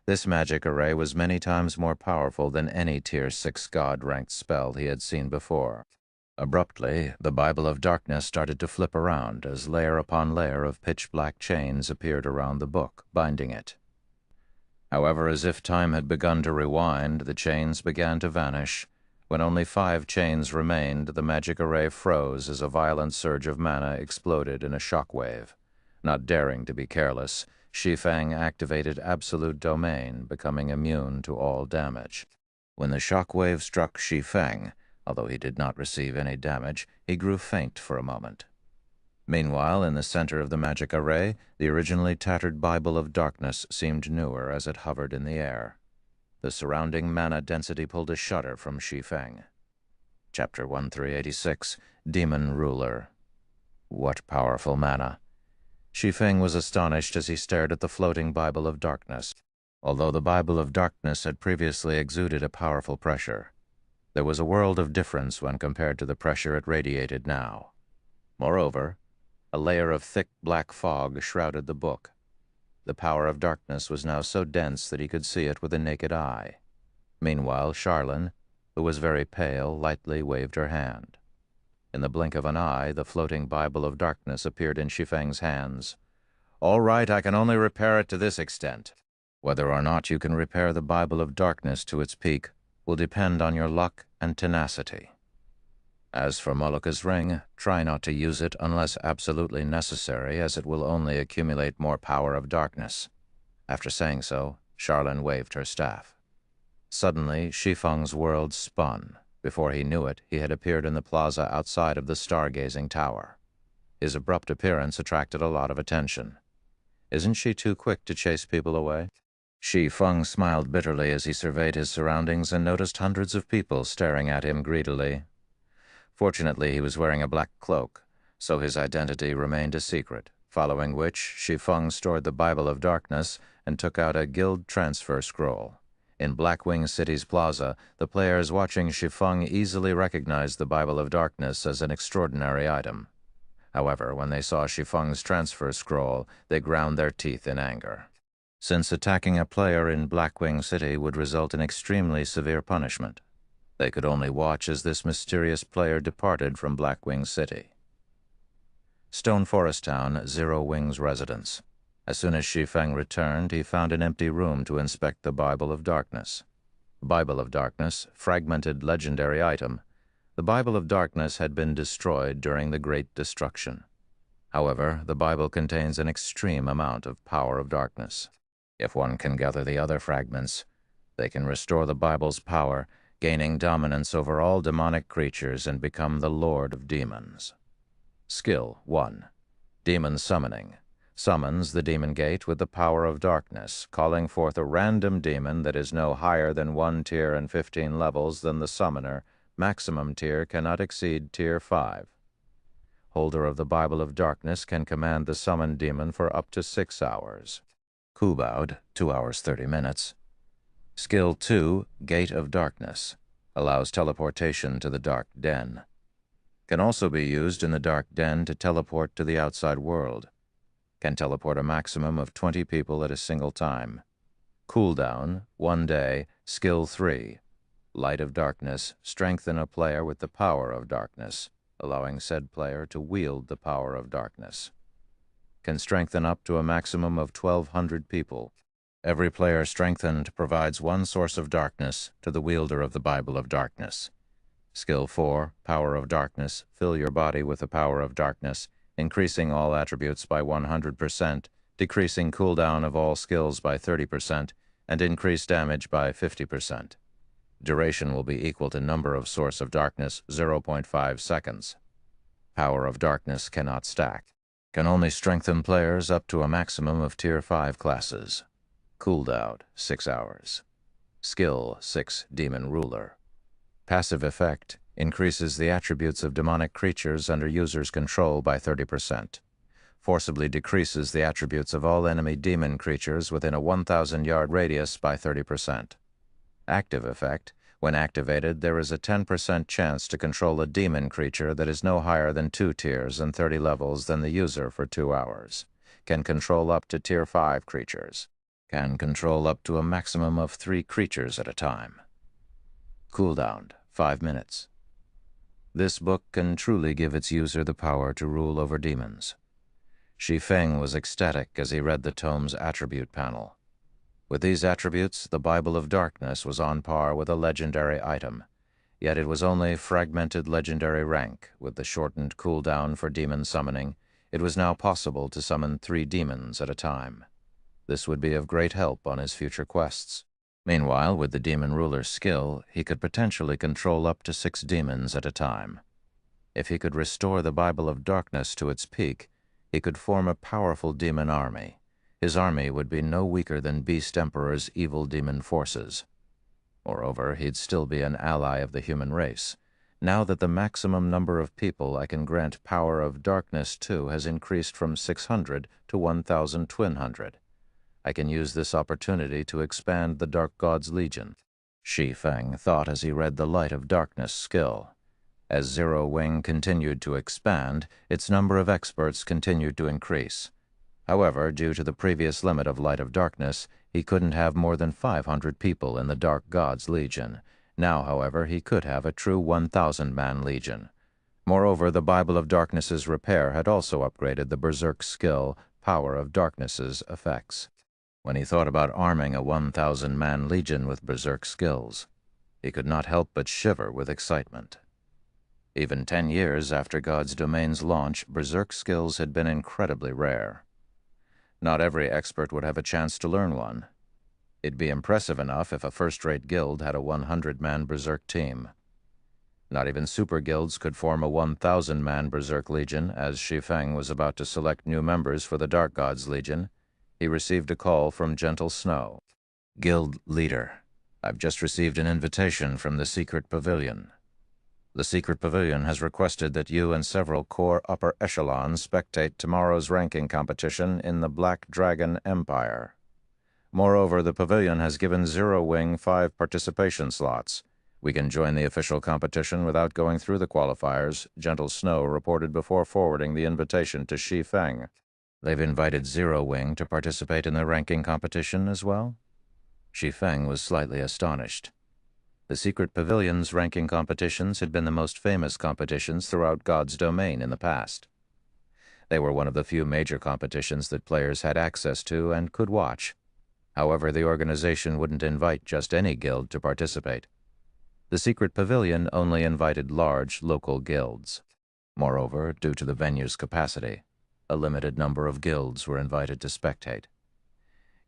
This magic array was many times more powerful than any Tier 6 God-ranked spell he had seen before. Abruptly, the Bible of Darkness started to flip around as layer upon layer of pitch-black chains appeared around the book, binding it. However, as if time had begun to rewind, the chains began to vanish. When only 5 chains remained, the magic array froze as a violent surge of mana exploded in a shockwave. Not daring to be careless, Shi Feng activated Absolute Domain, becoming immune to all damage. When the shockwave struck Shi Feng, although he did not receive any damage, he grew faint for a moment. Meanwhile, in the center of the magic array, the originally tattered Bible of Darkness seemed newer as it hovered in the air. The surrounding mana density pulled a shudder from Shi Feng. Chapter 1386, Demon Ruler. What powerful mana! Shi Feng was astonished as he stared at the floating Bible of Darkness. Although the Bible of Darkness had previously exuded a powerful pressure, there was a world of difference when compared to the pressure it radiated now. Moreover, a layer of thick black fog shrouded the book. The power of darkness was now so dense that he could see it with the naked eye. Meanwhile, Charlene, who was very pale, lightly waved her hand. In the blink of an eye, the floating Bible of Darkness appeared in Shi Feng's hands. "All right, I can only repair it to this extent. Whether or not you can repair the Bible of Darkness to its peak will depend on your luck and tenacity. As for Moloka's ring, try not to use it unless absolutely necessary, as it will only accumulate more power of darkness." After saying so, Charlene waved her staff. Suddenly, Shi Feng's world spun. Before he knew it, he had appeared in the plaza outside of the stargazing tower. His abrupt appearance attracted a lot of attention. Isn't she too quick to chase people away? Shi Feng smiled bitterly as he surveyed his surroundings and noticed hundreds of people staring at him greedily. Fortunately, he was wearing a black cloak, so his identity remained a secret, following which Shi Feng stored the Bible of Darkness and took out a guild transfer scroll. In Blackwing City's plaza, the players watching Shi Feng easily recognized the Bible of Darkness as an extraordinary item. However, when they saw Shi Feng's transfer scroll, they ground their teeth in anger. Since attacking a player in Blackwing City would result in extremely severe punishment, they could only watch as this mysterious player departed from Blackwing City. Stone Forest Town, Zero Wing's residence. As soon as Shi Feng returned, he found an empty room to inspect the Bible of Darkness. Bible of Darkness, fragmented legendary item. The Bible of Darkness had been destroyed during the Great Destruction. However, the Bible contains an extreme amount of power of darkness. If one can gather the other fragments, they can restore the Bible's power, gaining dominance over all demonic creatures and become the Lord of Demons. Skill 1. Demon Summoning. summons the demon gate with the power of darkness, calling forth a random demon that is no higher than 1 tier and 15 levels than the summoner. Maximum tier cannot exceed tier 5. Holder of the Bible of Darkness can command the summoned demon for up to 6 hours. Kubaud, 2 hours 30 minutes. Skill 2, Gate of Darkness, allows teleportation to the Dark Den. Can also be used in the Dark Den to teleport to the outside world. Can teleport a maximum of 20 people at a single time. Cooldown, 1 day. Skill 3, Light of Darkness, strengthen a player with the power of darkness, allowing said player to wield the power of darkness. Can strengthen up to a maximum of 1,200 people. Every player strengthened provides 1 source of darkness to the wielder of the Bible of Darkness. Skill 4, Power of Darkness, fill your body with the power of darkness, increasing all attributes by 100%, decreasing cooldown of all skills by 30%, and increase damage by 50%. Duration will be equal to number of source of darkness, 0.5 seconds. Power of darkness cannot stack. Can only strengthen players up to a maximum of tier 5 classes. Cooldown, 6 hours. Skill 6, Demon Ruler. Passive effect, increases the attributes of demonic creatures under user's control by 30%. Forcibly decreases the attributes of all enemy demon creatures within a 1,000-yard radius by 30%. Active effect, when activated, there is a 10% chance to control a demon creature that is no higher than 2 tiers and 30 levels than the user for 2 hours. Can control up to tier 5 creatures. Can control up to a maximum of 3 creatures at a time. Cooldown, 5 minutes. This book can truly give its user the power to rule over demons. Shi Feng was ecstatic as he read the tome's attribute panel. With these attributes, the Bible of Darkness was on par with a legendary item, yet it was only fragmented legendary rank. With the shortened cooldown for demon summoning, it was now possible to summon 3 demons at a time. This would be of great help on his future quests. Meanwhile, with the Demon Ruler's skill, he could potentially control up to 6 demons at a time. If he could restore the Bible of Darkness to its peak, he could form a powerful demon army. His army would be no weaker than Beast Emperor's evil demon forces. Moreover, he'd still be an ally of the human race. Now that the maximum number of people I can grant power of darkness to has increased from 600 to 1,200, I can use this opportunity to expand the Dark God's Legion. Shi Feng thought as he read the Light of Darkness skill. As Zero Wing continued to expand, its number of experts continued to increase. However, due to the previous limit of Light of Darkness, he couldn't have more than 500 people in the Dark God's Legion. Now, however, he could have a true 1,000-man legion. Moreover, the Bible of Darkness's repair had also upgraded the Berserk skill, Power of Darkness's effects. When he thought about arming a 1,000-man legion with Berserk skills, he could not help but shiver with excitement. Even 10 years after God's Domain's launch, Berserk skills had been incredibly rare. Not every expert would have a chance to learn one. It'd be impressive enough if a first-rate guild had a 100-man Berserk team. Not even super guilds could form a 1,000-man Berserk Legion. As Shi Feng was about to select new members for the Dark God's Legion, he received a call from Gentle Snow. Guild Leader, I've just received an invitation from the Secret Pavilion. The Secret Pavilion has requested that you and several core upper echelons spectate tomorrow's ranking competition in the Black Dragon Empire. Moreover, the Pavilion has given Zero Wing 5 participation slots. We can join the official competition without going through the qualifiers, Gentle Snow reported before forwarding the invitation to Shi Feng. They've invited Zero Wing to participate in the ranking competition as well? Shi Feng was slightly astonished. The Secret Pavilion's ranking competitions had been the most famous competitions throughout God's Domain in the past. They were one of the few major competitions that players had access to and could watch. However, the organization wouldn't invite just any guild to participate. The Secret Pavilion only invited large local guilds. Moreover, due to the venue's capacity, a limited number of guilds were invited to spectate.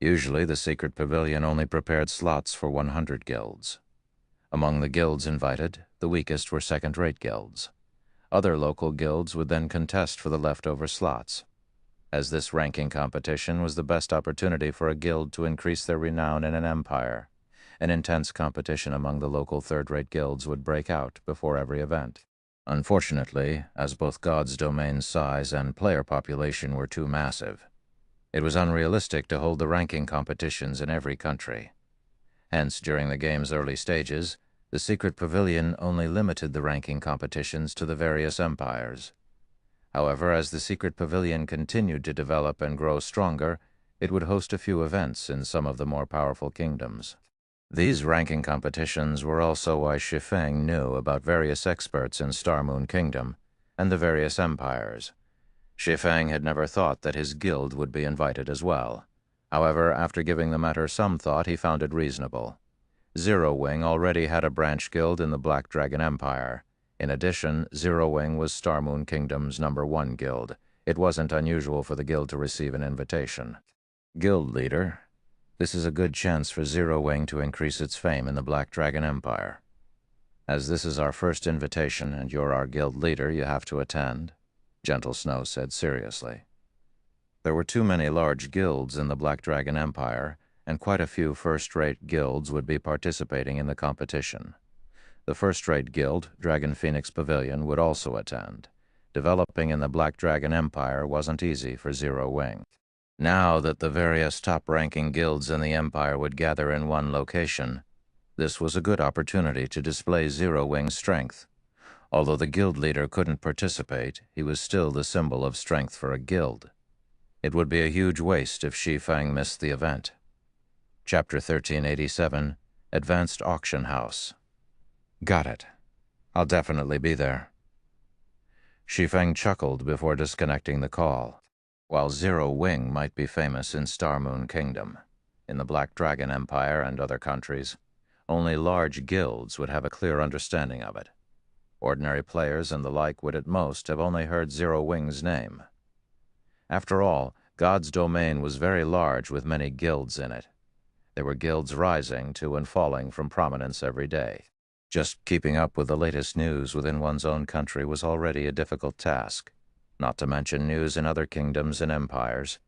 Usually, the Secret Pavilion only prepared slots for 100 guilds. Among the guilds invited, the weakest were second-rate guilds. Other local guilds would then contest for the leftover slots. as this ranking competition was the best opportunity for a guild to increase their renown in an empire. An intense competition among the local third-rate guilds would break out before every event. Unfortunately, as both God's domain's size and player population were too massive, it was unrealistic to hold the ranking competitions in every country. Hence, during the game's early stages, the Secret Pavilion only limited the ranking competitions to the various empires. However, as the Secret Pavilion continued to develop and grow stronger, it would host a few events in some of the more powerful kingdoms. These ranking competitions were also why Shi Feng knew about various experts in Star Moon Kingdom and the various empires. Shi Feng had never thought that his guild would be invited as well. However, after giving the matter some thought, he found it reasonable. Zero Wing already had a branch guild in the Black Dragon Empire. In addition, Zero Wing was Star Moon Kingdom's #1 guild. It wasn't unusual for the guild to receive an invitation. Guild leader, this is a good chance for Zero Wing to increase its fame in the Black Dragon Empire. As this is our first invitation and you're our guild leader, you have to attend, Gentle Snow said seriously. There were too many large guilds in the Black Dragon Empire, and quite a few first-rate guilds would be participating in the competition. The first-rate guild, Dragon Phoenix Pavilion, would also attend. Developing in the Black Dragon Empire wasn't easy for Zero Wing. Now that the various top-ranking guilds in the Empire would gather in one location, this was a good opportunity to display Zero Wing's strength. Although the guild leader couldn't participate, he was still the symbol of strength for a guild. It would be a huge waste if Shi Feng missed the event. Chapter 1387, Advanced Auction House. Got it. I'll definitely be there. Shi Feng chuckled before disconnecting the call. While Zero Wing might be famous in Star Moon Kingdom, in the Black Dragon Empire and other countries, only large guilds would have a clear understanding of it. Ordinary players and the like would at most have only heard Zero Wing's name. After all, God's domain was very large with many guilds in it. There were guilds rising to and falling from prominence every day. Just keeping up with the latest news within one's own country was already a difficult task, not to mention news in other kingdoms and empires.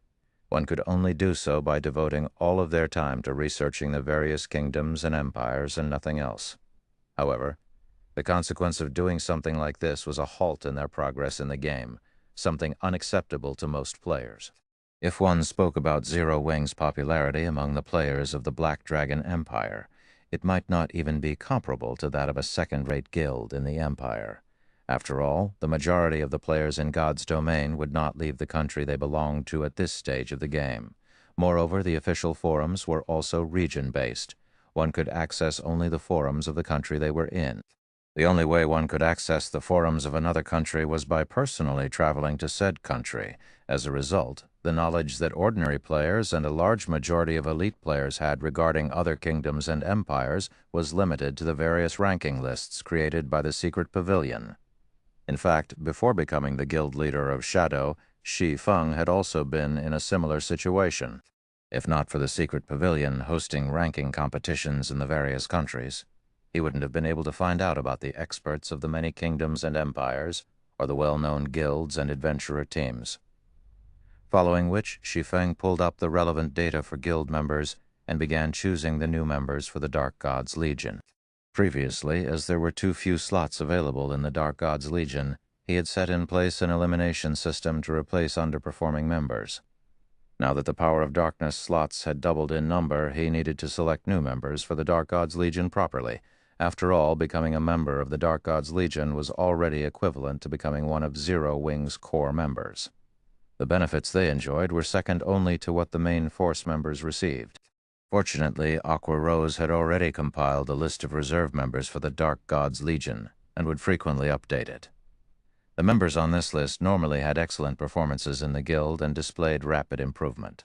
One could only do so by devoting all of their time to researching the various kingdoms and empires and nothing else. However, the consequence of doing something like this was a halt in their progress in the game, something unacceptable to most players. If one spoke about Zero Wing's popularity among the players of the Black Dragon Empire, it might not even be comparable to that of a second-rate guild in the Empire. After all, the majority of the players in God's domain would not leave the country they belonged to at this stage of the game. Moreover, the official forums were also region-based. One could access only the forums of the country they were in. The only way one could access the forums of another country was by personally traveling to said country. As a result, the knowledge that ordinary players and a large majority of elite players had regarding other kingdoms and empires was limited to the various ranking lists created by the Secret Pavilion. In fact, before becoming the guild leader of Shadow, Shi Feng had also been in a similar situation. If not for the Secret Pavilion hosting ranking competitions in the various countries, he wouldn't have been able to find out about the experts of the many kingdoms and empires, or the well-known guilds and adventurer teams. Following which, Shi Feng pulled up the relevant data for guild members and began choosing the new members for the Dark Gods Legion. Previously, as there were too few slots available in the Dark Gods Legion, he had set in place an elimination system to replace underperforming members. Now that the Power of Darkness slots had doubled in number, he needed to select new members for the Dark Gods Legion properly. After all, becoming a member of the Dark Gods Legion was already equivalent to becoming one of Zero Wing's core members. The benefits they enjoyed were second only to what the main force members received. Fortunately, Aqua Rose had already compiled a list of reserve members for the Dark Gods Legion and would frequently update it. The members on this list normally had excellent performances in the guild and displayed rapid improvement.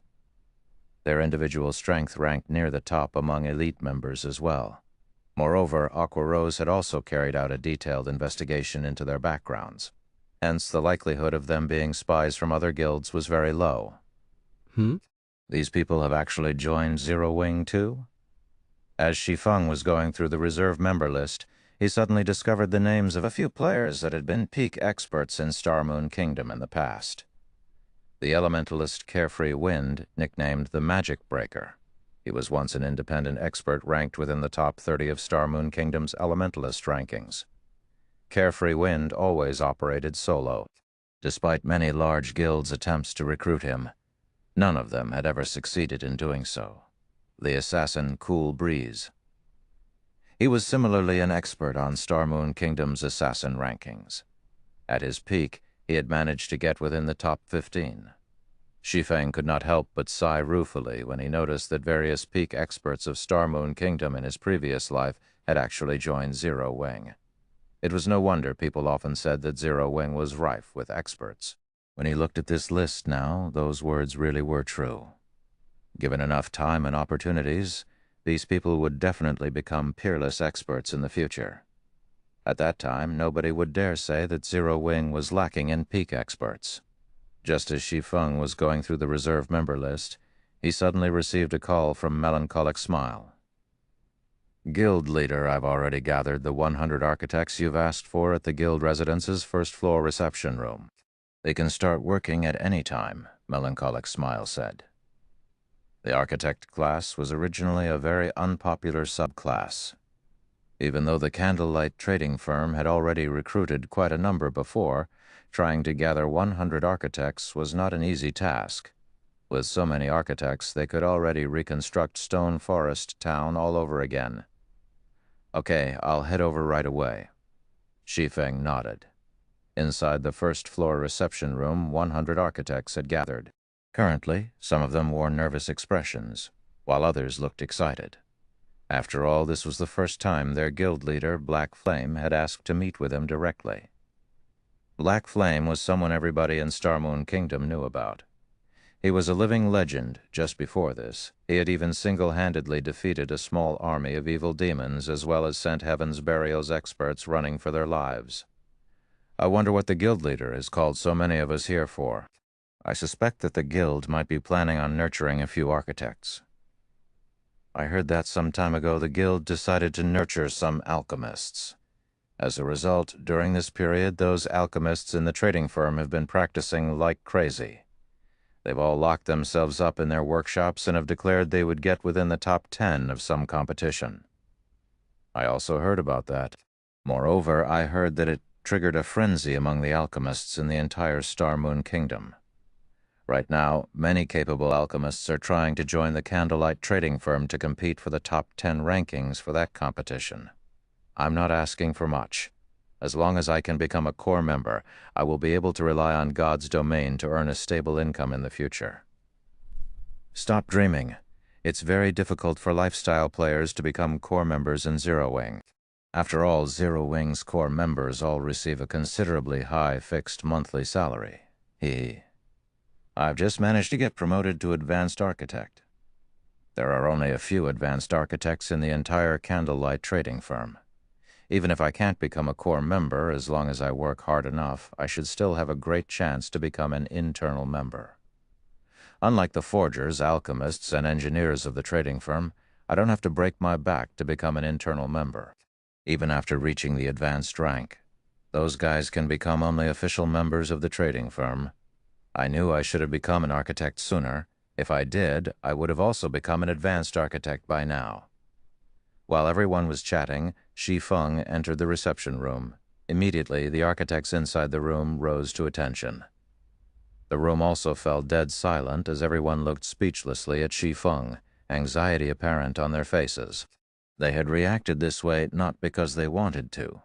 Their individual strength ranked near the top among elite members as well. Moreover, Aqua Rose had also carried out a detailed investigation into their backgrounds. Hence, the likelihood of them being spies from other guilds was very low. These people have actually joined Zero Wing too? As Shi Feng was going through the reserve member list, he suddenly discovered the names of a few players that had been peak experts in Star Moon Kingdom in the past. the elementalist Carefree Wind, nicknamed the Magic Breaker. He was once an independent expert ranked within the top 30 of Star Moon Kingdom's elementalist rankings. Carefree Wind always operated solo. Despite many large guilds' attempts to recruit him, none of them had ever succeeded in doing so. The assassin Cool Breeze. He was similarly an expert on Star Moon Kingdom's assassin rankings. At his peak, he had managed to get within the top 15. Shi Feng could not help but sigh ruefully when he noticed that various peak experts of Star Moon Kingdom in his previous life had actually joined Zero Wing. It was no wonder people often said that Zero Wing was rife with experts. When he looked at this list now, those words really were true. Given enough time and opportunities, these people would definitely become peerless experts in the future. At that time, nobody would dare say that Zero Wing was lacking in peak experts. Just as Shi Feng was going through the reserve member list, he suddenly received a call from Melancholic Smile. Guild leader, I've already gathered the 100 architects you've asked for at the guild residence's first-floor reception room. They can start working at any time, Melancholic Smile said. The architect class was originally a very unpopular subclass. Even though the Candlelight trading firm had already recruited quite a number before, trying to gather 100 architects was not an easy task. With so many architects, they could already reconstruct Stone Forest Town all over again. Okay, I'll head over right away. Shi Feng nodded. Inside the first-floor reception room, 100 architects had gathered. Currently, some of them wore nervous expressions, while others looked excited. After all, this was the first time their guild leader, Black Flame, had asked to meet with him directly. Black Flame was someone everybody in Star Moon Kingdom knew about. He was a living legend. Just before this, he had even single-handedly defeated a small army of evil demons as well as sent Heaven's Burial's experts running for their lives. I wonder what the guild leader has called so many of us here for. I suspect that the guild might be planning on nurturing a few architects. I heard that some time ago the guild decided to nurture some alchemists. As a result, during this period, those alchemists in the trading firm have been practicing like crazy. They've all locked themselves up in their workshops and have declared they would get within the top 10 of some competition. I also heard about that. Moreover, I heard that it triggered a frenzy among the alchemists in the entire Star Moon Kingdom. Right now, many capable alchemists are trying to join the Candlelight trading firm to compete for the top 10 rankings for that competition. I'm not asking for much. As long as I can become a core member, I will be able to rely on God's domain to earn a stable income in the future. Stop dreaming. It's very difficult for lifestyle players to become core members in Zero Wing. After all, Zero Wing's core members all receive a considerably high fixed monthly salary. I've just managed to get promoted to Advanced Architect. There are only a few Advanced Architects in the entire Candlelight trading firm. Even if I can't become a core member, as long as I work hard enough, I should still have a great chance to become an internal member. Unlike the forgers, alchemists, and engineers of the trading firm, I don't have to break my back to become an internal member. Even after reaching the advanced rank, those guys can become only official members of the trading firm. I knew I should have become an architect sooner. If I did, I would have also become an advanced architect by now. While everyone was chatting, Shi Feng entered the reception room. Immediately, the architects inside the room rose to attention. The room also fell dead silent as everyone looked speechlessly at Shi Feng, anxiety apparent on their faces. They had reacted this way not because they wanted to.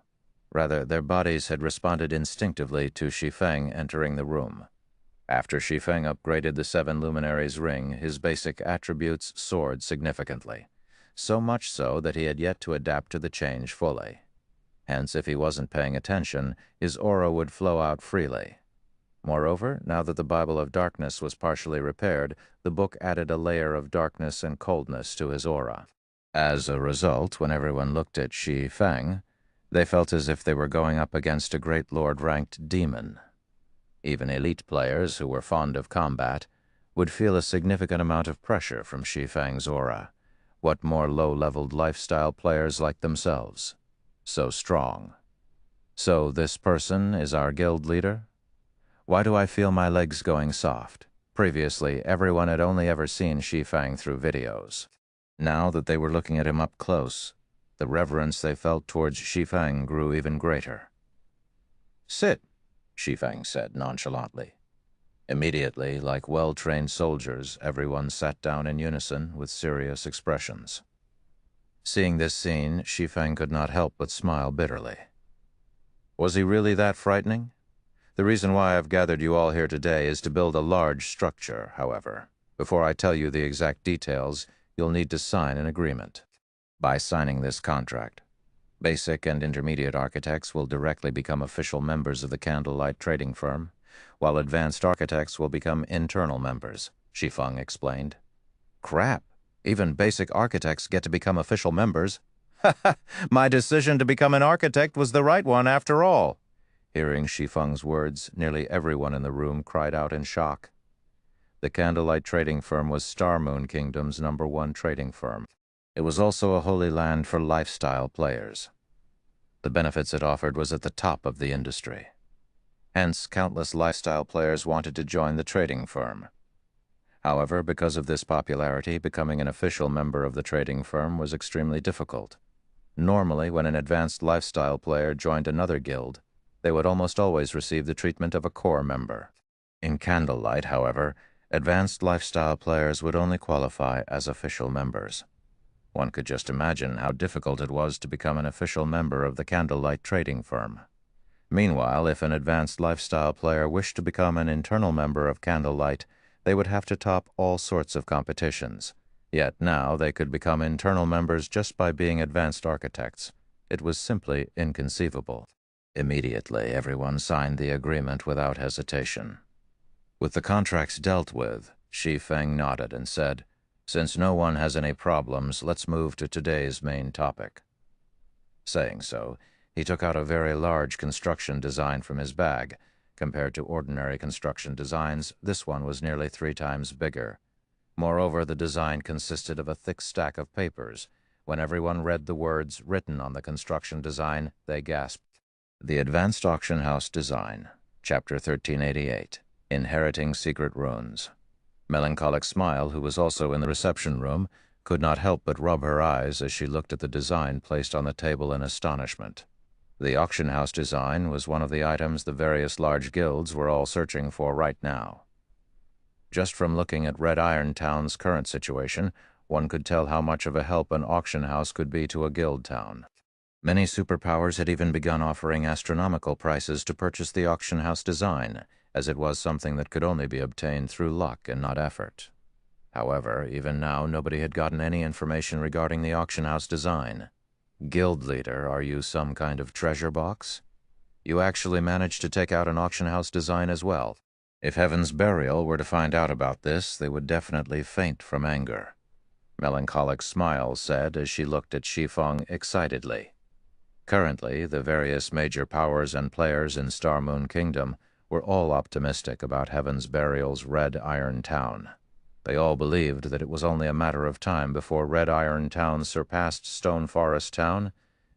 Rather, their bodies had responded instinctively to Shi Feng entering the room. After Shi Feng upgraded the 7 Luminaries ring, his basic attributes soared significantly, so much so that he had yet to adapt to the change fully. Hence, if he wasn't paying attention, his aura would flow out freely. Moreover, now that the Bible of Darkness was partially repaired, the book added a layer of darkness and coldness to his aura. As a result, when everyone looked at Shi Feng, they felt as if they were going up against a Great Lord-ranked demon. Even elite players who were fond of combat would feel a significant amount of pressure from Shi Feng's aura. What more low-leveled lifestyle players like themselves? So strong. So this person is our guild leader? Why do I feel my legs going soft? Previously, everyone had only ever seen Shi Feng through videos. Now that they were looking at him up close, the reverence they felt towards Shi Feng grew even greater. "Sit," Shi Feng said nonchalantly. Immediately, like well-trained soldiers, everyone sat down in unison with serious expressions. Seeing this scene, Shi Feng could not help but smile bitterly. Was he really that frightening? The reason why I've gathered you all here today is to build a large structure, however. Before I tell you the exact details, you'll need to sign an agreement. By signing this contract, basic and intermediate architects will directly become official members of the Candlelight trading firm, while advanced architects will become internal members, Shi Feng explained. Crap! Even basic architects get to become official members. Ha ha! My decision to become an architect was the right one after all. Hearing Shi Feng's words, nearly everyone in the room cried out in shock. The Candlelight trading firm was Star Moon Kingdom's #1 trading firm. It was also a holy land for lifestyle players. The benefits it offered was at the top of the industry. Hence, countless lifestyle players wanted to join the trading firm. However, because of this popularity, becoming an official member of the trading firm was extremely difficult. Normally, when an advanced lifestyle player joined another guild, they would almost always receive the treatment of a core member. In Candlelight, however, advanced lifestyle players would only qualify as official members. One could just imagine how difficult it was to become an official member of the Candlelight trading firm. Meanwhile, if an advanced lifestyle player wished to become an internal member of Candlelight, they would have to top all sorts of competitions. Yet now they could become internal members just by being advanced architects. It was simply inconceivable. Immediately, everyone signed the agreement without hesitation. With the contracts dealt with, Shi Feng nodded and said, "Since no one has any problems, let's move to today's main topic." Saying so, he took out a very large construction design from his bag. Compared to ordinary construction designs, this one was nearly 3 times bigger. Moreover, the design consisted of a thick stack of papers. When everyone read the words written on the construction design, they gasped. The Advanced Auction House Design, Chapter 1388, Inheriting Secret Runes. Melancholic Smile, who was also in the reception room, could not help but rub her eyes as she looked at the design placed on the table in astonishment. The auction house design was one of the items the various large guilds were all searching for right now. Just from looking at Red Iron Town's current situation, one could tell how much of a help an auction house could be to a guild town. Many superpowers had even begun offering astronomical prices to purchase the auction house design, as it was something that could only be obtained through luck and not effort. However, even now nobody had gotten any information regarding the auction house design. Guild leader, are you some kind of treasure box? You actually managed to take out an auction house design as well. If Heaven's Burial were to find out about this, they would definitely faint from anger. Melancholic Smile said as she looked at Shi Feng excitedly. Currently, the various major powers and players in Star Moon Kingdom were all optimistic about Heaven's Burial's Red Iron Town. They all believed that it was only a matter of time before Red Iron Town surpassed Stone Forest Town.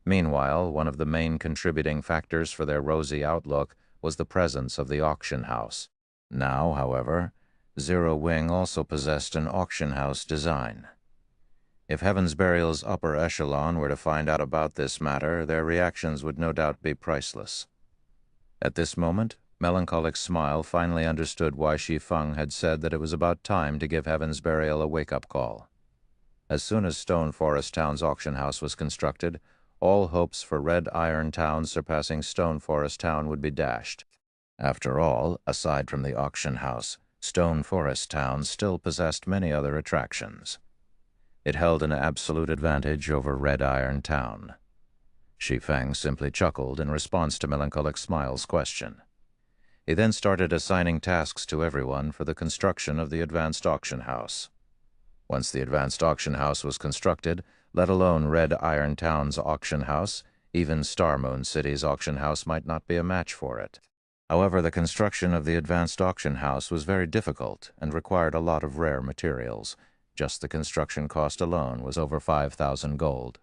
Meanwhile, one of the main contributing factors for their rosy outlook was the presence of the auction house. Now, however, Zero Wing also possessed an auction house design. If Heaven's Burial's upper echelon were to find out about this matter, their reactions would no doubt be priceless. At this moment, Melancholic Smile finally understood why Shi Feng had said that it was about time to give Heaven's Burial a wake-up call. As soon as Stone Forest Town's auction house was constructed, all hopes for Red Iron Town surpassing Stone Forest Town would be dashed. After all, aside from the auction house, Stone Forest Town still possessed many other attractions. It held an absolute advantage over Red Iron Town. Shi Feng simply chuckled in response to Melancholic Smile's question. He then started assigning tasks to everyone for the construction of the Advanced Auction House. Once the Advanced Auction House was constructed, let alone Red Iron Town's auction house, even Star Moon City's auction house might not be a match for it. However, the construction of the Advanced Auction House was very difficult and required a lot of rare materials. Just the construction cost alone was over 5,000 gold.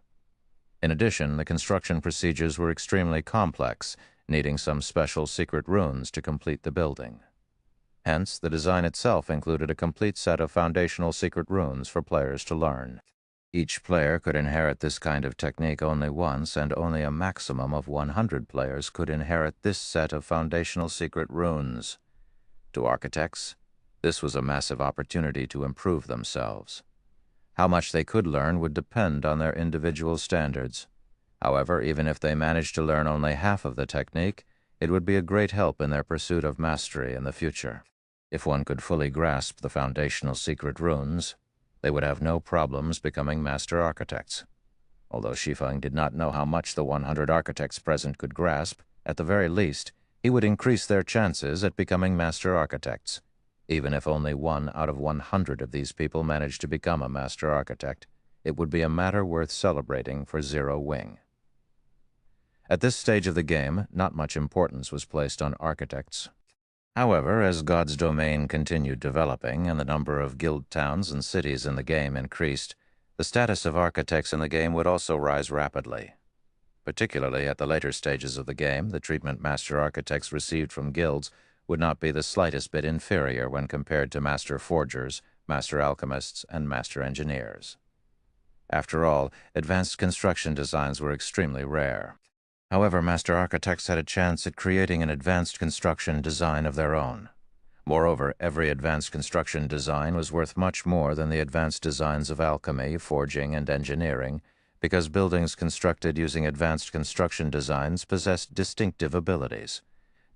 In addition, the construction procedures were extremely complex, needing some special secret runes to complete the building. Hence, the design itself included a complete set of foundational secret runes for players to learn. Each player could inherit this kind of technique only once, and only a maximum of 100 players could inherit this set of foundational secret runes. To architects, this was a massive opportunity to improve themselves. How much they could learn would depend on their individual standards. However, even if they managed to learn only half of the technique, it would be a great help in their pursuit of mastery in the future. If one could fully grasp the foundational secret runes, they would have no problems becoming master architects. Although Shi Feng did not know how much the 100 architects present could grasp, at the very least, he would increase their chances at becoming master architects. Even if only 1 out of 100 of these people managed to become a master architect, it would be a matter worth celebrating for Zero Wing. At this stage of the game, not much importance was placed on architects. However, as God's domain continued developing and the number of guild towns and cities in the game increased, the status of architects in the game would also rise rapidly. Particularly at the later stages of the game, the treatment master architects received from guilds would not be the slightest bit inferior when compared to master forgers, master alchemists, and master engineers. After all, advanced construction designs were extremely rare. However, master architects had a chance at creating an advanced construction design of their own. Moreover, every advanced construction design was worth much more than the advanced designs of alchemy, forging, and engineering, because buildings constructed using advanced construction designs possessed distinctive abilities.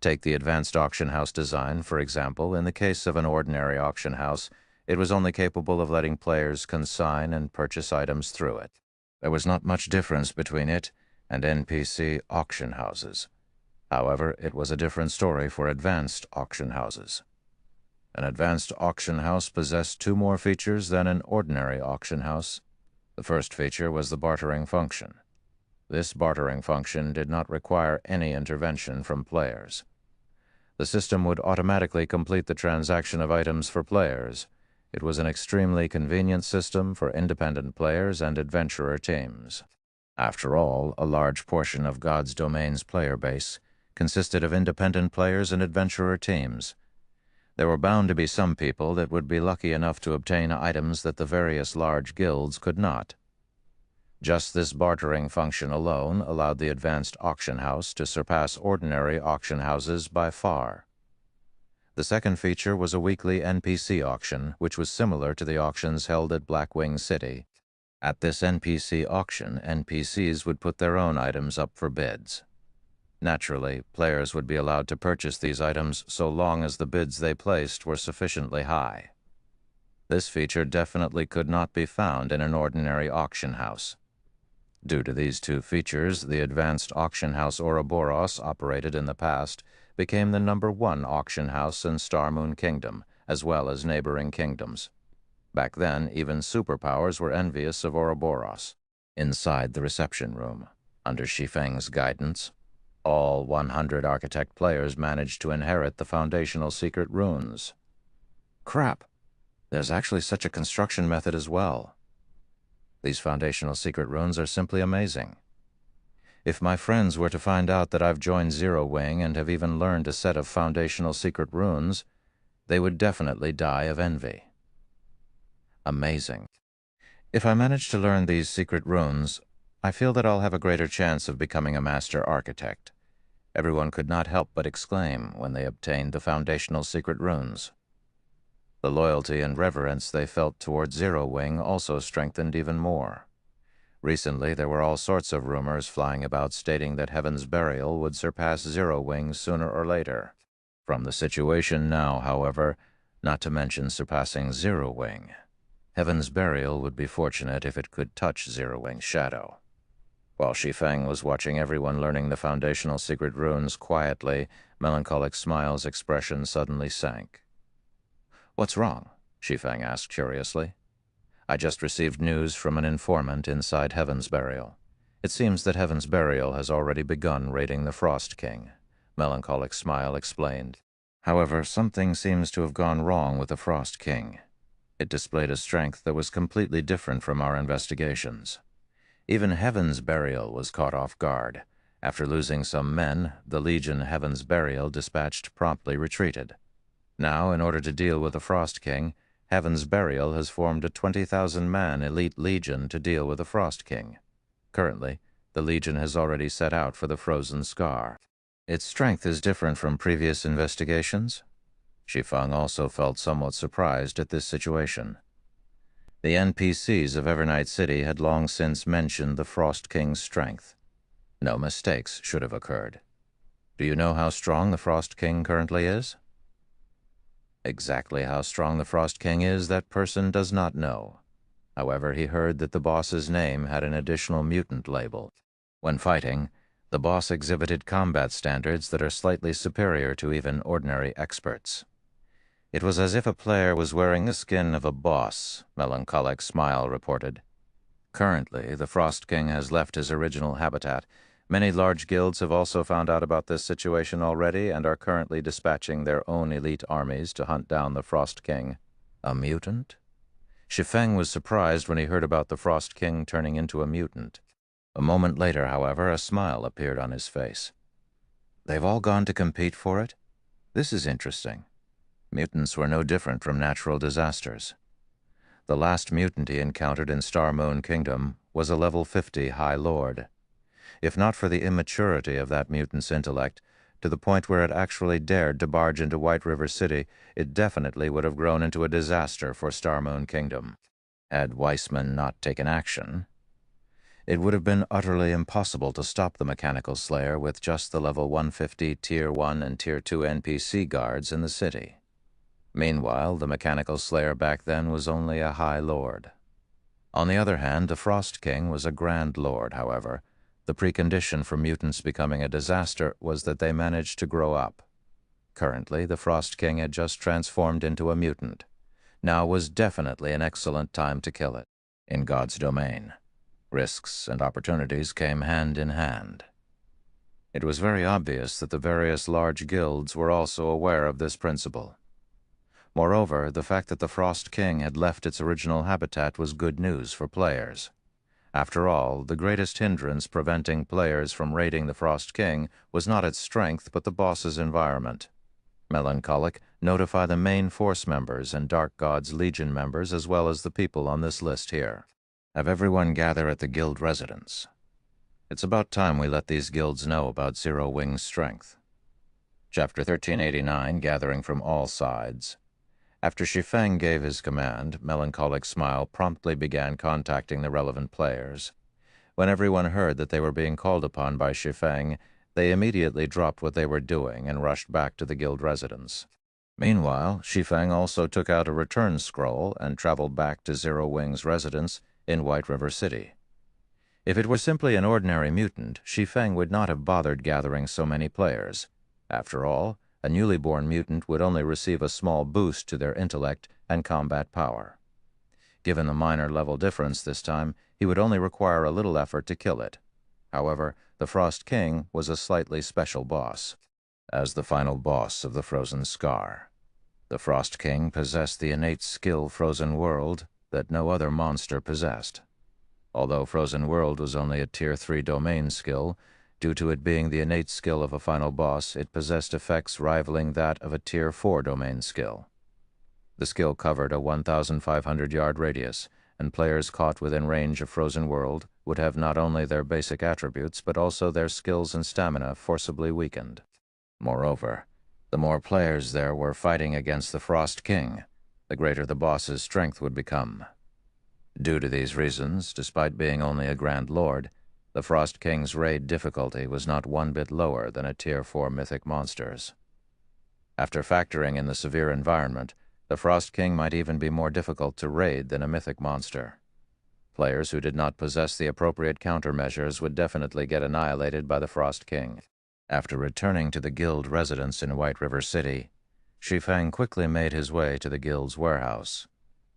Take the advanced auction house design, for example. In the case of an ordinary auction house, it was only capable of letting players consign and purchase items through it. There was not much difference between it and NPC auction houses. However, it was a different story for advanced auction houses. An advanced auction house possessed 2 more features than an ordinary auction house. The first feature was the bartering function. This bartering function did not require any intervention from players. The system would automatically complete the transaction of items for players. It was an extremely convenient system for independent players and adventurer teams. After all, a large portion of God's Domain's player base consisted of independent players and adventurer teams. There were bound to be some people that would be lucky enough to obtain items that the various large guilds could not. Just this bartering function alone allowed the advanced auction house to surpass ordinary auction houses by far. The second feature was a weekly NPC auction, which was similar to the auctions held at Blackwing City. At this NPC auction, NPCs would put their own items up for bids. Naturally, players would be allowed to purchase these items so long as the bids they placed were sufficiently high. This feature definitely could not be found in an ordinary auction house. Due to these 2 features, the advanced auction house Ouroboros, operated in the past, became the #1 auction house in Star Moon Kingdom, as well as neighboring kingdoms. Back then, even superpowers were envious of Ouroboros. Inside the reception room, under Shi Feng's guidance, all 100 architect players managed to inherit the foundational secret runes. Crap! There's actually such a construction method as well. These foundational secret runes are simply amazing. If my friends were to find out that I've joined Zero Wing and have even learned a set of foundational secret runes, they would definitely die of envy. Amazing. If I manage to learn these secret runes, I feel that I'll have a greater chance of becoming a master architect. Everyone could not help but exclaim when they obtained the foundational secret runes. The loyalty and reverence they felt toward Zero Wing also strengthened even more. Recently, there were all sorts of rumors flying about stating that Heaven's Burial would surpass Zero Wing sooner or later. From the situation now, however, not to mention surpassing Zero Wing, Heaven's Burial would be fortunate if it could touch Zero Wing's shadow. While Shi Feng was watching everyone learning the foundational secret runes quietly, Melancholic Smile's expression suddenly sank. "What's wrong?" Shi Feng asked curiously. "I just received news from an informant inside Heaven's Burial. It seems that Heaven's Burial has already begun raiding the Frost King," Melancholic Smile explained. "However, something seems to have gone wrong with the Frost King. It displayed a strength that was completely different from our investigations. Even Heaven's Burial was caught off guard. After losing some men, the Legion Heaven's Burial dispatched promptly retreated. Now, in order to deal with the Frost King, Heaven's Burial has formed a 20,000-man elite legion to deal with the Frost King. Currently, the legion has already set out for the Frozen Scar. Its strength is different from previous investigations. Shi Feng also felt somewhat surprised at this situation. The NPCs of Evernight City had long since mentioned the Frost King's strength. No mistakes should have occurred. Do you know how strong the Frost King currently is? Exactly how strong the Frost King is, that person does not know. However, he heard that the boss's name had an additional mutant label. When fighting, the boss exhibited combat standards that are slightly superior to even ordinary experts. It was as if a player was wearing the skin of a boss, Melancholic Smile reported. Currently, the Frost King has left his original habitat. Many large guilds have also found out about this situation already and are currently dispatching their own elite armies to hunt down the Frost King. A mutant? Shi Feng was surprised when he heard about the Frost King turning into a mutant. A moment later, however, a smile appeared on his face. They've all gone to compete for it? This is interesting. Mutants were no different from natural disasters. The last mutant he encountered in Star Moon Kingdom was a level 50 High Lord. If not for the immaturity of that mutant's intellect, to the point where it actually dared to barge into White River City, it definitely would have grown into a disaster for Star Moon Kingdom. Had Weissman not taken action, it would have been utterly impossible to stop the Mechanical Slayer with just the level 150 Tier 1 and Tier 2 NPC guards in the city. Meanwhile, the Mechanical Slayer back then was only a High Lord. On the other hand, the Frost King was a Grand Lord, however. The precondition for mutants becoming a disaster was that they managed to grow up. Currently, the Frost King had just transformed into a mutant. Now was definitely an excellent time to kill it. In God's domain, risks and opportunities came hand in hand. It was very obvious that the various large guilds were also aware of this principle. Moreover, the fact that the Frost King had left its original habitat was good news for players. After all, the greatest hindrance preventing players from raiding the Frost King was not its strength but the boss's environment. Melancholic, notify the main force members and Dark God's Legion members as well as the people on this list here. Have everyone gather at the guild residence. It's about time we let these guilds know about Zero Wing's strength. Chapter 1389, Gathering from All Sides. After Shi Feng gave his command, Melancholic Smile promptly began contacting the relevant players. When everyone heard that they were being called upon by Shi Feng, they immediately dropped what they were doing and rushed back to the guild residence. Meanwhile, Shi Feng also took out a return scroll and traveled back to Zero Wing's residence in White River City. If it were simply an ordinary mutant, Shi Feng would not have bothered gathering so many players. After all, a newly born mutant would only receive a small boost to their intellect and combat power. Given the minor level difference this time, he would only require a little effort to kill it. However, the Frost King was a slightly special boss. As the final boss of the Frozen Scar, the Frost King possessed the innate skill Frozen World that no other monster possessed. Although Frozen World was only a Tier 3 domain skill, due to it being the innate skill of a final boss, it possessed effects rivaling that of a Tier 4 domain skill. The skill covered a 1,500-yard radius, and players caught within range of Frozen World would have not only their basic attributes but also their skills and stamina forcibly weakened. Moreover, the more players there were fighting against the Frost King, the greater the boss's strength would become. Due to these reasons, despite being only a Grand Lord, the Frost King's raid difficulty was not one bit lower than a Tier 4 mythic monster's. After factoring in the severe environment, the Frost King might even be more difficult to raid than a mythic monster. Players who did not possess the appropriate countermeasures would definitely get annihilated by the Frost King. After returning to the guild residence in White River City, Shi Feng quickly made his way to the guild's warehouse.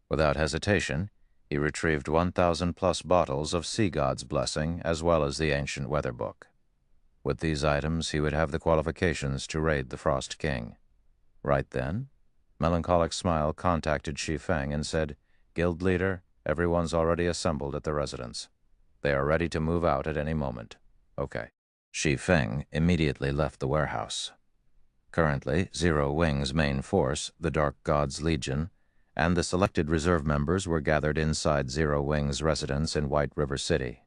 Without hesitation, he retrieved 1,000+ bottles of Sea God's Blessing as well as the ancient weather book. With these items, he would have the qualifications to raid the Frost King. Right then, Melancholic Smile contacted Shi Feng and said, "Guild leader, everyone's already assembled at the residence. They are ready to move out at any moment." Okay. Shi Feng immediately left the warehouse. Currently, Zero Wing's main force, the Dark God's Legion, and the selected reserve members were gathered inside Zero Wing's residence in White River City.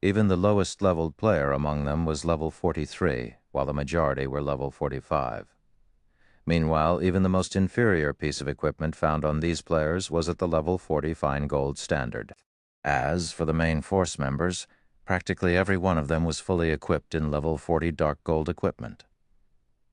Even the lowest-leveled player among them was level 43, while the majority were level 45. Meanwhile, even the most inferior piece of equipment found on these players was at the level 40 fine gold standard. As for the main force members, practically every one of them was fully equipped in level 40 dark gold equipment.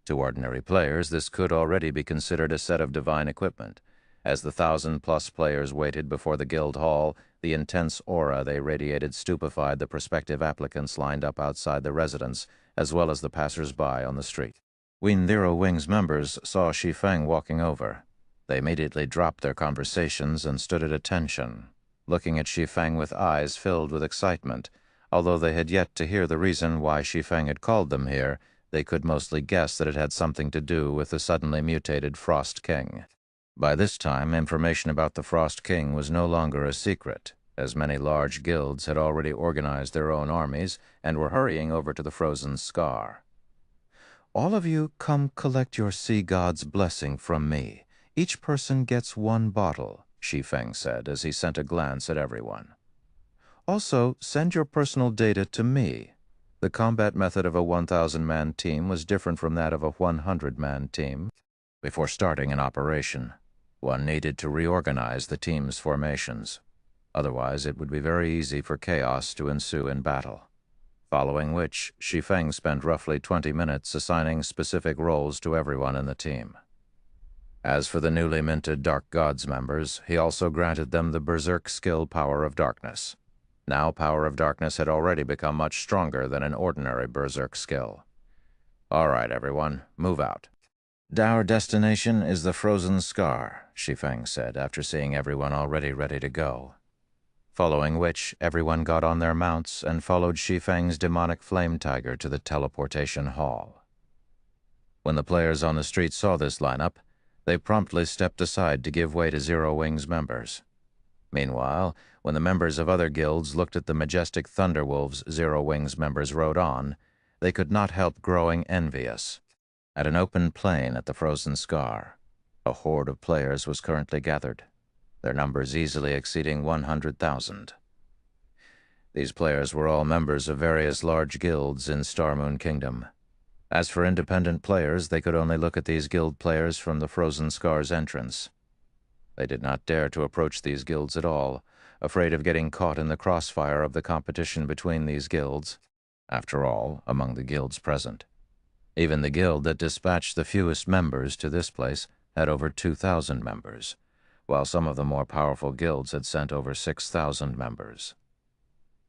To ordinary players, this could already be considered a set of divine equipment. As the 1,000-plus players waited before the guild hall, the intense aura they radiated stupefied the prospective applicants lined up outside the residence, as well as the passers-by on the street. When Zero Wing's members saw Shi Feng walking over, they immediately dropped their conversations and stood at attention, looking at Shi Feng with eyes filled with excitement. Although they had yet to hear the reason why Shi Feng had called them here, they could mostly guess that it had something to do with the suddenly mutated Frost King. By this time, information about the Frost King was no longer a secret, as many large guilds had already organized their own armies and were hurrying over to the Frozen Scar. "All of you come collect your sea god's blessing from me. Each person gets 1 bottle, Shi Feng said as he sent a glance at everyone. Also, send your personal data to me. The combat method of a 1,000-man team was different from that of a 100-man team. Before starting an operation, one needed to reorganize the team's formations. Otherwise, it would be very easy for chaos to ensue in battle. Following which, Shi Feng spent roughly 20 minutes assigning specific roles to everyone in the team. As for the newly minted Dark Gods members, he also granted them the Berserk skill Power of Darkness. Now Power of Darkness had already become much stronger than an ordinary Berserk skill. "All right, everyone, move out." "Our destination is the Frozen Scar," Shi Feng said after seeing everyone already ready to go. Following which, everyone got on their mounts and followed Shi Feng's demonic flame tiger to the teleportation hall. When the players on the street saw this lineup, they promptly stepped aside to give way to Zero Wing's members. Meanwhile, when the members of other guilds looked at the majestic Thunderwolves Zero Wing's members rode on, they could not help growing envious. At an open plain at the Frozen Scar, a horde of players was currently gathered, their numbers easily exceeding 100,000. These players were all members of various large guilds in Star Moon Kingdom. As for independent players, they could only look at these guild players from the Frozen Scar's entrance. They did not dare to approach these guilds at all, afraid of getting caught in the crossfire of the competition between these guilds. After all, among the guilds present, even the guild that dispatched the fewest members to this place had over 2,000 members, while some of the more powerful guilds had sent over 6,000 members.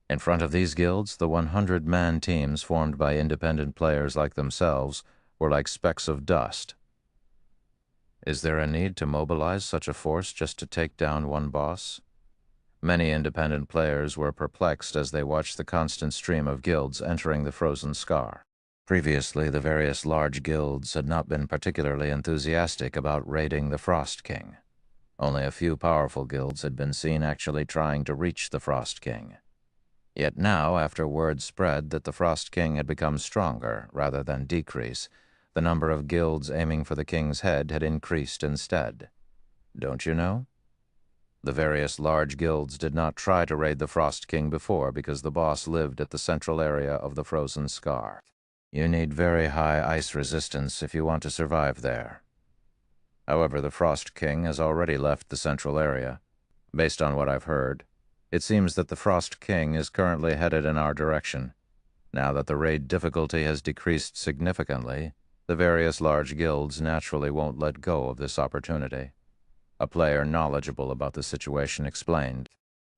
In front of these guilds, the 100-man teams formed by independent players like themselves were like specks of dust. Is there a need to mobilize such a force just to take down one boss? Many independent players were perplexed as they watched the constant stream of guilds entering the Frozen Scar. Previously, the various large guilds had not been particularly enthusiastic about raiding the Frost King. Only a few powerful guilds had been seen actually trying to reach the Frost King. Yet now, after word spread that the Frost King had become stronger rather than decrease, the number of guilds aiming for the king's head had increased instead. Don't you know? The various large guilds did not try to raid the Frost King before because the boss lived at the central area of the Frozen Scar. You need very high ice resistance if you want to survive there. However, the Frost King has already left the central area. Based on what I've heard, it seems that the Frost King is currently headed in our direction. Now that the raid difficulty has decreased significantly, the various large guilds naturally won't let go of this opportunity. A player knowledgeable about the situation explained.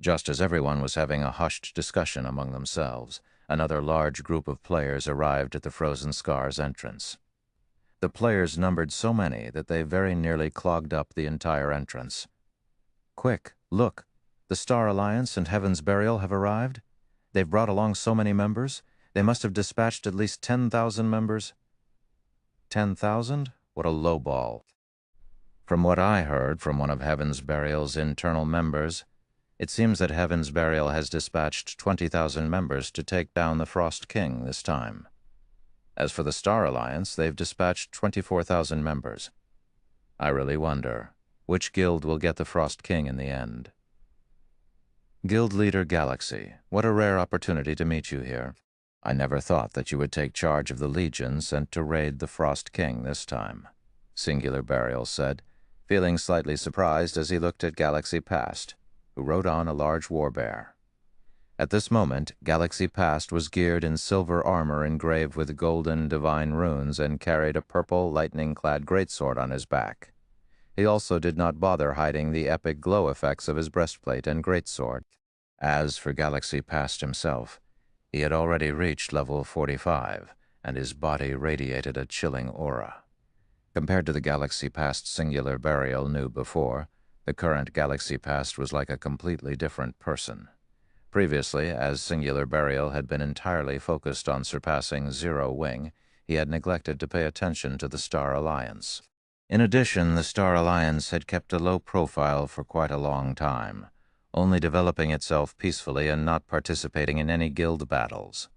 Just as everyone was having a hushed discussion among themselves, another large group of players arrived at the Frozen Scar's entrance. The players numbered so many that they very nearly clogged up the entire entrance. "Quick, look! The Star Alliance and Heaven's Burial have arrived. They've brought along so many members. They must have dispatched at least 10,000 members." 10,000? What a lowball. From what I heard from one of Heaven's Burial's internal members, it seems that Heaven's Burial has dispatched 20,000 members to take down the Frost King this time. As for the Star Alliance, they've dispatched 24,000 members. I really wonder, which guild will get the Frost King in the end? Guild Leader Galaxy, what a rare opportunity to meet you here. I never thought that you would take charge of the legion sent to raid the Frost King this time, Singular Burial said, feeling slightly surprised as he looked at Galaxy Past, who rode on a large warbear. At this moment, Galaxy Past was geared in silver armor engraved with golden divine runes and carried a purple, lightning-clad greatsword on his back. He also did not bother hiding the epic glow effects of his breastplate and greatsword. As for Galaxy Past himself, he had already reached level 45, and his body radiated a chilling aura. Compared to the Galaxy Past Singular Burial knew before, the current Galaxy Past was like a completely different person. Previously, as Singular Burial had been entirely focused on surpassing Zero Wing, he had neglected to pay attention to the Star Alliance. In addition, the Star Alliance had kept a low profile for quite a long time, only developing itself peacefully and not participating in any guild battles.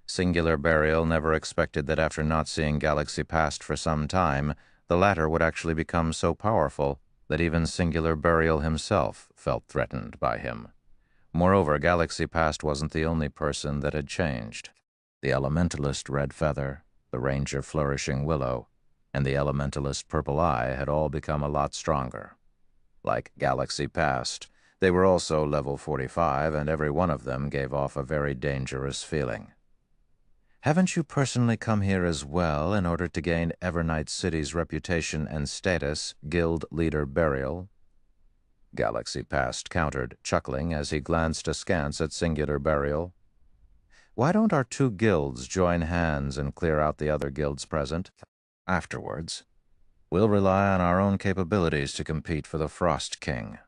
Singular Burial never expected that after not seeing Galaxy Past for some time, the latter would actually become so powerful that even Singular Burial himself felt threatened by him. Moreover, Galaxy Past wasn't the only person that had changed. The Elementalist Red Feather, the Ranger Flourishing Willow, and the Elementalist Purple Eye had all become a lot stronger. Like Galaxy Past, they were also level 45, and every one of them gave off a very dangerous feeling. Haven't you personally come here as well in order to gain Evernight City's reputation and status, Guild Leader Burial? Galaxy Past countered, chuckling as he glanced askance at Singular Burial. Why don't our two guilds join hands and clear out the other guilds present? Afterwards, we'll rely on our own capabilities to compete for the Frost King.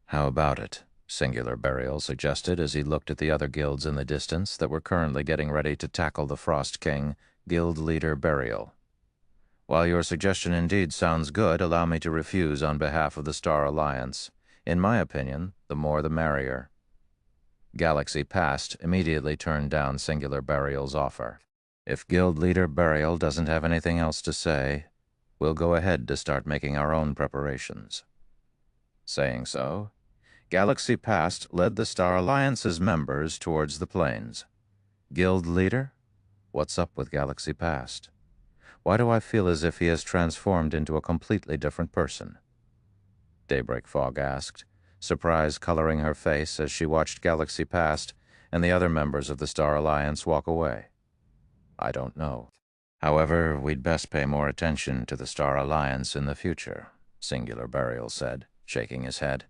How about it? Singular Burial suggested as he looked at the other guilds in the distance that were currently getting ready to tackle the Frost King, Guild Leader Burial. While your suggestion indeed sounds good, allow me to refuse on behalf of the Star Alliance. In my opinion, the more the merrier. Galaxy Past immediately turned down Singular Burial's offer. If Guild Leader Burial doesn't have anything else to say, we'll go ahead to start making our own preparations. Saying so, Galaxy Past led the Star Alliance's members towards the plains. Guild Leader? What's up with Galaxy Past? Why do I feel as if he has transformed into a completely different person? Daybreak Fog asked, surprise coloring her face as she watched Galaxy Past and the other members of the Star Alliance walk away. I don't know. However, we'd best pay more attention to the Star Alliance in the future, Singular Burial said, shaking his head.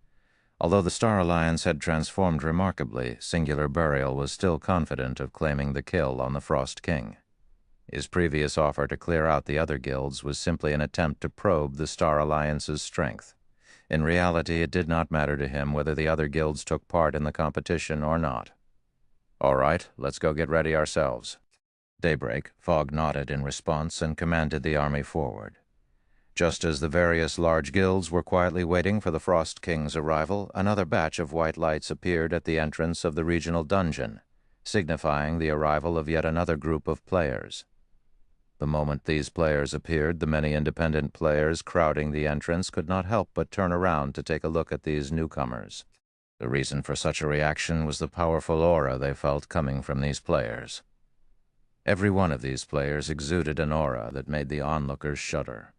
Although the Star Alliance had transformed remarkably, Singular Burial was still confident of claiming the kill on the Frost King. His previous offer to clear out the other guilds was simply an attempt to probe the Star Alliance's strength. In reality, it did not matter to him whether the other guilds took part in the competition or not. All right, let's go get ready ourselves. Daybreak, Fog nodded in response and commanded the army forward. Just as the various large guilds were quietly waiting for the Frost King's arrival, another batch of white lights appeared at the entrance of the regional dungeon, signifying the arrival of yet another group of players. The moment these players appeared, the many independent players crowding the entrance could not help but turn around to take a look at these newcomers. The reason for such a reaction was the powerful aura they felt coming from these players. Every one of these players exuded an aura that made the onlookers shudder.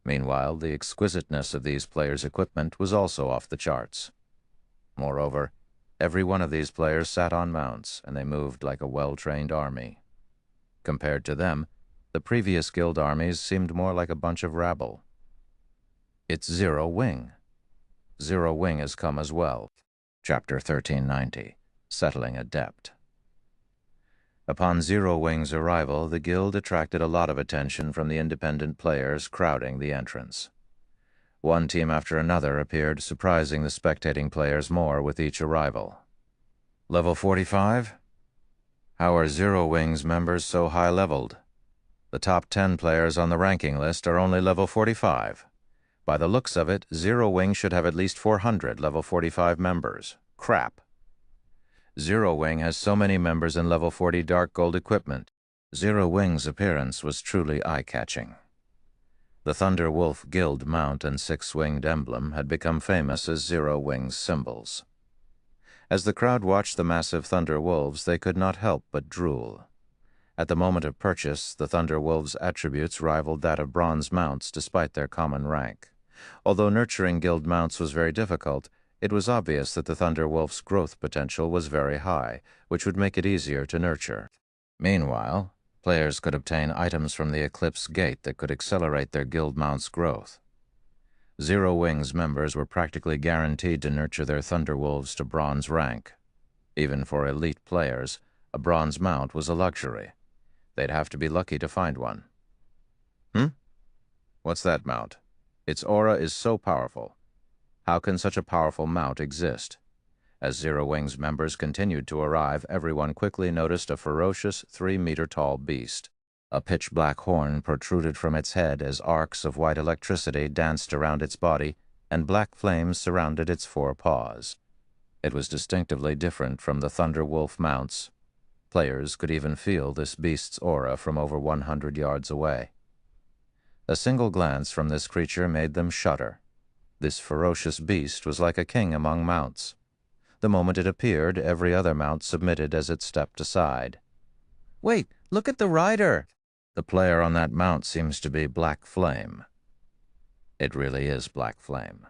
Meanwhile, the exquisiteness of these players' equipment was also off the charts. Moreover, every one of these players sat on mounts, and they moved like a well-trained army. Compared to them, the previous guild armies seemed more like a bunch of rabble. It's Zero Wing. Zero Wing has come as well. Chapter 1390, Settling Adept. Upon Zero Wing's arrival, the guild attracted a lot of attention from the independent players crowding the entrance. One team after another appeared, surprising the spectating players more with each arrival. Level 45? How are Zero Wing's members so high-leveled? The top 10 players on the ranking list are only level 45. By the looks of it, Zero Wing should have at least 400 level 45 members. Crap. Zero Wing has so many members in level 40 Dark Gold equipment. Zero Wing's appearance was truly eye-catching. The Thunder Wolf Guild mount and six-winged emblem had become famous as Zero Wing's symbols. As the crowd watched the massive Thunder Wolves, they could not help but drool. At the moment of purchase, the Thunder Wolves' attributes rivaled that of bronze mounts despite their common rank. Although nurturing guild mounts was very difficult, it was obvious that the Thunder Wolf's growth potential was very high, which would make it easier to nurture. Meanwhile, players could obtain items from the Eclipse Gate that could accelerate their guild mount's growth. Zero Wing's members were practically guaranteed to nurture their Thunder Wolves to bronze rank. Even for elite players, a bronze mount was a luxury. They'd have to be lucky to find one. What's that mount? Its aura is so powerful. How can such a powerful mount exist? As Zero Wing's members continued to arrive, everyone quickly noticed a ferocious 3-meter-tall beast. A pitch-black horn protruded from its head as arcs of white electricity danced around its body, and black flames surrounded its 4 paws. It was distinctively different from the Thunder Wolf mounts. Players could even feel this beast's aura from over 100 yards away. A single glance from this creature made them shudder. This ferocious beast was like a king among mounts. The moment it appeared, every other mount submitted as it stepped aside. "Wait, look at the rider!" The player on that mount seems to be Black Flame. It really is Black Flame.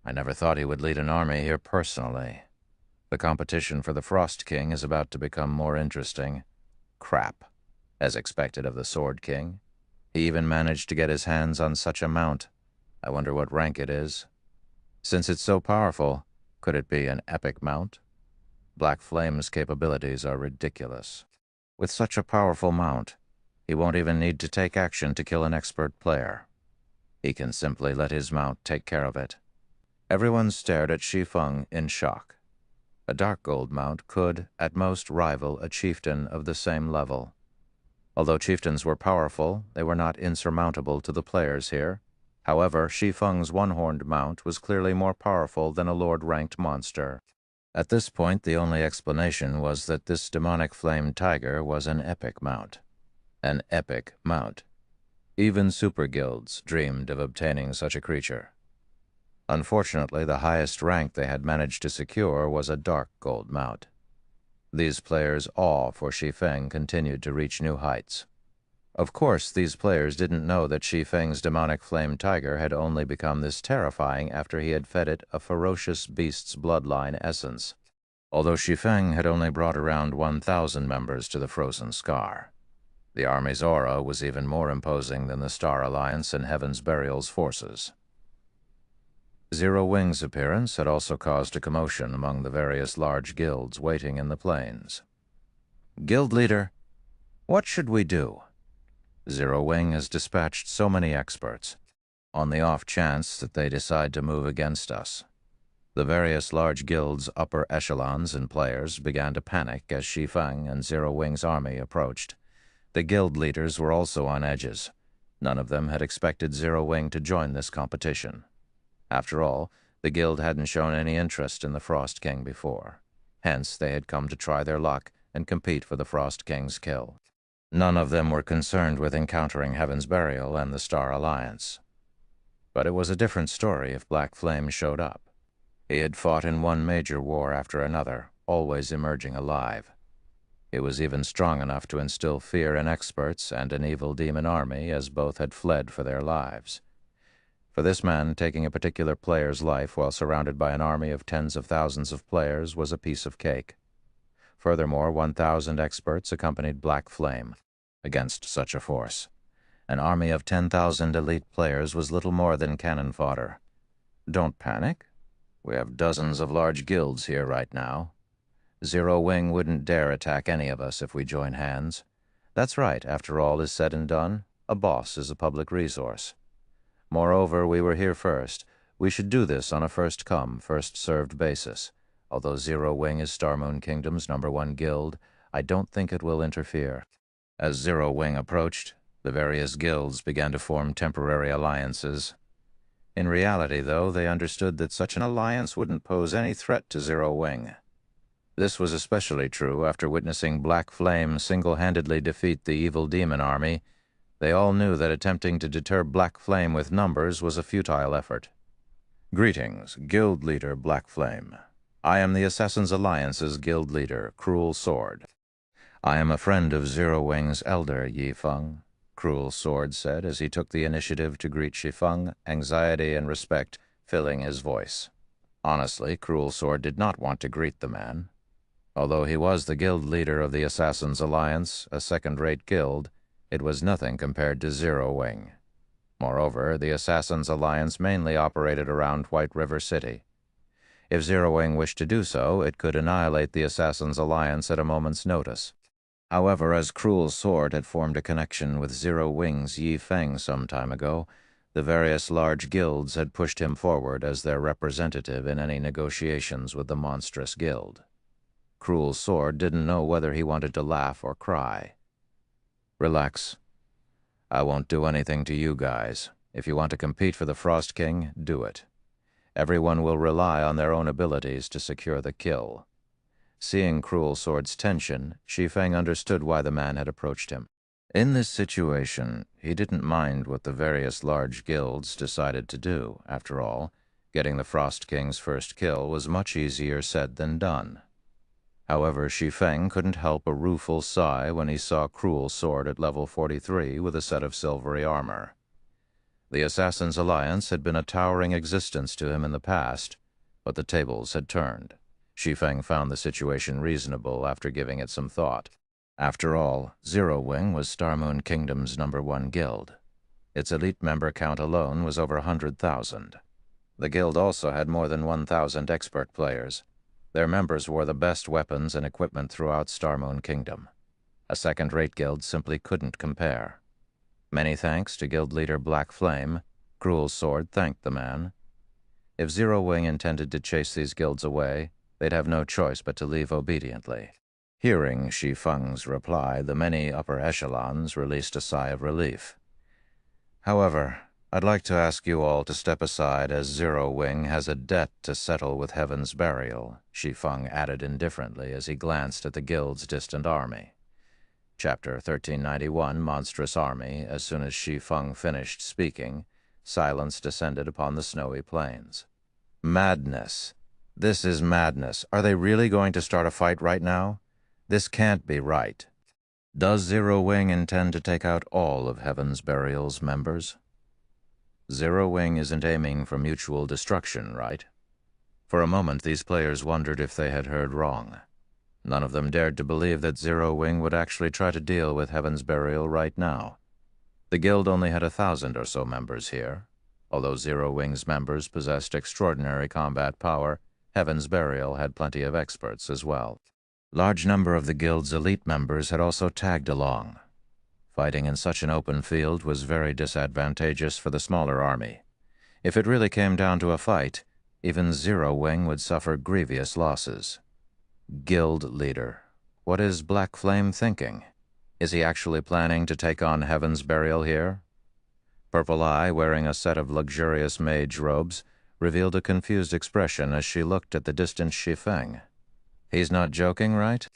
I never thought he would lead an army here personally. The competition for the Frost King is about to become more interesting. Crap, as expected of the Sword King. He even managed to get his hands on such a mount. I wonder what rank it is. Since it's so powerful, could it be an epic mount? Black Flame's capabilities are ridiculous. With such a powerful mount, he won't even need to take action to kill an expert player. He can simply let his mount take care of it. Everyone stared at Shi Feng in shock. A dark gold mount could, at most, rival a chieftain of the same level. Although chieftains were powerful, they were not insurmountable to the players here. However, Shi Feng's one-horned mount was clearly more powerful than a lord-ranked monster. At this point, the only explanation was that this demonic flame tiger was an epic mount. An epic mount. Even super guilds dreamed of obtaining such a creature. Unfortunately, the highest rank they had managed to secure was a dark gold mount. These players' awe for Shi Feng continued to reach new heights. Of course, these players didn't know that Shi Feng's demonic flame tiger had only become this terrifying after he had fed it a ferocious beast's bloodline essence. Although Shi Feng had only brought around 1,000 members to the Frozen Scar. The army's aura was even more imposing than the Star Alliance and Heaven's Burial's forces. Zero Wing's appearance had also caused a commotion among the various large guilds waiting in the plains. "Guild leader, what should we do? Zero Wing has dispatched so many experts, on the off chance that they decide to move against us." The various large guilds' upper echelons and players began to panic as Shi Feng and Zero Wing's army approached. The guild leaders were also on edges. None of them had expected Zero Wing to join this competition. After all, the guild hadn't shown any interest in the Frost King before. Hence, they had come to try their luck and compete for the Frost King's kill. None of them were concerned with encountering Heaven's Burial and the Star Alliance. But it was a different story if Black Flame showed up. He had fought in one major war after another, always emerging alive. He was even strong enough to instill fear in experts and an evil demon army, as both had fled for their lives. For this man, taking a particular player's life while surrounded by an army of tens of thousands of players was a piece of cake. Furthermore, 1,000 experts accompanied Black Flame against such a force. An army of 10,000 elite players was little more than cannon fodder. Don't panic. We have dozens of large guilds here right now. Zero Wing wouldn't dare attack any of us if we join hands. That's right, after all is said and done, a boss is a public resource. Moreover, we were here first. We should do this on a first-come, first-served basis. Although Zero Wing is Starmoon Kingdom's #1 guild, I don't think it will interfere. As Zero Wing approached, the various guilds began to form temporary alliances. In reality, though, they understood that such an alliance wouldn't pose any threat to Zero Wing. This was especially true after witnessing Black Flame single-handedly defeat the evil demon army. They all knew that attempting to deter Black Flame with numbers was a futile effort. Greetings, Guild Leader Black Flame. I am the Assassin's Alliance's Guild Leader, Cruel Sword. I am a friend of Zero Wing's elder, Shi Feng, Cruel Sword said as he took the initiative to greet Shi Feng, anxiety and respect filling his voice. Honestly, Cruel Sword did not want to greet the man. Although he was the guild leader of the Assassin's Alliance, a second-rate guild, it was nothing compared to Zero Wing. Moreover, the Assassin's Alliance mainly operated around White River City. If Zero Wing wished to do so, it could annihilate the Assassin's Alliance at a moment's notice. However, as Cruel Sword had formed a connection with Zero Wing's Shi Feng some time ago, the various large guilds had pushed him forward as their representative in any negotiations with the monstrous guild. Cruel Sword didn't know whether he wanted to laugh or cry. Relax. I won't do anything to you guys. If you want to compete for the Frost King, do it. Everyone will rely on their own abilities to secure the kill. Seeing Cruel Sword's tension, Shi Feng understood why the man had approached him. In this situation, he didn't mind what the various large guilds decided to do. After all, getting the Frost King's first kill was much easier said than done. However, Shi Feng couldn't help a rueful sigh when he saw Cruel Sword at level 43 with a set of silvery armor. The Assassin's Alliance had been a towering existence to him in the past, but the tables had turned. Shi Feng found the situation reasonable after giving it some thought. After all, Zero Wing was Star Moon Kingdom's #1 guild. Its elite member count alone was over 100,000. The guild also had more than 1,000 expert players. Their members wore the best weapons and equipment throughout Star Moon Kingdom. A second-rate guild simply couldn't compare. Many thanks to Guild Leader Black Flame, Cruel Sword thanked the man. If Zero Wing intended to chase these guilds away, they'd have no choice but to leave obediently. Hearing Shi Feng's reply, the many upper echelons released a sigh of relief. However, I'd like to ask you all to step aside as Zero Wing has a debt to settle with Heaven's Burial, Shi Feng added indifferently as he glanced at the guild's distant army. Chapter 1391, Monstrous Army. As soon as Shi Feng finished speaking, silence descended upon the snowy plains. Madness. This is madness. Are they really going to start a fight right now? This can't be right. Does Zero Wing intend to take out all of Heaven's Burial's members? Zero Wing isn't aiming for mutual destruction, right? For a moment, these players wondered if they had heard wrong. None of them dared to believe that Zero Wing would actually try to deal with Heaven's Burial right now. The guild only had 1,000 or so members here. Although Zero Wing's members possessed extraordinary combat power, Heaven's Burial had plenty of experts as well. Large number of the guild's elite members had also tagged along. Fighting in such an open field was very disadvantageous for the smaller army. If it really came down to a fight, even Zero Wing would suffer grievous losses. Guild Leader. What is Black Flame thinking? Is he actually planning to take on Heaven's Burial here? Purple Eye, wearing a set of luxurious mage robes, revealed a confused expression as she looked at the distant Shi Feng. He's not joking, right?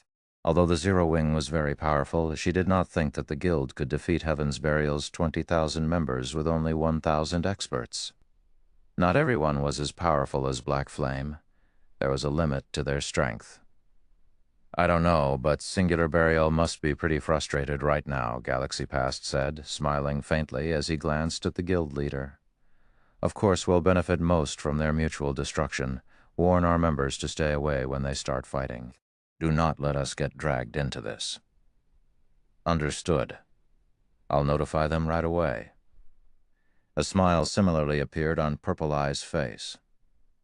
Although the Zero Wing was very powerful, she did not think that the guild could defeat Heaven's Burial's 20,000 members with only 1,000 experts. Not everyone was as powerful as Black Flame. There was a limit to their strength. I don't know, but Singular Burial must be pretty frustrated right now, Galaxy Past said, smiling faintly as he glanced at the guild leader. Of course, we'll benefit most from their mutual destruction. Warn our members to stay away when they start fighting. Do not let us get dragged into this. Understood. I'll notify them right away. A smile similarly appeared on Purple Eye's face.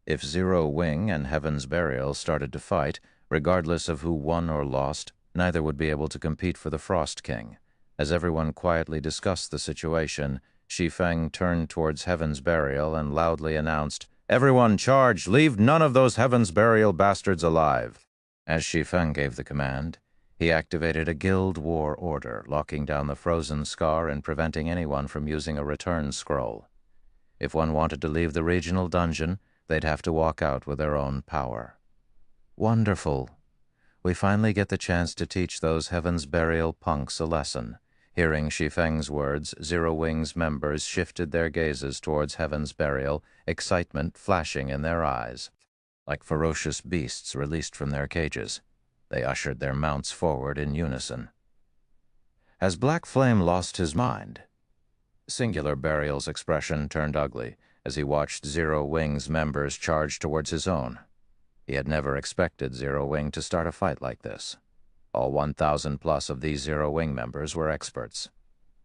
If Zero Wing and Heaven's Burial started to fight, regardless of who won or lost, neither would be able to compete for the Frost King. As everyone quietly discussed the situation, Shi Feng turned towards Heaven's Burial and loudly announced, "Everyone charge! Leave none of those Heaven's Burial bastards alive!" As Shi Feng gave the command, he activated a guild war order, locking down the frozen scar and preventing anyone from using a return scroll. If one wanted to leave the regional dungeon, they'd have to walk out with their own power. Wonderful. We finally get the chance to teach those Heaven's Burial punks a lesson. Hearing Shi Feng's words, Zero Wing's members shifted their gazes towards Heaven's Burial, excitement flashing in their eyes. Like ferocious beasts released from their cages, they ushered their mounts forward in unison. As Black Flame lost his mind, Singular Burial's expression turned ugly as he watched Zero Wing's members charge towards his own. He had never expected Zero Wing to start a fight like this. All 1,000 plus of these Zero Wing members were experts.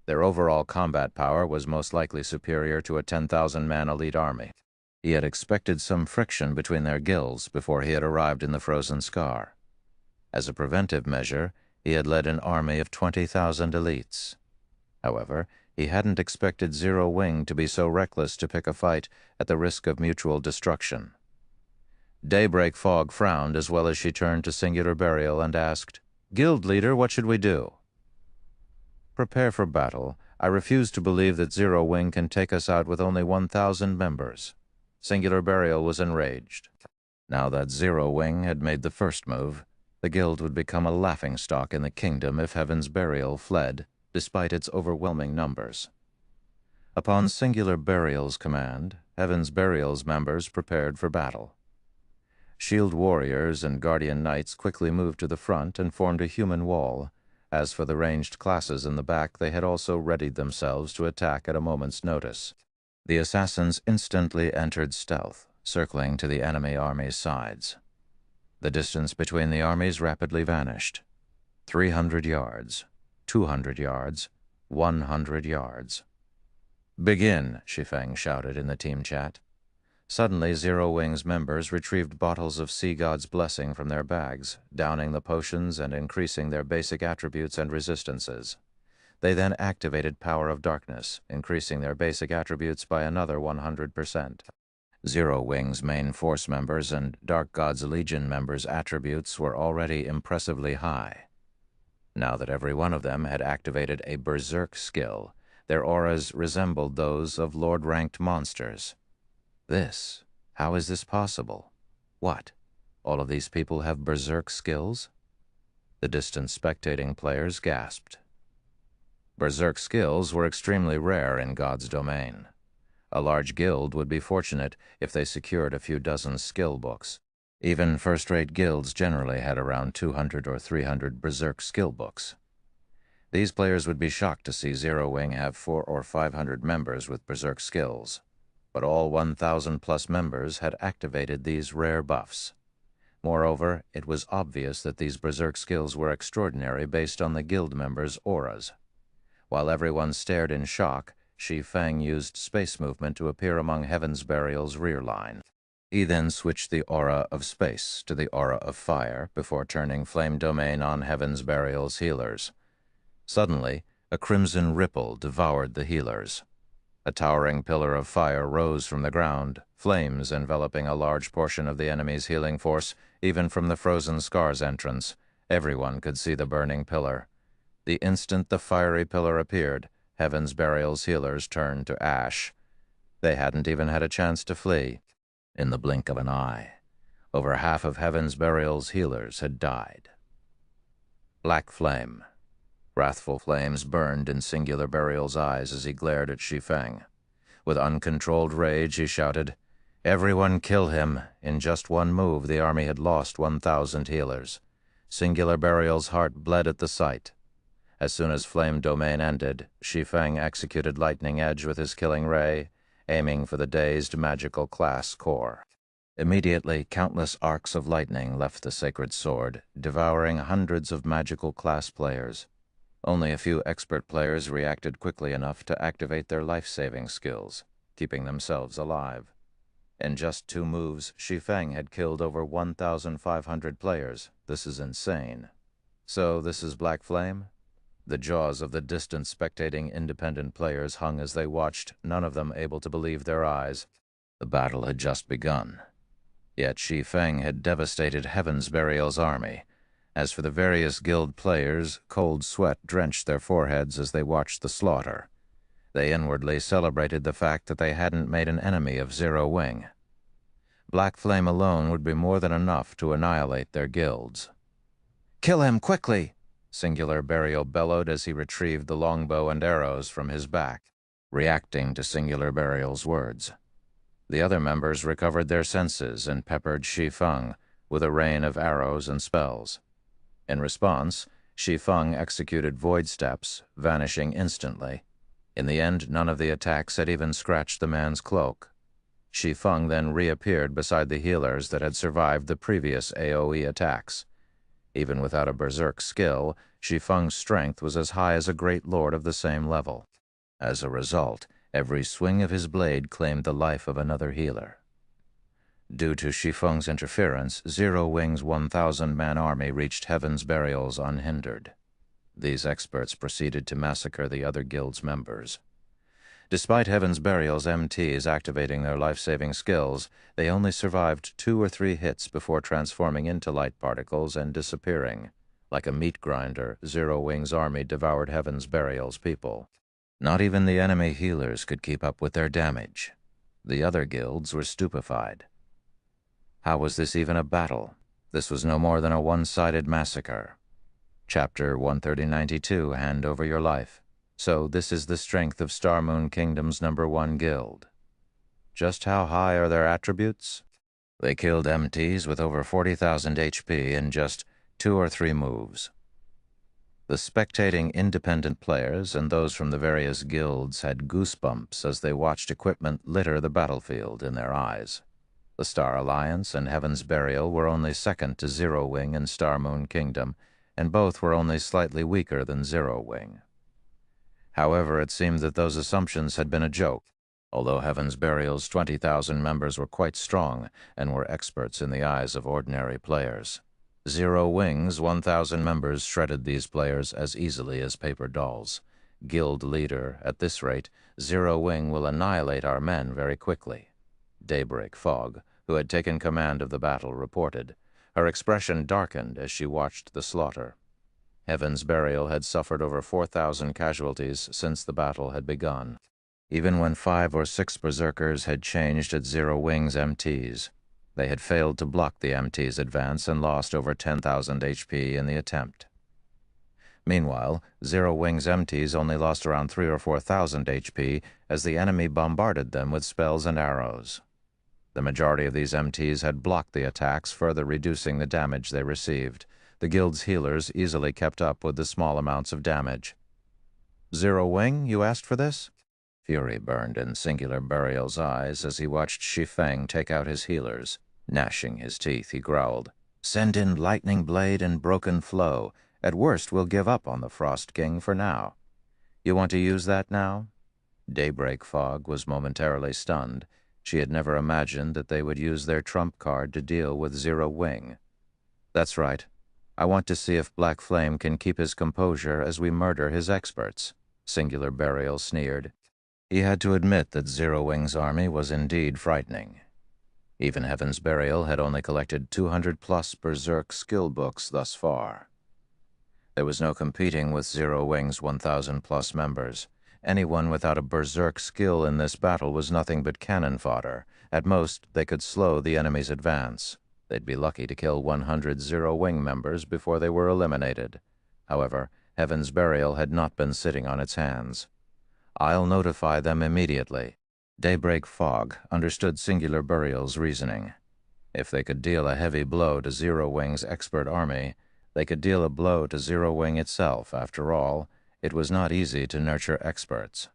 Their overall combat power was most likely superior to a 10,000-man elite army. He had expected some friction between their guilds before he had arrived in the Frozen Scar. As a preventive measure, he had led an army of 20,000 elites. However, he hadn't expected Zero Wing to be so reckless to pick a fight at the risk of mutual destruction. Daybreak Fog frowned as well as she turned to Singular Burial and asked, "Guild leader, what should we do?" "Prepare for battle. I refuse to believe that Zero Wing can take us out with only 1,000 members." Singular Burial was enraged. Now that Zero Wing had made the first move, the guild would become a laughingstock in the kingdom if Heaven's Burial fled, despite its overwhelming numbers. Upon Singular Burial's command, Heaven's Burial's members prepared for battle. Shield warriors and guardian knights quickly moved to the front and formed a human wall. As for the ranged classes in the back, they had also readied themselves to attack at a moment's notice. The assassins instantly entered stealth, circling to the enemy army's sides. The distance between the armies rapidly vanished. 300 yards, 200 yards, 100 yards. "Begin," Shi Feng shouted in the team chat. Suddenly, Zero Wing's members retrieved bottles of Sea God's Blessing from their bags, downing the potions and increasing their basic attributes and resistances. They then activated Power of Darkness, increasing their basic attributes by another 100%. Zero Wing's main force members and Dark God's Legion members' attributes were already impressively high. Now that every one of them had activated a Berserk skill, their auras resembled those of Lord-ranked monsters. How is this possible? What? All of these people have Berserk skills? The distant spectating players gasped. Berserk skills were extremely rare in God's domain. A large guild would be fortunate if they secured a few dozen skill books. Even first-rate guilds generally had around 200 or 300 Berserk skill books. These players would be shocked to see Zero Wing have 400 or 500 members with Berserk skills. But all 1,000 plus members had activated these rare buffs. Moreover, it was obvious that these Berserk skills were extraordinary based on the guild members' auras. While everyone stared in shock, Shi Feng used space movement to appear among Heaven's Burial's rear line. He then switched the aura of space to the aura of fire before turning Flame Domain on Heaven's Burial's healers. Suddenly, a crimson ripple devoured the healers. A towering pillar of fire rose from the ground, flames enveloping a large portion of the enemy's healing force, even from the Frozen Scar's entrance. Everyone could see the burning pillar. The instant the fiery pillar appeared, Heaven's Burial's healers turned to ash. They hadn't even had a chance to flee. In the blink of an eye, over half of Heaven's Burial's healers had died. Black Flame. Wrathful flames burned in Singular Burial's eyes as he glared at Shi Feng. With uncontrolled rage, he shouted, "Everyone kill him!" In just one move, the army had lost 1,000 healers. Singular Burial's heart bled at the sight. As soon as Flame Domain ended, Shi Feng executed Lightning Edge with his killing ray, aiming for the dazed magical class core. Immediately, countless arcs of lightning left the sacred sword, devouring hundreds of magical class players. Only a few expert players reacted quickly enough to activate their life-saving skills, keeping themselves alive. In just 2 moves, Shi Feng had killed over 1,500 players. This is insane. So this is Black Flame? The jaws of the distant spectating independent players hung as they watched, none of them able to believe their eyes. The battle had just begun. Yet Shi Feng had devastated Heaven's Burial's army. As for the various guild players, cold sweat drenched their foreheads as they watched the slaughter. They inwardly celebrated the fact that they hadn't made an enemy of Zero Wing. Black Flame alone would be more than enough to annihilate their guilds. Kill him, quickly! Singular Burial bellowed as he retrieved the longbow and arrows from his back, reacting to Singular Burial's words. The other members recovered their senses and peppered Shi Feng with a rain of arrows and spells. In response, Shi Feng executed void steps, vanishing instantly. In the end, none of the attacks had even scratched the man's cloak. Shi Feng then reappeared beside the healers that had survived the previous AoE attacks. Even without a berserk skill, Shi Feng's strength was as high as a great lord of the same level. As a result, every swing of his blade claimed the life of another healer. Due to Shi Feng's interference, Zero Wing's 1,000-man army reached Heaven's Burials unhindered. These experts proceeded to massacre the other guild's members. Despite Heaven's Burial's MTs activating their life-saving skills, they only survived 2 or 3 hits before transforming into light particles and disappearing. Like a meat grinder, Zero Wing's army devoured Heaven's Burial's people. Not even the enemy healers could keep up with their damage. The other guilds were stupefied. How was this even a battle? This was no more than a one-sided massacre. Chapter 13092, Hand Over Your Life. So this is the strength of Star Moon Kingdom's #1 guild. Just how high are their attributes? They killed MTs with over 40,000 HP in just 2 or 3 moves. The spectating independent players and those from the various guilds had goosebumps as they watched equipment litter the battlefield in their eyes. The Star Alliance and Heaven's Burial were only second to Zero Wing and Star Moon Kingdom, and both were only slightly weaker than Zero Wing. However, it seemed that those assumptions had been a joke, although Heaven's Burial's 20,000 members were quite strong and were experts in the eyes of ordinary players. Zero Wing's 1,000 members shredded these players as easily as paper dolls. Guild leader, at this rate, Zero Wing will annihilate our men very quickly. Daybreak Fog, who had taken command of the battle, reported. Her expression darkened as she watched the slaughter. Heaven's Burial had suffered over 4,000 casualties since the battle had begun. Even when 5 or 6 berserkers had changed at Zero Wing's MTs, they had failed to block the MT's advance and lost over 10,000 HP in the attempt. Meanwhile, Zero Wing's MTs only lost around 3,000 or 4,000 HP as the enemy bombarded them with spells and arrows. The majority of these MTs had blocked the attacks, further reducing the damage they received. The guild's healers easily kept up with the small amounts of damage. Zero Wing, you asked for this? Fury burned in Singular Burial's eyes as he watched Shi Feng take out his healers. Gnashing his teeth, he growled, "Send in Lightning Blade and Broken Flow. At worst, we'll give up on the Frost King for now. You want to use that now?" Daybreak Fog was momentarily stunned. She had never imagined that they would use their trump card to deal with Zero Wing. "That's right. I want to see if Black Flame can keep his composure as we murder his experts," Singular Burial sneered. He had to admit that Zero Wing's army was indeed frightening. Even Heaven's Burial had only collected 200+ berserk skill books thus far. There was no competing with Zero Wing's 1,000+ members. Anyone without a berserk skill in this battle was nothing but cannon fodder. At most, they could slow the enemy's advance. They'd be lucky to kill 100 Zero Wing members before they were eliminated. However, Heaven's Burial had not been sitting on its hands. "I'll notify them immediately." Daybreak Fog understood Singular Burial's reasoning. If they could deal a heavy blow to Zero Wing's expert army, they could deal a blow to Zero Wing itself. After all, it was not easy to nurture experts.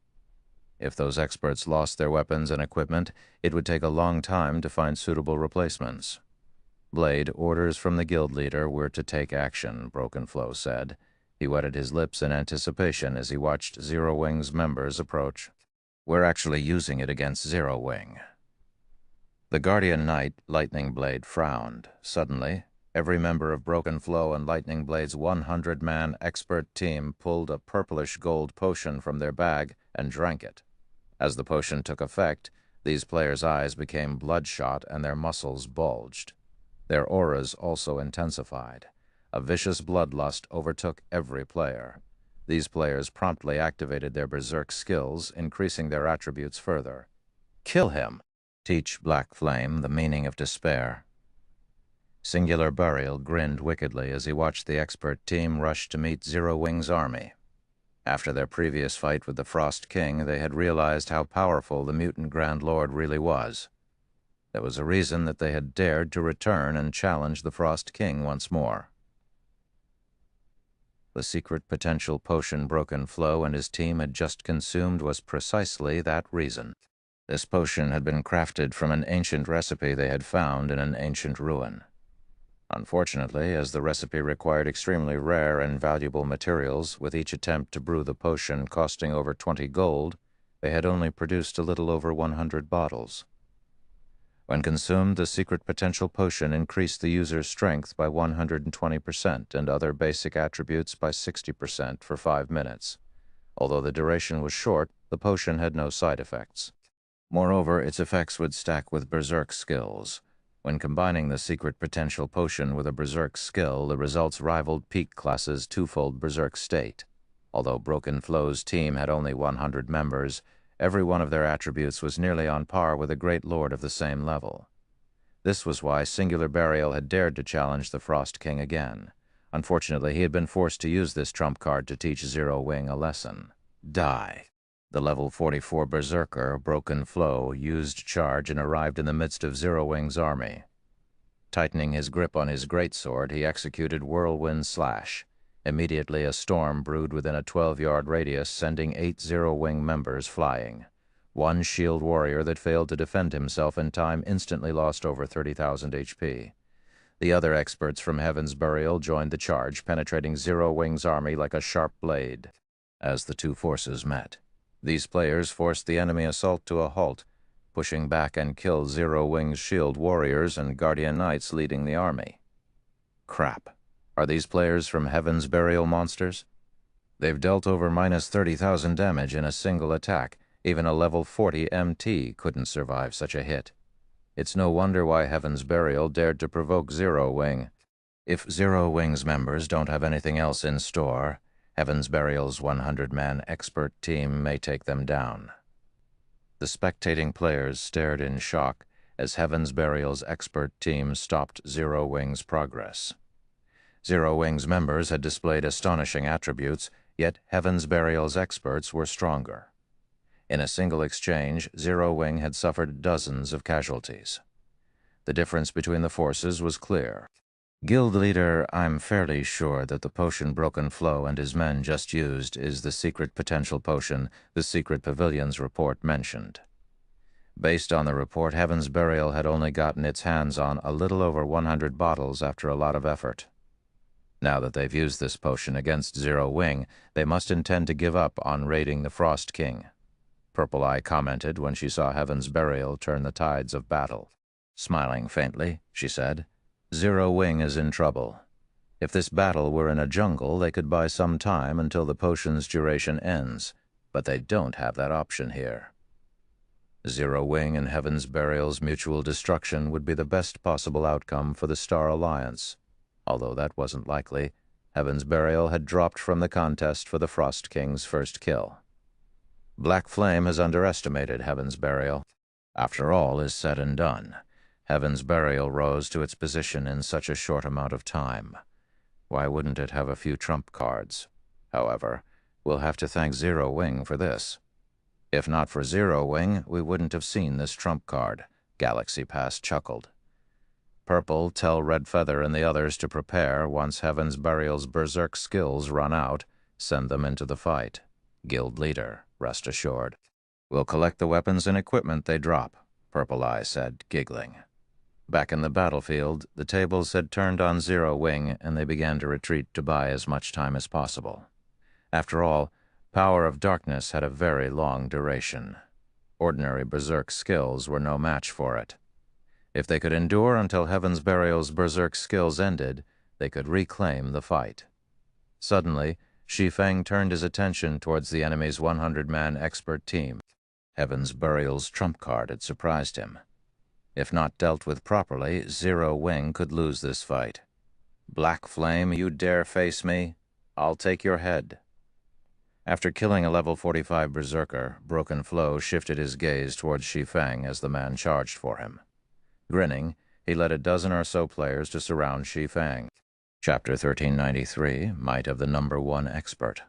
If those experts lost their weapons and equipment, it would take a long time to find suitable replacements. Blade, orders from the guild leader were to take action, Broken Flow said. He wetted his lips in anticipation as he watched Zero Wing's members approach. "We're actually using it against Zero Wing." The Guardian Knight, Lightning Blade, frowned. Suddenly, every member of Broken Flow and Lightning Blade's 100-man expert team pulled a purplish gold potion from their bag and drank it. As the potion took effect, these players' eyes became bloodshot and their muscles bulged. Their auras also intensified. A vicious bloodlust overtook every player. These players promptly activated their berserk skills, increasing their attributes further. "Kill him! Teach Black Flame the meaning of despair." Singular Burial grinned wickedly as he watched the expert team rush to meet Zero Wing's army. After their previous fight with the Frost King, they had realized how powerful the mutant Grand Lord really was. There was a reason that they had dared to return and challenge the Frost King once more. The secret potential potion Broken Flow and his team had just consumed was precisely that reason. This potion had been crafted from an ancient recipe they had found in an ancient ruin. Unfortunately, as the recipe required extremely rare and valuable materials, with each attempt to brew the potion costing over 20 gold, they had only produced a little over 100 bottles. When consumed, the secret potential potion increased the user's strength by 120% and other basic attributes by 60% for 5 minutes. Although the duration was short, the potion had no side effects. Moreover, its effects would stack with berserk skills. When combining the secret potential potion with a berserk skill, the results rivaled Peak Class's twofold berserk state. Although Broken Flow's team had only 100 members, every one of their attributes was nearly on par with a great lord of the same level. This was why Singular Burial had dared to challenge the Frost King again. Unfortunately, he had been forced to use this trump card to teach Zero Wing a lesson. Die. The level 44 berserker, Broken Flow, used charge and arrived in the midst of Zero Wing's army. Tightening his grip on his greatsword, he executed Whirlwind Slash. Immediately, a storm brewed within a 12-yard radius, sending 8 Zero Wing members flying. One shield warrior that failed to defend himself in time instantly lost over 30,000 HP. The other experts from Heaven's Burial joined the charge, penetrating Zero Wing's army like a sharp blade. As the two forces met, these players forced the enemy assault to a halt, pushing back and killed Zero Wing's shield warriors and guardian knights leading the army. Crap. Are these players from Heaven's Burial monsters? They've dealt over minus 30,000 damage in a single attack. Even a level 40 MT couldn't survive such a hit. It's no wonder why Heaven's Burial dared to provoke Zero Wing. If Zero Wing's members don't have anything else in store, Heaven's Burial's 100-man expert team may take them down. The spectating players stared in shock as Heaven's Burial's expert team stopped Zero Wing's progress. Zero Wing's members had displayed astonishing attributes, yet Heaven's Burial's experts were stronger. In a single exchange, Zero Wing had suffered dozens of casualties. The difference between the forces was clear. Guild leader, I'm fairly sure that the potion Broken Flow and his men just used is the secret potential potion the Secret Pavilion's report mentioned. Based on the report, Heaven's Burial had only gotten its hands on a little over 100 bottles after a lot of effort. Now that they've used this potion against Zero Wing, they must intend to give up on raiding the Frost King. Purple Eye commented when she saw Heaven's Burial turn the tides of battle. Smiling faintly, she said, Zero Wing is in trouble. If this battle were in a jungle, they could buy some time until the potion's duration ends, but they don't have that option here. Zero Wing and Heaven's Burial's mutual destruction would be the best possible outcome for the Star Alliance. Although that wasn't likely, Heaven's Burial had dropped from the contest for the Frost King's first kill. Black Flame has underestimated Heaven's Burial. After all is said and done, Heaven's Burial rose to its position in such a short amount of time. Why wouldn't it have a few trump cards? However, we'll have to thank Zero Wing for this. If not for Zero Wing, we wouldn't have seen this trump card, Galaxy Pass chuckled. Purple, tell Red Feather and the others to prepare once Heaven's Burial's berserk skills run out. Send them into the fight. Guild leader, rest assured. We'll collect the weapons and equipment they drop, Purple Eye said, giggling. Back in the battlefield, the tables had turned on Zero Wing, and they began to retreat to buy as much time as possible. After all, Power of Darkness had a very long duration. Ordinary berserk skills were no match for it. If they could endure until Heaven's Burial's berserk skills ended, they could reclaim the fight. Suddenly, Shi Feng turned his attention towards the enemy's 100-man expert team. Heaven's Burial's trump card had surprised him. If not dealt with properly, Zero Wing could lose this fight. Black Flame, you dare face me? I'll take your head. After killing a level 45 berserker, Broken Flow shifted his gaze towards Shi Feng as the man charged for him. Grinning, he led a dozen or so players to surround Shi Feng. Chapter 1393, Might of the Number One Expert.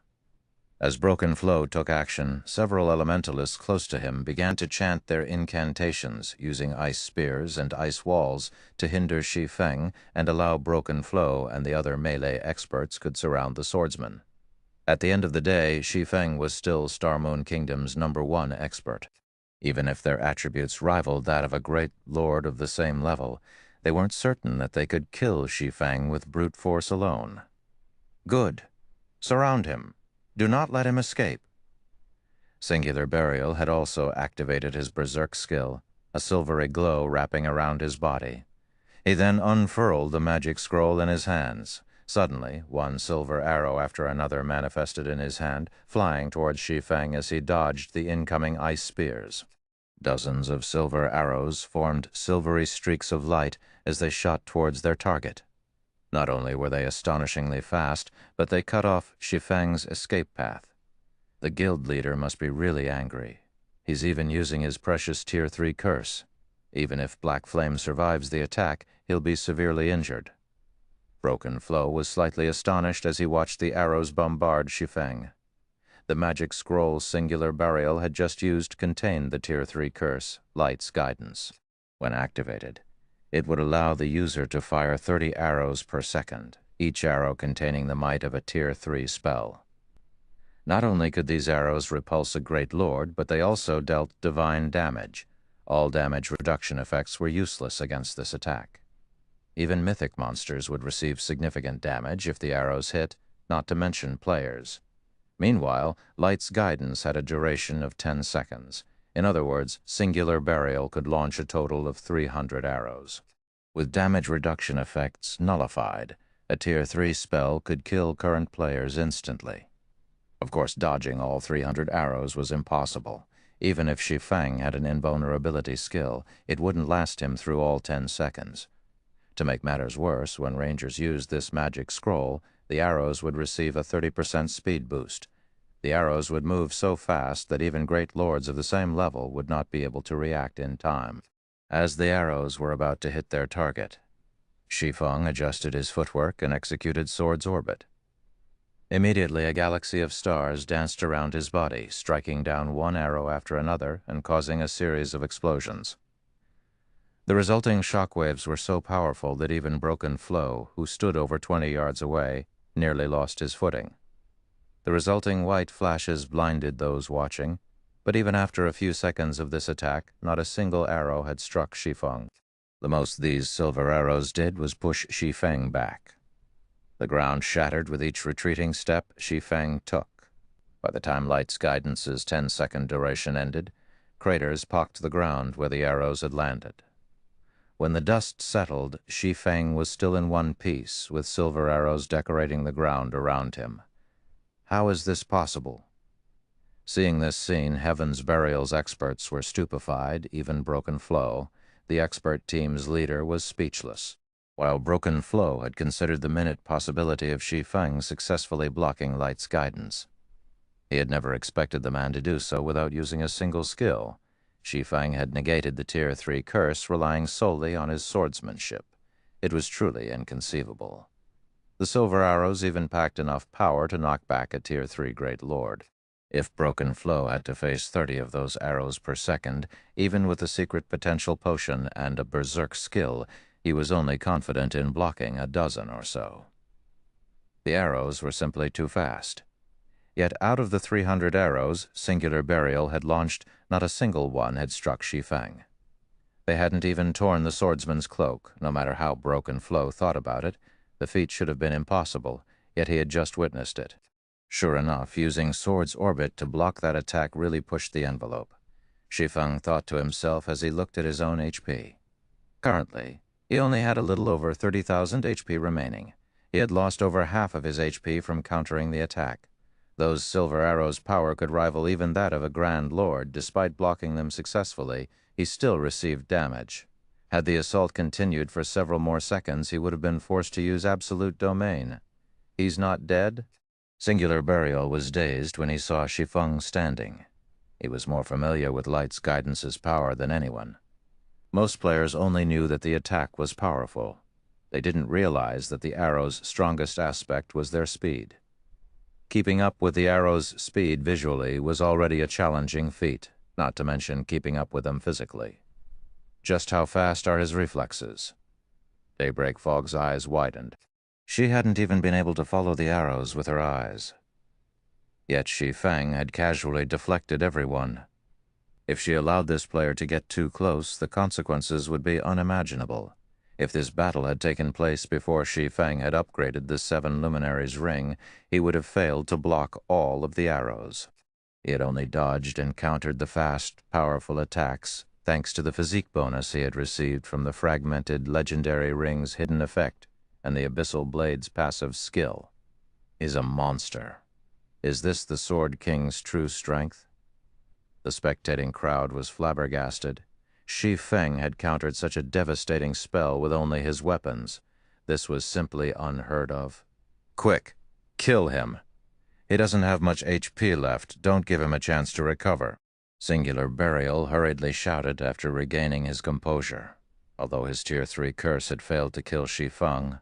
As Broken Flow took action, several elementalists close to him began to chant their incantations, using ice spears and ice walls to hinder Shi Feng and allow Broken Flow and the other melee experts could surround the swordsman. At the end of the day, Shi Feng was still Star Moon Kingdom's #1 expert. Even if their attributes rivaled that of a great lord of the same level, they weren't certain that they could kill Shi Feng with brute force alone. Good. Surround him. Do not let him escape. Singular Burial had also activated his berserk skill, a silvery glow wrapping around his body. He then unfurled the magic scroll in his hands. Suddenly, one silver arrow after another manifested in his hand, flying towards Shi Feng as he dodged the incoming ice spears. Dozens of silver arrows formed silvery streaks of light as they shot towards their target. Not only were they astonishingly fast, but they cut off Shi Feng's escape path. The guild leader must be really angry. He's even using his precious Tier 3 curse. Even if Black Flame survives the attack, he'll be severely injured. Broken Flow was slightly astonished as he watched the arrows bombard Shi Feng. The magic scroll Singular Burial had just used contained the Tier 3 curse, Light's Guidance. When activated, it would allow the user to fire 30 arrows per second, each arrow containing the might of a Tier 3 spell. Not only could these arrows repulse a great lord, but they also dealt divine damage. All damage reduction effects were useless against this attack. Even mythic monsters would receive significant damage if the arrows hit, not to mention players. Meanwhile, Light's Guidance had a duration of 10 seconds. In other words, Singular Burial could launch a total of 300 arrows. With damage reduction effects nullified, a Tier 3 spell could kill current players instantly. Of course, dodging all 300 arrows was impossible. Even if Shi Feng had an invulnerability skill, it wouldn't last him through all 10 seconds. To make matters worse, when Rangers used this magic scroll, the arrows would receive a 30% speed boost. The arrows would move so fast that even great lords of the same level would not be able to react in time. As the arrows were about to hit their target, Shi Feng adjusted his footwork and executed Sword's Orbit. Immediately, a galaxy of stars danced around his body, striking down one arrow after another and causing a series of explosions. The resulting shockwaves were so powerful that even Broken Flow, who stood over 20 yards away, nearly lost his footing. The resulting white flashes blinded those watching, but even after a few seconds of this attack, not a single arrow had struck Shi Feng. The most these silver arrows did was push Shi Feng back. The ground shattered with each retreating step Shi Feng took. By the time Light's Guidance's 10-second duration ended, craters pocked the ground where the arrows had landed. When the dust settled, Shi Feng was still in one piece, with silver arrows decorating the ground around him. How is this possible? Seeing this scene, Heaven's Burial's experts were stupefied, even Broken Flow. The expert team's leader was speechless. While Broken Flow had considered the minute possibility of Shi Feng successfully blocking Light's Guidance. He had never expected the man to do so without using a single skill. Shi Feng had negated the Tier 3 curse, relying solely on his swordsmanship. It was truly inconceivable. The silver arrows even packed enough power to knock back a Tier 3 Great Lord. If Broken Flow had to face 30 of those arrows per second, even with a secret potential potion and a berserk skill, he was only confident in blocking a dozen or so. The arrows were simply too fast. Yet out of the 300 arrows Singular Burial had launched, not a single one had struck Shi Feng. They hadn't even torn the swordsman's cloak, no matter how Broken Flow thought about it. The feat should have been impossible, yet he had just witnessed it. Sure enough, using Sword's Orbit to block that attack really pushed the envelope. Shi Feng thought to himself as he looked at his own HP. Currently, he only had a little over 30,000 HP remaining. He had lost over half of his HP from countering the attack. Those silver arrows' power could rival even that of a Grand Lord. Despite blocking them successfully, he still received damage. Had the assault continued for several more seconds, he would have been forced to use absolute domain. He's not dead? Singular Burial was dazed when he saw Shi Feng standing. He was more familiar with Light's Guidance's power than anyone. Most players only knew that the attack was powerful. They didn't realize that the arrow's strongest aspect was their speed. Keeping up with the arrow's speed visually was already a challenging feat, not to mention keeping up with them physically. Just how fast are his reflexes? Daybreak Fog's eyes widened. She hadn't even been able to follow the arrows with her eyes. Yet Shi Feng had casually deflected everyone. If she allowed this player to get too close, the consequences would be unimaginable. If this battle had taken place before Shi Feng had upgraded the Seven Luminaries ring, he would have failed to block all of the arrows. He had only dodged and countered the fast, powerful attacks thanks to the physique bonus he had received from the fragmented legendary ring's hidden effect and the Abyssal Blade's passive skill. He's a monster. Is this the Sword King's true strength? The spectating crowd was flabbergasted. Shi Feng had countered such a devastating spell with only his weapons. This was simply unheard of. Quick, kill him. He doesn't have much HP left. Don't give him a chance to recover. Singular Burial hurriedly shouted after regaining his composure. Although his Tier 3 curse had failed to kill Shi Feng,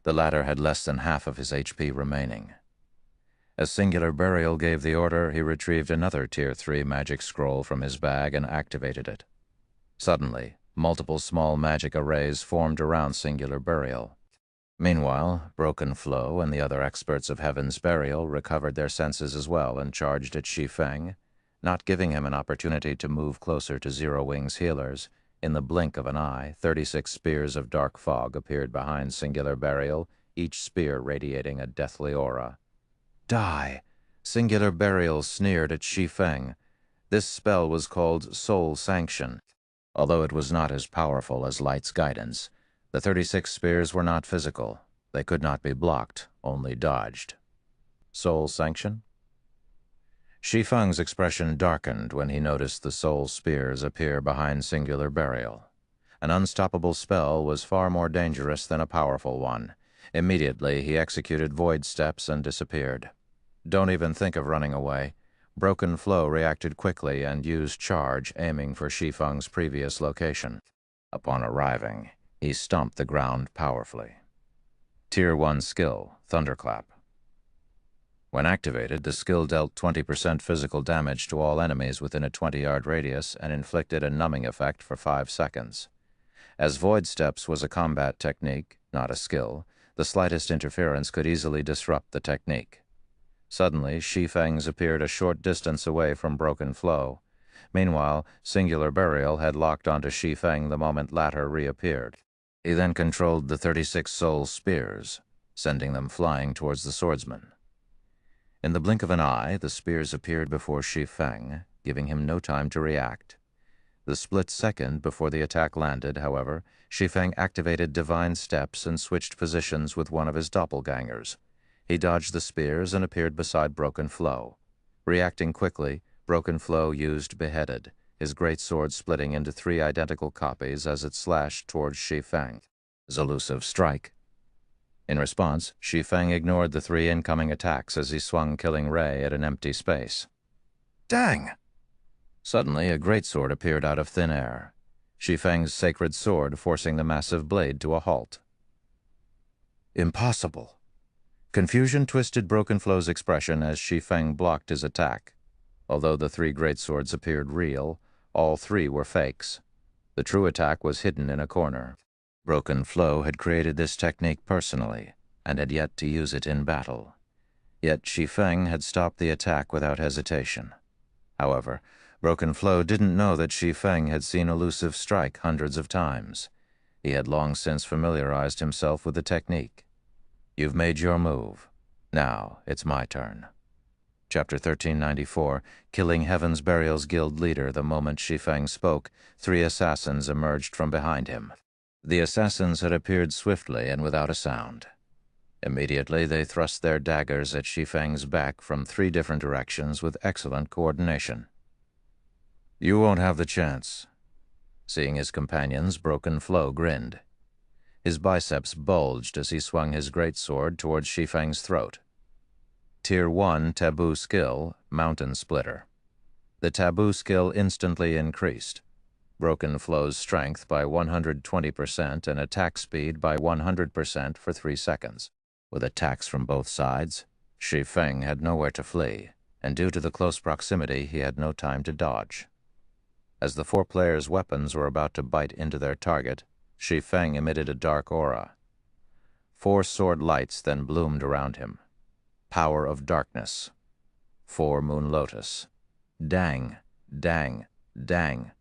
the latter had less than half of his HP remaining. As Singular Burial gave the order, he retrieved another Tier 3 magic scroll from his bag and activated it. Suddenly, multiple small magic arrays formed around Singular Burial. Meanwhile, Broken Flow and the other experts of Heaven's Burial recovered their senses as well and charged at Shi Feng, not giving him an opportunity to move closer to Zero Wing's healers. In the blink of an eye, 36 spears of dark fog appeared behind Singular Burial, each spear radiating a deathly aura. Die! Singular Burial sneered at Shi Feng. This spell was called Soul Sanction. Although it was not as powerful as Light's guidance, the 36 spears were not physical. They could not be blocked, only dodged. Soul Sanction? Shi Feng's expression darkened when he noticed the soul spears appear behind Singular Burial. An unstoppable spell was far more dangerous than a powerful one. Immediately, he executed void steps and disappeared. Don't even think of running away. Broken Flow reacted quickly and used charge, aiming for Shi Feng's previous location. Upon arriving, he stomped the ground powerfully. Tier 1 skill, Thunderclap. When activated, the skill dealt 20% physical damage to all enemies within a 20-yard radius and inflicted a numbing effect for 5 seconds. As Void Steps was a combat technique, not a skill, the slightest interference could easily disrupt the technique. Suddenly, Shi Feng's appeared a short distance away from Broken Flow. Meanwhile, Singular Burial had locked onto Shi Feng the moment latter reappeared. He then controlled the 36 soul spears, sending them flying towards the swordsman. In the blink of an eye, the spears appeared before Shi Feng, giving him no time to react. The split second before the attack landed, however, Shi Feng activated Divine Steps and switched positions with one of his doppelgangers. He dodged the spears and appeared beside Broken Flow. Reacting quickly, Broken Flow used Beheaded, his great sword splitting into 3 identical copies as it slashed towards Shi Feng. His elusive strike. In response, Shi Feng ignored the 3 incoming attacks as he swung Killing Ray at an empty space. Dang! Suddenly, a greatsword appeared out of thin air, Shi Feng's sacred sword forcing the massive blade to a halt. Impossible! Confusion twisted Broken Flow's expression as Shi Feng blocked his attack. Although the 3 greatswords appeared real, all 3 were fakes. The true attack was hidden in a corner. Broken Flow had created this technique personally, and had yet to use it in battle. Yet Shi Feng had stopped the attack without hesitation. However, Broken Flow didn't know that Shi Feng had seen Elusive Strike hundreds of times. He had long since familiarized himself with the technique. You've made your move. Now it's my turn. Chapter 1394, killing Heaven's Burial's guild leader the moment Shi Feng spoke, 3 assassins emerged from behind him. The assassins had appeared swiftly and without a sound. Immediately they thrust their daggers at Shi Feng's back from 3 different directions with excellent coordination. You won't have the chance. Seeing his companions, Broken Flow grinned. His biceps bulged as he swung his greatsword towards Shi Feng's throat. Tier 1 Taboo Skill, Mountain Splitter. The Taboo skill instantly increased. Broken Flow's strength by 120% and attack speed by 100% for 3 seconds. With attacks from both sides, Shi Feng had nowhere to flee, and due to the close proximity, he had no time to dodge. As the 4 players' weapons were about to bite into their target, Shi Feng emitted a dark aura. 4 sword lights then bloomed around him. Power of darkness. 4 moon lotus. Dang, dang, dang.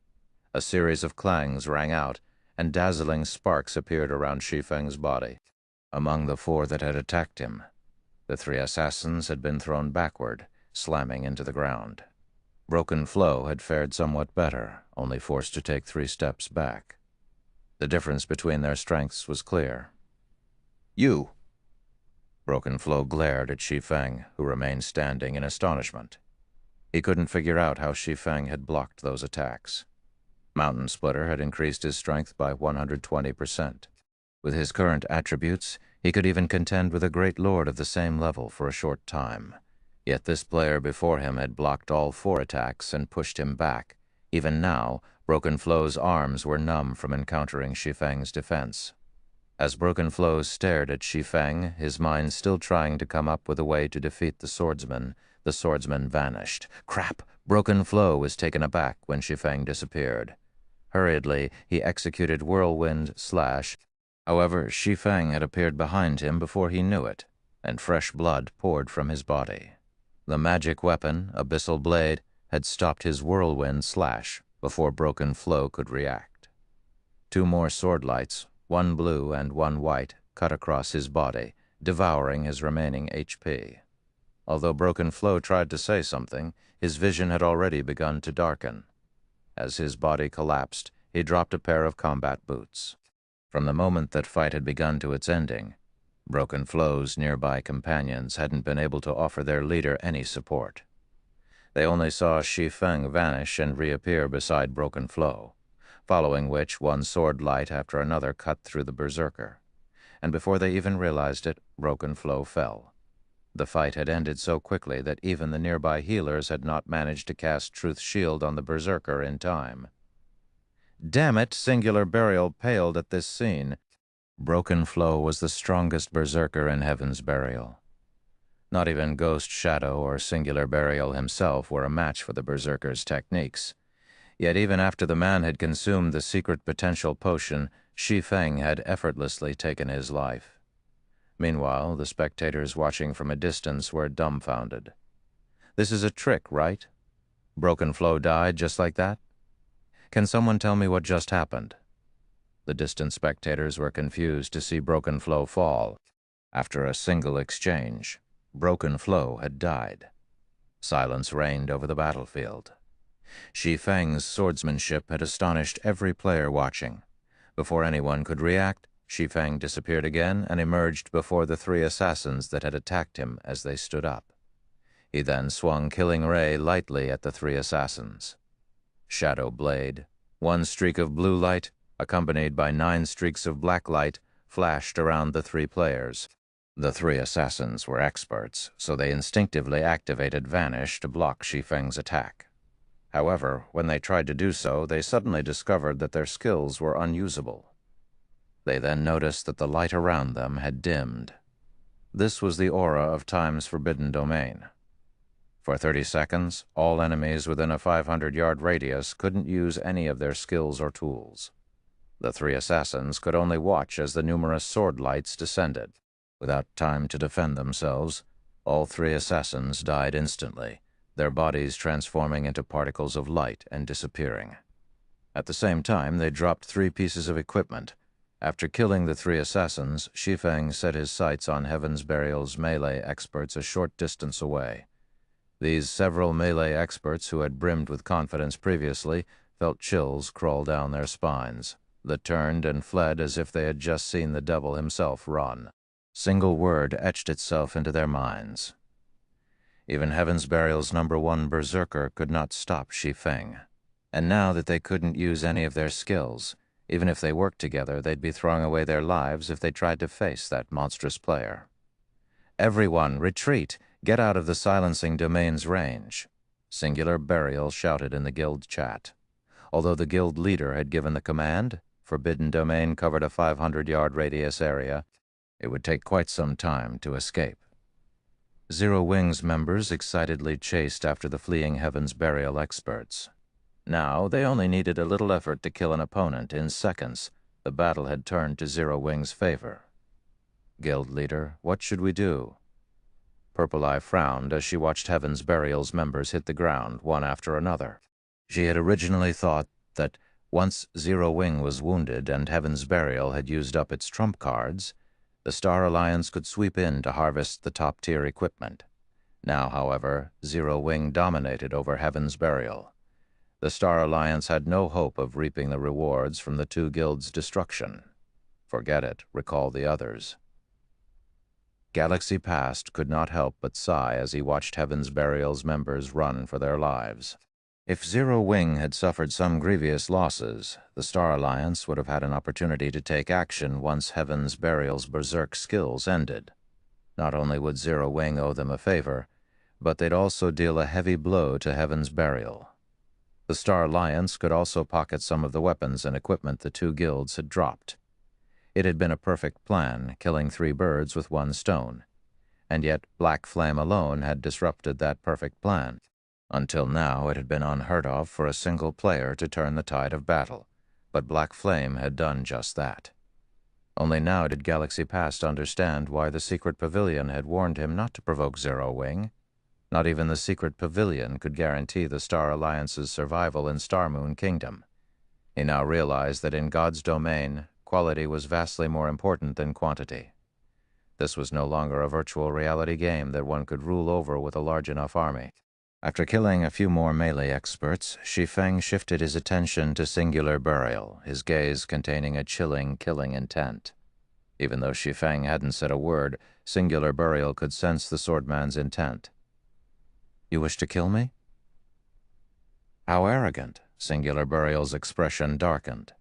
A series of clangs rang out, and dazzling sparks appeared around Shi Feng's body. Among the 4 that had attacked him, the 3 assassins had been thrown backward, slamming into the ground. Broken Flow had fared somewhat better, only forced to take 3 steps back. The difference between their strengths was clear. "You!" Broken Flow glared at Shi Feng, who remained standing in astonishment. He couldn't figure out how Shi Feng had blocked those attacks. Mountain Splitter had increased his strength by 120%. With his current attributes, he could even contend with a great lord of the same level for a short time. Yet this player before him had blocked all 4 attacks and pushed him back. Even now, Broken Flow's arms were numb from encountering Shi Feng's defense. As Broken Flow stared at Shi Feng, his mind still trying to come up with a way to defeat the swordsman vanished. Crap! Broken Flow was taken aback when Shi Feng disappeared. Hurriedly, he executed Whirlwind Slash. However, Shi Feng had appeared behind him before he knew it, and fresh blood poured from his body. The magic weapon, Abyssal Blade, had stopped his Whirlwind Slash before Broken Flow could react. 2 more sword lights, 1 blue and 1 white, cut across his body, devouring his remaining HP. Although Broken Flow tried to say something, his vision had already begun to darken. As his body collapsed, he dropped a pair of combat boots. From the moment that fight had begun to its ending, Broken Flow's nearby companions hadn't been able to offer their leader any support. They only saw Shi Feng vanish and reappear beside Broken Flow, following which 1 sword light after another cut through the berserker. And before they even realized it, Broken Flow fell. The fight had ended so quickly that even the nearby healers had not managed to cast Truth's shield on the berserker in time. Damn it, Singular Burial paled at this scene. Broken Flow was the strongest berserker in Heaven's Burial. Not even Ghost Shadow or Singular Burial himself were a match for the berserker's techniques. Yet even after the man had consumed the secret potential potion, Shi Feng had effortlessly taken his life. Meanwhile, the spectators watching from a distance were dumbfounded. This is a trick, right? Broken Flow died just like that? Can someone tell me what just happened? The distant spectators were confused to see Broken Flow fall. After a single exchange, Broken Flow had died. Silence reigned over the battlefield. Shi Feng's swordsmanship had astonished every player watching. Before anyone could react, Shi Feng disappeared again and emerged before the 3 assassins that had attacked him as they stood up. He then swung Killing Ray lightly at the 3 assassins. Shadow Blade, 1 streak of blue light, accompanied by 9 streaks of black light, flashed around the 3 players. The 3 assassins were experts, so they instinctively activated Vanish to block Shi Feng's attack. However, when they tried to do so, they suddenly discovered that their skills were unusable. They then noticed that the light around them had dimmed. This was the aura of Time's forbidden domain. For 30 seconds, all enemies within a 500-yard radius couldn't use any of their skills or tools. The 3 assassins could only watch as the numerous sword lights descended. Without time to defend themselves, all 3 assassins died instantly, their bodies transforming into particles of light and disappearing. At the same time, they dropped 3 pieces of equipment. After killing the 3 assassins, Shi Feng set his sights on Heaven's Burial's melee experts a short distance away. These several melee experts who had brimmed with confidence previously felt chills crawl down their spines, that turned and fled as if they had just seen the devil himself run. Single word etched itself into their minds. Even Heaven's Burial's #1 berserker could not stop Shi Feng. And now that they couldn't use any of their skills, even if they worked together, they'd be throwing away their lives if they tried to face that monstrous player. "Everyone, retreat! Get out of the silencing domain's range," Singular Burial shouted in the guild chat. Although the guild leader had given the command, Forbidden Domain covered a 500-yard radius area. It would take quite some time to escape. Zero Wing's members excitedly chased after the fleeing Heaven's Burial experts. Now, they only needed a little effort to kill an opponent. In seconds, the battle had turned to Zero Wing's favor. Guild leader, what should we do? Purple Eye frowned as she watched Heaven's Burial's members hit the ground, one after another. She had originally thought that once Zero Wing was wounded and Heaven's Burial had used up its trump cards, the Star Alliance could sweep in to harvest the top-tier equipment. Now, however, Zero Wing dominated over Heaven's Burial. The Star Alliance had no hope of reaping the rewards from the two guilds' destruction. Forget it, recall the others. Galaxy Past could not help but sigh as he watched Heaven's Burial's members run for their lives. If Zero Wing had suffered some grievous losses, the Star Alliance would have had an opportunity to take action once Heaven's Burial's berserk skills ended. Not only would Zero Wing owe them a favor, but they'd also deal a heavy blow to Heaven's Burial. The Star Alliance could also pocket some of the weapons and equipment the two guilds had dropped. It had been a perfect plan, killing 3 birds with 1 stone. And yet Black Flame alone had disrupted that perfect plan. Until now, it had been unheard of for a single player to turn the tide of battle, but Black Flame had done just that. Only now did Galaxy Past understand why the secret pavilion had warned him not to provoke Zero Wing. Not even the secret pavilion could guarantee the Star Alliance's survival in Star Moon Kingdom. He now realized that in God's domain, quality was vastly more important than quantity. This was no longer a virtual reality game that one could rule over with a large enough army. After killing a few more melee experts, Shi Feng shifted his attention to Singular Burial, his gaze containing a chilling, killing intent. Even though Shi Feng hadn't said a word, Singular Burial could sense the swordman's intent. You wish to kill me? How arrogant! Singular Burial's expression darkened.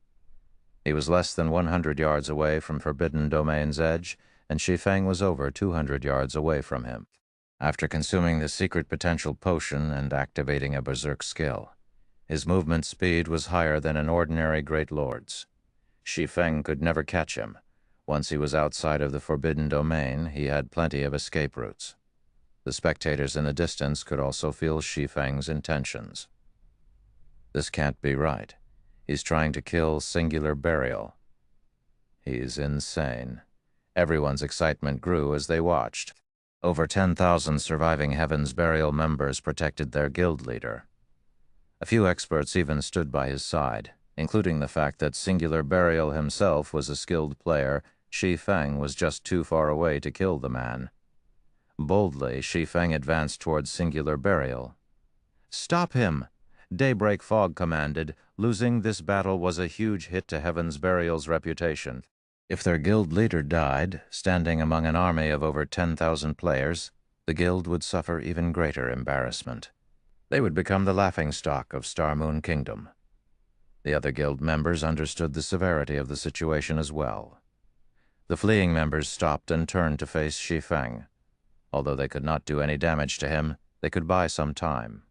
He was less than 100 yards away from Forbidden Domain's edge, and Shi Feng was over 200 yards away from him. After consuming the secret potential potion and activating a berserk skill, his movement speed was higher than an ordinary Great Lord's. Shi Feng could never catch him. Once he was outside of the Forbidden Domain, he had plenty of escape routes. The spectators in the distance could also feel Shi Feng's intentions. This can't be right. He's trying to kill Singular Burial. He's insane. Everyone's excitement grew as they watched. Over 10,000 surviving Heaven's Burial members protected their guild leader. A few experts even stood by his side, including the fact that Singular Burial himself was a skilled player. Shi Feng was just too far away to kill the man. Boldly, Shi Feng advanced towards Singular Burial. "Stop him!" Daybreak Fog commanded. Losing this battle was a huge hit to Heaven's Burial's reputation. If their guild leader died, standing among an army of over 10,000 players, the guild would suffer even greater embarrassment. They would become the laughingstock of Star Moon Kingdom. The other guild members understood the severity of the situation as well. The fleeing members stopped and turned to face Shi Feng. Although they could not do any damage to him, they could buy some time.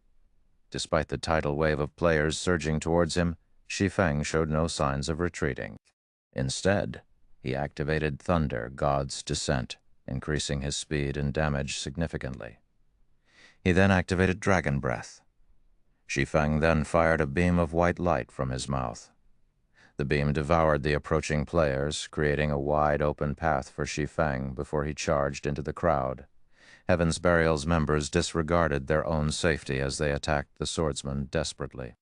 Despite the tidal wave of players surging towards him, Shi Feng showed no signs of retreating. Instead, he activated Thunder, God's Descent, increasing his speed and damage significantly. He then activated Dragon Breath. Shi Feng then fired a beam of white light from his mouth. The beam devoured the approaching players, creating a wide open path for Shi Feng before he charged into the crowd. Heaven's Burial's members disregarded their own safety as they attacked the swordsman desperately.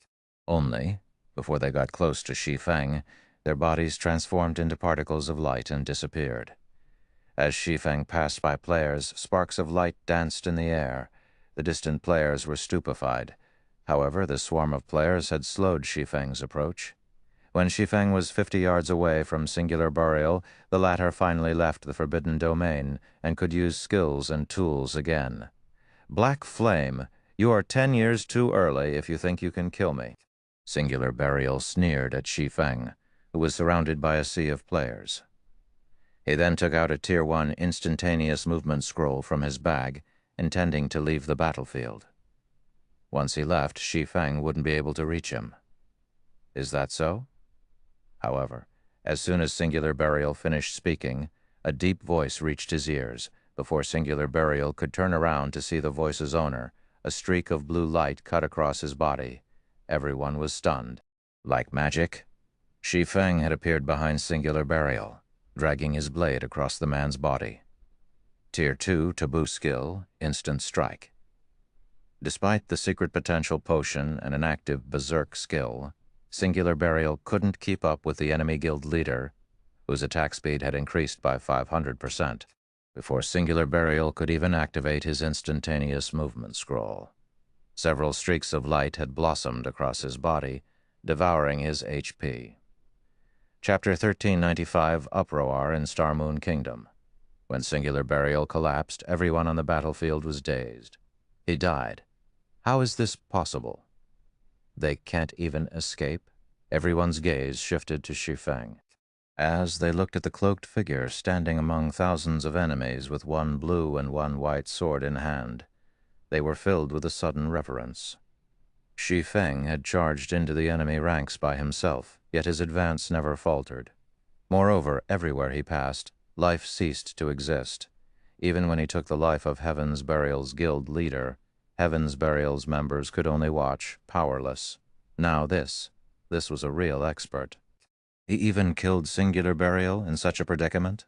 Only, before they got close to Shi Feng, their bodies transformed into particles of light and disappeared. As Shi Feng passed by players, sparks of light danced in the air. The distant players were stupefied. However, the swarm of players had slowed Shi Feng's approach. When Shi Feng was 50 yards away from Singular Burial, the latter finally left the Forbidden Domain and could use skills and tools again. "Black Flame, you are 10 years too early if you think you can kill me." Singular Burial sneered at Shi Feng, who was surrounded by a sea of players. He then took out a Tier 1 instantaneous movement scroll from his bag, intending to leave the battlefield. Once he left, Shi Feng wouldn't be able to reach him. Is that so? However, as soon as Singular Burial finished speaking, a deep voice reached his ears. Before Singular Burial could turn around to see the voice's owner, a streak of blue light cut across his body. Everyone was stunned. Like magic, Shi Feng had appeared behind Singular Burial, dragging his blade across the man's body. Tier 2 taboo skill, Instant Strike. Despite the secret potential potion and an active berserk skill, Singular Burial couldn't keep up with the enemy guild leader, whose attack speed had increased by 500%, before Singular Burial could even activate his instantaneous movement scroll. Several streaks of light had blossomed across his body, devouring his HP. Chapter 1395, Uproar in Star Moon Kingdom. When Singular Burial collapsed, everyone on the battlefield was dazed. He died. How is this possible? They can't even escape? Everyone's gaze shifted to Shi Feng. As they looked at the cloaked figure standing among thousands of enemies with one blue and one white sword in hand, they were filled with a sudden reverence. Shi Feng had charged into the enemy ranks by himself, yet his advance never faltered. Moreover, everywhere he passed, life ceased to exist. Even when he took the life of Heaven's Burial's guild leader, Heaven's Burial's members could only watch, powerless. Now this was a real expert. He even killed Singular Burial in such a predicament?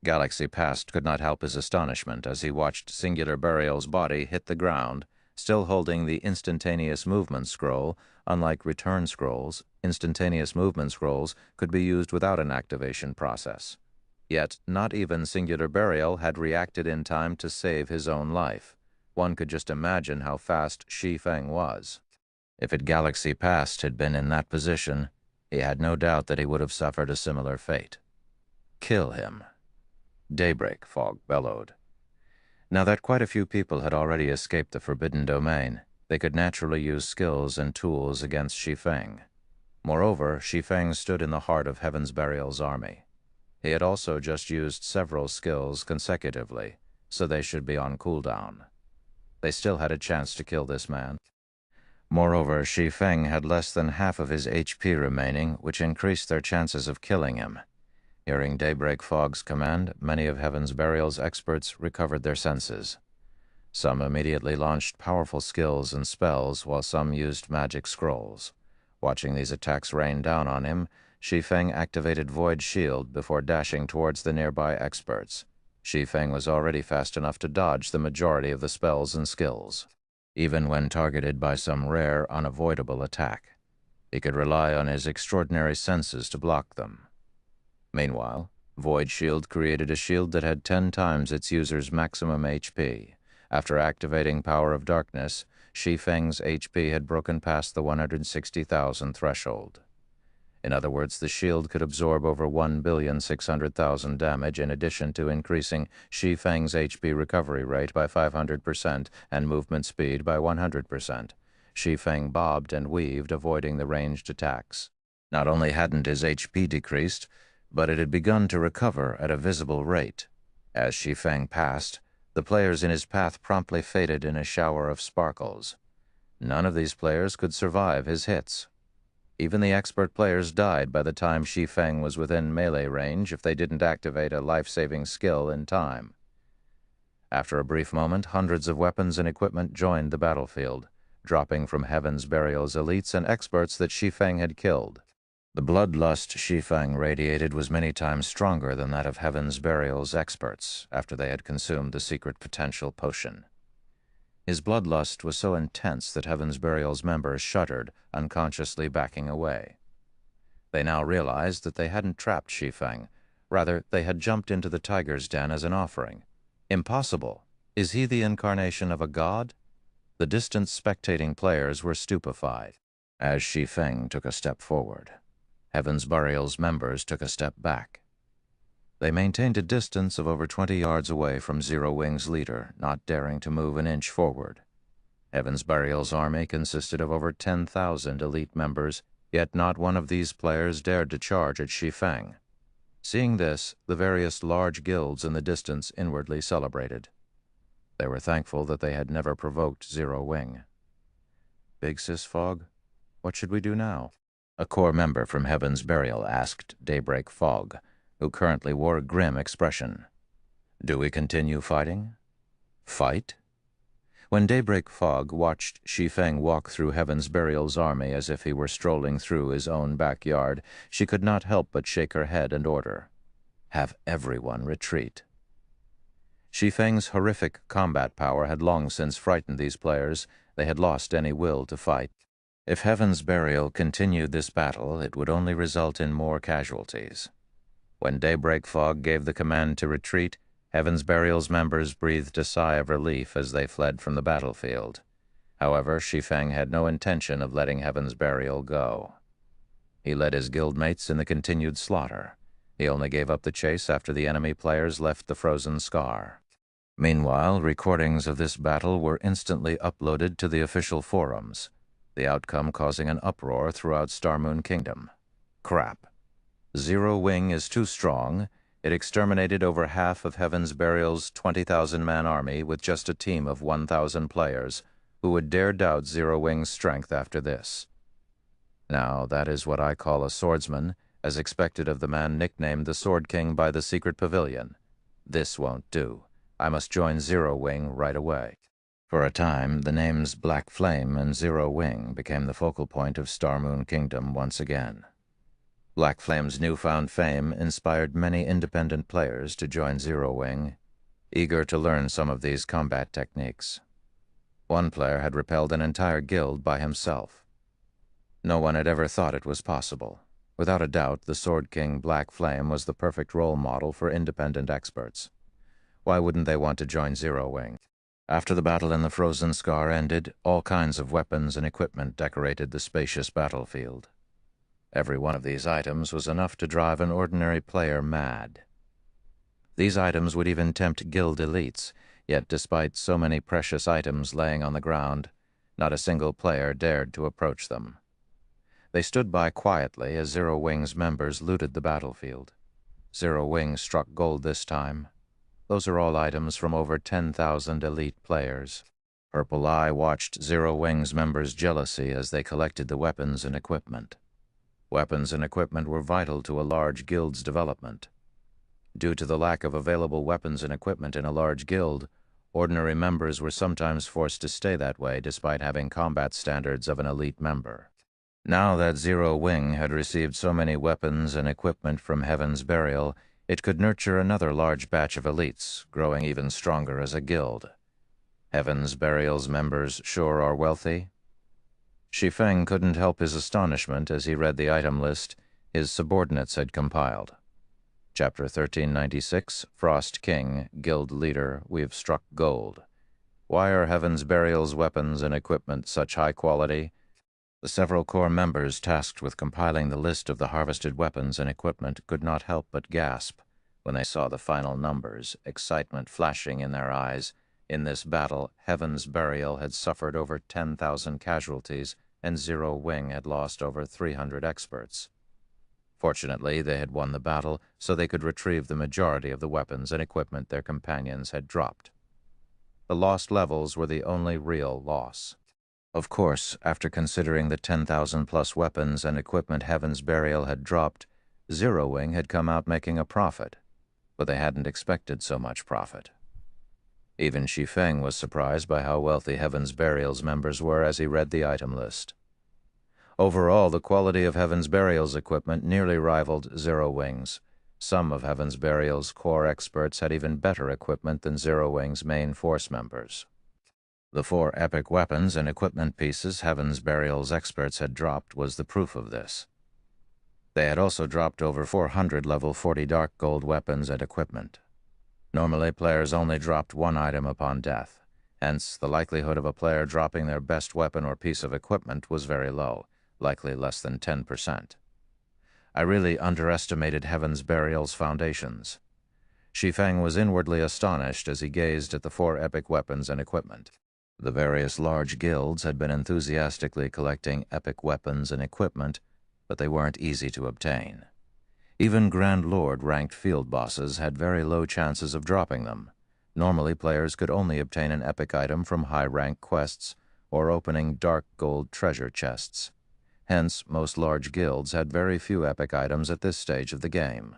Galaxy Past could not help his astonishment as he watched Singular Burial's body hit the ground, still holding the instantaneous movement scroll. Unlike return scrolls, instantaneous movement scrolls could be used without an activation process. Yet not even Singular Burial had reacted in time to save his own life. One could just imagine how fast Shi Feng was. If Galaxy Past had been in that position, he had no doubt that he would have suffered a similar fate. Kill him. Daybreak Fog bellowed. Now that quite a few people had already escaped the Forbidden Domain, they could naturally use skills and tools against Shi Feng. Moreover, Shi Feng stood in the heart of Heaven's Burial's army. He had also just used several skills consecutively, so they should be on cooldown. They still had a chance to kill this man. Moreover, Shi Feng had less than half of his HP remaining, which increased their chances of killing him. Hearing Daybreak Fog's command, many of Heaven's Burial's experts recovered their senses. Some immediately launched powerful skills and spells, while some used magic scrolls. Watching these attacks rain down on him, Shi Feng activated Void Shield before dashing towards the nearby experts. Shi Feng was already fast enough to dodge the majority of the spells and skills, even when targeted by some rare, unavoidable attack. He could rely on his extraordinary senses to block them. Meanwhile, Void Shield created a shield that had 10 times its user's maximum HP. After activating Power of Darkness, Shi Feng's HP had broken past the 160,000 threshold. In other words, the shield could absorb over 1,600,000 damage in addition to increasing Shi Feng's HP recovery rate by 500% and movement speed by 100%. Shi Feng bobbed and weaved, avoiding the ranged attacks. Not only hadn't his HP decreased, but it had begun to recover at a visible rate. As Shi Feng passed, the players in his path promptly faded in a shower of sparkles. None of these players could survive his hits. Even the expert players died by the time Shi Feng was within melee range if they didn't activate a life-saving skill in time. After a brief moment, hundreds of weapons and equipment joined the battlefield, dropping from Heaven's Burial's elites and experts that Shi Feng had killed. The bloodlust Shi Feng radiated was many times stronger than that of Heaven's Burial's experts after they had consumed the secret potential potion. His bloodlust was so intense that Heaven's Burial's members shuddered, unconsciously backing away. They now realized that they hadn't trapped Shi Feng. Rather, they had jumped into the tiger's den as an offering. Impossible! Is he the incarnation of a god? The distant spectating players were stupefied. As Shi Feng took a step forward, Heaven's Burial's members took a step back. They maintained a distance of over 20 yards away from Zero Wing's leader, not daring to move an inch forward. Heaven's Burial's army consisted of over 10,000 elite members, yet not one of these players dared to charge at Shi Feng. Seeing this, the various large guilds in the distance inwardly celebrated. They were thankful that they had never provoked Zero Wing. Big Sis Fog, what should we do now? A core member from Heaven's Burial asked Daybreak Fog, who currently wore a grim expression. "Do we continue fighting?" "Fight?" When Daybreak Fog watched Shi Feng walk through Heaven's Burial's army as if he were strolling through his own backyard, she could not help but shake her head and order, "Have everyone retreat." Shi Feng's horrific combat power had long since frightened these players. They had lost any will to fight. If Heaven's Burial continued this battle, it would only result in more casualties. When Daybreak Fog gave the command to retreat, Heaven's Burial's members breathed a sigh of relief as they fled from the battlefield. However, Shi Feng had no intention of letting Heaven's Burial go. He led his guildmates in the continued slaughter. He only gave up the chase after the enemy players left the frozen scar. Meanwhile, recordings of this battle were instantly uploaded to the official forums, the outcome causing an uproar throughout Starmoon Kingdom. Crap. Zero Wing is too strong. It exterminated over half of Heaven's Burial's 20,000-man army with just a team of 1,000 players. Who would dare doubt Zero Wing's strength after this? Now, that is what I call a swordsman, as expected of the man nicknamed the Sword King by the Secret Pavilion. This won't do. I must join Zero Wing right away. For a time, the names Black Flame and Zero Wing became the focal point of Starmoon Kingdom once again. Black Flame's newfound fame inspired many independent players to join Zero Wing, eager to learn some of these combat techniques. One player had repelled an entire guild by himself. No one had ever thought it was possible. Without a doubt, the Sword King Black Flame was the perfect role model for independent experts. Why wouldn't they want to join Zero Wing? After the battle in the Frozen Scar ended, all kinds of weapons and equipment decorated the spacious battlefield. Every one of these items was enough to drive an ordinary player mad. These items would even tempt guild elites, yet despite so many precious items laying on the ground, not a single player dared to approach them. They stood by quietly as Zero Wing's members looted the battlefield. Zero Wing struck gold this time. Those are all items from over 10,000 elite players. Purple Eye watched Zero Wing's members jealously as they collected the weapons and equipment. Weapons and equipment were vital to a large guild's development. Due to the lack of available weapons and equipment in a large guild, ordinary members were sometimes forced to stay that way despite having combat standards of an elite member. Now that Zero Wing had received so many weapons and equipment from Heaven's Burial, it could nurture another large batch of elites, growing even stronger as a guild. Heaven's Burial's members sure are wealthy. Shi Feng couldn't help his astonishment as he read the item list his subordinates had compiled. Chapter 1396, Frost King, Guild Leader, we've struck gold. Why are Heaven's Burial's weapons and equipment such high quality? The several core members tasked with compiling the list of the harvested weapons and equipment could not help but gasp when they saw the final numbers, excitement flashing in their eyes. In this battle, Heaven's Burial had suffered over 10,000 casualties, and Zero Wing had lost over 300 experts. Fortunately, they had won the battle, so they could retrieve the majority of the weapons and equipment their companions had dropped. The lost levels were the only real loss. Of course, after considering the 10,000-plus weapons and equipment Heaven's Burial had dropped, Zero Wing had come out making a profit, but they hadn't expected so much profit. Even Shi Feng was surprised by how wealthy Heaven's Burial's members were as he read the item list. Overall, the quality of Heaven's Burial's equipment nearly rivaled Zero Wing's. Some of Heaven's Burial's core experts had even better equipment than Zero Wing's main force members. The 4 epic weapons and equipment pieces Heaven's Burial's experts had dropped was the proof of this. They had also dropped over 400 level 40 dark gold weapons and equipment. Normally, players only dropped 1 item upon death. Hence, the likelihood of a player dropping their best weapon or piece of equipment was very low, likely less than 10%. I really underestimated Heaven's Burial's foundations. Shi Feng was inwardly astonished as he gazed at the 4 epic weapons and equipment. The various large guilds had been enthusiastically collecting epic weapons and equipment, but they weren't easy to obtain. Even Grand Lord-ranked field bosses had very low chances of dropping them. Normally, players could only obtain an epic item from high-rank quests or opening dark gold treasure chests. Hence, most large guilds had very few epic items at this stage of the game.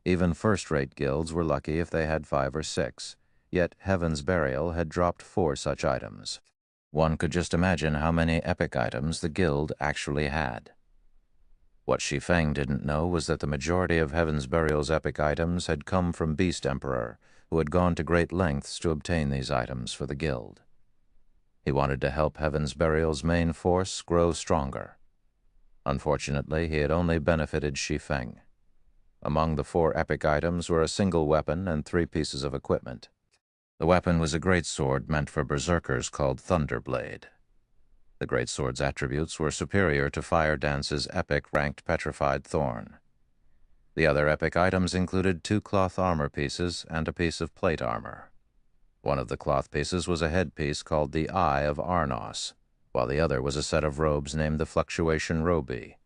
Even first-rate guilds were lucky if they had 5 or 6, yet Heaven's Burial had dropped 4 such items. One could just imagine how many epic items the guild actually had. What Shi Feng didn't know was that the majority of Heaven's Burial's epic items had come from Beast Emperor, who had gone to great lengths to obtain these items for the guild. He wanted to help Heaven's Burial's main force grow stronger. Unfortunately, he had only benefited Shi Feng. Among the 4 epic items were a single weapon and 3 pieces of equipment. The weapon was a greatsword meant for berserkers called Thunderblade. The greatsword's attributes were superior to Fire Dance's epic ranked Petrified Thorn. The other epic items included 2 cloth armor pieces and a piece of plate armor. One of the cloth pieces was a headpiece called the Eye of Arnos, while the other was a set of robes named the Fluctuation Robi.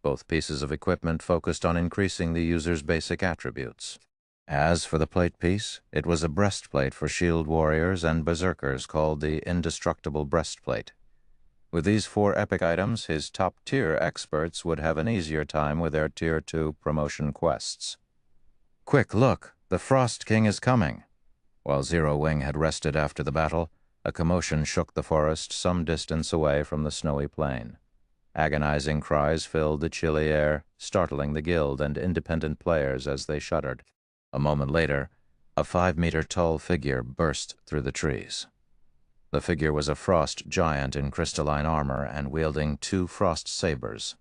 Both pieces of equipment focused on increasing the user's basic attributes. As for the plate piece, it was a breastplate for shield warriors and berserkers called the Indestructible Breastplate. With these 4 epic items, his top-tier experts would have an easier time with their Tier 2 promotion quests. Quick, look! The Frost King is coming! While Zero Wing had rested after the battle, a commotion shook the forest some distance away from the snowy plain. Agonizing cries filled the chilly air, startling the guild and independent players as they shuddered. A moment later, a 5-meter-tall figure burst through the trees. The figure was a frost giant in crystalline armor and wielding 2 frost sabers.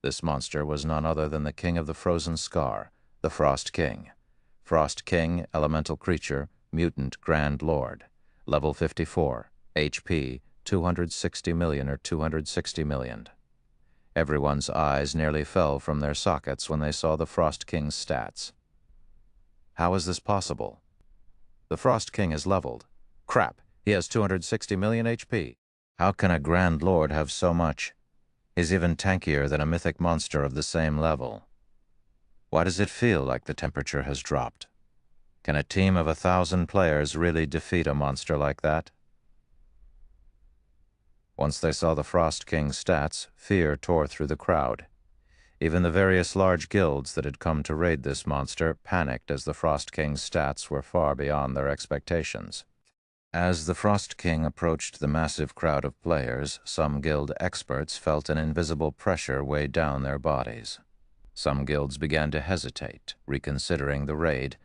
This monster was none other than the King of the Frozen Scar, the Frost King. Frost King, elemental creature, mutant Grand Lord. Level 54, HP 260 million or 260 million. Everyone's eyes nearly fell from their sockets when they saw the Frost King's stats. How is this possible? The Frost King is leveled. Crap! He has 260 million HP. How can a Grand Lord have so much? He's even tankier than a mythic monster of the same level. Why does it feel like the temperature has dropped? Can a team of 1,000 players really defeat a monster like that? Once they saw the Frost King's stats, fear tore through the crowd. Even the various large guilds that had come to raid this monster panicked as the Frost King's stats were far beyond their expectations. As the Frost King approached the massive crowd of players, some guild experts felt an invisible pressure weigh down their bodies. Some guilds began to hesitate, reconsidering the raid.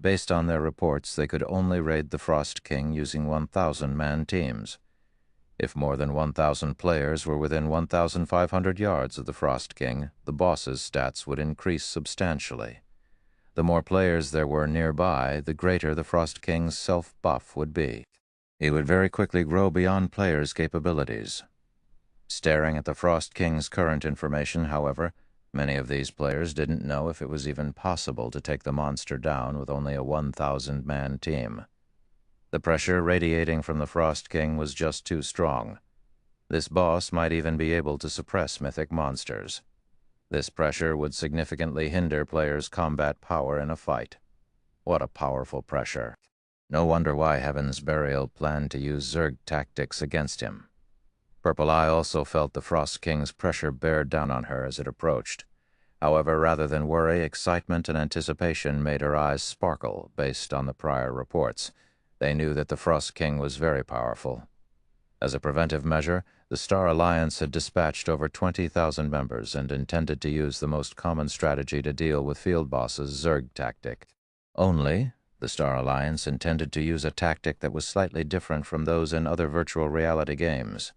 Based on their reports, they could only raid the Frost King using 1,000-man teams. If more than 1,000 players were within 1,500 yards of the Frost King, the boss's stats would increase substantially. The more players there were nearby, the greater the Frost King's self-buff would be. He would very quickly grow beyond players' capabilities. Staring at the Frost King's current information, however, many of these players didn't know if it was even possible to take the monster down with only a 1,000-man team. The pressure radiating from the Frost King was just too strong. This boss might even be able to suppress mythic monsters. This pressure would significantly hinder players' combat power in a fight. What a powerful pressure. No wonder why Heaven's Burial planned to use Zerg tactics against him. Purple Eye also felt the Frost King's pressure bear down on her as it approached. However, rather than worry, excitement and anticipation made her eyes sparkle based on the prior reports. They knew that the Frost King was very powerful. As a preventive measure, the Star Alliance had dispatched over 20,000 members and intended to use the most common strategy to deal with field bosses, Zerg tactic. Only, the Star Alliance intended to use a tactic that was slightly different from those in other virtual reality games.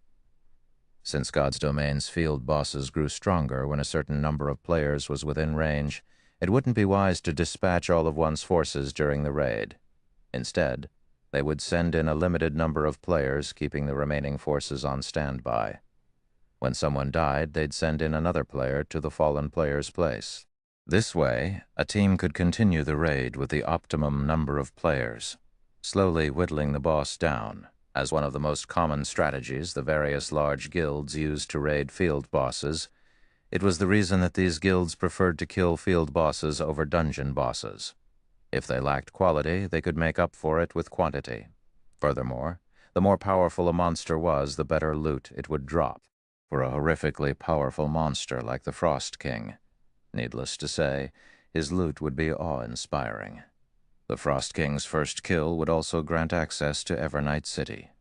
Since God's Domain's field bosses grew stronger when a certain number of players was within range, it wouldn't be wise to dispatch all of one's forces during the raid. Instead, they would send in a limited number of players, keeping the remaining forces on standby. When someone died, they'd send in another player to the fallen player's place. This way, a team could continue the raid with the optimum number of players, slowly whittling the boss down. As one of the most common strategies the various large guilds used to raid field bosses, it was the reason that these guilds preferred to kill field bosses over dungeon bosses. If they lacked quality, they could make up for it with quantity. Furthermore, the more powerful a monster was, the better loot it would drop. for a horrifically powerful monster like the Frost King. Needless to say, his loot would be awe-inspiring. The Frost King's first kill would also grant access to Evernight City.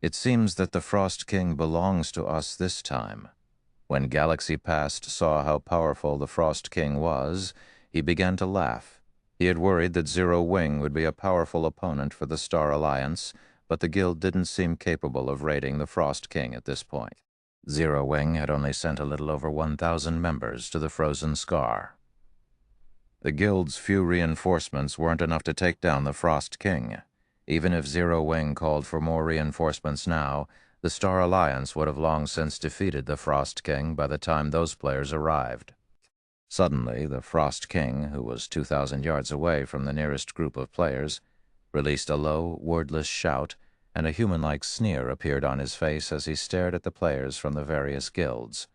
It seems that the Frost King belongs to us this time. When Galaxy Past saw how powerful the Frost King was, he began to laugh. He had worried that Zero Wing would be a powerful opponent for the Star Alliance, but the guild didn't seem capable of raiding the Frost King at this point. Zero Wing had only sent a little over 1,000 members to the Frozen Scar. The guild's few reinforcements weren't enough to take down the Frost King. Even if Zero Wing called for more reinforcements now, the Star Alliance would have long since defeated the Frost King by the time those players arrived. Suddenly, the Frost King, who was 2,000 yards away from the nearest group of players, released a low, wordless shout, and a human-like sneer appeared on his face as he stared at the players from the various guilds.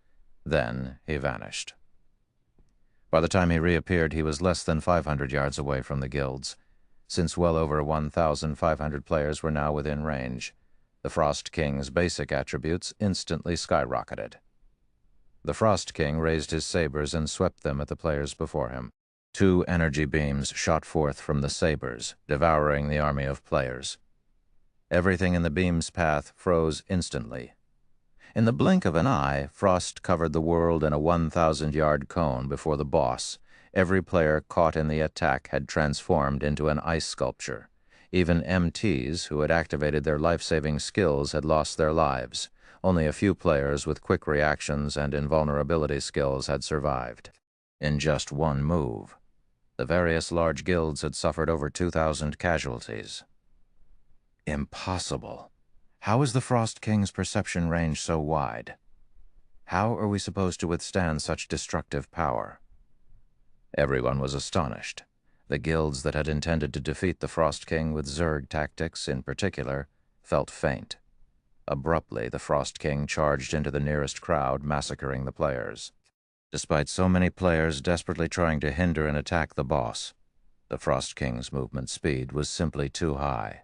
Then he vanished. By the time he reappeared, he was less than 500 yards away from the guilds. Since well over 1,500 players were now within range, the Frost King's basic attributes instantly skyrocketed. The Frost King raised his sabers and swept them at the players before him. 2 energy beams shot forth from the sabers, devouring the army of players. Everything in the beam's path froze instantly. In the blink of an eye, Frost covered the world in a 1,000-yard cone before the boss. Every player caught in the attack had transformed into an ice sculpture. Even MTs who had activated their life-saving skills had lost their lives. Only a few players with quick reactions and invulnerability skills had survived. In just one move, the various large guilds had suffered over 2,000 casualties. Impossible. How is the Frost King's perception range so wide? How are we supposed to withstand such destructive power? Everyone was astonished. The guilds that had intended to defeat the Frost King with Zerg tactics in particular felt faint. Abruptly, the Frost King charged into the nearest crowd, massacring the players. Despite so many players desperately trying to hinder and attack the boss, the Frost King's movement speed was simply too high.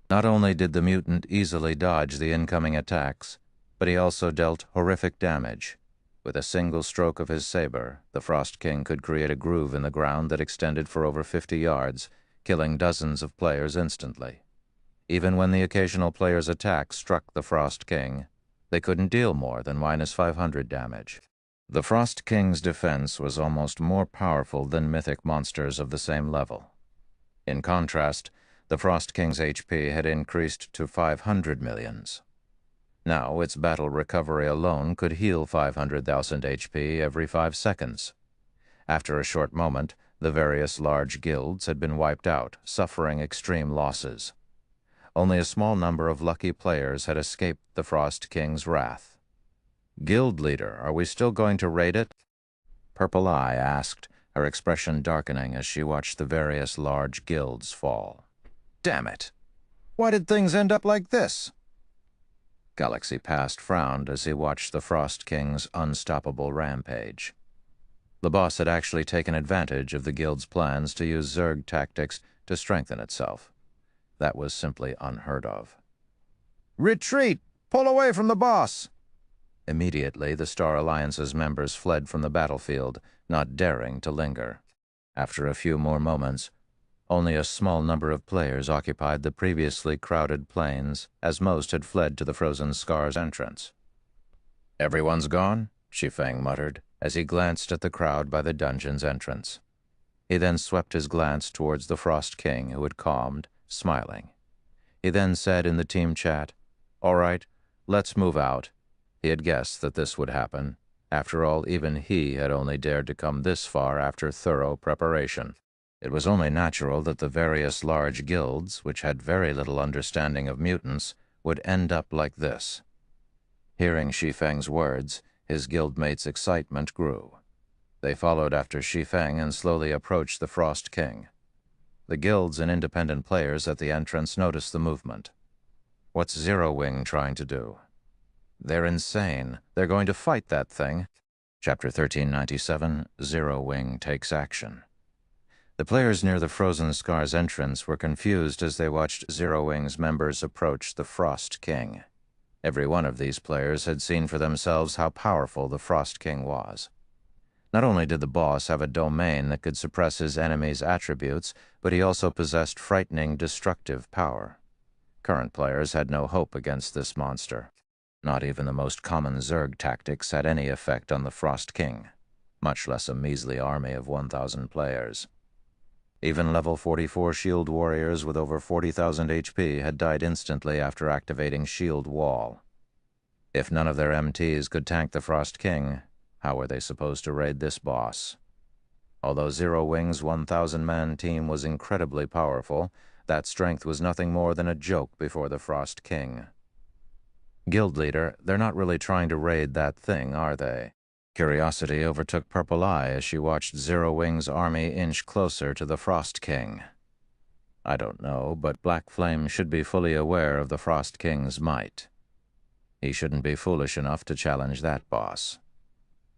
Not only did the mutant easily dodge the incoming attacks, but he also dealt horrific damage. With a single stroke of his saber, the Frost King could create a groove in the ground that extended for over 50 yards, killing dozens of players instantly. Even when the occasional player's attack struck the Frost King, they couldn't deal more than -500 damage. The Frost King's defense was almost more powerful than mythic monsters of the same level. In contrast, the Frost King's HP had increased to 500 millions. Now, its battle recovery alone could heal 500,000 HP every 5 seconds. After a short moment, the various large guilds had been wiped out, suffering extreme losses. Only a small number of lucky players had escaped the Frost King's wrath. "Guild leader, are we still going to raid it?" Purple Eye asked, her expression darkening as she watched the various large guilds fall. "Damn it! Why did things end up like this?" Galaxy Past frowned as he watched the Frost King's unstoppable rampage. The boss had actually taken advantage of the guild's plans to use Zerg tactics to strengthen itself. That was simply unheard of. "Retreat! Pull away from the boss!" Immediately, the Star Alliance's members fled from the battlefield, not daring to linger. After a few more moments, only a small number of players occupied the previously crowded plains, as most had fled to the Frozen Scar's entrance. "Everyone's gone?" Shi Feng muttered, as he glanced at the crowd by the dungeon's entrance. He then swept his glance towards the Frost King, who had calmed, smiling. He then said in the team chat, "All right, let's move out." He had guessed that this would happen. After all, even he had only dared to come this far after thorough preparation. It was only natural that the various large guilds, which had very little understanding of mutants, would end up like this. Hearing Shi Feng's words, his guildmates' excitement grew. They followed after Shi Feng and slowly approached the Frost King. The guilds and independent players at the entrance noticed the movement. What's Zero Wing trying to do? They're insane. They're going to fight that thing. Chapter 1397, Zero Wing Takes Action. The players near the Frozen Scar's entrance were confused as they watched Zero Wing's members approach the Frost King. Every one of these players had seen for themselves how powerful the Frost King was. Not only did the boss have a domain that could suppress his enemies' attributes, but he also possessed frightening, destructive power. Current players had no hope against this monster. Not even the most common Zerg tactics had any effect on the Frost King, much less a measly army of 1,000 players. Even level 44 shield warriors with over 40,000 HP had died instantly after activating Shield Wall. If none of their MTs could tank the Frost King, how were they supposed to raid this boss? Although Zero Wing's 1,000-man team was incredibly powerful, that strength was nothing more than a joke before the Frost King. Guild leader, they're not really trying to raid that thing, are they? Curiosity overtook Purple Eye as she watched Zero Wing's army inch closer to the Frost King. I don't know, but Black Flame should be fully aware of the Frost King's might. He shouldn't be foolish enough to challenge that boss.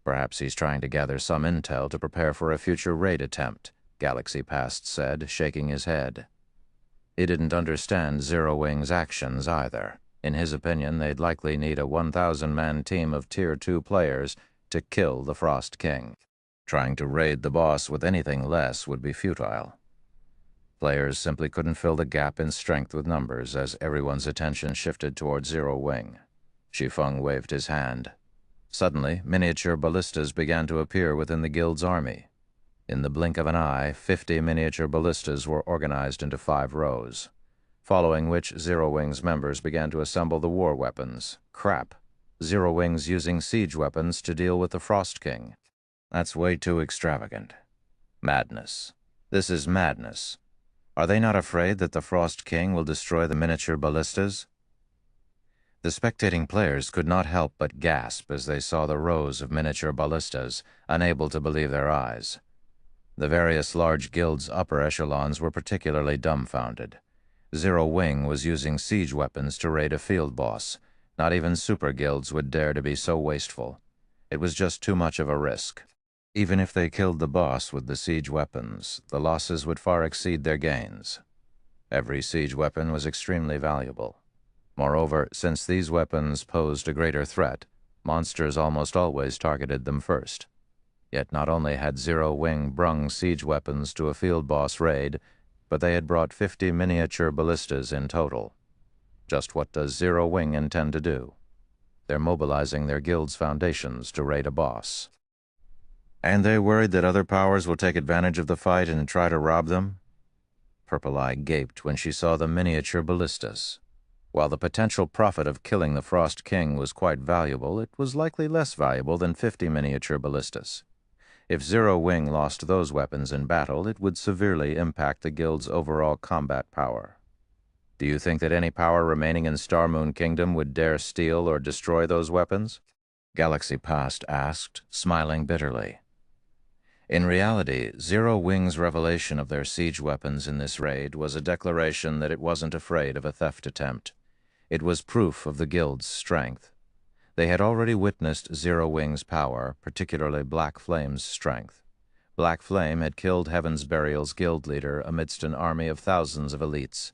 Perhaps he's trying to gather some intel to prepare for a future raid attempt, Galaxy Past said, shaking his head. He didn't understand Zero Wing's actions either. In his opinion, they'd likely need a 1,000-man team of Tier 2 players to kill the Frost King. Trying to raid the boss with anything less would be futile. Players simply couldn't fill the gap in strength with numbers as everyone's attention shifted toward Zero Wing. Shi Feng waved his hand. Suddenly, miniature ballistas began to appear within the guild's army. In the blink of an eye, 50 miniature ballistas were organized into 5 rows, following which Zero Wing's members began to assemble the war weapons. Crap. Zero Wing's using siege weapons to deal with the Frost King. That's way too extravagant. Madness. This is madness. Are they not afraid that the Frost King will destroy the miniature ballistas? The spectating players could not help but gasp as they saw the rows of miniature ballistas, unable to believe their eyes. The various large guilds' upper echelons were particularly dumbfounded. Zero Wing was using siege weapons to raid a field boss. Not even super guilds would dare to be so wasteful. It was just too much of a risk. Even if they killed the boss with the siege weapons, the losses would far exceed their gains. Every siege weapon was extremely valuable. Moreover, since these weapons posed a greater threat, monsters almost always targeted them first. Yet not only had Zero Wing brung siege weapons to a field boss raid, but they had brought 50 miniature ballistas in total. Just what does Zero Wing intend to do? They're mobilizing their guild's foundations to raid a boss. And they worried that other powers will take advantage of the fight and try to rob them? Purple Eye gaped when she saw the miniature ballistas. While the potential profit of killing the Frost King was quite valuable, it was likely less valuable than 50 miniature ballistas. If Zero Wing lost those weapons in battle, it would severely impact the guild's overall combat power. Do you think that any power remaining in Star Moon Kingdom would dare steal or destroy those weapons? Galaxy Past asked, smiling bitterly. In reality, Zero Wing's revelation of their siege weapons in this raid was a declaration that it wasn't afraid of a theft attempt. It was proof of the guild's strength. They had already witnessed Zero Wing's power, particularly Black Flame's strength. Black Flame had killed Heaven's Burial's guild leader amidst an army of thousands of elites.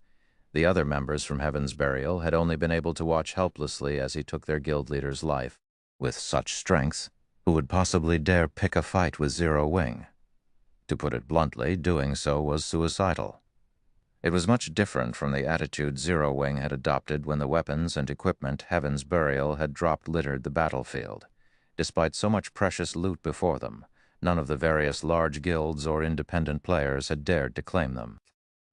The other members from Heaven's Burial had only been able to watch helplessly as he took their guild leader's life. With such strength, who would possibly dare pick a fight with Zero Wing? To put it bluntly, doing so was suicidal. It was much different from the attitude Zero Wing had adopted when the weapons and equipment Heaven's Burial had dropped littered the battlefield. Despite so much precious loot before them, none of the various large guilds or independent players had dared to claim them.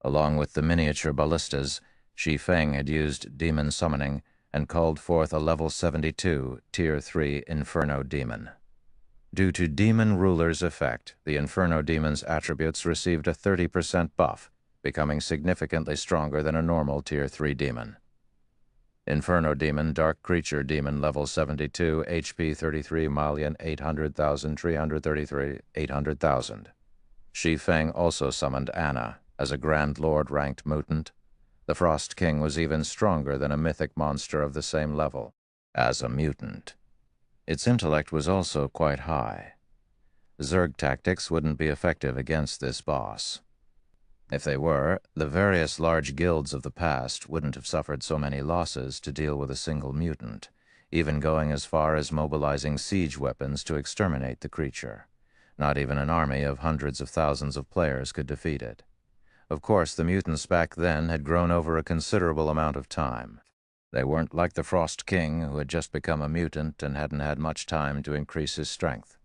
Along with the miniature ballistas, Shi Feng had used demon summoning and called forth a level 72, Tier 3 Inferno Demon. Due to Demon Ruler's effect, the Inferno Demon's attributes received a 30% buff, becoming significantly stronger than a normal Tier 3 demon. Inferno Demon, Dark Creature Demon, level 72, HP 33 million 800,000 333 800,000. Shi Feng also summoned Anna as a Grand Lord-ranked mutant. The Frost King was even stronger than a mythic monster of the same level, as a mutant. Its intellect was also quite high. Zerg tactics wouldn't be effective against this boss. If they were, the various large guilds of the past wouldn't have suffered so many losses to deal with a single mutant, even going as far as mobilizing siege weapons to exterminate the creature. Not even an army of hundreds of thousands of players could defeat it. Of course, the mutants back then had grown over a considerable amount of time. They weren't like the Frost King, who had just become a mutant and hadn't had much time to increase his strength.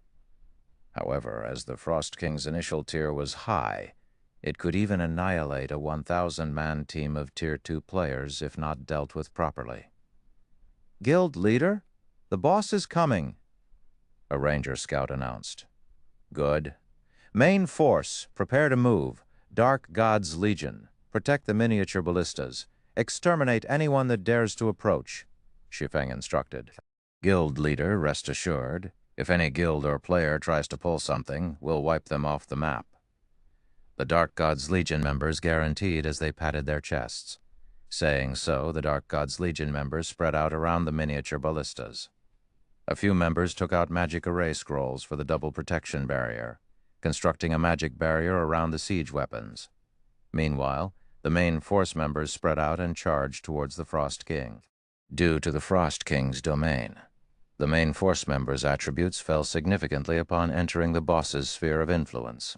However, as the Frost King's initial tier was high, it could even annihilate a 1,000-man team of Tier 2 players if not dealt with properly. "Guild leader, the boss is coming," a ranger scout announced. "Good. Main force, prepare to move. Dark God's Legion. Protect the miniature ballistas. Exterminate anyone that dares to approach," Shi Feng instructed. "Guild leader, rest assured, if any guild or player tries to pull something, we'll wipe them off the map," the Dark God's Legion members guaranteed as they patted their chests. Saying so, the Dark God's Legion members spread out around the miniature ballistas. A few members took out magic array scrolls for the double protection barrier, constructing a magic barrier around the siege weapons. Meanwhile, the main force members spread out and charged towards the Frost King. Due to the Frost King's domain, the main force members' attributes fell significantly upon entering the boss's sphere of influence.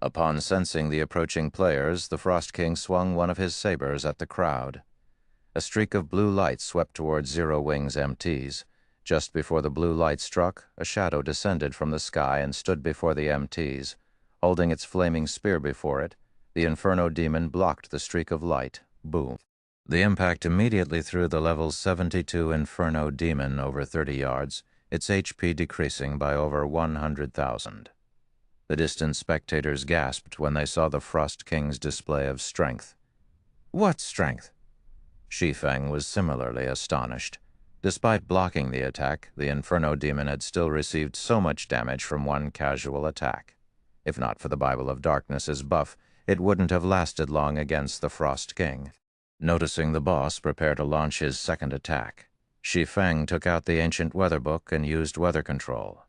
Upon sensing the approaching players, the Frost King swung one of his sabers at the crowd. A streak of blue light swept towards Zero Wing's MTs. Just before the blue light struck, a shadow descended from the sky and stood before the MTs. Holding its flaming spear before it, the Inferno Demon blocked the streak of light. Boom. The impact immediately threw the level 72 Inferno Demon over 30 yards, its HP decreasing by over 100,000. The distant spectators gasped when they saw the Frost King's display of strength. "What strength?" Shi Feng was similarly astonished. Despite blocking the attack, the Inferno Demon had still received so much damage from one casual attack. If not for the Bible of Darkness's buff, it wouldn't have lasted long against the Frost King. Noticing the boss prepare to launch his second attack, Shi Feng took out the ancient weather book and used weather control.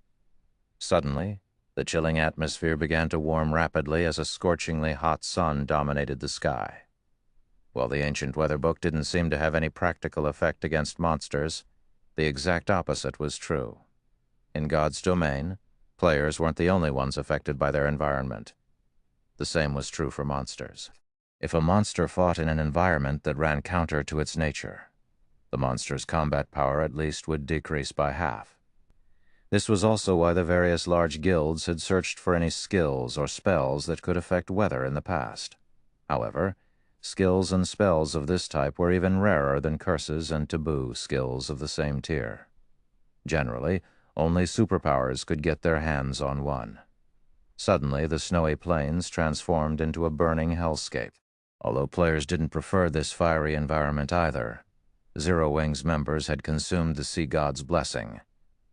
Suddenly, the chilling atmosphere began to warm rapidly as a scorchingly hot sun dominated the sky. While the ancient weather book didn't seem to have any practical effect against monsters, the exact opposite was true. In God's domain, players weren't the only ones affected by their environment. The same was true for monsters. If a monster fought in an environment that ran counter to its nature, the monster's combat power at least would decrease by half. This was also why the various large guilds had searched for any skills or spells that could affect weather in the past. However, skills and spells of this type were even rarer than curses and taboo skills of the same tier. Generally, only superpowers could get their hands on one. Suddenly, the snowy plains transformed into a burning hellscape. Although players didn't prefer this fiery environment either, Zero Wing's members had consumed the Sea God's blessing.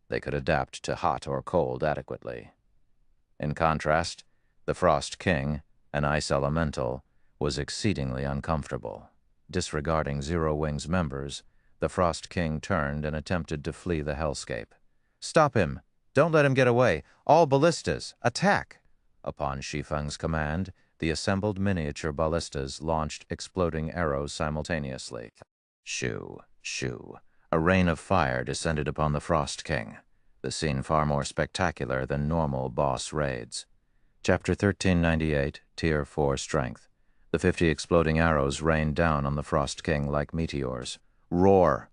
They could adapt to hot or cold adequately. In contrast, the Frost King, an ice elemental, was exceedingly uncomfortable. Disregarding Zero Wing's members, the Frost King turned and attempted to flee the hellscape. "Stop him! Don't let him get away! All ballistas, attack!" Upon Shi Feng's command, the assembled miniature ballistas launched exploding arrows simultaneously. Shoo, shoo. A rain of fire descended upon the Frost King, the scene far more spectacular than normal boss raids. Chapter 1398, Tier 4 Strength. The 50 exploding arrows rained down on the Frost King like meteors. Roar!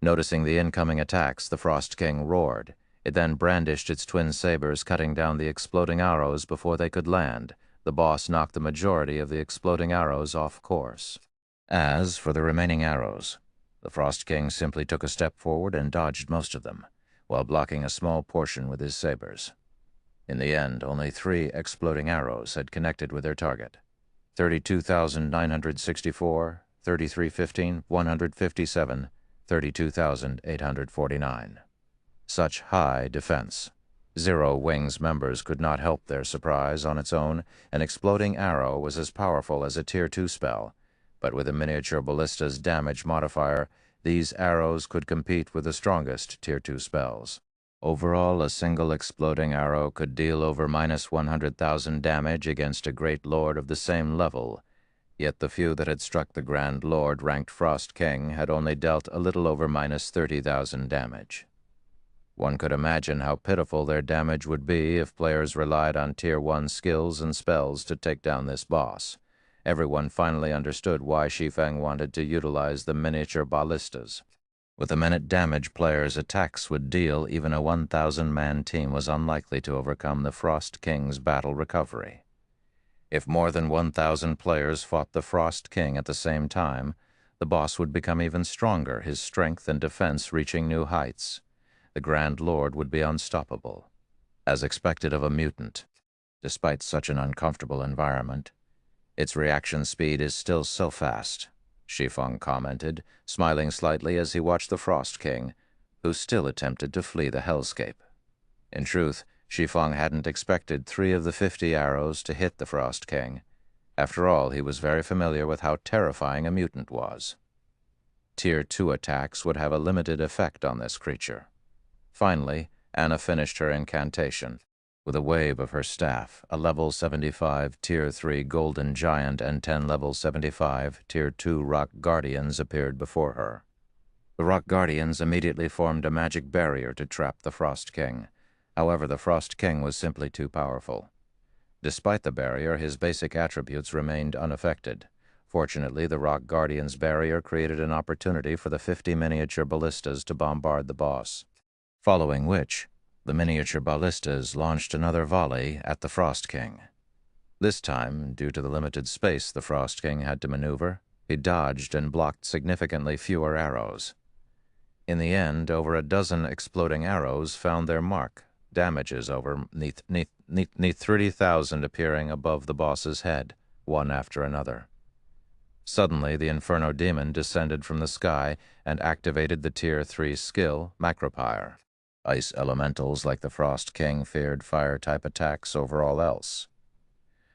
Noticing the incoming attacks, the Frost King roared. It then brandished its twin sabers, cutting down the exploding arrows before they could land. The boss knocked the majority of the exploding arrows off course. As for the remaining arrows, the Frost King simply took a step forward and dodged most of them, while blocking a small portion with his sabers. In the end, only 3 exploding arrows had connected with their target. 32,964, 3315, 157, 32,849. Such high defense. Zero Wing's members could not help their surprise on its own. An exploding arrow was as powerful as a Tier 2 spell, but with a miniature ballista's damage modifier, these arrows could compete with the strongest Tier 2 spells. Overall, a single exploding arrow could deal over minus 100,000 damage against a great lord of the same level, yet the few that had struck the Grand Lord ranked Frost King had only dealt a little over minus 30,000 damage. One could imagine how pitiful their damage would be if players relied on Tier 1 skills and spells to take down this boss. Everyone finally understood why Shi Feng wanted to utilize the miniature ballistas. With the minute damage players' attacks would deal, even a 1,000-man team was unlikely to overcome the Frost King's battle recovery. If more than 1,000 players fought the Frost King at the same time, the boss would become even stronger, his strength and defense reaching new heights. The Grand Lord would be unstoppable, as expected of a mutant. Despite such an uncomfortable environment, its reaction speed is still so fast, Shi Feng commented, smiling slightly as he watched the Frost King, who still attempted to flee the hellscape. In truth, Shi Feng hadn't expected 3 of the 50 arrows to hit the Frost King. After all, he was very familiar with how terrifying a mutant was. Tier 2 attacks would have a limited effect on this creature. Finally, Anna finished her incantation. With a wave of her staff, a level 75 Tier 3 Golden Giant and 10 level 75 Tier 2 Rock Guardians appeared before her. The Rock Guardians immediately formed a magic barrier to trap the Frost King. However, the Frost King was simply too powerful. Despite the barrier, his basic attributes remained unaffected. Fortunately, the Rock Guardian's barrier created an opportunity for the 50 miniature ballistas to bombard the boss. Following which, the miniature ballistas launched another volley at the Frost King. This time, due to the limited space the Frost King had to maneuver, he dodged and blocked significantly fewer arrows. In the end, over a dozen exploding arrows found their mark, damages over 30,000 appearing above the boss's head, one after another. Suddenly, the Inferno Demon descended from the sky and activated the Tier 3 skill, Macropyre. Ice elementals like the Frost King feared fire-type attacks over all else.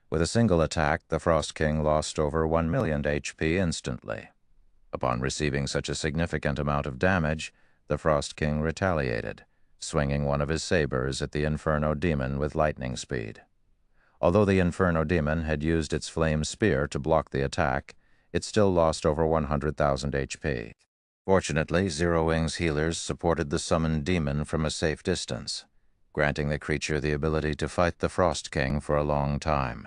With a single attack, the Frost King lost over 1 million HP instantly. Upon receiving such a significant amount of damage, the Frost King retaliated, swinging one of his sabers at the Inferno Demon with lightning speed. Although the Inferno Demon had used its flame spear to block the attack, it still lost over 100,000 HP. Fortunately, Zero Wing's healers supported the summoned demon from a safe distance, granting the creature the ability to fight the Frost King for a long time.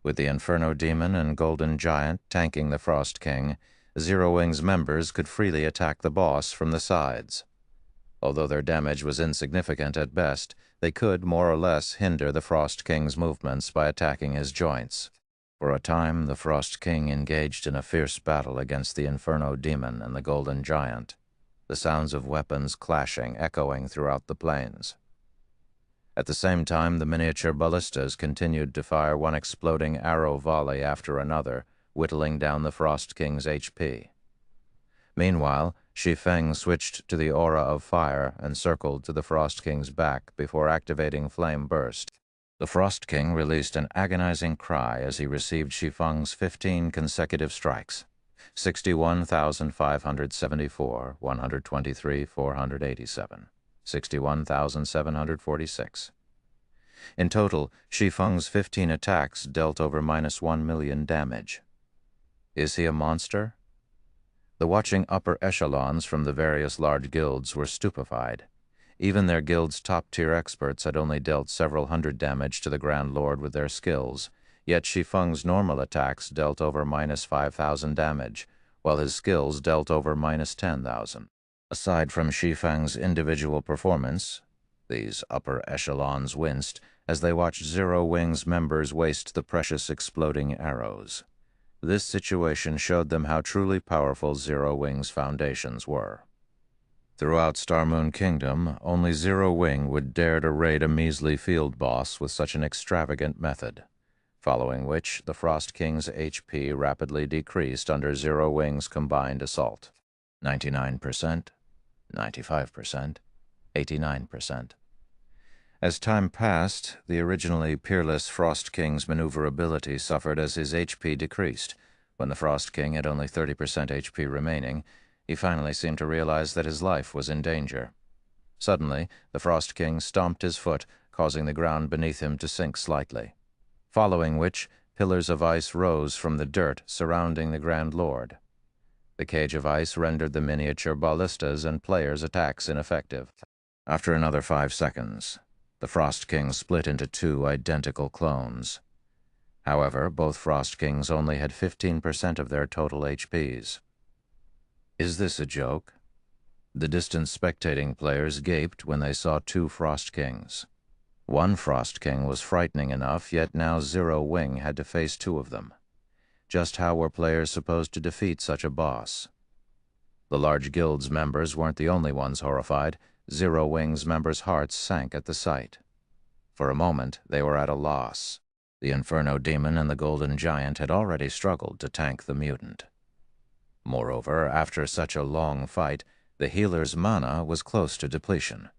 With the Inferno Demon and Golden Giant tanking the Frost King, Zero Wing's members could freely attack the boss from the sides. Although their damage was insignificant at best, they could more or less hinder the Frost King's movements by attacking his joints. For a time, the Frost King engaged in a fierce battle against the Inferno Demon and the Golden Giant, the sounds of weapons clashing echoing throughout the plains. At the same time, the miniature ballistas continued to fire one exploding arrow volley after another, whittling down the Frost King's HP. Meanwhile, Shi Feng switched to the aura of fire and circled to the Frost King's back before activating Flame Burst. The Frost King released an agonizing cry as he received Shi Feng's 15 consecutive strikes. 61,574, 123, 487. 61,746. In total, Shi Feng's 15 attacks dealt over minus 1 million damage. Is he a monster? The watching upper echelons from the various large guilds were stupefied. Even their guild's top-tier experts had only dealt several hundred damage to the Grand Lord with their skills, yet Shi Feng's normal attacks dealt over minus 5,000 damage, while his skills dealt over minus 10,000. Aside from Shi Feng's individual performance, these upper echelons winced as they watched Zero Wing's members waste the precious exploding arrows. This situation showed them how truly powerful Zero Wing's foundations were. Throughout Star Moon Kingdom, only Zero Wing would dare to raid a measly field boss with such an extravagant method, following which the Frost King's HP rapidly decreased under Zero Wing's combined assault. 99%, 95%, 89%. As time passed, the originally peerless Frost King's maneuverability suffered as his HP decreased. When the Frost King had only 30% HP remaining, he finally seemed to realize that his life was in danger. Suddenly, the Frost King stomped his foot, causing the ground beneath him to sink slightly, following which pillars of ice rose from the dirt surrounding the Grand Lord. The cage of ice rendered the miniature ballistas and players' attacks ineffective. After another 5 seconds, the Frost King split into 2 identical clones. However, both Frost Kings only had 15% of their total HPs. Is this a joke? The distant spectating players gaped when they saw 2 Frost Kings. One Frost King was frightening enough, yet now Zero Wing had to face 2 of them. Just how were players supposed to defeat such a boss? The large guild's members weren't the only ones horrified. Zero Wing's members' hearts sank at the sight. For a moment, they were at a loss. The Inferno Demon and the Golden Giant had already struggled to tank the mutant. Moreover, after such a long fight, the healer's mana was close to depletion.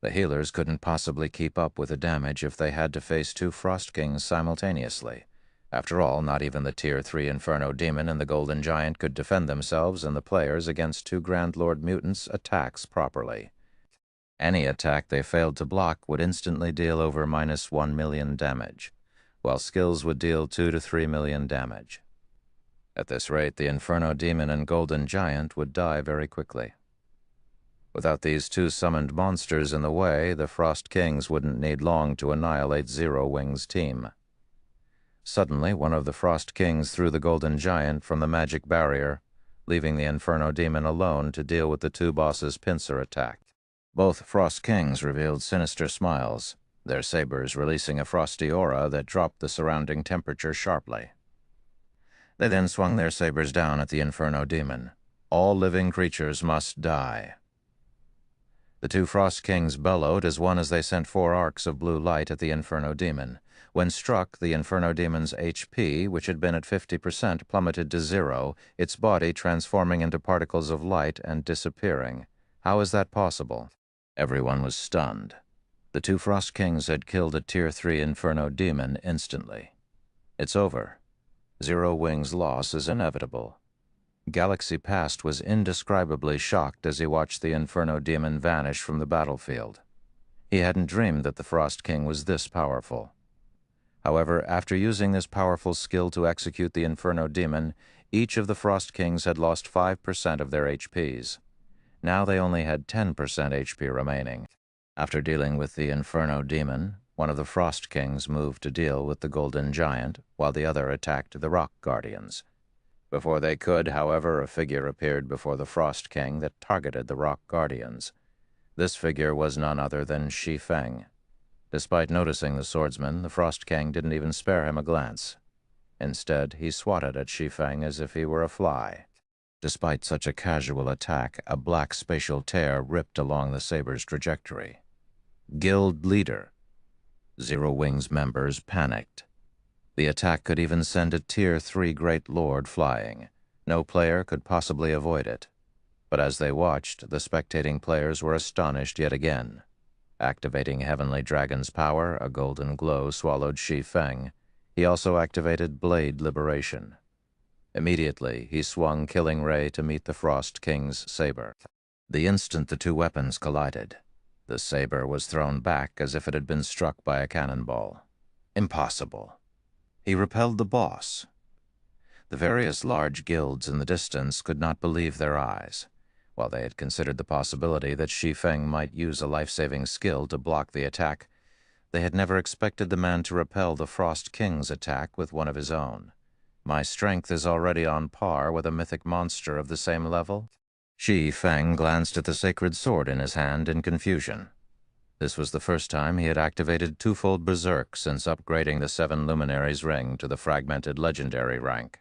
The healers couldn't possibly keep up with the damage if they had to face 2 Frost Kings simultaneously. After all, not even the Tier 3 Inferno Demon and the Golden Giant could defend themselves and the players against 2 Grand Lord mutants' attacks properly. Any attack they failed to block would instantly deal over -1 million damage, while skills would deal 2 to 3 million damage. At this rate, the Inferno Demon and Golden Giant would die very quickly. Without these 2 summoned monsters in the way, the Frost Kings wouldn't need long to annihilate Zero Wing's team. Suddenly, one of the Frost Kings threw the Golden Giant from the magic barrier, leaving the Inferno Demon alone to deal with the 2 bosses' pincer attack. Both Frost Kings revealed sinister smiles, their sabers releasing a frosty aura that dropped the surrounding temperature sharply. They then swung their sabers down at the Inferno Demon. All living creatures must die. The 2 Frost Kings bellowed as they sent 4 arcs of blue light at the Inferno Demon. When struck, the Inferno Demon's HP, which had been at 50%, plummeted to 0, its body transforming into particles of light and disappearing. How is that possible? Everyone was stunned. The 2 Frost Kings had killed a Tier 3 Inferno Demon instantly. It's over. Zero Wing's loss is inevitable. Galaxy Past was indescribably shocked as he watched the Inferno Demon vanish from the battlefield. He hadn't dreamed that the Frost King was this powerful. However, after using this powerful skill to execute the Inferno Demon, each of the Frost Kings had lost 5% of their HPs. Now they only had 10% HP remaining. After dealing with the Inferno Demon, one of the Frost Kings moved to deal with the Golden Giant, while the other attacked the Rock Guardians. Before they could, however, a figure appeared before the Frost King that targeted the Rock Guardians. This figure was none other than Shi Feng. Despite noticing the swordsman, the Frost King didn't even spare him a glance. Instead, he swatted at Shi Feng as if he were a fly. Despite such a casual attack, a black spatial tear ripped along the saber's trajectory. Guild Leader. Zero Wing's members panicked. The attack could even send a Tier 3 Great Lord flying. No player could possibly avoid it. But as they watched, the spectating players were astonished yet again. Activating Heavenly Dragon's power, a golden glow swallowed Shi Feng. He also activated Blade Liberation. Immediately, he swung Killing Ray to meet the Frost King's saber. The instant the 2 weapons collided, the saber was thrown back as if it had been struck by a cannonball. Impossible. He repelled the boss. The various large guilds in the distance could not believe their eyes. While they had considered the possibility that Shi Feng might use a life-saving skill to block the attack, they had never expected the man to repel the Frost King's attack with one of his own. My strength is already on par with a mythic monster of the same level. Shi Feng glanced at the sacred sword in his hand in confusion. This was the first time he had activated twofold Berserk since upgrading the 7 Luminaries ring to the fragmented legendary rank.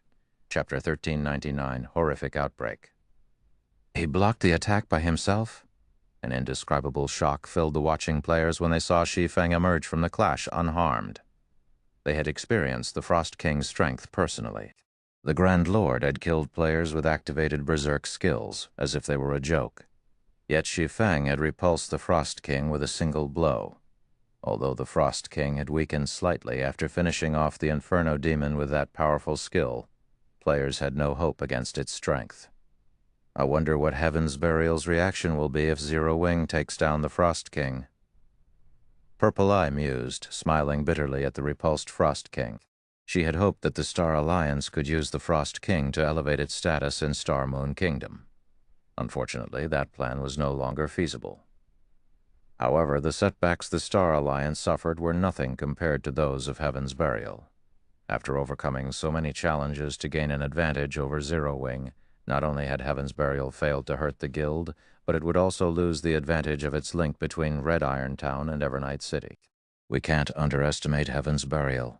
Chapter 1399, Horrific Outbreak. He blocked the attack by himself? An indescribable shock filled the watching players when they saw Shi Feng emerge from the clash unharmed. They had experienced the Frost King's strength personally. The Grand Lord had killed players with activated Berserk skills, as if they were a joke. Yet Shi Feng had repulsed the Frost King with a single blow. Although the Frost King had weakened slightly after finishing off the Inferno Demon with that powerful skill, players had no hope against its strength. I wonder what Heaven's Burial's reaction will be if Zero Wing takes down the Frost King. Purple Eye mused, smiling bitterly at the repulsed Frost King. She had hoped that the Star Alliance could use the Frost King to elevate its status in Star Moon Kingdom. Unfortunately, that plan was no longer feasible. However, the setbacks the Star Alliance suffered were nothing compared to those of Heaven's Burial. After overcoming so many challenges to gain an advantage over Zero Wing, not only had Heaven's Burial failed to hurt the Guild, but it would also lose the advantage of its link between Red Iron Town and Evernight City. We can't underestimate Heaven's Burial.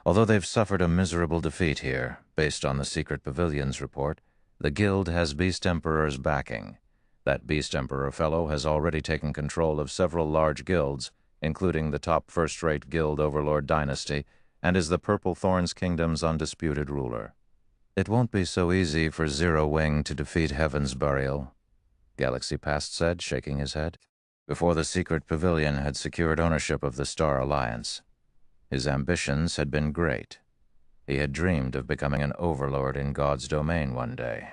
Although they've suffered a miserable defeat here, based on the Secret Pavilion's report, the Guild has Beast Emperor's backing. That Beast Emperor fellow has already taken control of several large guilds, including the top first-rate Guild Overlord Dynasty, and is the Purple Thorns Kingdom's undisputed ruler. It won't be so easy for Zero Wing to defeat Heaven's Burial, Galaxy Past said, shaking his head. Before the Secret Pavilion had secured ownership of the Star Alliance, his ambitions had been great. He had dreamed of becoming an overlord in God's domain one day.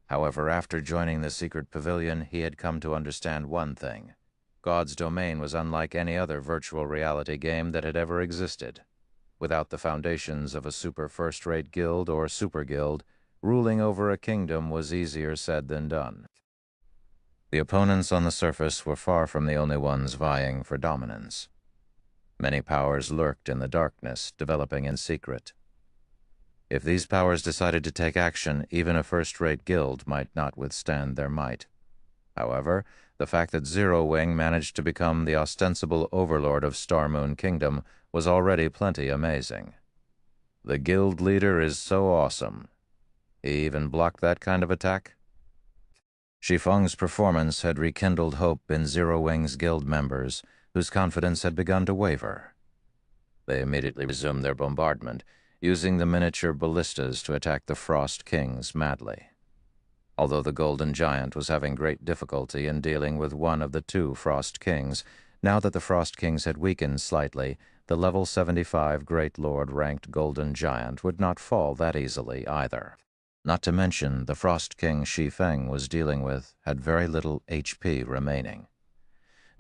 However, after joining the Secret Pavilion, he had come to understand one thing. God's domain was unlike any other virtual reality game that had ever existed. Without the foundations of a super first-rate guild or super guild, ruling over a kingdom was easier said than done. The opponents on the surface were far from the only ones vying for dominance. Many powers lurked in the darkness, developing in secret. If these powers decided to take action, even a first-rate guild might not withstand their might. However, the fact that Zero Wing managed to become the ostensible overlord of Star Moon Kingdom was already plenty amazing. The guild leader is so awesome. He even blocked that kind of attack? Shi Feng's performance had rekindled hope in Zero Wing's guild members, whose confidence had begun to waver. They immediately resumed their bombardment, using the miniature ballistas to attack the Frost Kings madly. Although the Golden Giant was having great difficulty in dealing with one of the two Frost Kings, now that the Frost Kings had weakened slightly, the level 75 Great Lord-ranked Golden Giant would not fall that easily either. Not to mention, the Frost King Shi Feng was dealing with had very little HP remaining.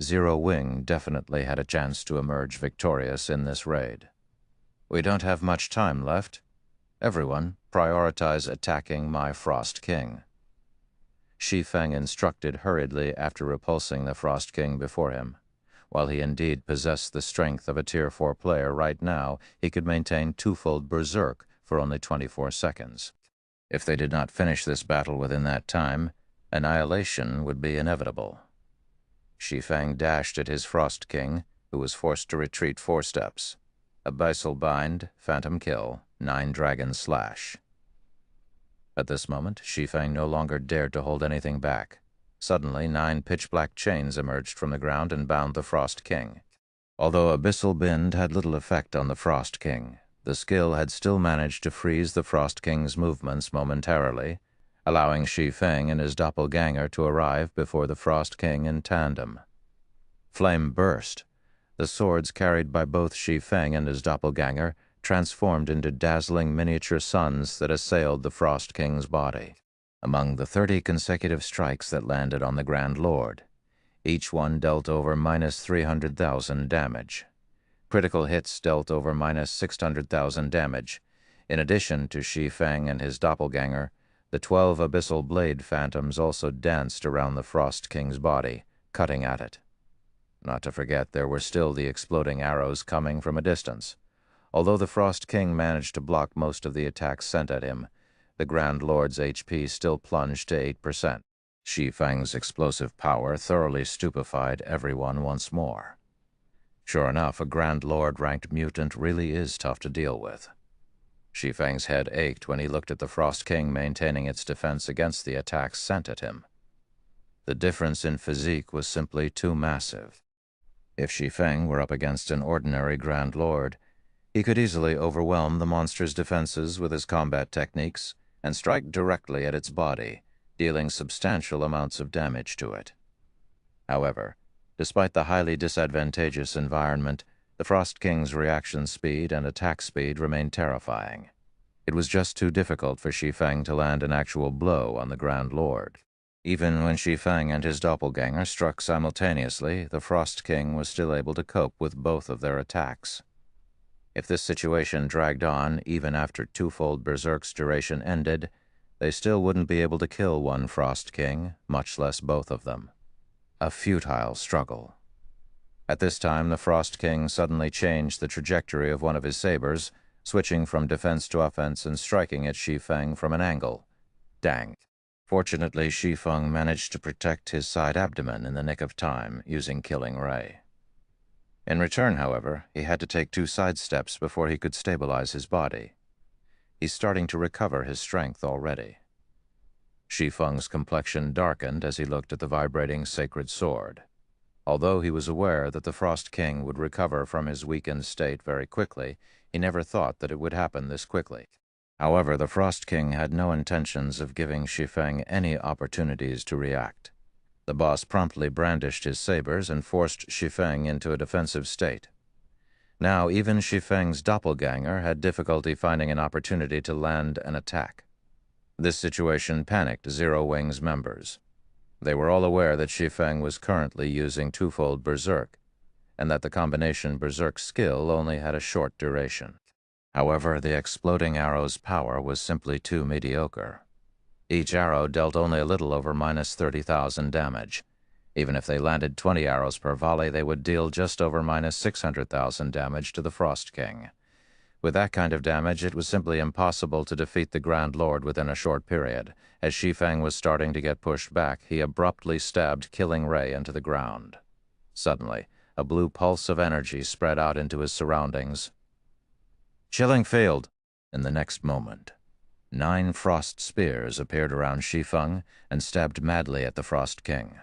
Zero Wing definitely had a chance to emerge victorious in this raid. We don't have much time left. Everyone, prioritize attacking my Frost King. Shi Feng instructed hurriedly after repulsing the Frost King before him. While he indeed possessed the strength of a Tier 4 player right now, he could maintain twofold berserk for only 24 seconds. If they did not finish this battle within that time, annihilation would be inevitable. Shi Feng dashed at his Frost King, who was forced to retreat 4 steps. Abyssal Bind, Phantom Kill, 9 Dragon Slash. At this moment, Shi Feng no longer dared to hold anything back. Suddenly, 9 pitch-black chains emerged from the ground and bound the Frost King. Although Abyssal Bind had little effect on the Frost King, the skill had still managed to freeze the Frost King's movements momentarily, allowing Shi Feng and his doppelganger to arrive before the Frost King in tandem. Flame burst. The swords carried by both Shi Feng and his doppelganger transformed into dazzling miniature suns that assailed the Frost King's body. Among the 30 consecutive strikes that landed on the Grand Lord, each one dealt over minus 300,000 damage. Critical hits dealt over minus 600,000 damage. In addition to Shi Feng and his doppelganger, the 12 Abyssal Blade Phantoms also danced around the Frost King's body, cutting at it. Not to forget, there were still the exploding arrows coming from a distance. Although the Frost King managed to block most of the attacks sent at him, the Grand Lord's HP still plunged to 8%. Shi Feng's explosive power thoroughly stupefied everyone once more. Sure enough, a Grand Lord-ranked mutant really is tough to deal with. Shi Feng's head ached when he looked at the Frost King maintaining its defense against the attacks sent at him. The difference in physique was simply too massive. If Shi Feng were up against an ordinary Grand Lord, he could easily overwhelm the monster's defenses with his combat techniques and strike directly at its body, dealing substantial amounts of damage to it. However, despite the highly disadvantageous environment, the Frost King's reaction speed and attack speed remained terrifying. It was just too difficult for Shi Feng to land an actual blow on the Grand Lord. Even when Shi Feng and his doppelganger struck simultaneously, the Frost King was still able to cope with both of their attacks. If this situation dragged on, even after twofold Berserk's duration ended, they still wouldn't be able to kill one Frost King, much less both of them. A futile struggle. At this time, the Frost King suddenly changed the trajectory of one of his sabers, switching from defense to offense and striking at Shi Feng from an angle. Dang. Fortunately, Shi Feng managed to protect his side abdomen in the nick of time, using Killing Ray. In return, however, he had to take 2 side steps before he could stabilize his body. He's starting to recover his strength already. Shi Feng's complexion darkened as he looked at the vibrating sacred sword. Although he was aware that the Frost King would recover from his weakened state very quickly, he never thought that it would happen this quickly. However, the Frost King had no intentions of giving Shi Feng any opportunities to react. The boss promptly brandished his sabers and forced Shi Feng into a defensive state. Now, even Shi Feng's doppelganger had difficulty finding an opportunity to land an attack. This situation panicked Zero Wing's members. They were all aware that Shi Feng was currently using twofold Berserk, and that the combination Berserk skill only had a short duration. However, the exploding arrow's power was simply too mediocre. Each arrow dealt only a little over minus 30,000 damage. Even if they landed 20 arrows per volley, they would deal just over minus 600,000 damage to the Frost King. With that kind of damage, it was simply impossible to defeat the Grand Lord within a short period. As Shi Feng was starting to get pushed back, he abruptly stabbed Killing Ray into the ground. Suddenly, a blue pulse of energy spread out into his surroundings. Chilling Field! In the next moment, 9 frost spears appeared around Shi Feng and stabbed madly at the Frost King.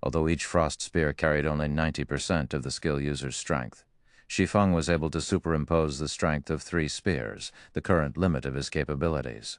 Although each frost spear carried only 90% of the skill user's strength, Shi Feng was able to superimpose the strength of 3 spears, the current limit of his capabilities.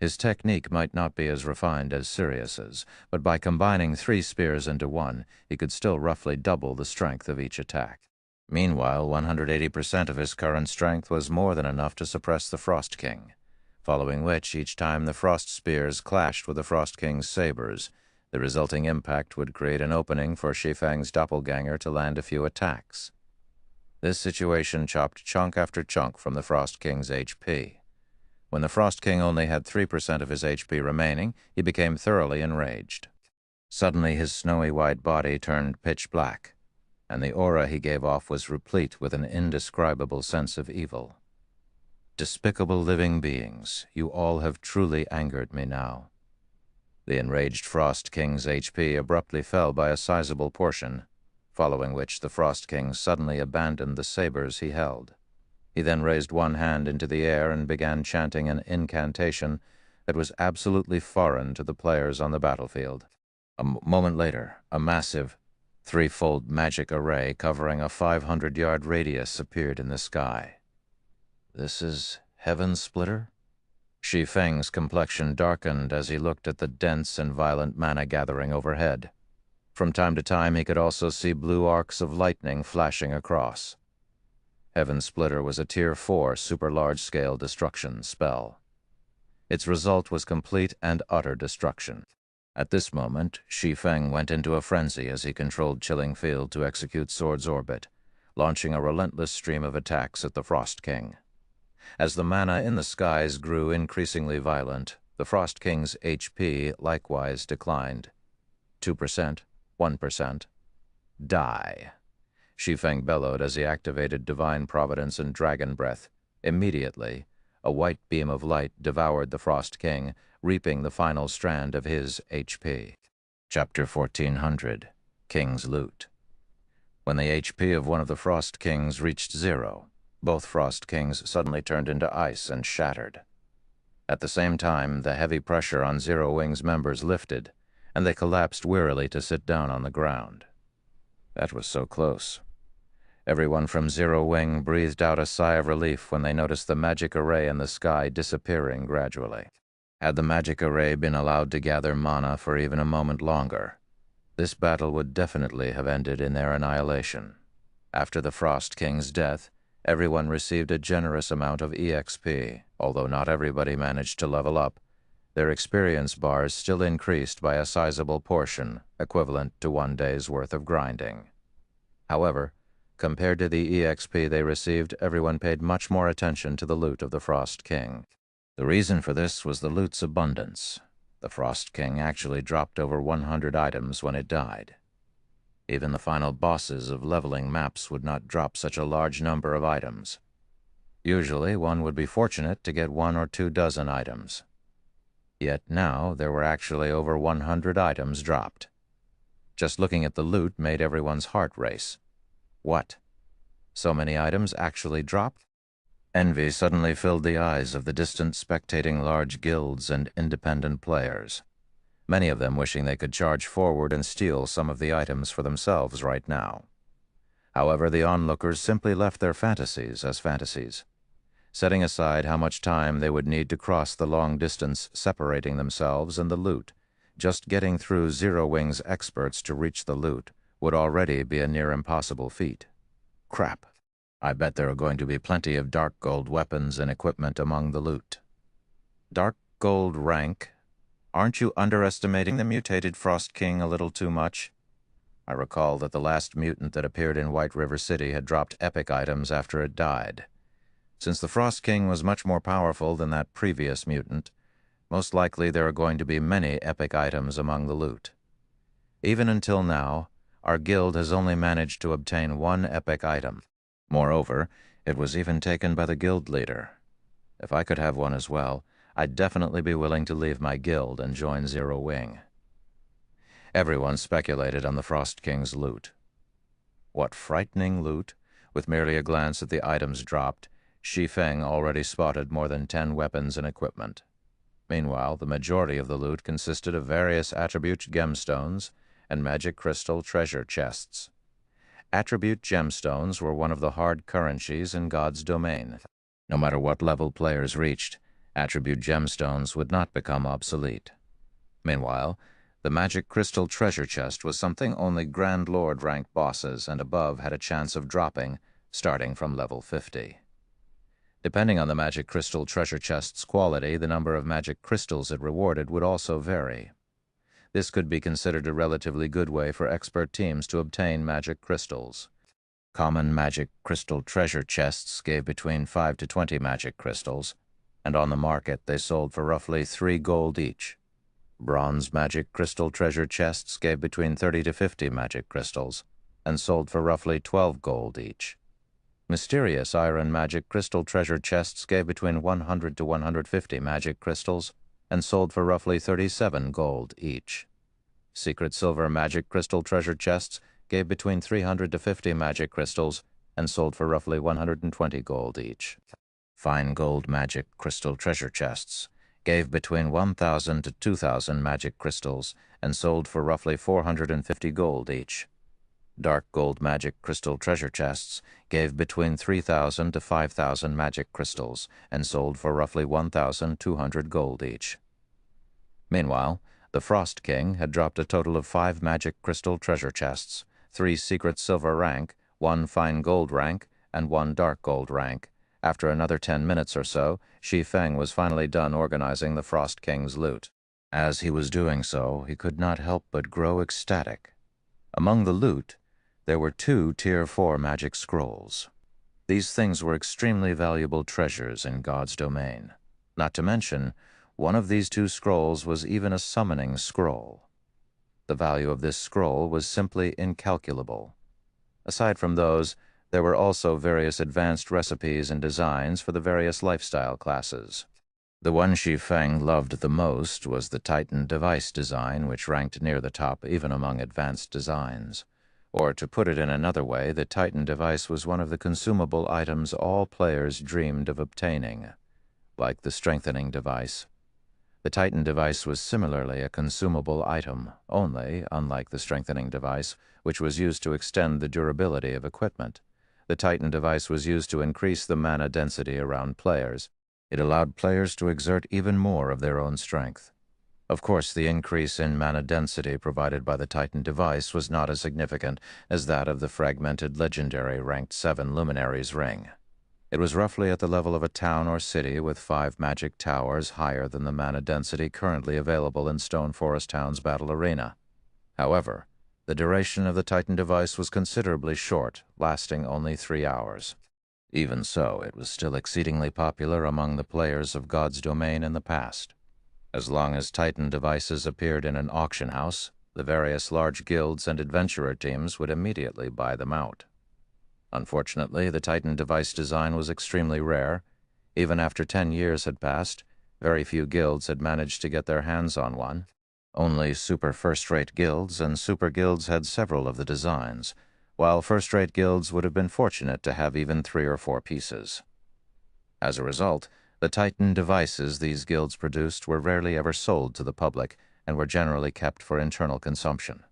His technique might not be as refined as Sirius's, but by combining 3 spears into one, he could still roughly double the strength of each attack. Meanwhile, 180% of his current strength was more than enough to suppress the Frost King, following which, each time the frost spears clashed with the Frost King's sabers, the resulting impact would create an opening for Shi Feng's doppelganger to land a few attacks. This situation chopped chunk after chunk from the Frost King's HP. When the Frost King only had 3% of his HP remaining, he became thoroughly enraged. Suddenly his snowy white body turned pitch black, and the aura he gave off was replete with an indescribable sense of evil. Despicable living beings, you all have truly angered me now. The enraged Frost King's HP abruptly fell by a sizable portion, following which the Frost King suddenly abandoned the sabers he held. He then raised one hand into the air and began chanting an incantation that was absolutely foreign to the players on the battlefield. A moment later, a massive, 3-fold magic array covering a 500-yard radius appeared in the sky. This is Heaven Splitter? Shi Feng's complexion darkened as he looked at the dense and violent mana gathering overhead. From time to time, he could also see blue arcs of lightning flashing across. Heaven Splitter was a Tier 4 super large-scale destruction spell. Its result was complete and utter destruction. At this moment, Shi Feng went into a frenzy as he controlled Chilling Field to execute Sword's Orbit, launching a relentless stream of attacks at the Frost King. As the mana in the skies grew increasingly violent, the Frost King's HP likewise declined. 2%, 1%. Die. Shi Feng bellowed as he activated Divine Providence and Dragon Breath. Immediately, a white beam of light devoured the Frost King, reaping the final strand of his HP. Chapter 1400, King's Loot. When the HP of one of the Frost Kings reached 0, both Frost Kings suddenly turned into ice and shattered. At the same time, the heavy pressure on Zero Wing's members lifted, and they collapsed wearily to sit down on the ground. That was so close. Everyone from Zero Wing breathed out a sigh of relief when they noticed the magic array in the sky disappearing gradually. Had the magic array been allowed to gather mana for even a moment longer, this battle would definitely have ended in their annihilation. After the Frost King's death, everyone received a generous amount of EXP, Although not everybody managed to level up, their experience bars still increased by a sizable portion, equivalent to 1 day's worth of grinding. However, compared to the EXP they received, everyone paid much more attention to the loot of the Frost King. The reason for this was the loot's abundance. The Frost King actually dropped over 100 items when it died. Even the final bosses of leveling maps would not drop such a large number of items. Usually, one would be fortunate to get 1 or 2 dozen items. Yet now, there were actually over 100 items dropped. Just looking at the loot made everyone's heart race. What? So many items actually dropped? Envy suddenly filled the eyes of the distant spectating large guilds and independent players, many of them wishing they could charge forward and steal some of the items for themselves right now. However, the onlookers simply left their fantasies as fantasies, setting aside how much time they would need to cross the long distance separating themselves and the loot. Just getting through Zero Wing's experts to reach the loot would already be a near impossible feat. Crap. I bet there are going to be plenty of dark gold weapons and equipment among the loot. Dark gold rank? Aren't you underestimating the mutated Frost King a little too much? I recall that the last mutant that appeared in White River City had dropped epic items after it died. Since the Frost King was much more powerful than that previous mutant, most likely there are going to be many epic items among the loot. Even until now, our guild has only managed to obtain 1 epic item. Moreover, it was even taken by the guild leader. If I could have one as well, I'd definitely be willing to leave my guild and join Zero Wing. Everyone speculated on the Frost King's loot. What frightening loot! With merely a glance at the items dropped, Shi Feng already spotted more than 10 weapons and equipment. Meanwhile, the majority of the loot consisted of various attribute gemstones and magic crystal treasure chests. Attribute gemstones were one of the hard currencies in God's domain. No matter what level players reached, attribute gemstones would not become obsolete. Meanwhile, the magic crystal treasure chest was something only Grand Lord ranked bosses and above had a chance of dropping, starting from level 50. Depending on the magic crystal treasure chest's quality, the number of magic crystals it rewarded would also vary. This could be considered a relatively good way for expert teams to obtain magic crystals. Common magic crystal treasure chests gave between 5 to 20 magic crystals, and on the market they sold for roughly 3 gold each. Bronze magic crystal treasure chests gave between 30 to 50 magic crystals, and sold for roughly 12 gold each. Mysterious iron magic crystal treasure chests gave between 100 to 150 magic crystals, and sold for roughly 37 gold each. Secret silver magic crystal treasure chests gave between 300 to 50 magic crystals and sold for roughly 120 gold each. Fine gold magic crystal treasure chests gave between 1,000 to 2,000 magic crystals and sold for roughly 450 gold each. Dark gold magic crystal treasure chests gave between 3,000 to 5,000 magic crystals and sold for roughly 1,200 gold each. Meanwhile, the Frost King had dropped a total of 5 magic crystal treasure chests, 3 secret silver rank, 1 fine gold rank, and 1 dark gold rank. After another 10 minutes or so, Shi Feng was finally done organizing the Frost King's loot. As he was doing so, he could not help but grow ecstatic. Among the loot, there were 2 Tier 4 magic scrolls. These things were extremely valuable treasures in God's domain. Not to mention, one of these 2 scrolls was even a summoning scroll. The value of this scroll was simply incalculable. Aside from those, there were also various advanced recipes and designs for the various lifestyle classes. The one Shi Feng loved the most was the Titan device design, which ranked near the top even among advanced designs. Or, to put it in another way, the Titan device was one of the consumable items all players dreamed of obtaining. Like the strengthening device, the Titan device was similarly a consumable item, only, unlike the strengthening device, which was used to extend the durability of equipment, the Titan device was used to increase the mana density around players. It allowed players to exert even more of their own strength. Of course, the increase in mana density provided by the Titan device was not as significant as that of the fragmented legendary ranked 7 Luminaries ring. It was roughly at the level of a town or city with 5 magic towers higher than the mana density currently available in Stone Forest Town's battle arena. However, the duration of the Titan device was considerably short, lasting only 3 hours. Even so, it was still exceedingly popular among the players of God's domain in the past. As long as Titan devices appeared in an auction house, the various large guilds and adventurer teams would immediately buy them out. Unfortunately, the Titan device design was extremely rare. Even after 10 years had passed, very few guilds had managed to get their hands on one. Only super first-rate guilds and super guilds had several of the designs, while first-rate guilds would have been fortunate to have even 3 or 4 pieces. As a result, the Titan devices these guilds produced were rarely ever sold to the public and were generally kept for internal consumption.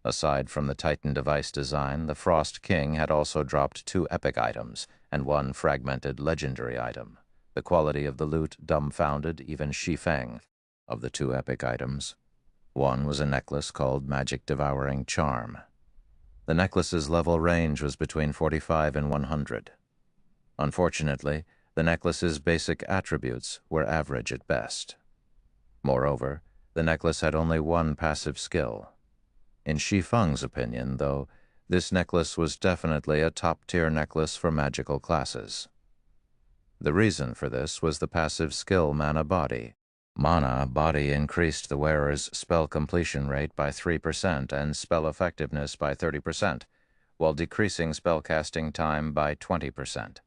Aside from the Titan device design, the Frost King had also dropped 2 epic items and 1 fragmented legendary item. The quality of the loot dumbfounded even Shi Feng. Of the 2 epic items, one was a necklace called Magic Devouring Charm. The necklace's level range was between 45 and 100. Unfortunately, the necklace's basic attributes were average at best. Moreover, the necklace had only 1 passive skill. In Shi Feng's opinion, though, this necklace was definitely a top-tier necklace for magical classes. The reason for this was the passive skill Mana Body. Mana Body increased the wearer's spell completion rate by 3% and spell effectiveness by 30%, while decreasing spellcasting time by 20%.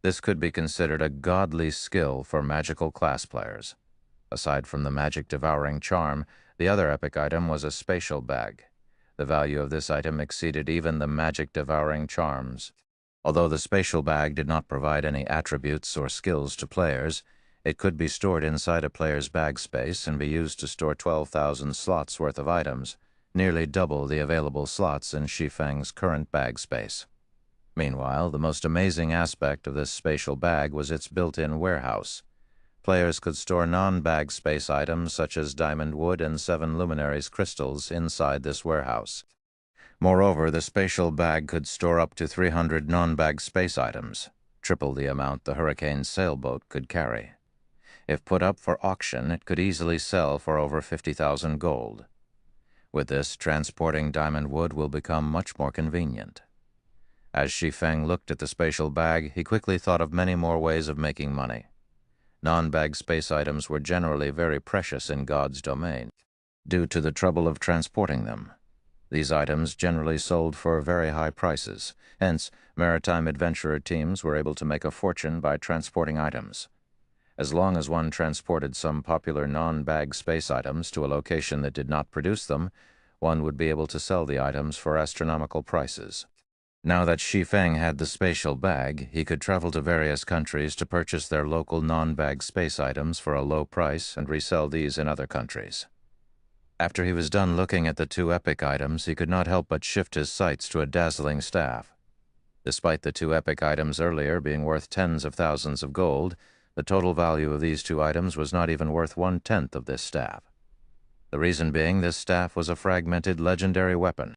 This could be considered a godly skill for magical class players. Aside from the Magic Devouring Charm, the other epic item was a spatial bag. The value of this item exceeded even the Magic Devouring Charms. Although the spatial bag did not provide any attributes or skills to players, it could be stored inside a player's bag space and be used to store 12,000 slots worth of items, nearly double the available slots in Shi Feng's current bag space. Meanwhile, the most amazing aspect of this spatial bag was its built-in warehouse. Players could store non-bag space items such as diamond wood and 7 luminaries crystals inside this warehouse. Moreover, the spatial bag could store up to 300 non-bag space items, triple the amount the Hurricane sailboat could carry. If put up for auction, it could easily sell for over 50,000 gold. With this, transporting diamond wood will become much more convenient. As Shi Feng looked at the spatial bag, he quickly thought of many more ways of making money. Non-bag space items were generally very precious in God's domain, due to the trouble of transporting them. These items generally sold for very high prices. Hence, maritime adventurer teams were able to make a fortune by transporting items. As long as one transported some popular non-bag space items to a location that did not produce them, one would be able to sell the items for astronomical prices. Now that Shi Feng had the spatial bag, he could travel to various countries to purchase their local non-bag space items for a low price and resell these in other countries. After he was done looking at the 2 epic items, he could not help but shift his sights to a dazzling staff. Despite the 2 epic items earlier being worth tens of thousands of gold, the total value of these 2 items was not even worth 1/10 of this staff. The reason being this staff was a fragmented legendary weapon.